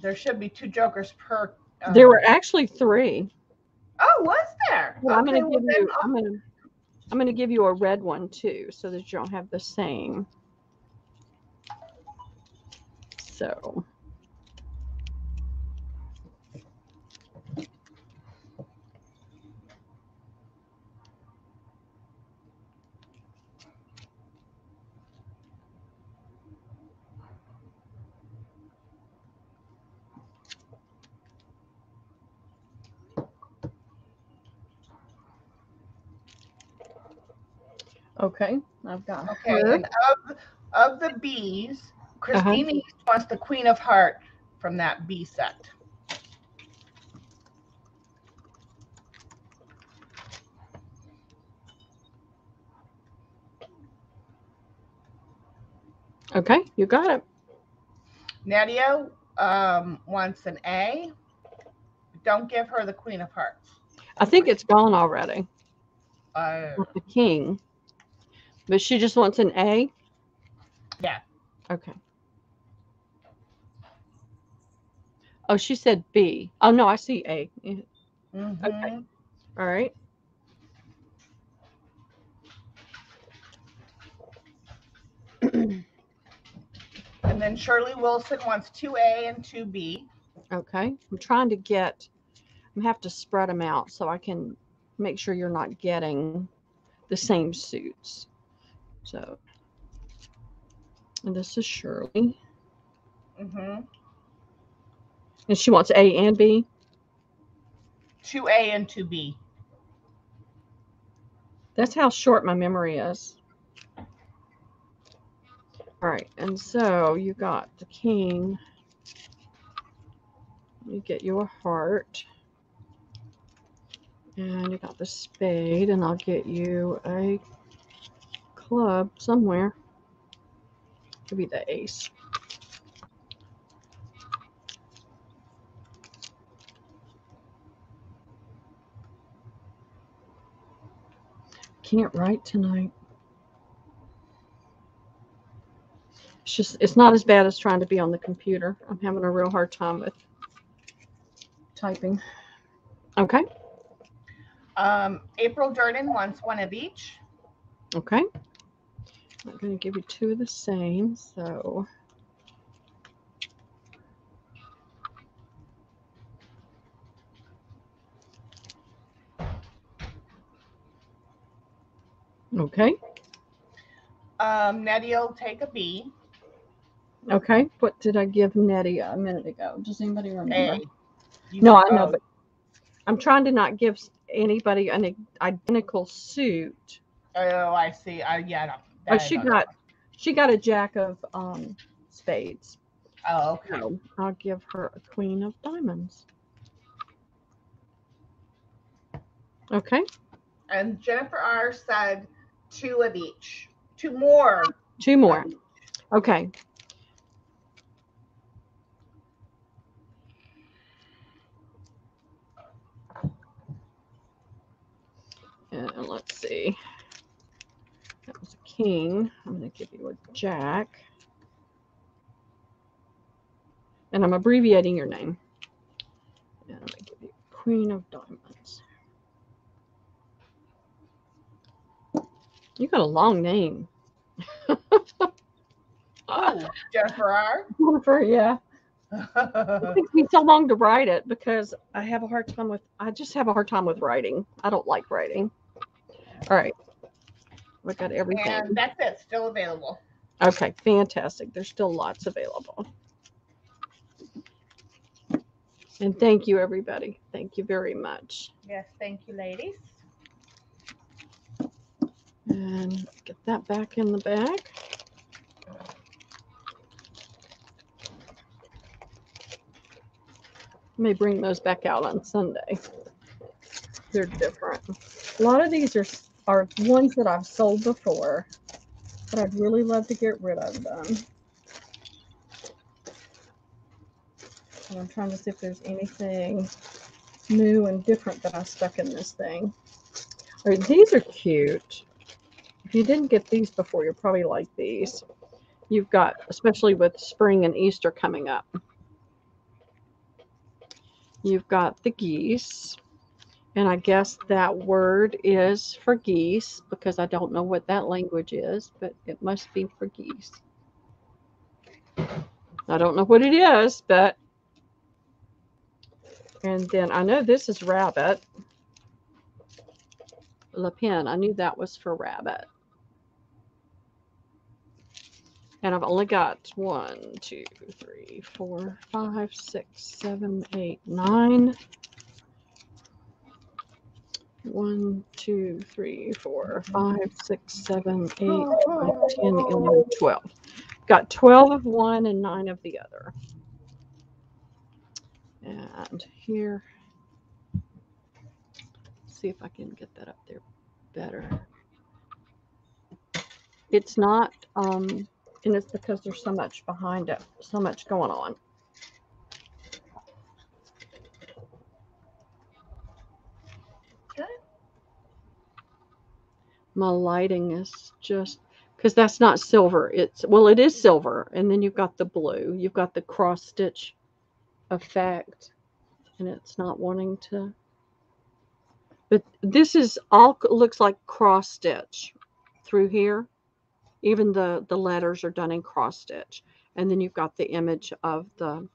there should be 2 jokers per. There were actually 3. Oh, was there? Well, okay, I'm going to give you a red one too, so that you don't have the same. So. Okay, I've got her. And of the B's, Christina wants the Queen of Heart from that B set. Okay, you got it. Nadia wants an A. Don't give her the Queen of Hearts. I think it's gone already. With the king. But she just wants an A? Yeah. Okay. Oh, she said B. Oh, no, I see A. Mm-hmm. Okay. All right. And then Shirley Wilson wants 2A and 2B. Okay. I'm trying to get, I have to spread them out so I can make sure you're not getting the same suits. So, and this is Shirley. Mm-hmm. And she wants A and B? 2A and 2B. That's how short my memory is. All right, and so you got the king. You get your heart. And you got the spade, and I'll get you a club somewhere. Could be the ace. Can't write tonight. It's just, it's not as bad as trying to be on the computer. I'm having a real hard time with typing. Okay. April Jordan wants 1 of each. Okay. I'm going to give you 2 of the same. So Okay. Nettie will take a B. Okay. What did I give Nettie a minute ago? Does anybody remember? A. You No, did I know, both. but I'm trying to not give anybody an identical suit. Oh, I see. Yeah, no, Oh, that I don't know. she got a jack of spades. Oh, okay. So I'll give her a queen of diamonds. Okay. And Jennifer R said 2 of each. 2 more. Two more. Okay. And let's see. That was a king. I'm going to give you a jack. And I'm abbreviating your name. And I'm going to give you queen of diamonds. You got a long name. Oh, Jennifer R. Jennifer, yeah. It takes me so long to write it because I just have a hard time with writing. I don't like writing. All right. We got everything. And that's it. Still available. Okay, fantastic. There's still lots available. And thank you, everybody. Thank you very much. Yes, thank you, ladies. And get that back in the bag. I may bring those back out on Sunday. They're different. A lot of these are ones that I've sold before, but I'd really love to get rid of them. And I'm trying to see if there's anything new and different that I stuck in this thing. All right, these are cute. If you didn't get these before, you'll probably like these. You've got, especially with spring and Easter coming up, you've got the geese. And I guess that word is for geese because I don't know what that language is, but it must be for geese. I don't know what it is, but. And then I know this is rabbit. Le Pen, I knew that was for rabbit. And I've only got 1, 2, 3, 4, 5, 6, 7, 8, 9. 1, 2, 3, 4, 5, 6, 7, 8, 9, 10, 11, 12. Got 12 of one and 9 of the other. And here, see if I can get that up there better. It's not, and it's because there's so much behind it, so much going on. Okay. My lighting is just, because that's not silver. Well, it is silver. And then you've got the blue. You've got the cross stitch effect. And it's not wanting to. But this is all looks like cross stitch through here. Even the letters are done in cross stitch. And then you've got the image of the.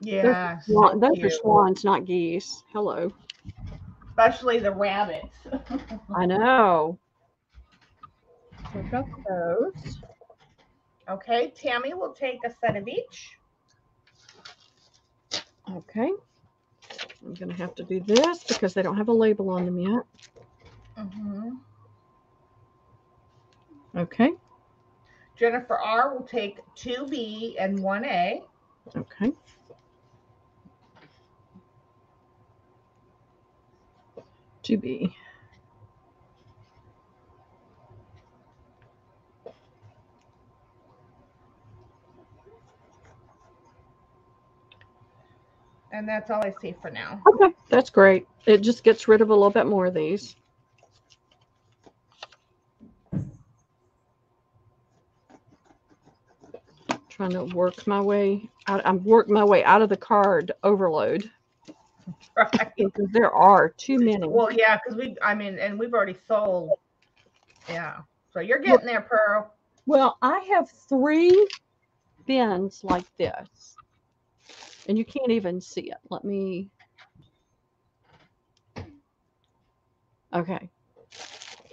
Yeah. Those are swans, not geese. Hello. Especially the rabbits. I know. So I've got those. Okay, Tammy will take a set of each. Okay. I'm going to have to do this because they don't have a label on them yet. Mm-hmm. Okay. Jennifer R will take 2B and 1A. Okay. To be. And that's all I see for now. Okay, that's great. It just gets rid of a little bit more of these. Trying to work my way out. I'm working my way out of the card overload. Right. Because there are too many. Well, yeah, because and we've already sold. Yeah. So you're getting there, Pearl. Well, I have 3 bins like this. And you can't even see it. Let me. Okay.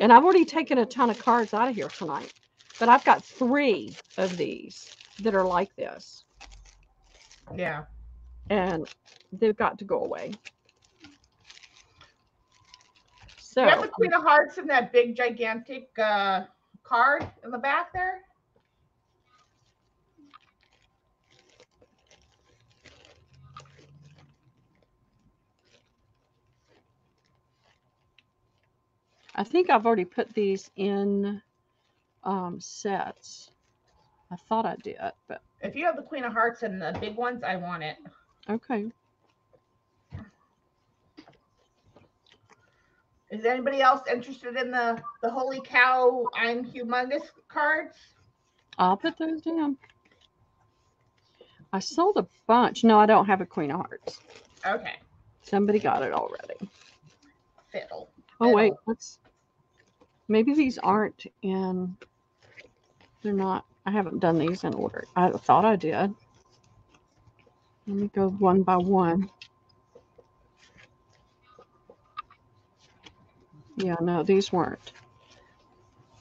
And I've already taken a ton of cards out of here tonight. But I've got 3 of these that are like this. Yeah. And they've got to go away. So, Do you have the Queen of Hearts in that big, gigantic card in the back there? I think I've already put these in sets. I thought I did, but If you have the Queen of Hearts and the big ones, I want it. okay. Is anybody else interested in the Holy Cow, I'm Humongous cards? I'll put those down. I sold a bunch. No, I don't have a Queen of Hearts. Okay. Somebody got it already. Fiddle. Oh, wait. Maybe these aren't in. They're not. I haven't done these in order. I thought I did. Let me go one by one. Yeah, no, these weren't.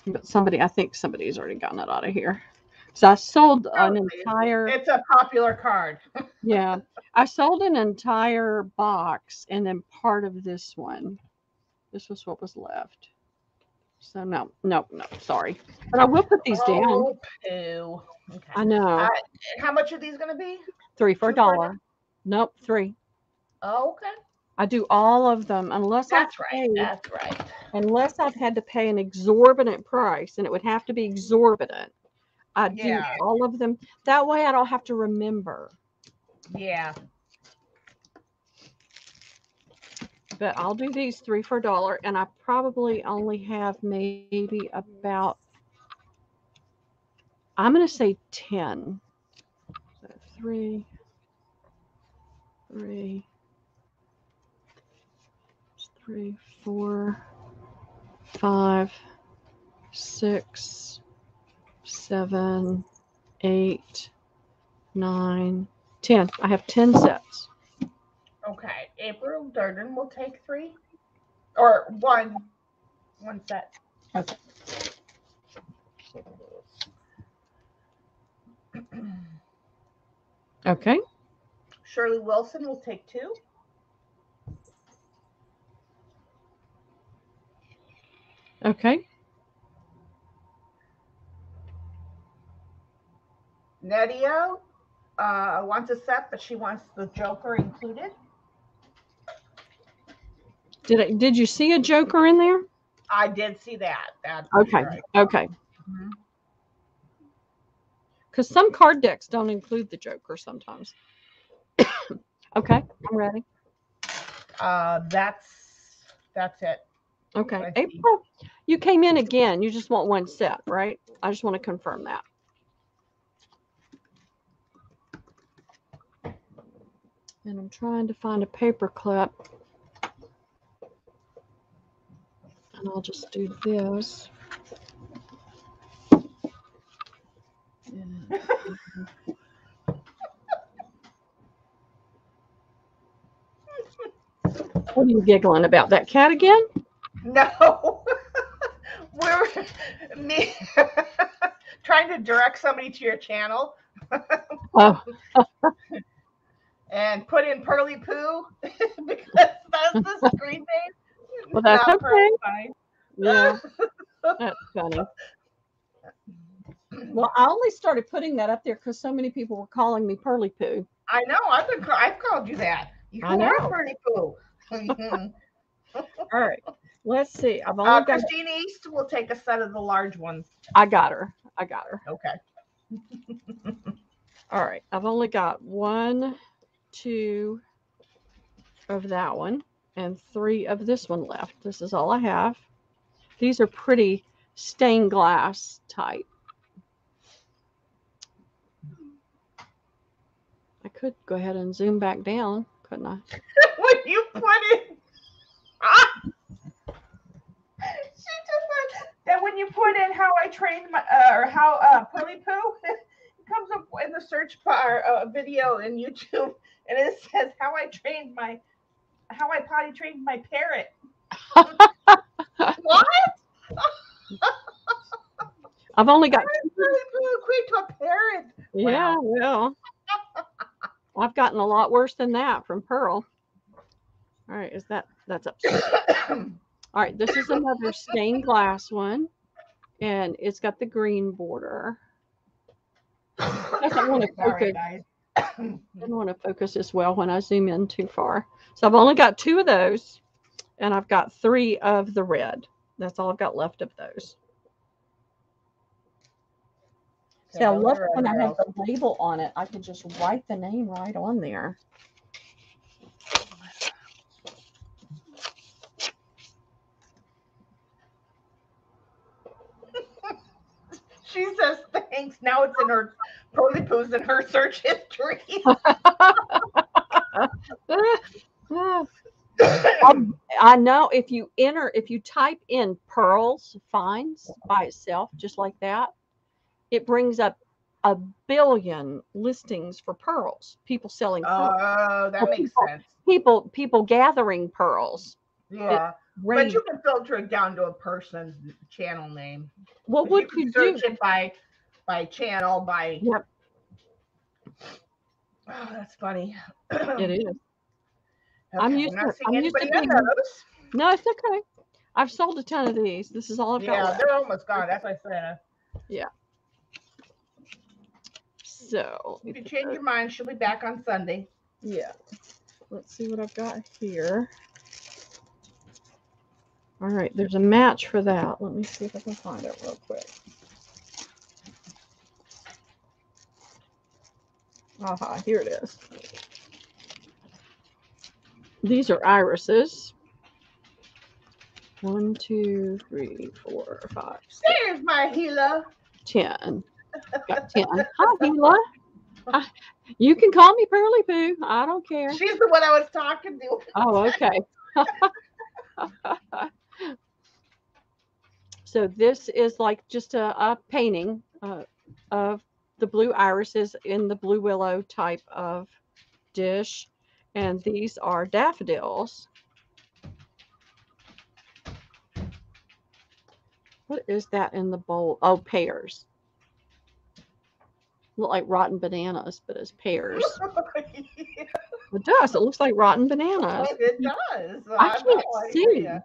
But I think somebody's already gotten it out of here. So I sold an entire. It's a popular card. Yeah, I sold an entire box and then part of this one. This was what was left. So no, sorry. But I will put these down. Oh, poo. Okay. I know. How much are these going to be? 3 for $1. Nope, 3. Oh, okay. I do all of them unless That's right. Unless I've had to pay an exorbitant price, and it would have to be exorbitant. I do all of them. That way I don't have to remember. Yeah. But I'll do these 3 for $1, and I probably only have maybe about, I'm going to say 10. So 3, 4, 5, 6, 7, 8, 9, 10. I have 10 sets. Okay. April Durden will take 3 or one set. Okay. Okay. Shirley Wilson will take 2. Okay. Nadia wants a set, but she wants the Joker included. Did you see a Joker in there? I did see that. Okay. Right. Okay. Because some card decks don't include the Joker sometimes. Okay, I'm ready. That's it. Okay. April, you came in again. You just want one set, right? I just want to confirm that. And I'm trying to find a paper clip. And I'll just do this. What are you giggling about? That cat again? No. We're me trying to direct somebody to your channel. Oh. And put in Pearly Poo because that's the screen name. Well, that's Not okay. Pearly. Yeah, that's funny. Well, I only started putting that up there because so many people were calling me Pearly Poo. I know. I've called you that. You I know. are Pearly Poo. All right. Let's see. I've only got. Christine East will take a set of the large ones. I got her. Okay. All right. I've only got 1, 2 of that one and 3 of this one left. This is all I have. These are pretty stained glass type. I could go ahead and zoom back down, couldn't I? When you put it, she just said that when you put in how I trained my or how Pearly Poo, it comes up in the search bar video in YouTube, and it says how I potty trained my parrot. What? I've only got Quick to a parrot. yeah, Wow. well, I've gotten a lot worse than that from Pearl. All right, that's upstairs. All right, this is another stained glass one, and it's got the green border. Doesn't want to Sorry, focus. guys. Doesn't want to focus as well when I zoom in too far. So I've only got 2 of those, and I've got 3 of the red. That's all I've got left of those. See, I those love are it when I have unreal. the label on it. I can just write the name right on there. She says thanks. Now it's in her Pearly Poo's in her search history. I know if you type in pearls finds by itself, just like that, it brings up a billion listings for pearls. People selling pearls. Oh, that makes sense. People gathering pearls. Yeah. But you can filter it down to a person's channel name. What would you you search do? it by channel, by Yep, oh, that's funny. it is. Okay, I'm used not to. seeing I'm used to anybody on being. those. No, it's okay. I've sold a ton of these. This is all I've got Yeah, left. they're almost gone. That's what I said. Yeah. So If you change your mind, she'll be back on Sunday. yeah. Let's see what I've got here. All right, there's a match for that. Let me see if I can find it real quick. Aha, here it is. These are irises. 1, 2, 3, 4, 5, 6, There's my Gila. 10. Got 10. Hi, Gila. Hi. You can call me Pearly Poo. I don't care. She's the one I was talking to. Oh, okay. So this is like just a painting of the blue irises in the blue willow type of dish. And these are daffodils. What is that in the bowl? Oh, pears. Look like rotten bananas, but it's pears. It does. It looks like rotten bananas. It does. I can't see. idea.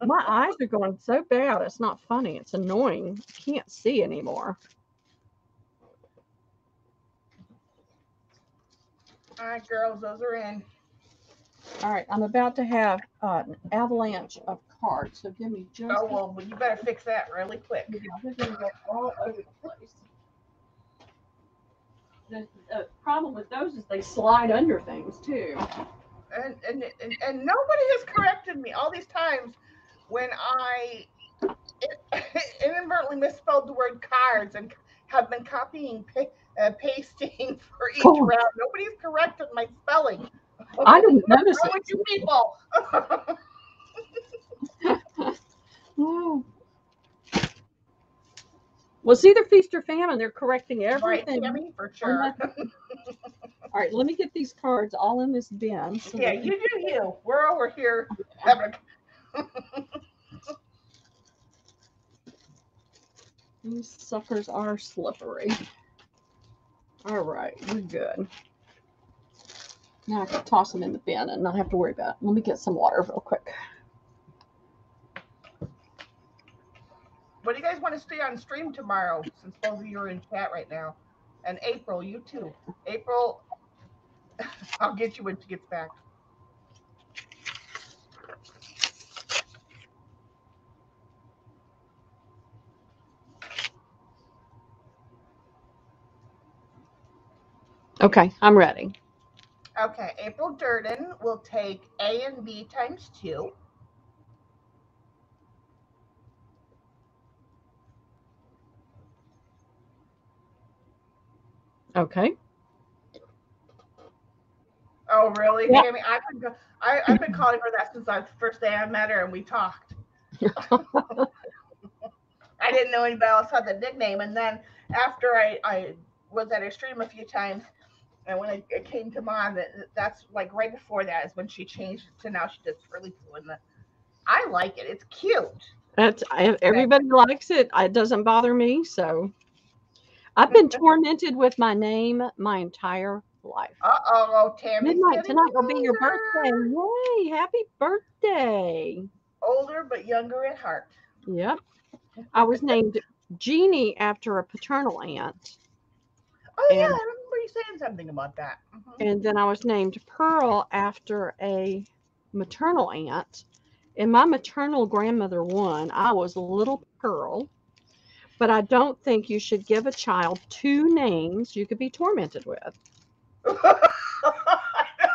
My eyes are going so bad. It's not funny. It's annoying. I can't see anymore. All right, girls, those are in. All right, I'm about to have an avalanche of cards, so give me just. Oh well, you better fix that really quick. Yeah, they're going to go all over the place. The problem with those is they slide under things too. And nobody has corrected me all these times when I inadvertently misspelled the word cards and have been copying, pasting for each Cool. round. Nobody's corrected my spelling. I didn't notice What's wrong with you people? Oh. Well, it's either feast or famine. They're correcting Right, everything. Tammy, for sure. All right, let me get these cards all in this bin. So Yeah, you do you. We're over here having These suckers are slippery. All right, we're good. Now I can toss them in the bin and not have to worry about it. Let me get some water real quick. What do you guys want to stay on stream tomorrow, since both of you are in chat right now? And April, you too. April, I'll get you when she gets back. Okay, I'm ready. Okay, April Durden will take A and B times 2. Okay. Oh, really? Yeah. Tammy, I've been calling her that since the first day I met her and we talked. I didn't know anybody else had the nickname. And then after I was at her stream a few times, and when it came to Mom, that's like right before that is when she changed it to now she does Pearly Poo. And I like it. It's cute. Everybody likes it. It doesn't bother me. So I've been tormented with my name my entire life. Uh-oh, Tammy's Midnight getting tonight will be your birthday. older. Yay! Happy birthday. Older but younger at heart. Yep. I was named Jeannie after a paternal aunt. Oh yeah, And I remember you saying something about that. and then I was named Pearl after a maternal aunt. And my maternal grandmother won. I was little Pearl. But I don't think you should give a child two names you could be tormented with.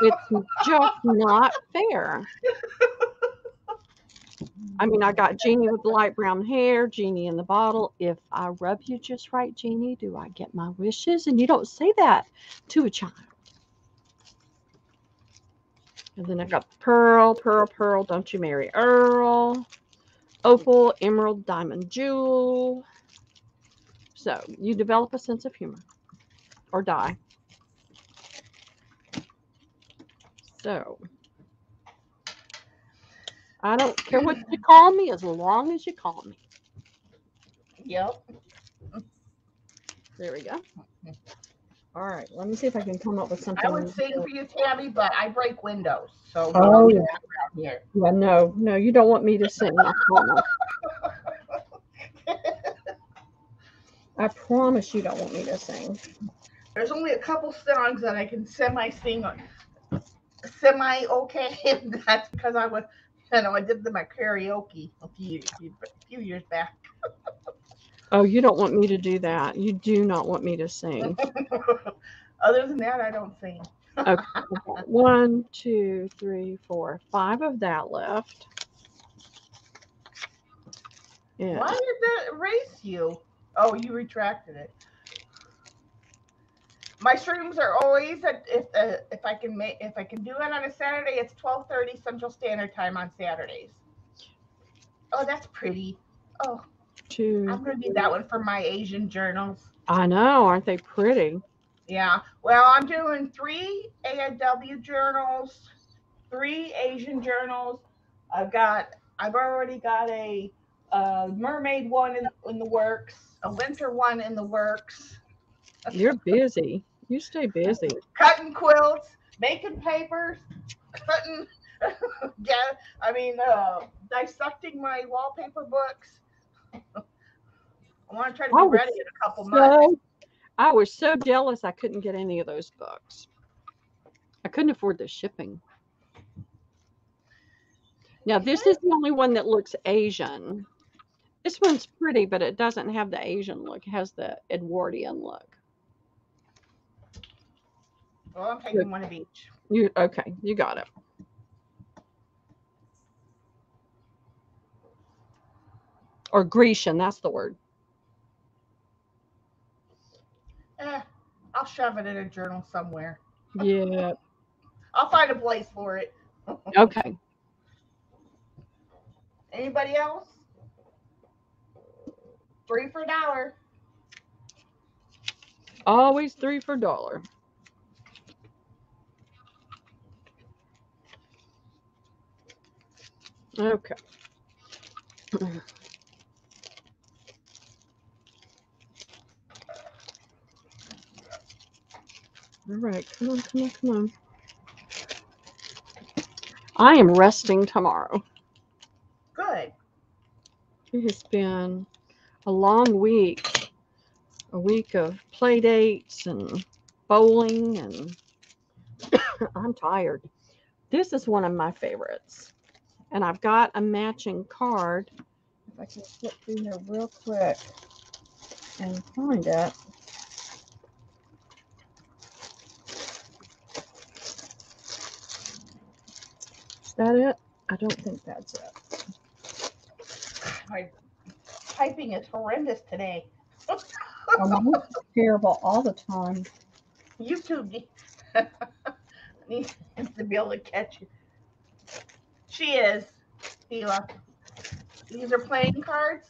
It's just not fair. I mean, I got Jeannie with the light brown hair, Jeannie in the bottle. If I rub you just right, Jeannie, do I get my wishes? And you don't say that to a child. And then I got Pearl, Pearl, Pearl, don't you marry Earl. Opal, Emerald, Diamond, Jewel. So you develop a sense of humor or die. So I don't care what you call me as long as you call me. Yep. There we go. All right, let me see if I can come up with something. I would sing for you, Tammy, but I break windows, so we Oh, don't do yeah. that around here. Yeah, no, you don't want me to sing. I promise. I promise you don't want me to sing. There's only a couple songs that I can semi-sing on. Semi-okay, and that's because I did my karaoke a few years back. Oh, you don't want me to do that. You do not want me to sing. Other than that, I don't sing. Okay. 1, 2, 3, 4, 5 of that left. Yeah. Why did that erase you? Oh, you retracted it. My streams are always at if I can do it on a Saturday, it's 12:30 Central Standard Time on Saturdays. Oh, that's pretty. Oh, 2. I'm gonna need that one for my Asian journals. I know, aren't they pretty? Yeah. Well, I'm doing 3 AIW journals, 3 Asian journals. I've already got a mermaid one in the works, a winter one in the works. You're busy. You stay busy. Cutting quilts, making papers, cutting. Dissecting my wallpaper books. I want to try to be ready in a couple months. I was so jealous I couldn't get any of those books. I couldn't afford the shipping. Now, this is the only one that looks Asian. This one's pretty, but it doesn't have the Asian look. It has the Edwardian look. Well, I'm taking one of each. Okay, you got it. Or Grecian, that's the word. I'll shove it in a journal somewhere. Yeah. I'll find a place for it. Okay. Anybody else? 3 for $1. Always 3 for $1. Okay. All right, come on. I am resting tomorrow. Good. It has been a long week. A week of play dates and bowling, and I'm tired. This is one of my favorites. And I've got a matching card. If I can flip through here real quick and find it. Is that it? I don't think that's it. My typing is horrendous today. It's terrible all the time. YouTube needs to be able to catch you. She is, Hila. These are playing cards?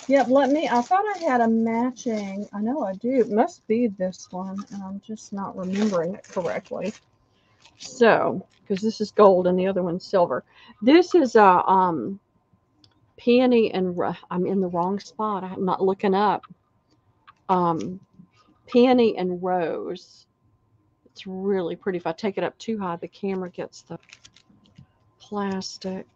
Yep, I thought I had a matching. I know I do. It must be this one, and I'm just not remembering it correctly. So, because this is gold and the other one's silver. This is a Peony and I'm in the wrong spot. I'm not looking up. Peony and Rose. It's really pretty. If I take it up too high, the camera gets the plastic.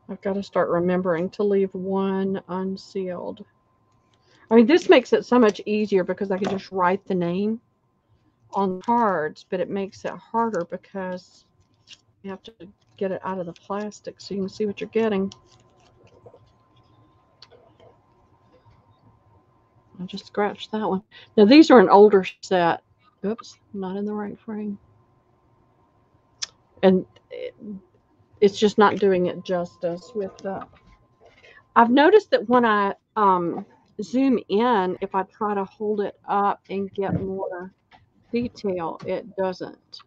I've got to start remembering to leave one unsealed. I mean, this makes it so much easier because I can just write the name on cards, but it makes it harder because you have to get it out of the plastic so you can see what you're getting. I just scratched that one. Now, these are an older set. Oops, not in the right frame. And it's just not doing it justice with the... I've noticed that when I zoom in, if I try to hold it up and get more detail, it doesn't.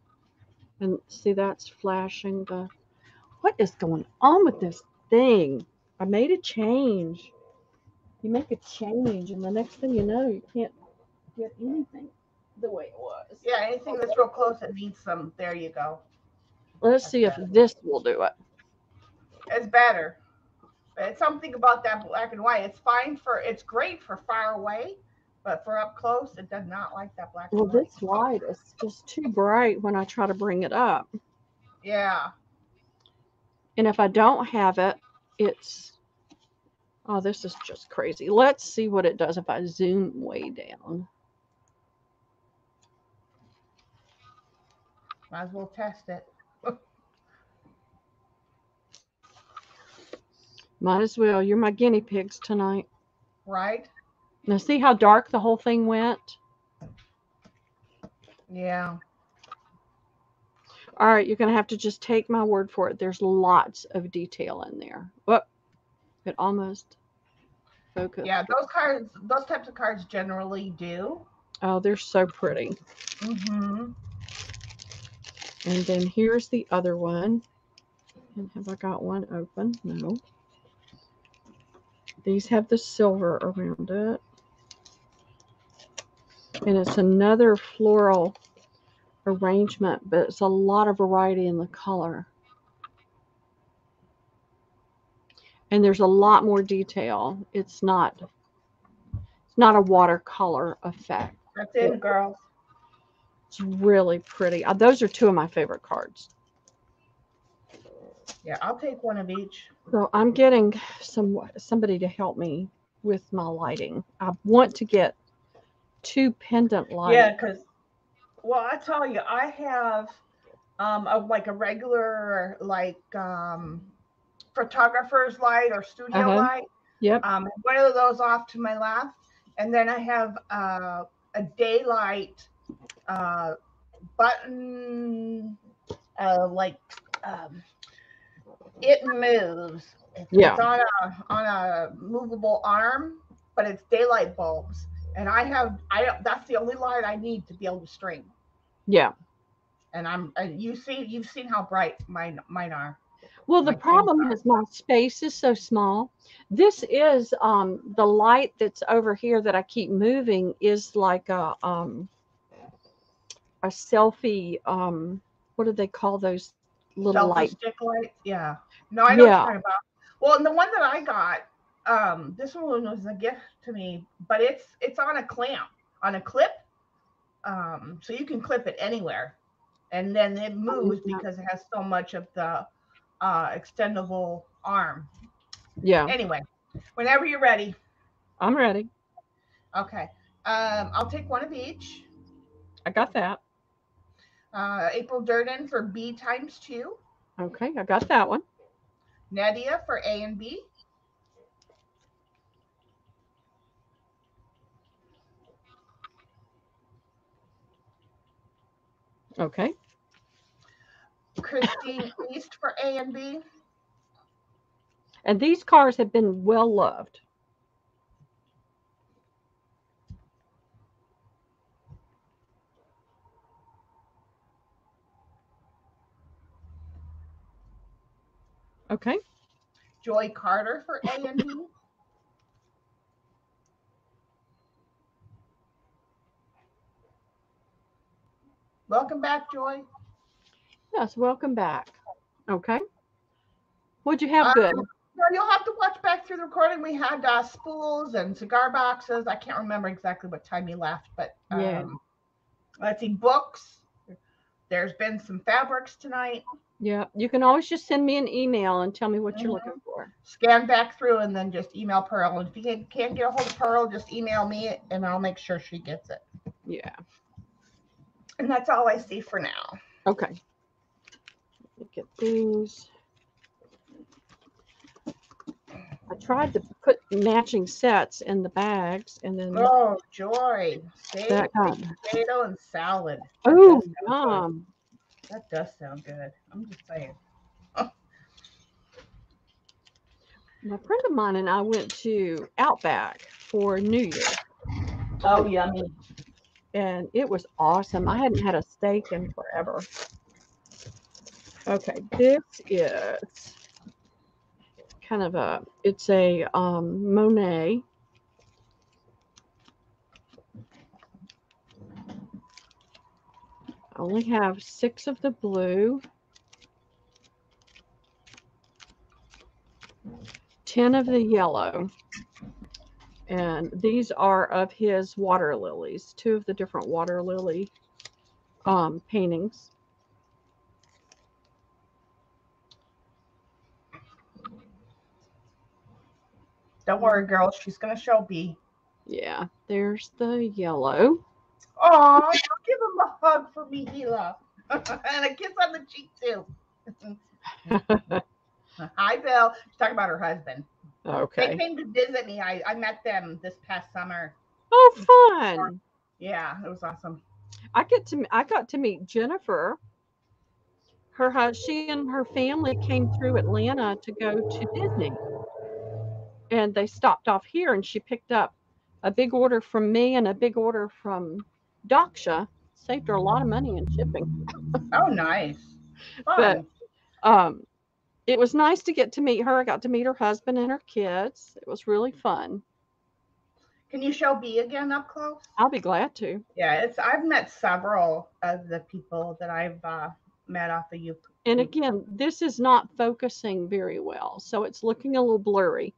And see, that's flashing the... What is going on with this thing? I made a change. You make a change, and the next thing you know, you can't get anything the way it was. Yeah, anything that's real close that needs some. There you go. Let's see if this will do it. It's better. But it's something about that black and white. It's fine for, it's great for far away, but for up close, it does not like that black and Well, white. this light is just too bright when I try to bring it up. Yeah. And if I don't have it, it's... Oh, this is just crazy. Let's see what it does if I zoom way down. Might as well test it. Might as well. You're my guinea pigs tonight. Right? Now, see how dark the whole thing went? Yeah. All right, you're going to have to just take my word for it. There's lots of detail in there. Whoop. It almost focused. Yeah, those cards, those types of cards generally do. Oh, they're so pretty. Mm-hmm. And then here's the other one. And have I got one open? No. These have the silver around it. And it's another floral arrangement, but it's a lot of variety in the color. And there's a lot more detail. It's not a watercolor effect. That's it, girls. It's really pretty. Those are two of my favorite cards. Yeah, I'll take one of each. So I'm getting somebody to help me with my lighting. I want to get 2 pendant lights. Yeah, because, well, I tell you, I have like a regular, like, photographer's light or studio light. Yep. One of those off to my left. And then I have a daylight button, like, it moves. Yeah. It's on a movable arm, but it's daylight bulbs. And that's the only light I need to be able to stream. Yeah. And you've seen how bright mine are. Well, the problem is my space is so small. This is the light that's over here that I keep moving is like a selfie. What do they call those little lights? Stick lights. Yeah. No, I know what you're talking about. Well, and the one that I got, this one was a gift to me, but it's on a clamp, on a clip, so you can clip it anywhere, and then it moves because it has so much of the extendable arm. Yeah. Anyway, whenever you're ready. I'm ready. Okay. I'll take one of each. I got that. April Durden for B times 2. Okay, I got that one. Nadia for A and B. Okay. Christine East for A and B. And these cards have been well loved. Okay. Joy Carter for A and B. Welcome back, Joy. Yes, welcome back. Okay. What'd you have Um, good? no, you'll have to watch back through the recording. We had spools and cigar boxes. I can't remember exactly what time you left, but Yeah. let's see, books. There's been some fabrics tonight. Yeah. You can always just send me an email and tell me what you're Mhm. looking for. Scan back through and then just email Pearl. And if you can't get a hold of Pearl, just email me and I'll make sure she gets it. Yeah. And that's all I see for now. Okay. Let me get these. I tried to put matching sets in the bags and then Oh, joy. Steak, that got. potato, and salad. Oh, That does sound good. Mom. That does sound good. I'm just saying. My friend of mine and I went to Outback for New Year. Oh, yummy. And it was awesome. I hadn't had a steak in forever. Okay, this is kind of it's a Monet. I only have 6 of the blue, 10 of the yellow, and these are of his water lilies, 2 of the different water lily paintings. Don't worry, girl. She's going to show B. Yeah, there's the yellow. Aw, give him a hug for me, Gila. And a kiss on the cheek, too. Hi, Bill. She's talking about her husband. Okay. They came to visit me. I met them this past summer. Oh, fun. Yeah, it was awesome. I got to meet Jennifer. She and her family came through Atlanta to go to Disney, and they stopped off here, and she picked up a big order from me and a big order from Daksha. Saved her a lot of money in shipping. Oh, nice. But Fun. it was nice to get to meet her. I got to meet her husband and her kids. It was really fun. Can you show B again up close? I'll be glad to. Yeah, I've met several of the people that I've met off of you. And again, this is not focusing very well, so it's looking a little blurry.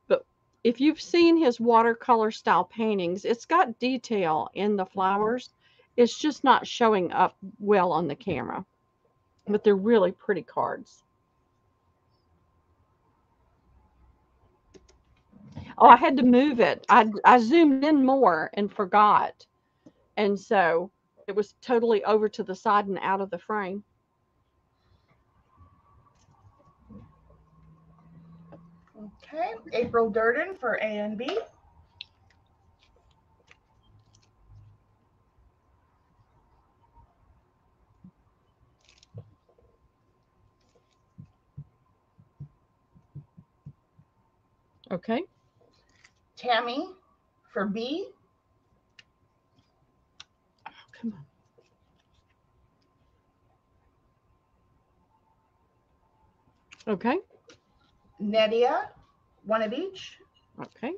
But if you've seen his watercolor style paintings, it's got detail in the flowers. It's just not showing up well on the camera. But they're really pretty cards. Oh, I had to move it. I zoomed in more and forgot. And so it was totally over to the side and out of the frame. Okay, April Durden for A and B. Okay. Tammy for B. Oh, come on. Okay. Nedia, one of each. Okay.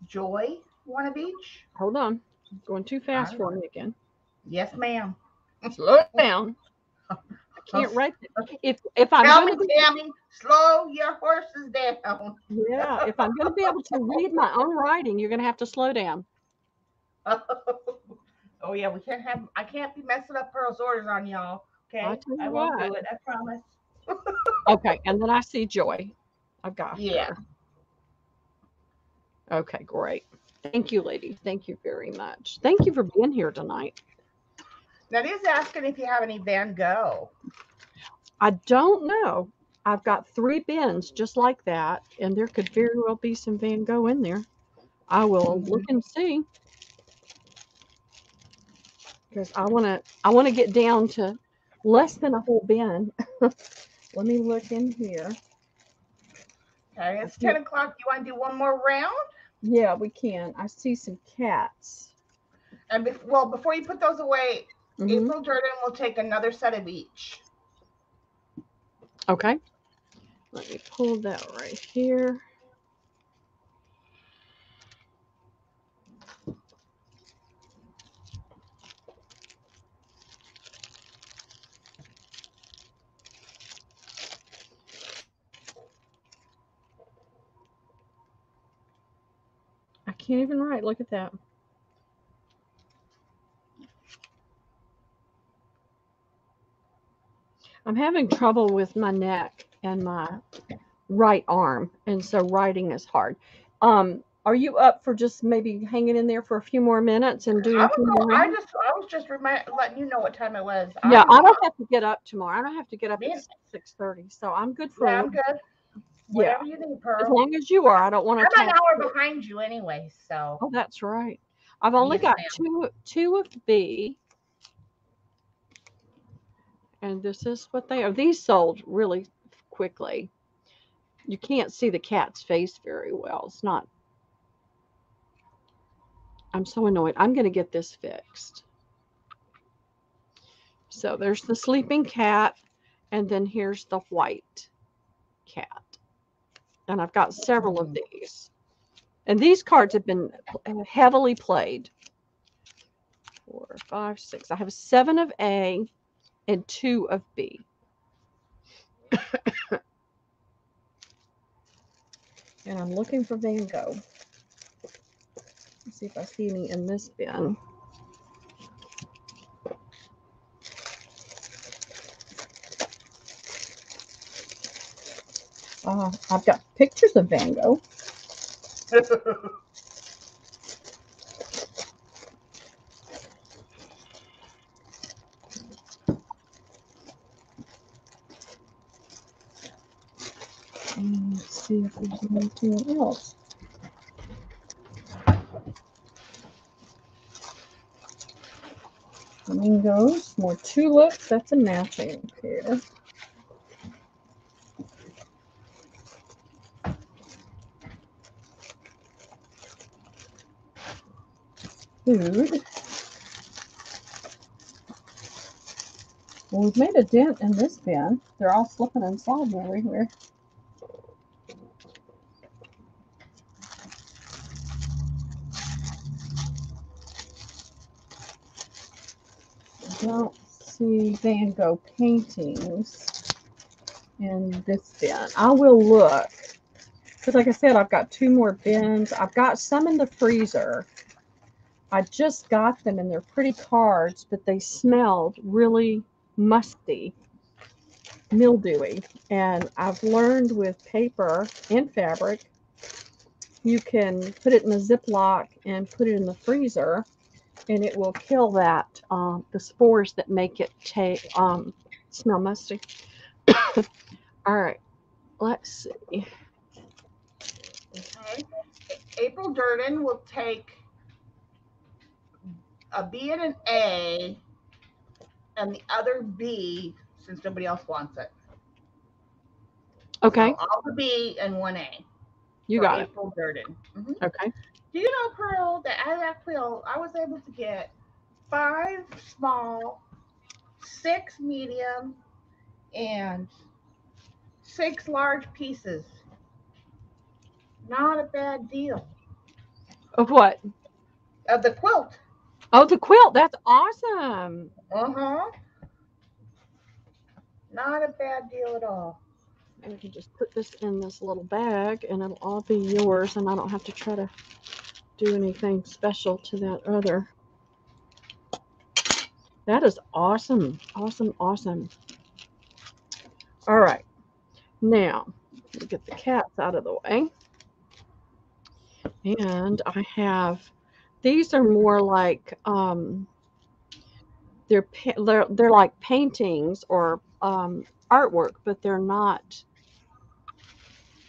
Joy, one of each. Hold on. Going too fast for me again. Yes, ma'am. Slow down. I can't write it. If I'm Tell going me, to Tammy, slow your horses down. yeah, if I'm going to be able to read my own writing, you're going to have to slow down. Oh yeah, I can't be messing up Pearl's orders on y'all. Okay, I'll tell you I won't what. do it. I promise. Okay, and then I see Joy. I've got Yeah. her. Okay, great. Thank you, ladies. Thank you very much. Thank you for being here tonight. Nadia's asking if you have any Van Gogh. I don't know. I've got 3 bins just like that, and there could very well be some Van Gogh in there. I will look and see. Because I want to get down to less than a whole bin. Let me look in here. Okay, it's 10 o'clock. You want to do one more round? Yeah, we can. I see some cats. And before you put those away, April Durden will take another set of each. Okay. Let me pull that right here. can't even write. Look at that. I'm having trouble with my neck and my right arm, and so writing is hard. Are you up for just maybe hanging in there for a few more minutes and doing I a few more was, I rounds? just, I was just letting you know what time it was. Yeah, I don't have to get up tomorrow. I don't have to get up Man. at 6:30, so I'm good for Yeah, a I'm little. good. Yeah, Whatever you need, as Pearl. long as you are. I don't want to I'm an talk. hour behind you anyway, so. Oh, that's right. I've only Yes, got ma'am. two of B, and this is what they are. These sold really quickly. You can't see the cat's face very well. It's not. I'm so annoyed. I'm going to get this fixed. So there's the sleeping cat, and then here's the white cat. And I've got several of these. And these cards have been heavily played. 4, 5, 6. I have 7 of A and 2 of B. And I'm looking for Van Gogh. Let's see if I see any in this bin. I've got pictures of Van Gogh. And let's see if there's anything else. Flamingos, more tulips. That's a matching pair. Food. Well, we've made a dent in this bin. They're all slipping and sliding everywhere. I don't see Van Gogh paintings in this bin. I will look. Because like I said, I've got 2 more bins. I've got some in the freezer. I just got them, and they're pretty cards, but they smelled really musty, mildewy. And I've learned with paper and fabric, you can put it in a Ziploc and put it in the freezer, and it will kill that, the spores that make it smell musty. All right, let's see. Okay. April Durden will take a B and an A, and the other B since nobody else wants it. Okay, So all the B and 1 A. you for got it. April Durden. Okay. Do you know, Pearl, that out of that quilt, I was able to get 5 small, 6 medium, and 6 large pieces. Not a bad deal. Of what? Of the quilt. Oh, the quilt. That's awesome. Uh-huh. Not a bad deal at all. And we can just put this in this little bag, and it'll all be yours, and I don't have to try to do anything special to that other. That is awesome. Awesome, awesome. All right. Now, let me get the cats out of the way. And I have, these are more like, they're like paintings or artwork, but they're not,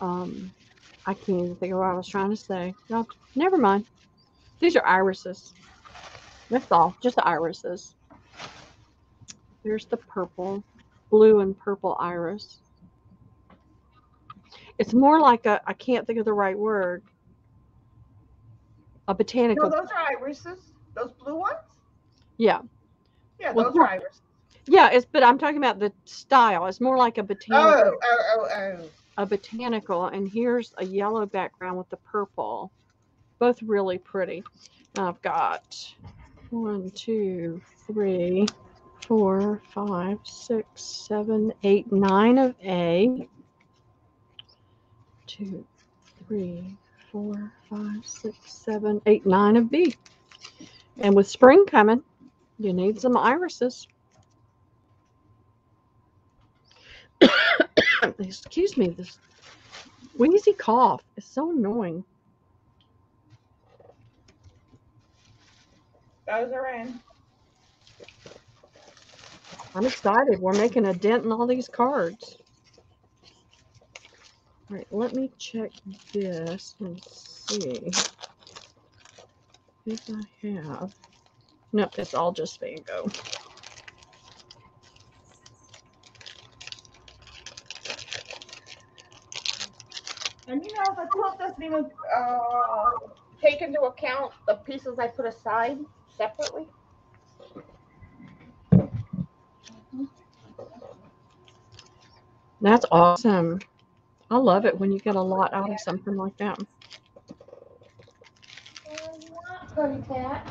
I can't even think of what I was trying to say. No, never mind. These are irises. That's all, just the irises. There's the purple, blue and purple iris. It's more like a, I can't think of the right word, a botanical. No, those are irises. Those blue ones? Yeah. Yeah, Well, those are irises. Yeah, but I'm talking about the style. It's more like a botanical. Oh. A botanical, and here's a yellow background with the purple. Both really pretty. I've got 1, 2, 3, 4, 5, 6, 7, 8, 9 of A. 2, 3, 4, 5, 6, 7, 8, 9 of B. And with spring coming, you need some irises. Excuse me, this wheezy cough is so annoying. Those are in. I'm excited. We're making a dent in all these cards. All right, let me check this and see if I have. No, it's all just Van Gogh. And you know, the quilt doesn't even take into account the pieces I put aside separately. That's awesome. I love it when you get a lot out of something like that. Not good at that.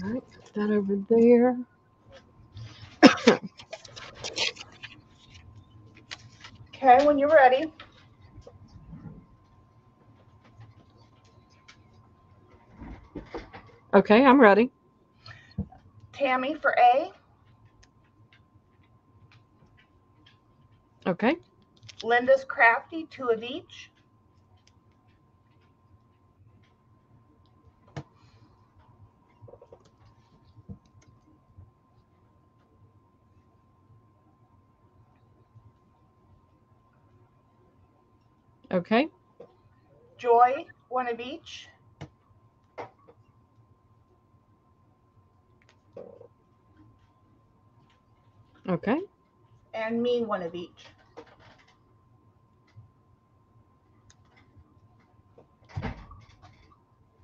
All right, put that over there. Okay, when you're ready. Okay, I'm ready. Tammy for A. Okay. Linda's Crafty, 2 of each. Okay. Joy, 1 of each. Okay. And me, 1 of each.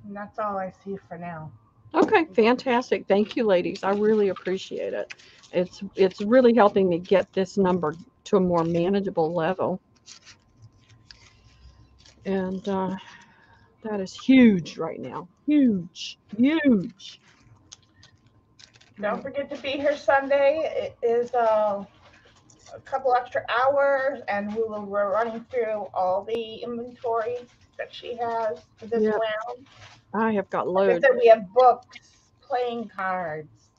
And that's all I see for now. Okay, fantastic. Thank you, ladies. I really appreciate it. It's really helping me get this number to a more manageable level. And that is huge right now. Huge. Huge. Don't forget to be here Sunday. It is a couple extra hours, and we're running through all the inventory that she has for this Yep. round. I have got Like I loads. said, we have books, playing cards,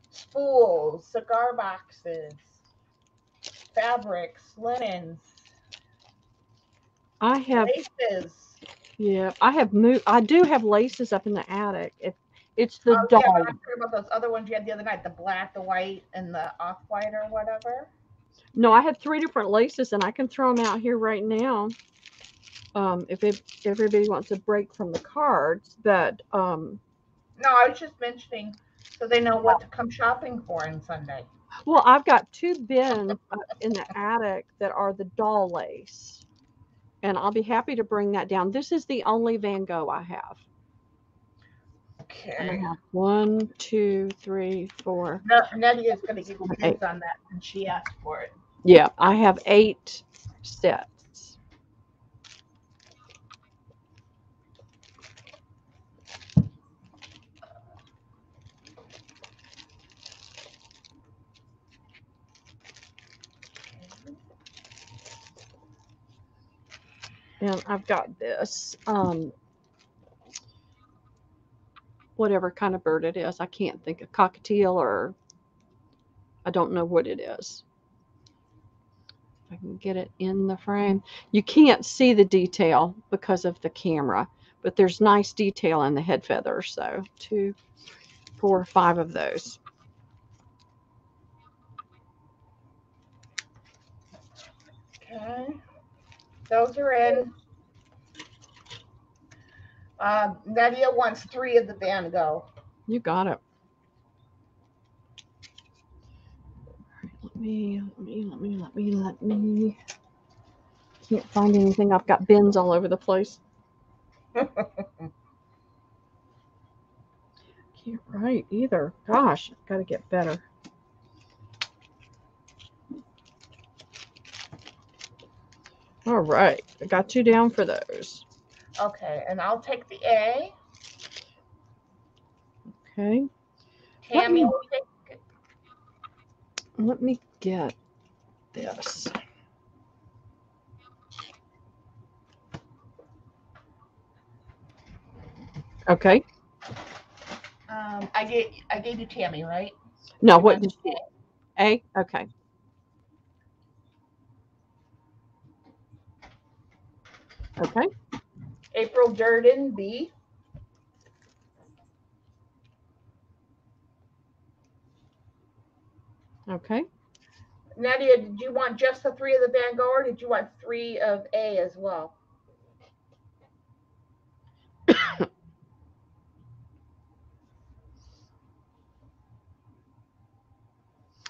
spools, cigar boxes, fabrics, linens, I have laces. Yeah, I have moved. I do have laces up in the attic. It's the Oh, doll. yeah, but I'm talking about those other ones you had the other night, the black, the white, and the off-white or whatever. No, I had 3 different laces, and I can throw them out here right now. If everybody wants a break from the cards, but No, I was just mentioning so they know what to come shopping for on Sunday. well, I've got 2 bins in the attic that are the doll lace, and I'll be happy to bring that down. This is the only Van Gogh I have. And I Okay. have 1, 2, 3, 4. No, Nedia's going to give you 8. bids on that when she asked for it. Yeah, I have 8 sets. And I've got this, whatever kind of bird it is. I can't think of cockatiel, or I don't know what it is. If I can get it in the frame. You can't see the detail because of the camera, but there's nice detail in the head feathers. So 2, 4, 5 of those. Okay. Those are in. Nadia wants 3 of the Van Gogh. You got it. Let me. Can't find anything. I've got bins all over the place. Can't write either. Gosh, I've got to get better. All right, I got you down for those. Okay, and I'll take the A. Okay. Tammy will take it. Let me get this. Okay. I gave you Tammy, right? No, You what meant did you? A? Okay. Okay. April Durden, B. Okay. Nadia, did you want just the 3 of the Van Gogh, or did you want 3 of A as well?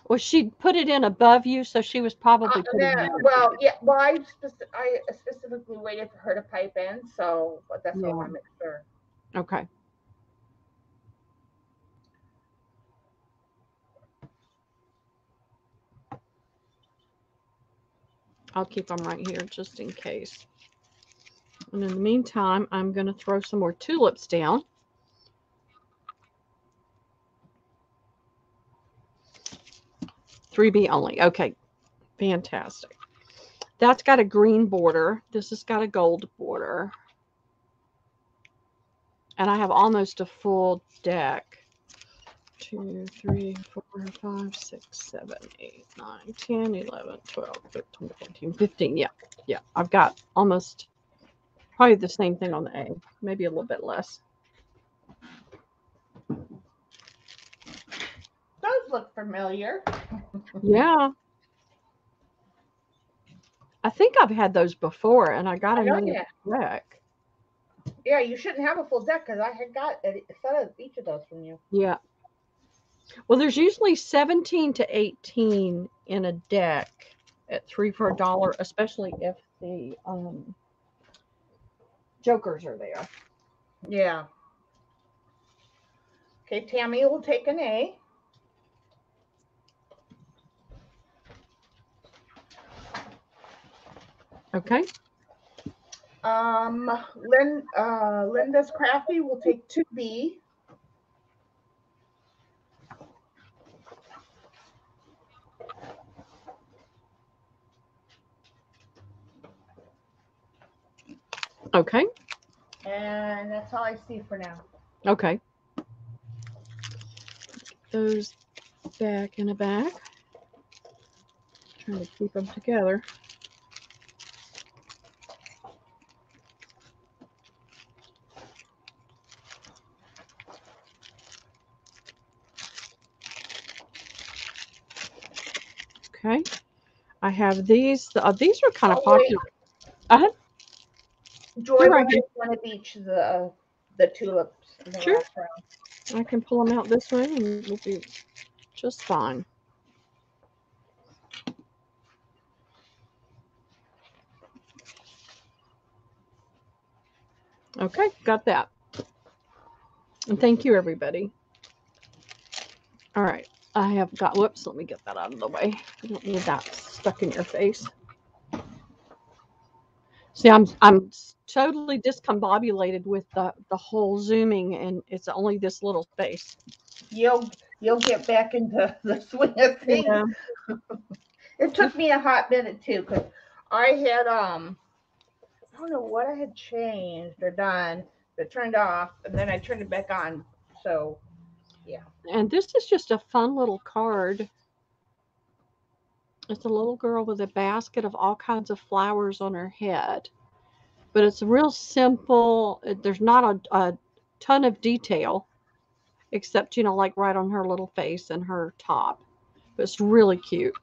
Well, she put it in above you, so she was probably putting it in. Well, yeah. Well, I specifically waited for her to pipe in, so but that's why I want to make sure. Okay. I'll keep them right here just in case. And in the meantime, I'm going to throw some more tulips down. $3B only. Okay. Fantastic. That's got a green border. This has got a gold border. And I have almost a full deck. 2, 3, 4, 5, 6, 7, 8, 9, 10, 11, 12, 13, 14, 15. Yeah. Yeah. I've got almost probably the same thing on the A. Maybe a little bit less. Those look familiar. Yeah. I think I've had those before, and I got another deck. Yeah, you shouldn't have a full deck because I had got a set of each of those from you. Yeah. Well, there's usually 17 to 18 in a deck at 3 for $1, especially if the jokers are there. Yeah. Okay, Tammy will take an A. Okay. Linda's Crafty will take 2B. Okay. And that's all I see for now. Okay. Those back in a bag. Trying to keep them together. Okay. I have these. These are kind of popular. Joy wanted one of each of the tulips in the last round. I can pull them out this way and we'll be just fine. Okay, got that. And thank you, everybody. All right, I have got, whoops, let me get that out of the way. I don't need that stuck in your face. See, I'm totally discombobulated with the whole zooming, and it's only this little space. You'll get back into the swing of things. Yeah. It took me a hot minute too, because I had I don't know what I had changed or done, but turned off, and then I turned it back on. So yeah. And this is just a fun little card. It's a little girl with a basket of all kinds of flowers on her head. But it's real simple. There's not a ton of detail, except, you know, like right on her little face and her top. But it's really cute.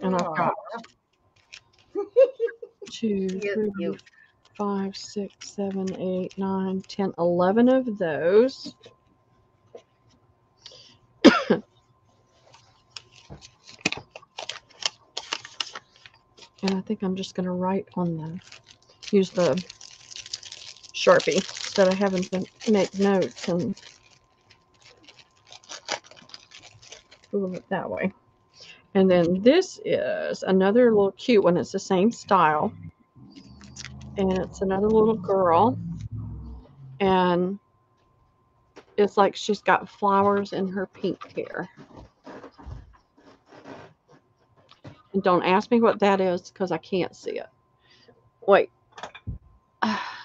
And I've got 2, 3, 5, 6, 7, 8, 9, 10, 11 of those. And I think I'm just going to write on use the Sharpie instead of having to make notes and move it that way. And then this is another little cute one. It's the same style. And it's another little girl. And it's like she's got flowers in her pink hair. And don't ask me what that is because I can't see it. Wait.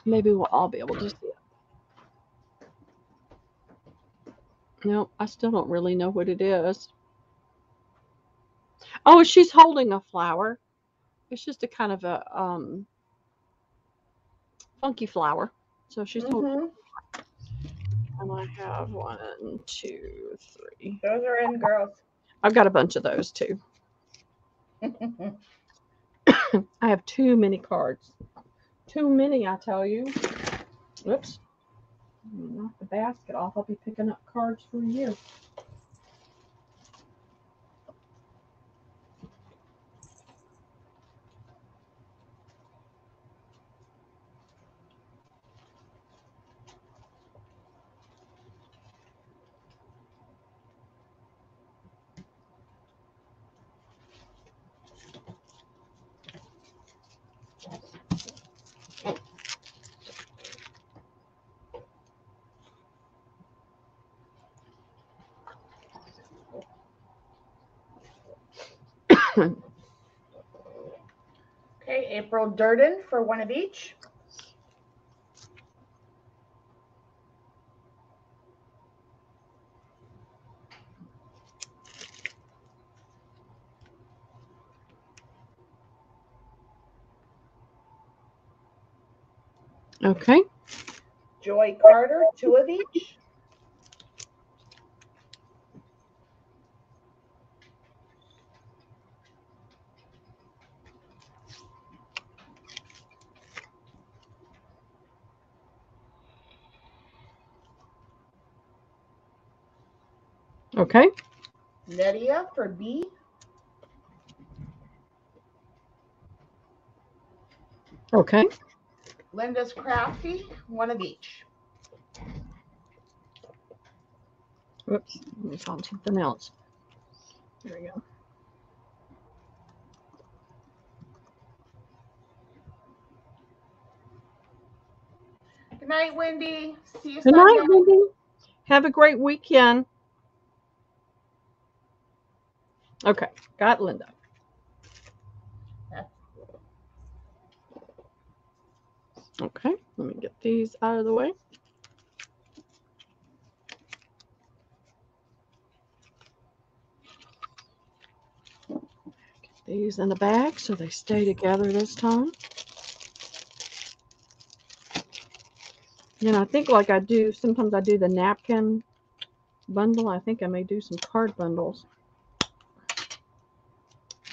Maybe we'll all be able to see it. No, I still don't really know what it is. Oh, she's holding a flower. It's just a kind of a funky flower. So she's holding. And I have 1, 2, 3. Those are in, girls. I've got a bunch of those too. I have too many cards. Too many, I tell you. Whoops. Knock the basket off. I'll be picking up cards for you. Okay, April Durden for one of each. Okay. Joy Carter, 2 of each. Okay. Lydia for B. Okay. Linda's Crafty, 1 of each. Whoops. Let me find something else. There we go. Good night, Wendy. See you Good Sunday. night, Wendy. Have a great weekend. Okay. Got Linda. Okay. Let me get these out of the way. Get these in the bag so they stay together this time. And I think like I do, sometimes I do the napkin bundle. I think I may do some card bundles.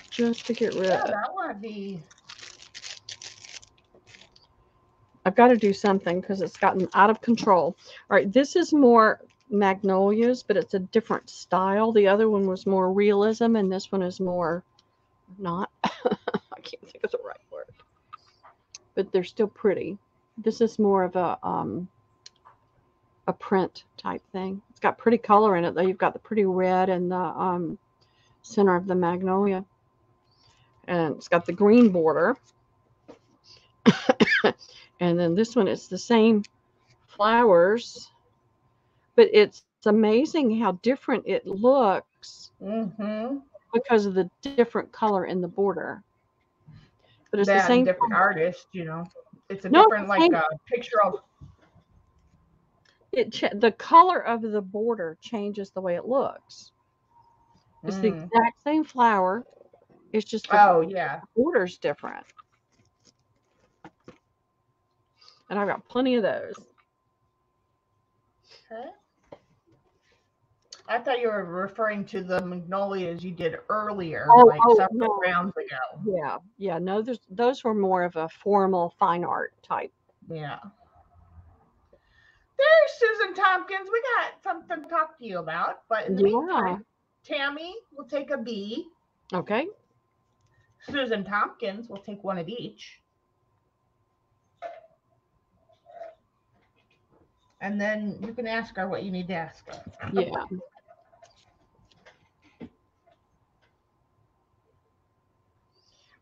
Just to get rid Yeah, of. that would be. I've got to do something because it's gotten out of control. All right, this is more magnolias, but it's a different style. The other one was more realism, and this one is more not. I can't think of the right word. But they're still pretty. This is more of a print type thing. It's got pretty color in it, though. You've got the pretty red in the center of the magnolia. And it's got the green border. And then this one, it's the same flowers, but it's amazing how different it looks because of the different color in the border. But it's the same different artist, you know. It's a No, different, it's like same. a picture of. The color of the border changes the way it looks. It's the exact same flower. It's just the border's different. And I've got plenty of those. Okay. I thought you were referring to the magnolias you did earlier, several rounds ago. Yeah. No, those were more of a formal fine art type. Yeah. There's Susan Tompkins. We got something to talk to you about. But in the meantime, Tammy will take a B. Okay. Susan Tompkins will take one of each. And then you can ask her what you need to ask her. Yeah.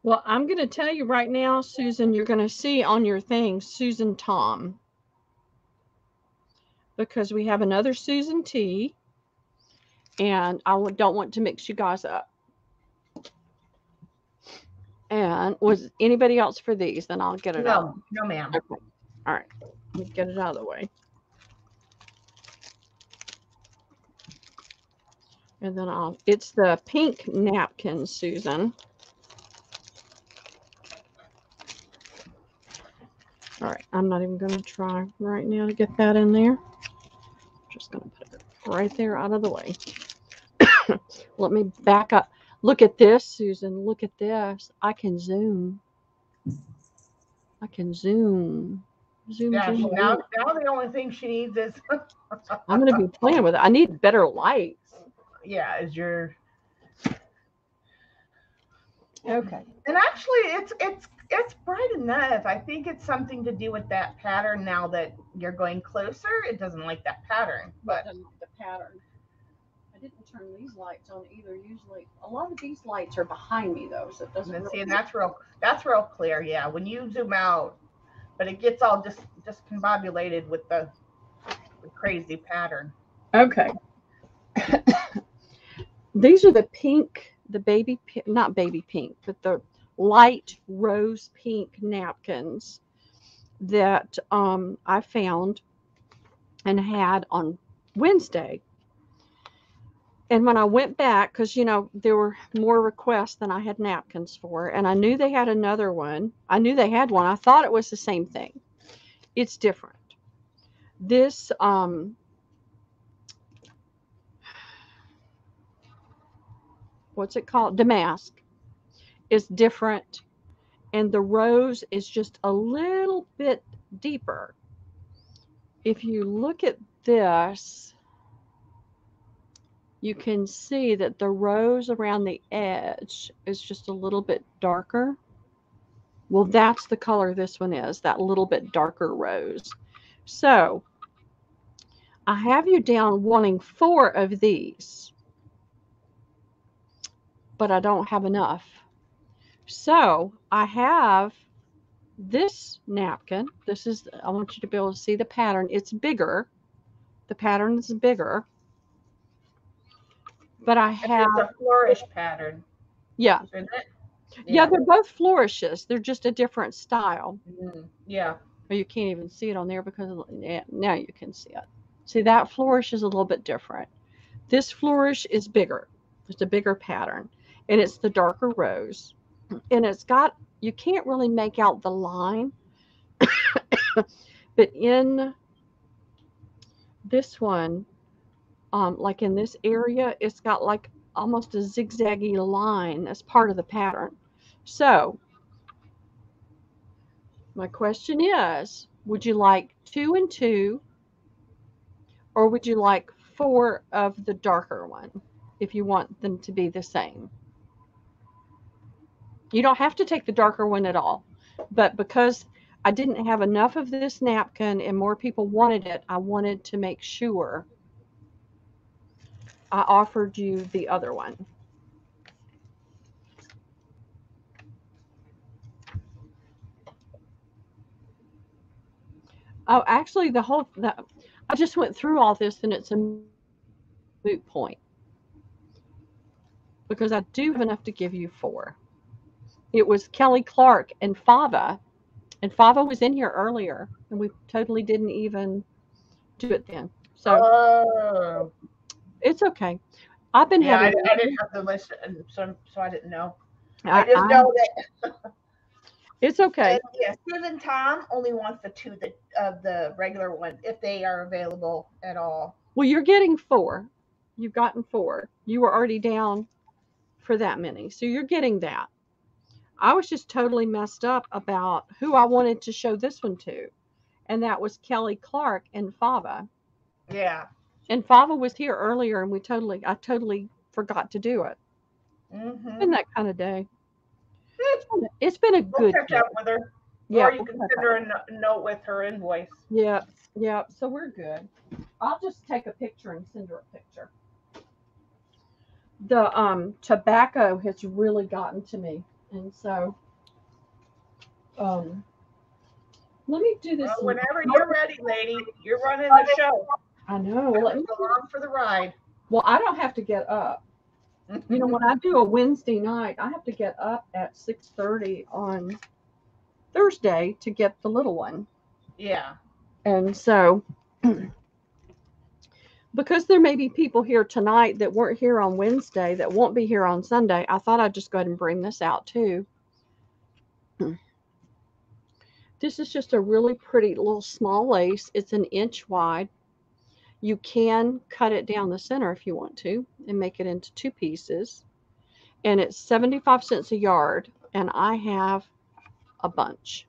Well, I'm going to tell you right now, Susan, you're going to see on your thing, Susan Tom. Because we have another Susan T. And I don't want to mix you guys up. And was anybody else for these? Then I'll get it out. No, ma'am. Okay. All right. Let me get it out of the way. And then it's the pink napkin, Susan. All right. I'm not even going to try right now to get that in there. Just going to put it right there out of the way. Let me back up. Look at this, Susan. Look at this. I can zoom. I can zoom. Zoom, Yeah, zoom. now the only thing she needs is I'm going to be playing with it. I need better lights. Yeah, is your Okay. and actually it's bright enough. I think it's something to do with that pattern. Now that you're going closer, it doesn't like that pattern. But the pattern. I didn't turn these lights on either. Usually, a lot of these lights are behind me though, so it doesn't. and Really see, and that's real clear. Yeah, when you zoom out, but it gets all discombobulated with the crazy pattern. Okay. These are the pink, not baby pink, but the light rose pink napkins that I found and had on Wednesday. And when I went back, because, there were more requests than I had napkins for, and I knew they had another one. I knew they had one. I thought it was the same thing. It's different. This, what's it called? Damask is different. And the rose is just a little bit deeper. If you look at this, you can see that the rose around the edge is just a little bit darker. Well, that's the color this one is, that little bit darker rose. So I have you down wanting 4 of these, but I don't have enough. So I have this napkin. I want you to be able to see the pattern. It's bigger. The pattern is bigger. But I have it's a flourish pattern. Yeah. Isn't it? Yeah, they're both flourishes. They're just a different style. Yeah. Or you can't even see it on there because now you can see it. See, that flourish is a little bit different. This flourish is bigger. It's a bigger pattern. And it's the darker rose. And you can't really make out the line. But in this one, like in this area, it's got like almost a zigzaggy line as part of the pattern. So my question is, would you like 2 and 2, or would you like 4 of the darker one if you want them to be the same? You don't have to take the darker one at all, but because I didn't have enough of this napkin and more people wanted it, I wanted to make sure I offered you the other one. Oh, actually, I just went through all this, and it's a moot point because I do have enough to give you 4. It was Kelly Clark and Fava, and Fava was in here earlier, and we totally didn't even do it then. So it's okay. I've been having. I didn't have the list, so I didn't know. I just know that. It's okay. Yeah, Susan Tom only wants the 2 of the regular one if they are available at all. Well, you're getting 4. You've gotten 4. You were already down for that many, so you're getting that. I was just totally messed up about who I wanted to show this one to, and that was Kelly Clark and Fava. Yeah. And Fava was here earlier, and I totally forgot to do it. Isn't that kind of day? It's been a good. We'll catch up with her. Yeah, or you can send her a note with her invoice. Yeah. So we're good. I'll just take a picture and send her a picture. The tobacco has really gotten to me, and so let me do this. Well, whenever you're ready, lady, you're running the show. I know. Let me go along for the ride. Well, I don't have to get up. You know, when I do a Wednesday night, I have to get up at 6:30 on Thursday to get the little one. Yeah. And so, because there may be people here tonight that weren't here on Wednesday that won't be here on Sunday, I thought I'd just go ahead and bring this out too. This is just a really pretty little small lace. It's an inch wide. You can cut it down the center if you want to and make it into two pieces. And it's 75 cents a yard. And I have a bunch.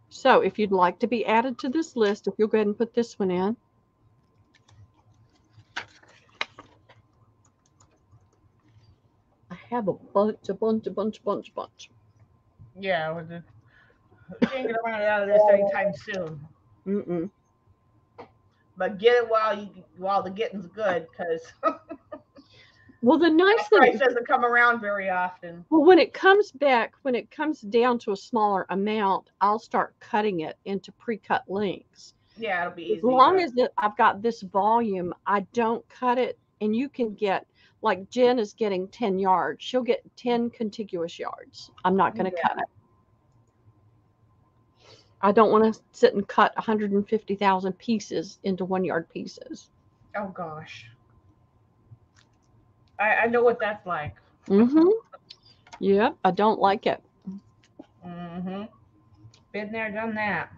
So if you'd like to be added to this list, if you'll go ahead and put this one in. I have a bunch. Yeah, she ain't gonna run out of this anytime soon. Mm-mm. But get it while the getting's good, because Well, the nice that price thing, doesn't come around very often. well, when it comes down to a smaller amount, I'll start cutting it into pre-cut lengths. Yeah, it'll be easy. As long as I've got this volume, I don't cut it, and you can get, like Jen is getting 10 yards. She'll get 10 contiguous yards. I'm not going to cut it. I don't want to sit and cut 150,000 pieces into 1 yard pieces. Oh gosh, I know what that's like. Mm-hmm. Yep, I don't like it. Mm-hmm. Been there, done that.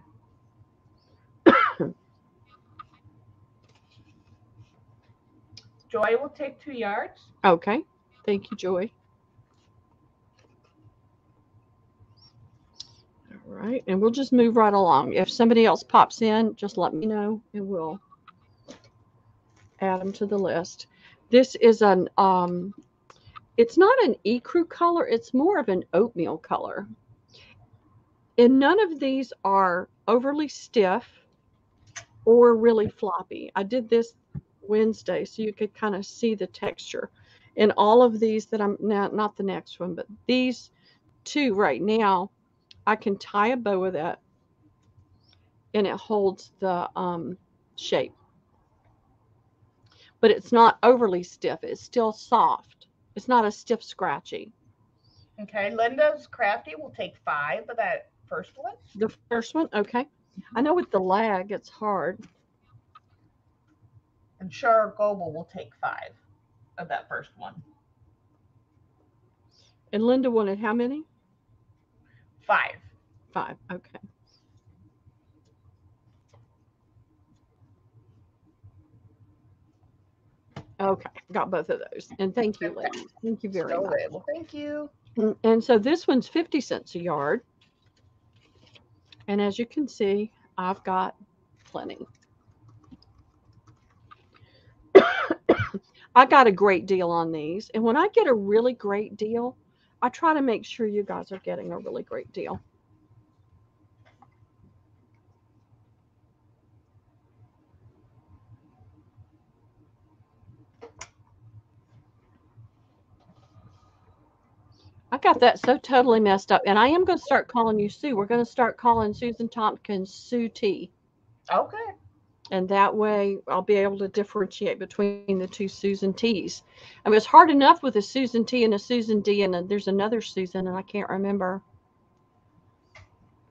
Joy will take 2 yards. Okay, thank you, Joy. All right, and we'll just move right along. If somebody else pops in, just let me know, and we'll add them to the list. This is an it's not an ecru color, it's more of an oatmeal color. And none of these are overly stiff or really floppy. I did this Wednesday so you could kind of see the texture. And all of these that I'm now, not the next one, but these two right now, I can tie a bow with it and it holds the shape. But it's not overly stiff. It's still soft. It's not a stiff, scratchy. Okay, Linda's Crafty will take 5 of that first one. The first one, okay. I know with the lag, it's hard. And Shar Goebel will take 5 of that first one. And Linda wanted how many? 5. 5, okay. Okay, got both of those. And thank you, ladies. Thank you very much. Well, thank you. And so this one's 50 cents a yard. And as you can see, I've got plenty. I got a great deal on these. And when I get a really great deal, I try to make sure you guys are getting a really great deal. I got that so totally messed up. And I am going to start calling you Sue. We're going to start calling Susan Tompkins Sue T. Okay. And that way I'll be able to differentiate between the two Susan T's. I mean, it's hard enough with a Susan T and a Susan D, and there's another Susan, and I can't remember.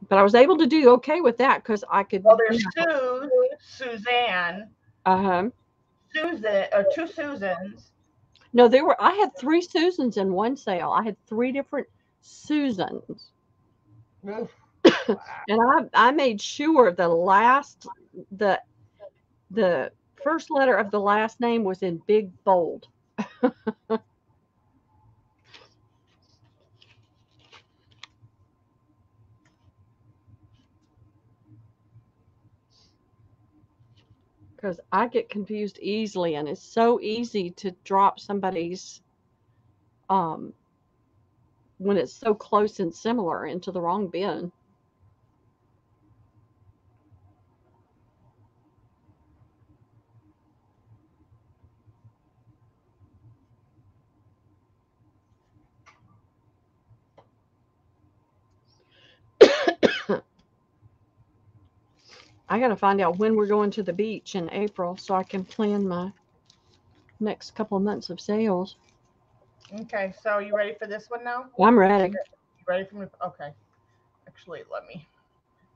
But I was able to do okay with that because I could. Well, there's Sue, Suzanne, Susan, or 2 Susans. No, I had 3 Susans in one sale. I had 3 different Susans. Wow. And I made sure the first letter of the last name was in big bold. Because I get confused easily, and it's so easy to drop somebody's when it's so close and similar into the wrong bin. I got to find out when we're going to the beach in April so I can plan my next couple of months of sales. Okay, so you ready for this one now? I'm ready. You ready for me? Okay. Actually, let me.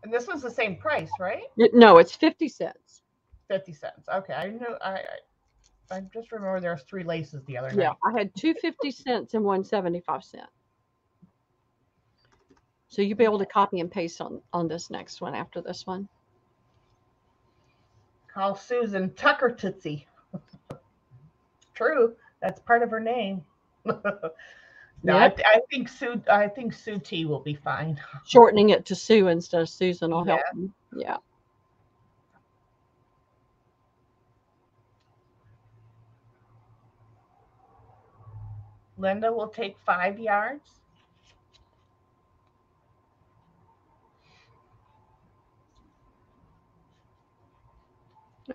And this was the same price, right? No, it's 50 cents. 50 cents. Okay, I knew. I just remember there was 3 laces the other Yeah, night. I had 2 50 cents and 1 75 cent. So you'll be able to copy and paste on this next one after this one. Call Susan Tucker Tootsie. True, that's part of her name. No, Yep. I think Sue T will be fine. Shortening it to Sue instead of Susan will help Yeah. you. Yeah. Linda will take 5 yards.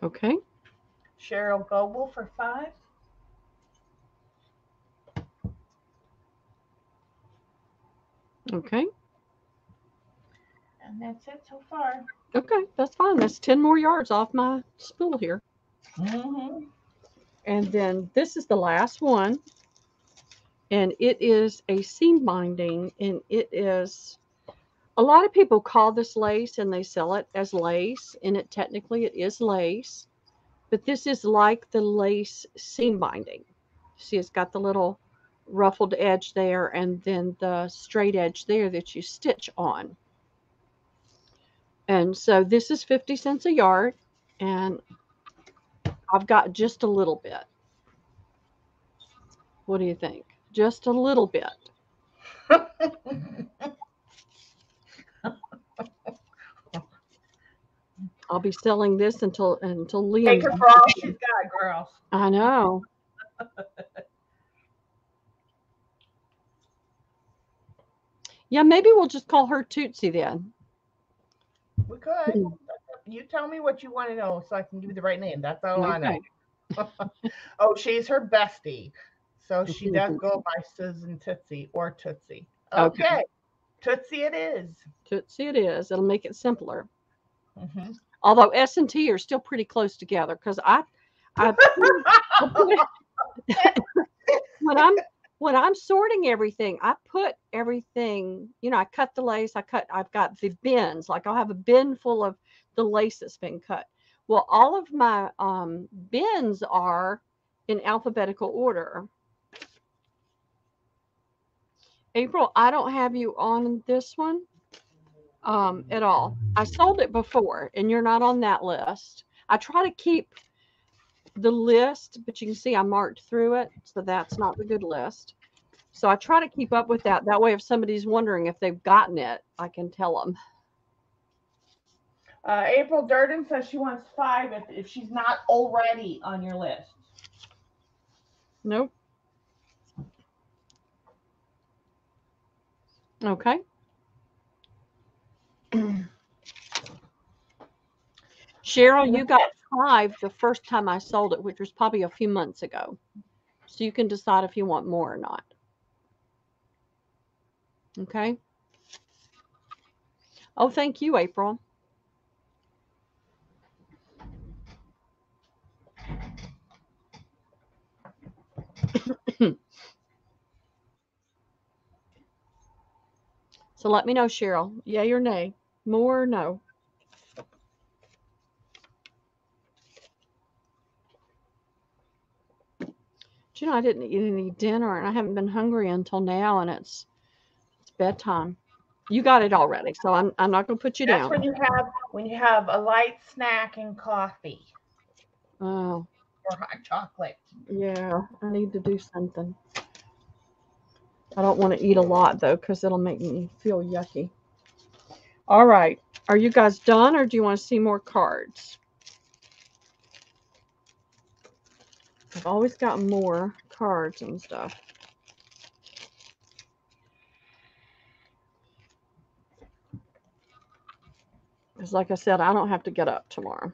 Okay. Cheryl Goble for 5. Okay. And that's it so far. Okay. That's fine. That's 10 more yards off my spool here. Mm-hmm. And then this is the last one. And it is a seam binding. And it is, a lot of people call this lace and they sell it as lace. And technically it is lace. But this is like the lace seam binding. See, it's got the little ruffled edge there and then the straight edge there that you stitch on. And so this is 50 cents a yard, and I've got just a little bit. What do you think? Just a little bit. I'll be selling this until Take Liam. her for all she's got, girl. I know. Yeah, maybe we'll just call her Tootsie then. We could. You tell me what you want to know so I can give you the right name. That's all I know. Okay. Oh, she's her bestie. So she does go by Susan Tootsie or Tootsie. Okay. Tootsie it is. Tootsie it is. It'll make it simpler. Mm-hmm. Although S and T are still pretty close together because I when I'm sorting everything, I put everything, I cut the lace, I've got the bins, like I'll have a bin full of the lace that's been cut. Well, all of my bins are in alphabetical order. April, I don't have you on this one at all. I sold it before, and you're not on that list. I try to keep the list, but you can see I marked through it, so that's not the good list. So I try to keep up with that. That way, if somebody's wondering if they've gotten it, I can tell them. April Durden says she wants 5 if she's not already on your list. Nope. Okay. Cheryl, you got 5 the first time I sold it, which was probably a few months ago. So you can decide if you want more or not. Okay. Oh, thank you, April. So let me know, Cheryl. Yay or nay? More or no? Do you know I didn't eat any dinner and I haven't been hungry until now, and it's bedtime. You got it already, so I'm not gonna put you That's down. when you have a light snack and coffee Oh, or hot chocolate. yeah. I need to do something. I don't want to eat a lot though, because it'll make me feel yucky. All right. Are you guys done, or do you want to see more cards? I've always got more cards and stuff. Because like I said, I don't have to get up tomorrow.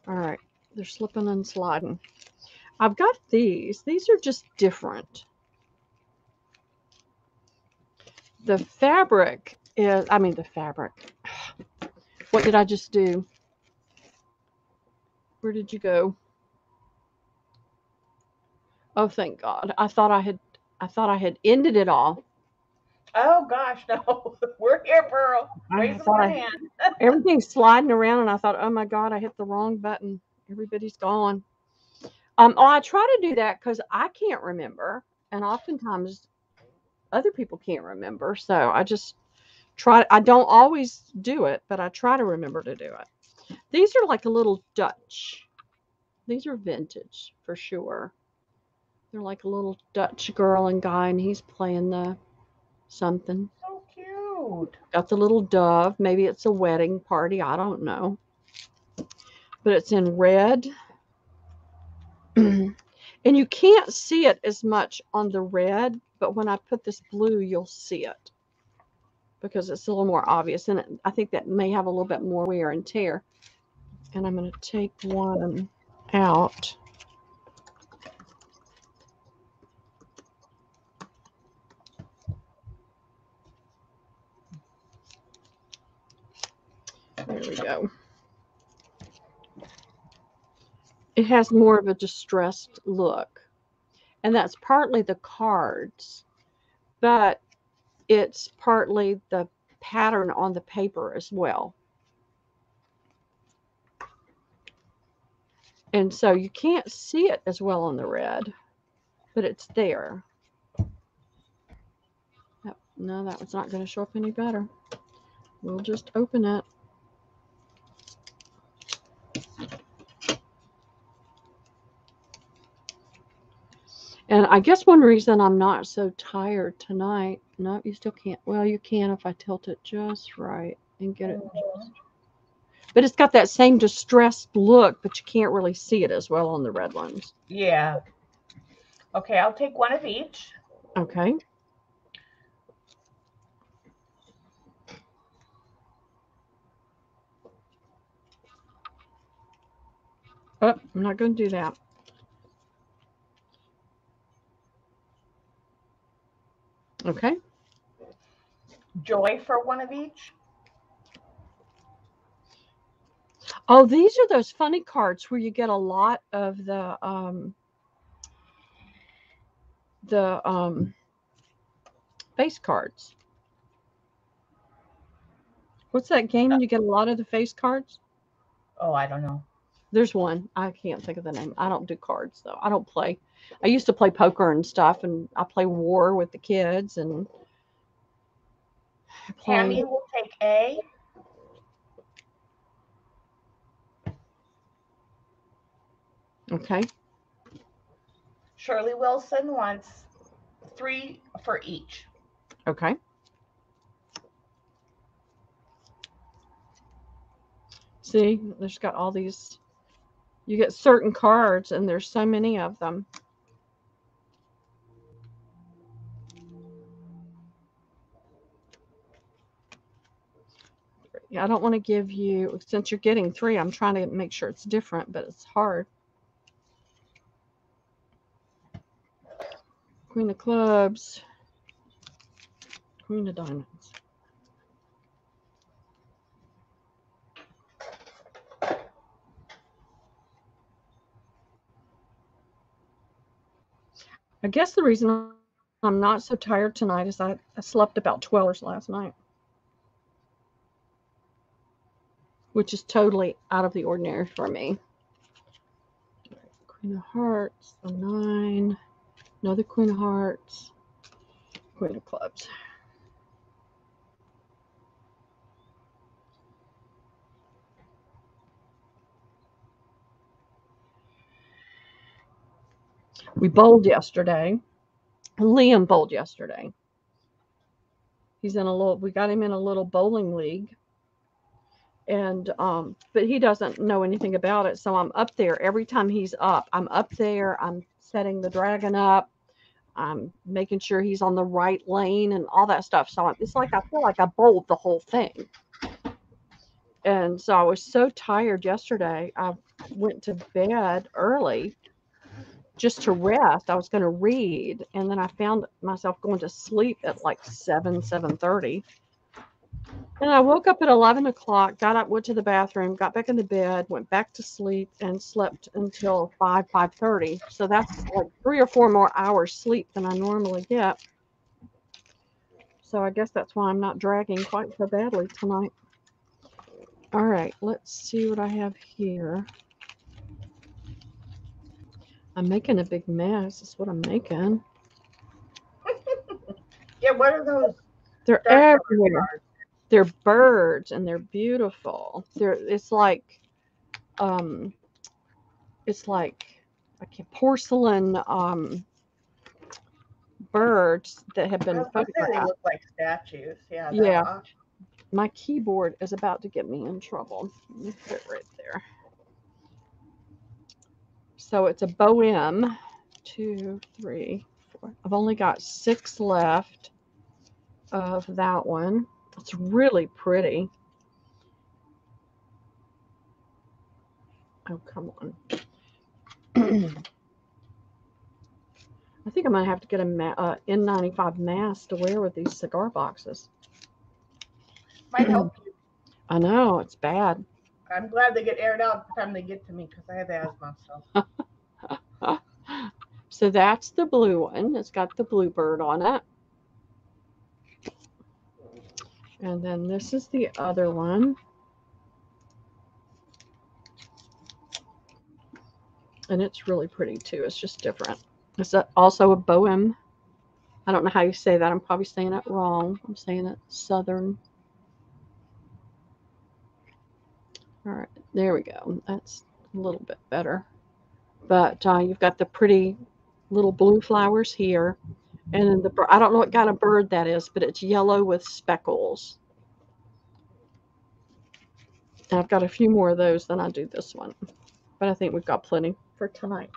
All right. They're slipping and sliding. I've got these. These are just different. The fabric is, the fabric. What did I just do? Where did you go? Oh, thank God. I thought I had ended it all. Oh gosh, no. We're here, Pearl. I Raising thought one I hand. everything's sliding around, and I thought, oh my God, I hit the wrong button. Everybody's gone. Oh, I try to do that because I can't remember, and oftentimes other people can't remember. So I just try. I don't always do it, but I try to remember to do it. These are like a little Dutch. These are vintage for sure. They're like a little Dutch girl and guy, and he's playing the something. So cute. Got the little dove. Maybe it's a wedding party. I don't know. But it's in red. And you can't see it as much on the red, but when I put this blue, you'll see it because it's a little more obvious. And I think that may have a little bit more wear and tear. And I'm going to take one out. There we go. It has more of a distressed look. And that's partly the cards, but it's partly the pattern on the paper as well. And so you can't see it as well on the red, but it's there. No, that one's not going to show up any better. We'll just open it. And I guess one reason I'm not so tired tonight, no, you still can't. Well, you can if I tilt it just right and get it. But it's got that same distressed look, but you can't really see it as well on the red ones. Yeah. Okay, I'll take one of each. Okay. Oh, I'm not going to do that. Okay. Joy for one of each. Oh, these are those funny cards where you get a lot of the face cards. What's that game? You get a lot of the face cards. Oh, I don't know. There's one. I can't think of the name. I don't do cards though. I don't play. I used to play poker and stuff, and I play war with the kids and play. Tammy will take A. Okay. Shirley Wilson wants 3 for each. Okay. See, there's got all these. You get certain cards, and there's so many of them. I don't want to give you, since you're getting 3, I'm trying to make sure it's different, but it's hard. Queen of clubs, Queen of diamonds. I guess the reason I'm not so tired tonight is I slept about 12 hours last night, which is totally out of the ordinary for me. Queen of hearts, a 9, another Queen of hearts, Queen of clubs. We bowled yesterday. Liam bowled yesterday. He's in a little, we got him in a little bowling league. And but he doesn't know anything about it, so I'm up there every time he's up. I'm up there, I'm setting the dragon up, I'm making sure he's on the right lane and all that stuff. So it's like I feel like I bowled the whole thing. And so I was so tired yesterday, I went to bed early just to rest. I was going to read, and then I found myself going to sleep at like 7:30. And I woke up at 11 o'clock, got up, went to the bathroom, got back in the bed, went back to sleep, and slept until 5:30. So that's like 3 or 4 more hours sleep than I normally get. So I guess that's why I'm not dragging quite so badly tonight. All right, let's see what I have here. I'm making a big mess. That's what I'm making. Yeah, what are those? They're dark everywhere. cards? They're birds and they're beautiful. It's like porcelain birds that have I been was gonna say they photographed. look like statues. Yeah, Yeah, they're awesome. my keyboard is about to get me in trouble. Let me put it right there. So it's a Bohem. 2, 3, 4. I've only got 6 left of that one. It's really pretty. Oh, come on. I think I'm going to have to get a N95 mask to wear with these cigar boxes. Might help you. I know, it's bad. I'm glad they get aired out by the time they get to me because I have asthma. So So that's the blue one. It's got the bluebird on it. And then this is the other one. And it's really pretty too. It's just different. It's also a Bohem. I don't know how you say that. I'm probably saying it wrong. I'm saying it Southern. All right, there we go. That's a little bit better. But you've got the pretty little blue flowers here. And then I don't know what kind of bird that is, but it's yellow with speckles. And I've got a few more of those than I do this one. But I think we've got plenty for tonight.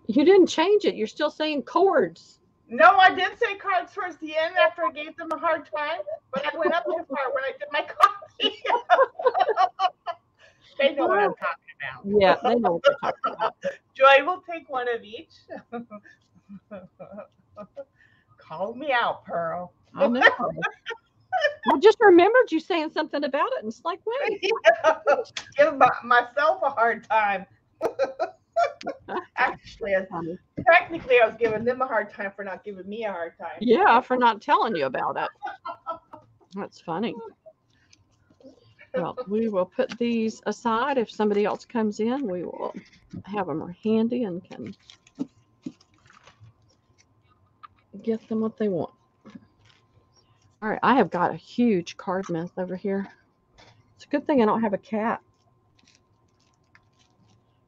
You didn't change it. You're still saying chords. no, I did say cards towards the end after I gave them a hard time, but I went up too far when I did my coffee. They know what I'm talking about. Yeah, they know what they're talking about. Joy will take one of each. Call me out, Pearl. I know. I just remembered you saying something about it, and it's like, wait. Give myself a hard time. Actually, technically, I was giving them a hard time for not giving me a hard time. Yeah, for not telling you about it. That's funny. Well, we will put these aside. If somebody else comes in, we will have them handy and can get them what they want. All right, I have got a huge card mess over here. It's a good thing I don't have a cat,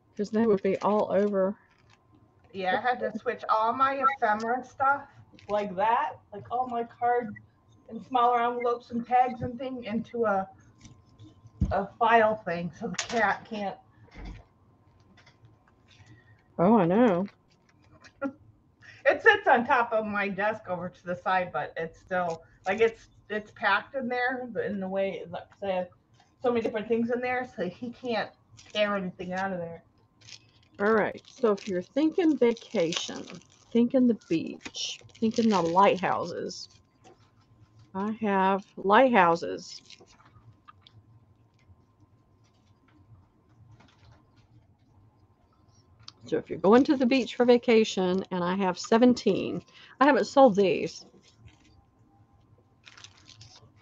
because they would be all over. Yeah, I had to switch all my ephemera stuff like that, like all my cards in smaller envelopes and tags and thing into a file thing so the cat can't. Oh, I know. It sits on top of my desk over to the side, but it's still like it's packed in there in the way like I have so many different things in there, so he can't tear anything out of there. All right, so if you're thinking vacation, thinking the beach, thinking the lighthouses, I have lighthouses. So if you're going to the beach for vacation, and I have 17. I haven't sold these.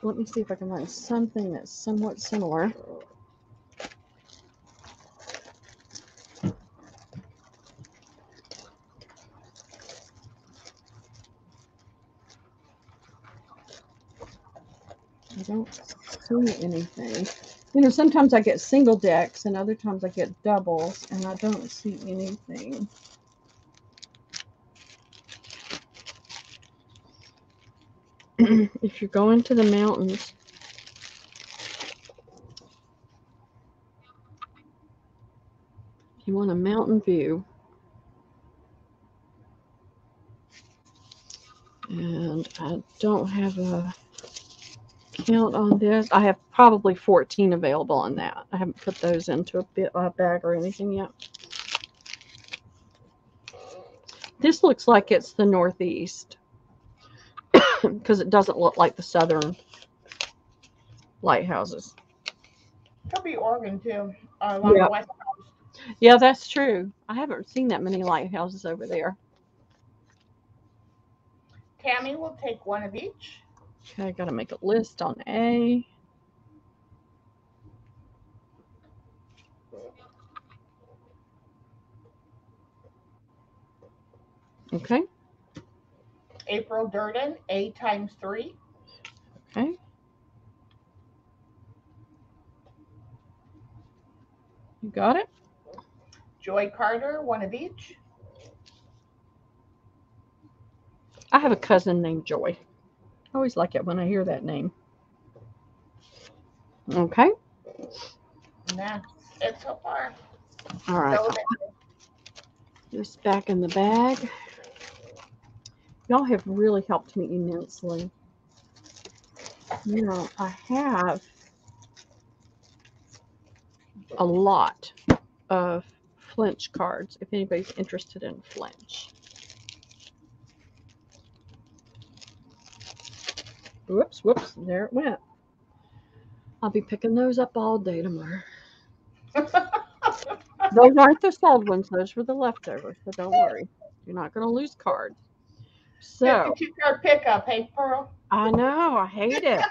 Let me see if I can find something that's somewhat similar. I don't see anything. You know, sometimes I get single decks and other times I get doubles, and I don't see anything. If you're going to the mountains, you want a mountain view. And I don't have a count on this. I have probably 14 available on that. I haven't put those into a bag or anything yet. This looks like it's the northeast. because it doesn't look like the southern lighthouses. Could be Oregon too, along Yeah. the west coast. Yeah, that's true. I haven't seen that many lighthouses over there. Tammy will take one of each. Okay, I got to make a list on A. Okay. April Durden, A times 3. Okay. You got it? Joy Carter, one of each. I have a cousin named Joy. I always like it when I hear that name. Okay. And that's it so far. All right. So This back in the bag. Y'all have really helped me immensely. You know, I have a lot of flinch cards if anybody's interested in flinch. Whoops, there it went. I'll be picking those up all day tomorrow. Those aren't the sold ones, those were the leftovers, so don't worry. You're not going to lose cards. So, 52 card pickup, hey Pearl? I know, I hate it.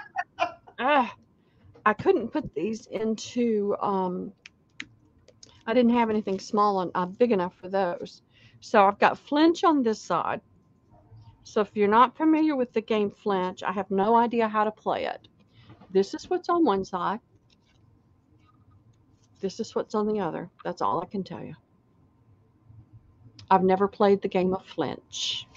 I couldn't put these into, I didn't have anything small and big enough for those. So I've got flinch on this side. So if you're not familiar with the game flinch, I have no idea how to play it. This is what's on one side. This is what's on the other. That's all I can tell you. I've never played the game of flinch.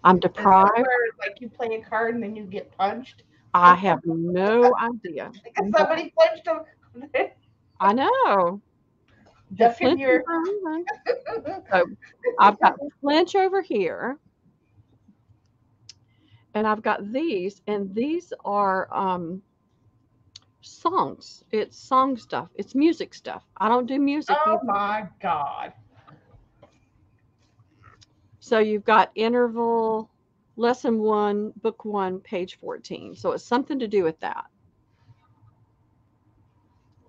I'm Is that deprived. where, like, you play a card and then you get punched? I have no idea. Because somebody punched them. I know. The Ducking flinch your. is everything. So I've got flinch over here. And I've got these, and these are songs. It's song stuff. It's music stuff. I don't do music Oh either. my God. So you've got interval, lesson 1, book 1, page 14. So it's something to do with that.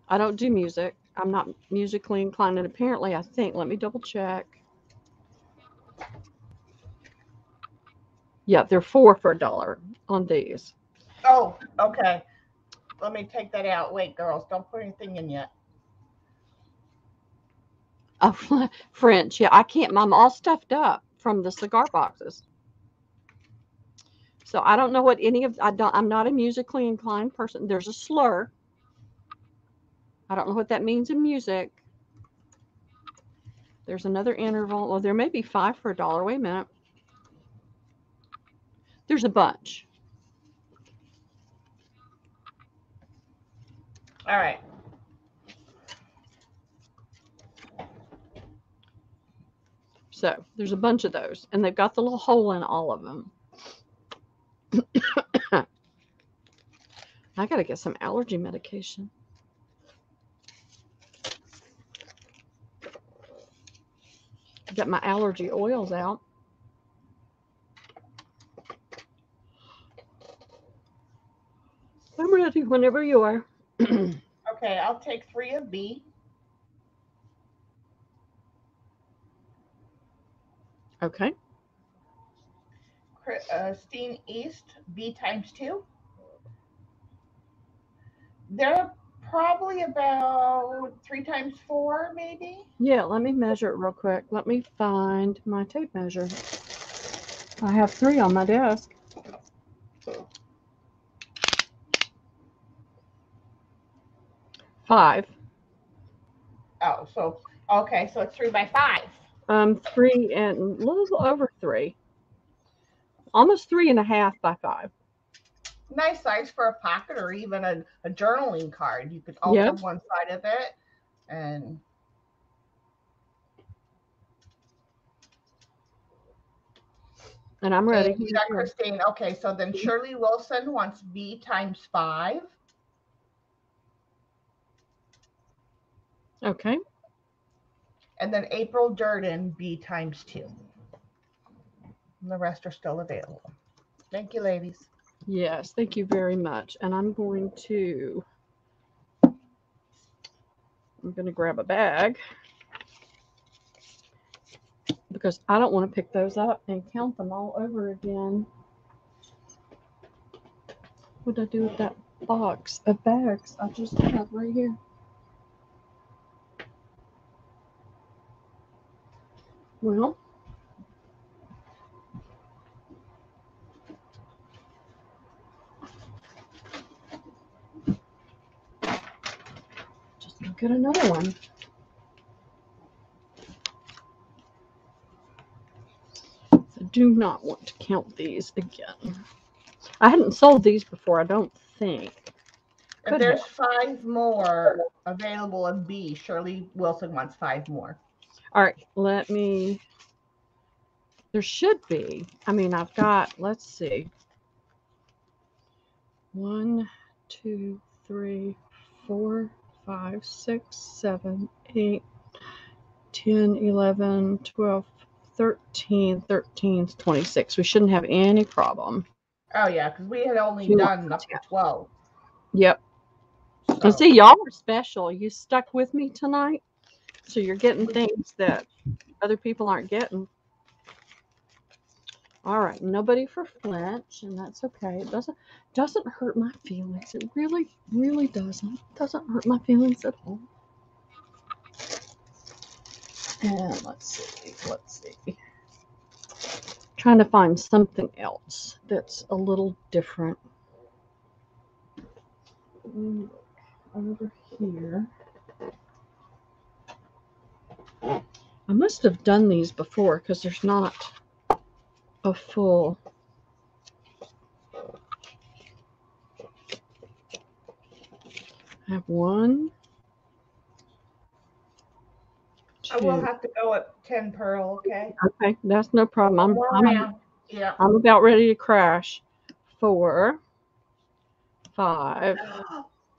I don't do music. I'm not musically inclined. And apparently, I think, let me double check. Yeah, they're 4 for $1 on these. Oh, okay. Let me take that out. Wait, girls, don't put anything in yet. Oh, French. Yeah, I can't. I'm all stuffed up from the cigar boxes. So I don't know what any of, I'm not a musically inclined person. There's a slur. I don't know what that means in music. There's another interval. Well, there may be 5 for $1. Wait a minute. There's a bunch. All right. So there's a bunch of those, and they've got the little hole in all of them. I got to get some allergy medication. Get my allergy oils out. I'm ready whenever you are. Okay, I'll take 3 of B. Okay. Christine East, B times 2. They're probably about 3 times 4, maybe. Yeah, let me measure it real quick. Let me find my tape measure. I have 3 on my desk. Five. Oh, so okay, so it's 3 by 5. 3 and a little over 3. Almost 3.5 by 5. Nice size for a pocket or even a journaling card. You could alter one side of it and I'm ready. You got Christine. Okay, so then Shirley Wilson wants B times 5. Okay. And then April Durden, B times 2. And the rest are still available. Thank you, ladies. Yes, thank you very much. And I'm going to grab a bag because I don't want to pick those up and count them all over again. What did I do with that box of bags I just have right here? Well, just look at another one. I do not want to count these again. I hadn't sold these before, I don't think. If there's 5 more available in B, Shirley Wilson wants 5 more. All right, let me. There should be. I mean, I've got, let's see. 1, 2, 3, 4, 5, 6, 7, 8, 10, 11, 12, 13, 26. We shouldn't have any problem. Oh, yeah, because we had only done up to 12. Yep. So. And see, y'all are special. You stuck with me tonight, so you're getting things that other people aren't getting. All right, nobody for flinch, and that's okay. It doesn't hurt my feelings. It really, really doesn't. It doesn't hurt my feelings at all. And let's see. Trying to find something else that's a little different. Over here. I must have done these before because there's not a full. I have 1. I will have to go at 10, Pearl, okay? Okay, that's no problem. I'm about ready to crash. 4, 5.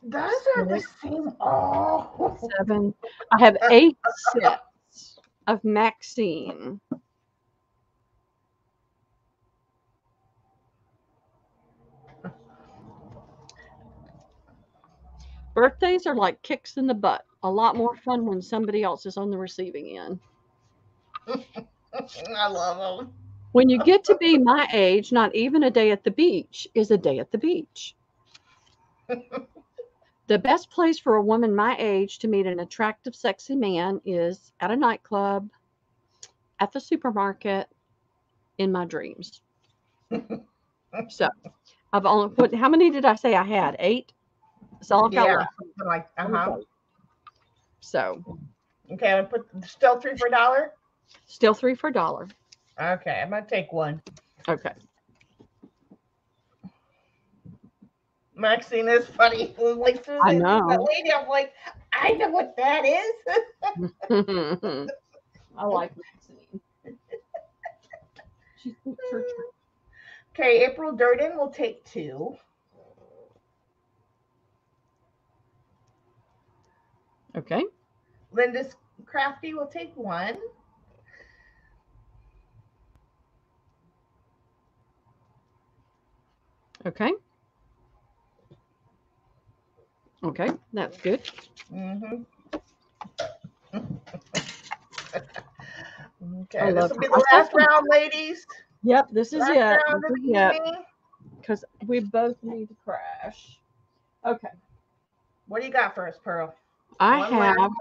Those are the same. Oh. 7. I have 8 sets of Maxine. Birthdays are like kicks in the butt. A lot more fun when somebody else is on the receiving end. I love them. When you get to be my age, not even a day at the beach is a day at the beach. The best place for a woman my age to meet an attractive, sexy man is at a nightclub, at the supermarket, in my dreams. So, I've only put, how many did I say I had? 8? That's all I've got left. Like, So. Okay, I put still 3 for $1? Still 3 for $1. Okay, I'm going to take 1. Okay. Maxine is funny. Like, Susan, I know. that lady, I'm like, I know what that is. I like Maxine. She thinks her true. Okay, April Durden will take 2. Okay. Linda Crafty will take 1. Okay. Okay, that's good. Mm-hmm. Okay, I this will be the last round, ladies. Yep, this is it. Yeah. Because we both need to crash. Okay. What do you got for us, Pearl? I have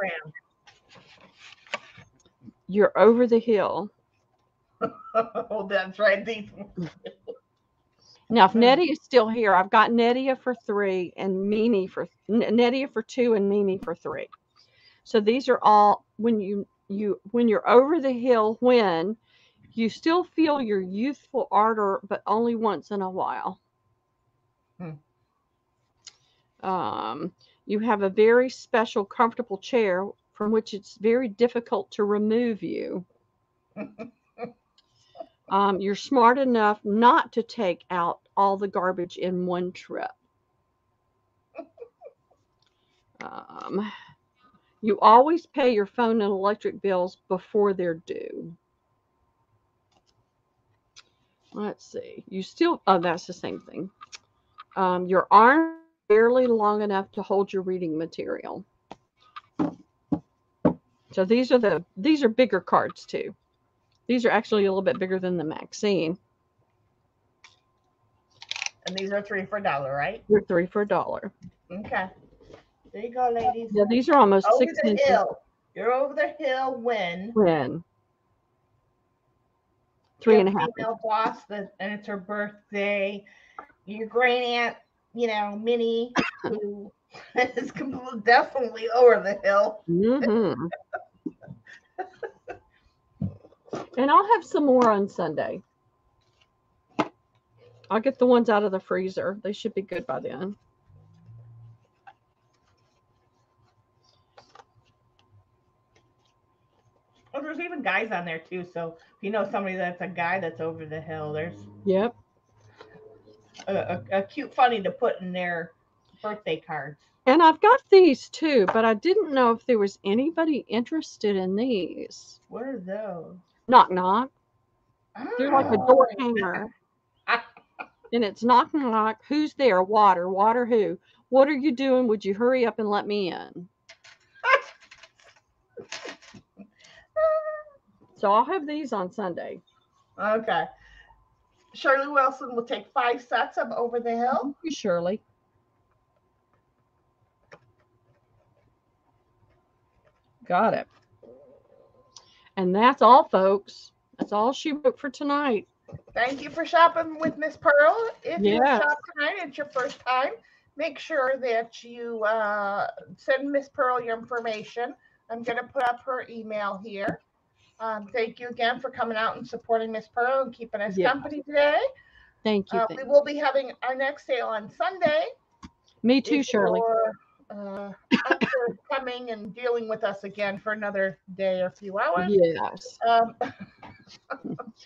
You're Over the Hill. Oh, that's right. These. Now, if Nettie is still here, I've got Nettie for 3 and Mimi for Nettie for 2 and Mimi for 3. So these are all when you're over the hill, when you still feel your youthful ardor, but only once in a while. You have a very special, comfortable chair from which it's very difficult to remove you. You're smart enough not to take out all the garbage in one trip. You always pay your phone and electric bills before they're due. Let's see. You still, oh, that's the same thing. Your arm barely long enough to hold your reading material. So these are bigger cards too. These are actually a little bit bigger than the Maxine. And these are 3 for $1, right? They're 3 for $1. Okay. There you go, ladies. Yeah, these are almost Over 6 the inches. hill. You're over the hill when 3.5. female boss, and it's her birthday. Your great aunt, Minnie, who is definitely over the hill. Mm-hmm. And I'll have some more on Sunday. I'll get the ones out of the freezer. They should be good by then. Oh, there's even guys on there too. So if you know somebody that's a guy that's over the hill, there's a cute funny to put in their birthday cards. And I've got these too, but I didn't know if there was anybody interested in these. What are those? Knock knock. Oh. They're like a door hanger. And it's knock knock. Who's there? Water. Water who? What are you doing? Would you hurry up and let me in? So I'll have these on Sunday. Okay. Shirley Wilson will take 5 sets of Over the Hill. Thank you, Shirley. Got it. And that's all, folks. That's all she wrote for tonight. Thank you for shopping with Miss Pearl. If you shop tonight, it's your first time, make sure that you send Miss Pearl your information. I'm going to put up her email here. Thank you again for coming out and supporting Miss Pearl and keeping us company today. Thank you. We will be having our next sale on Sunday. Me too, Shirley. After coming and dealing with us again for another day or a few hours. Yes.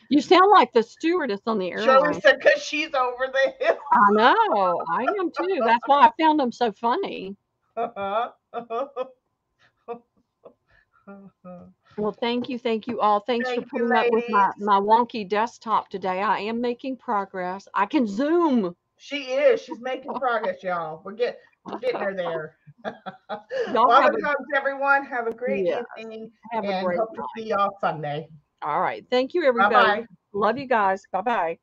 You sound like the stewardess on the airline. Shirley said because she's over the hill. I know. I am too. That's why I found them so funny. Well, thank you all. Thanks for putting up with my wonky desktop today. I am making progress. I can Zoom. She is. She's making progress, y'all. We're getting her there. Love and hugs, everyone. Have a great evening. Have a great hope to see y'all Sunday. All right. Thank you, everybody. Bye-bye. Love you guys. Bye-bye.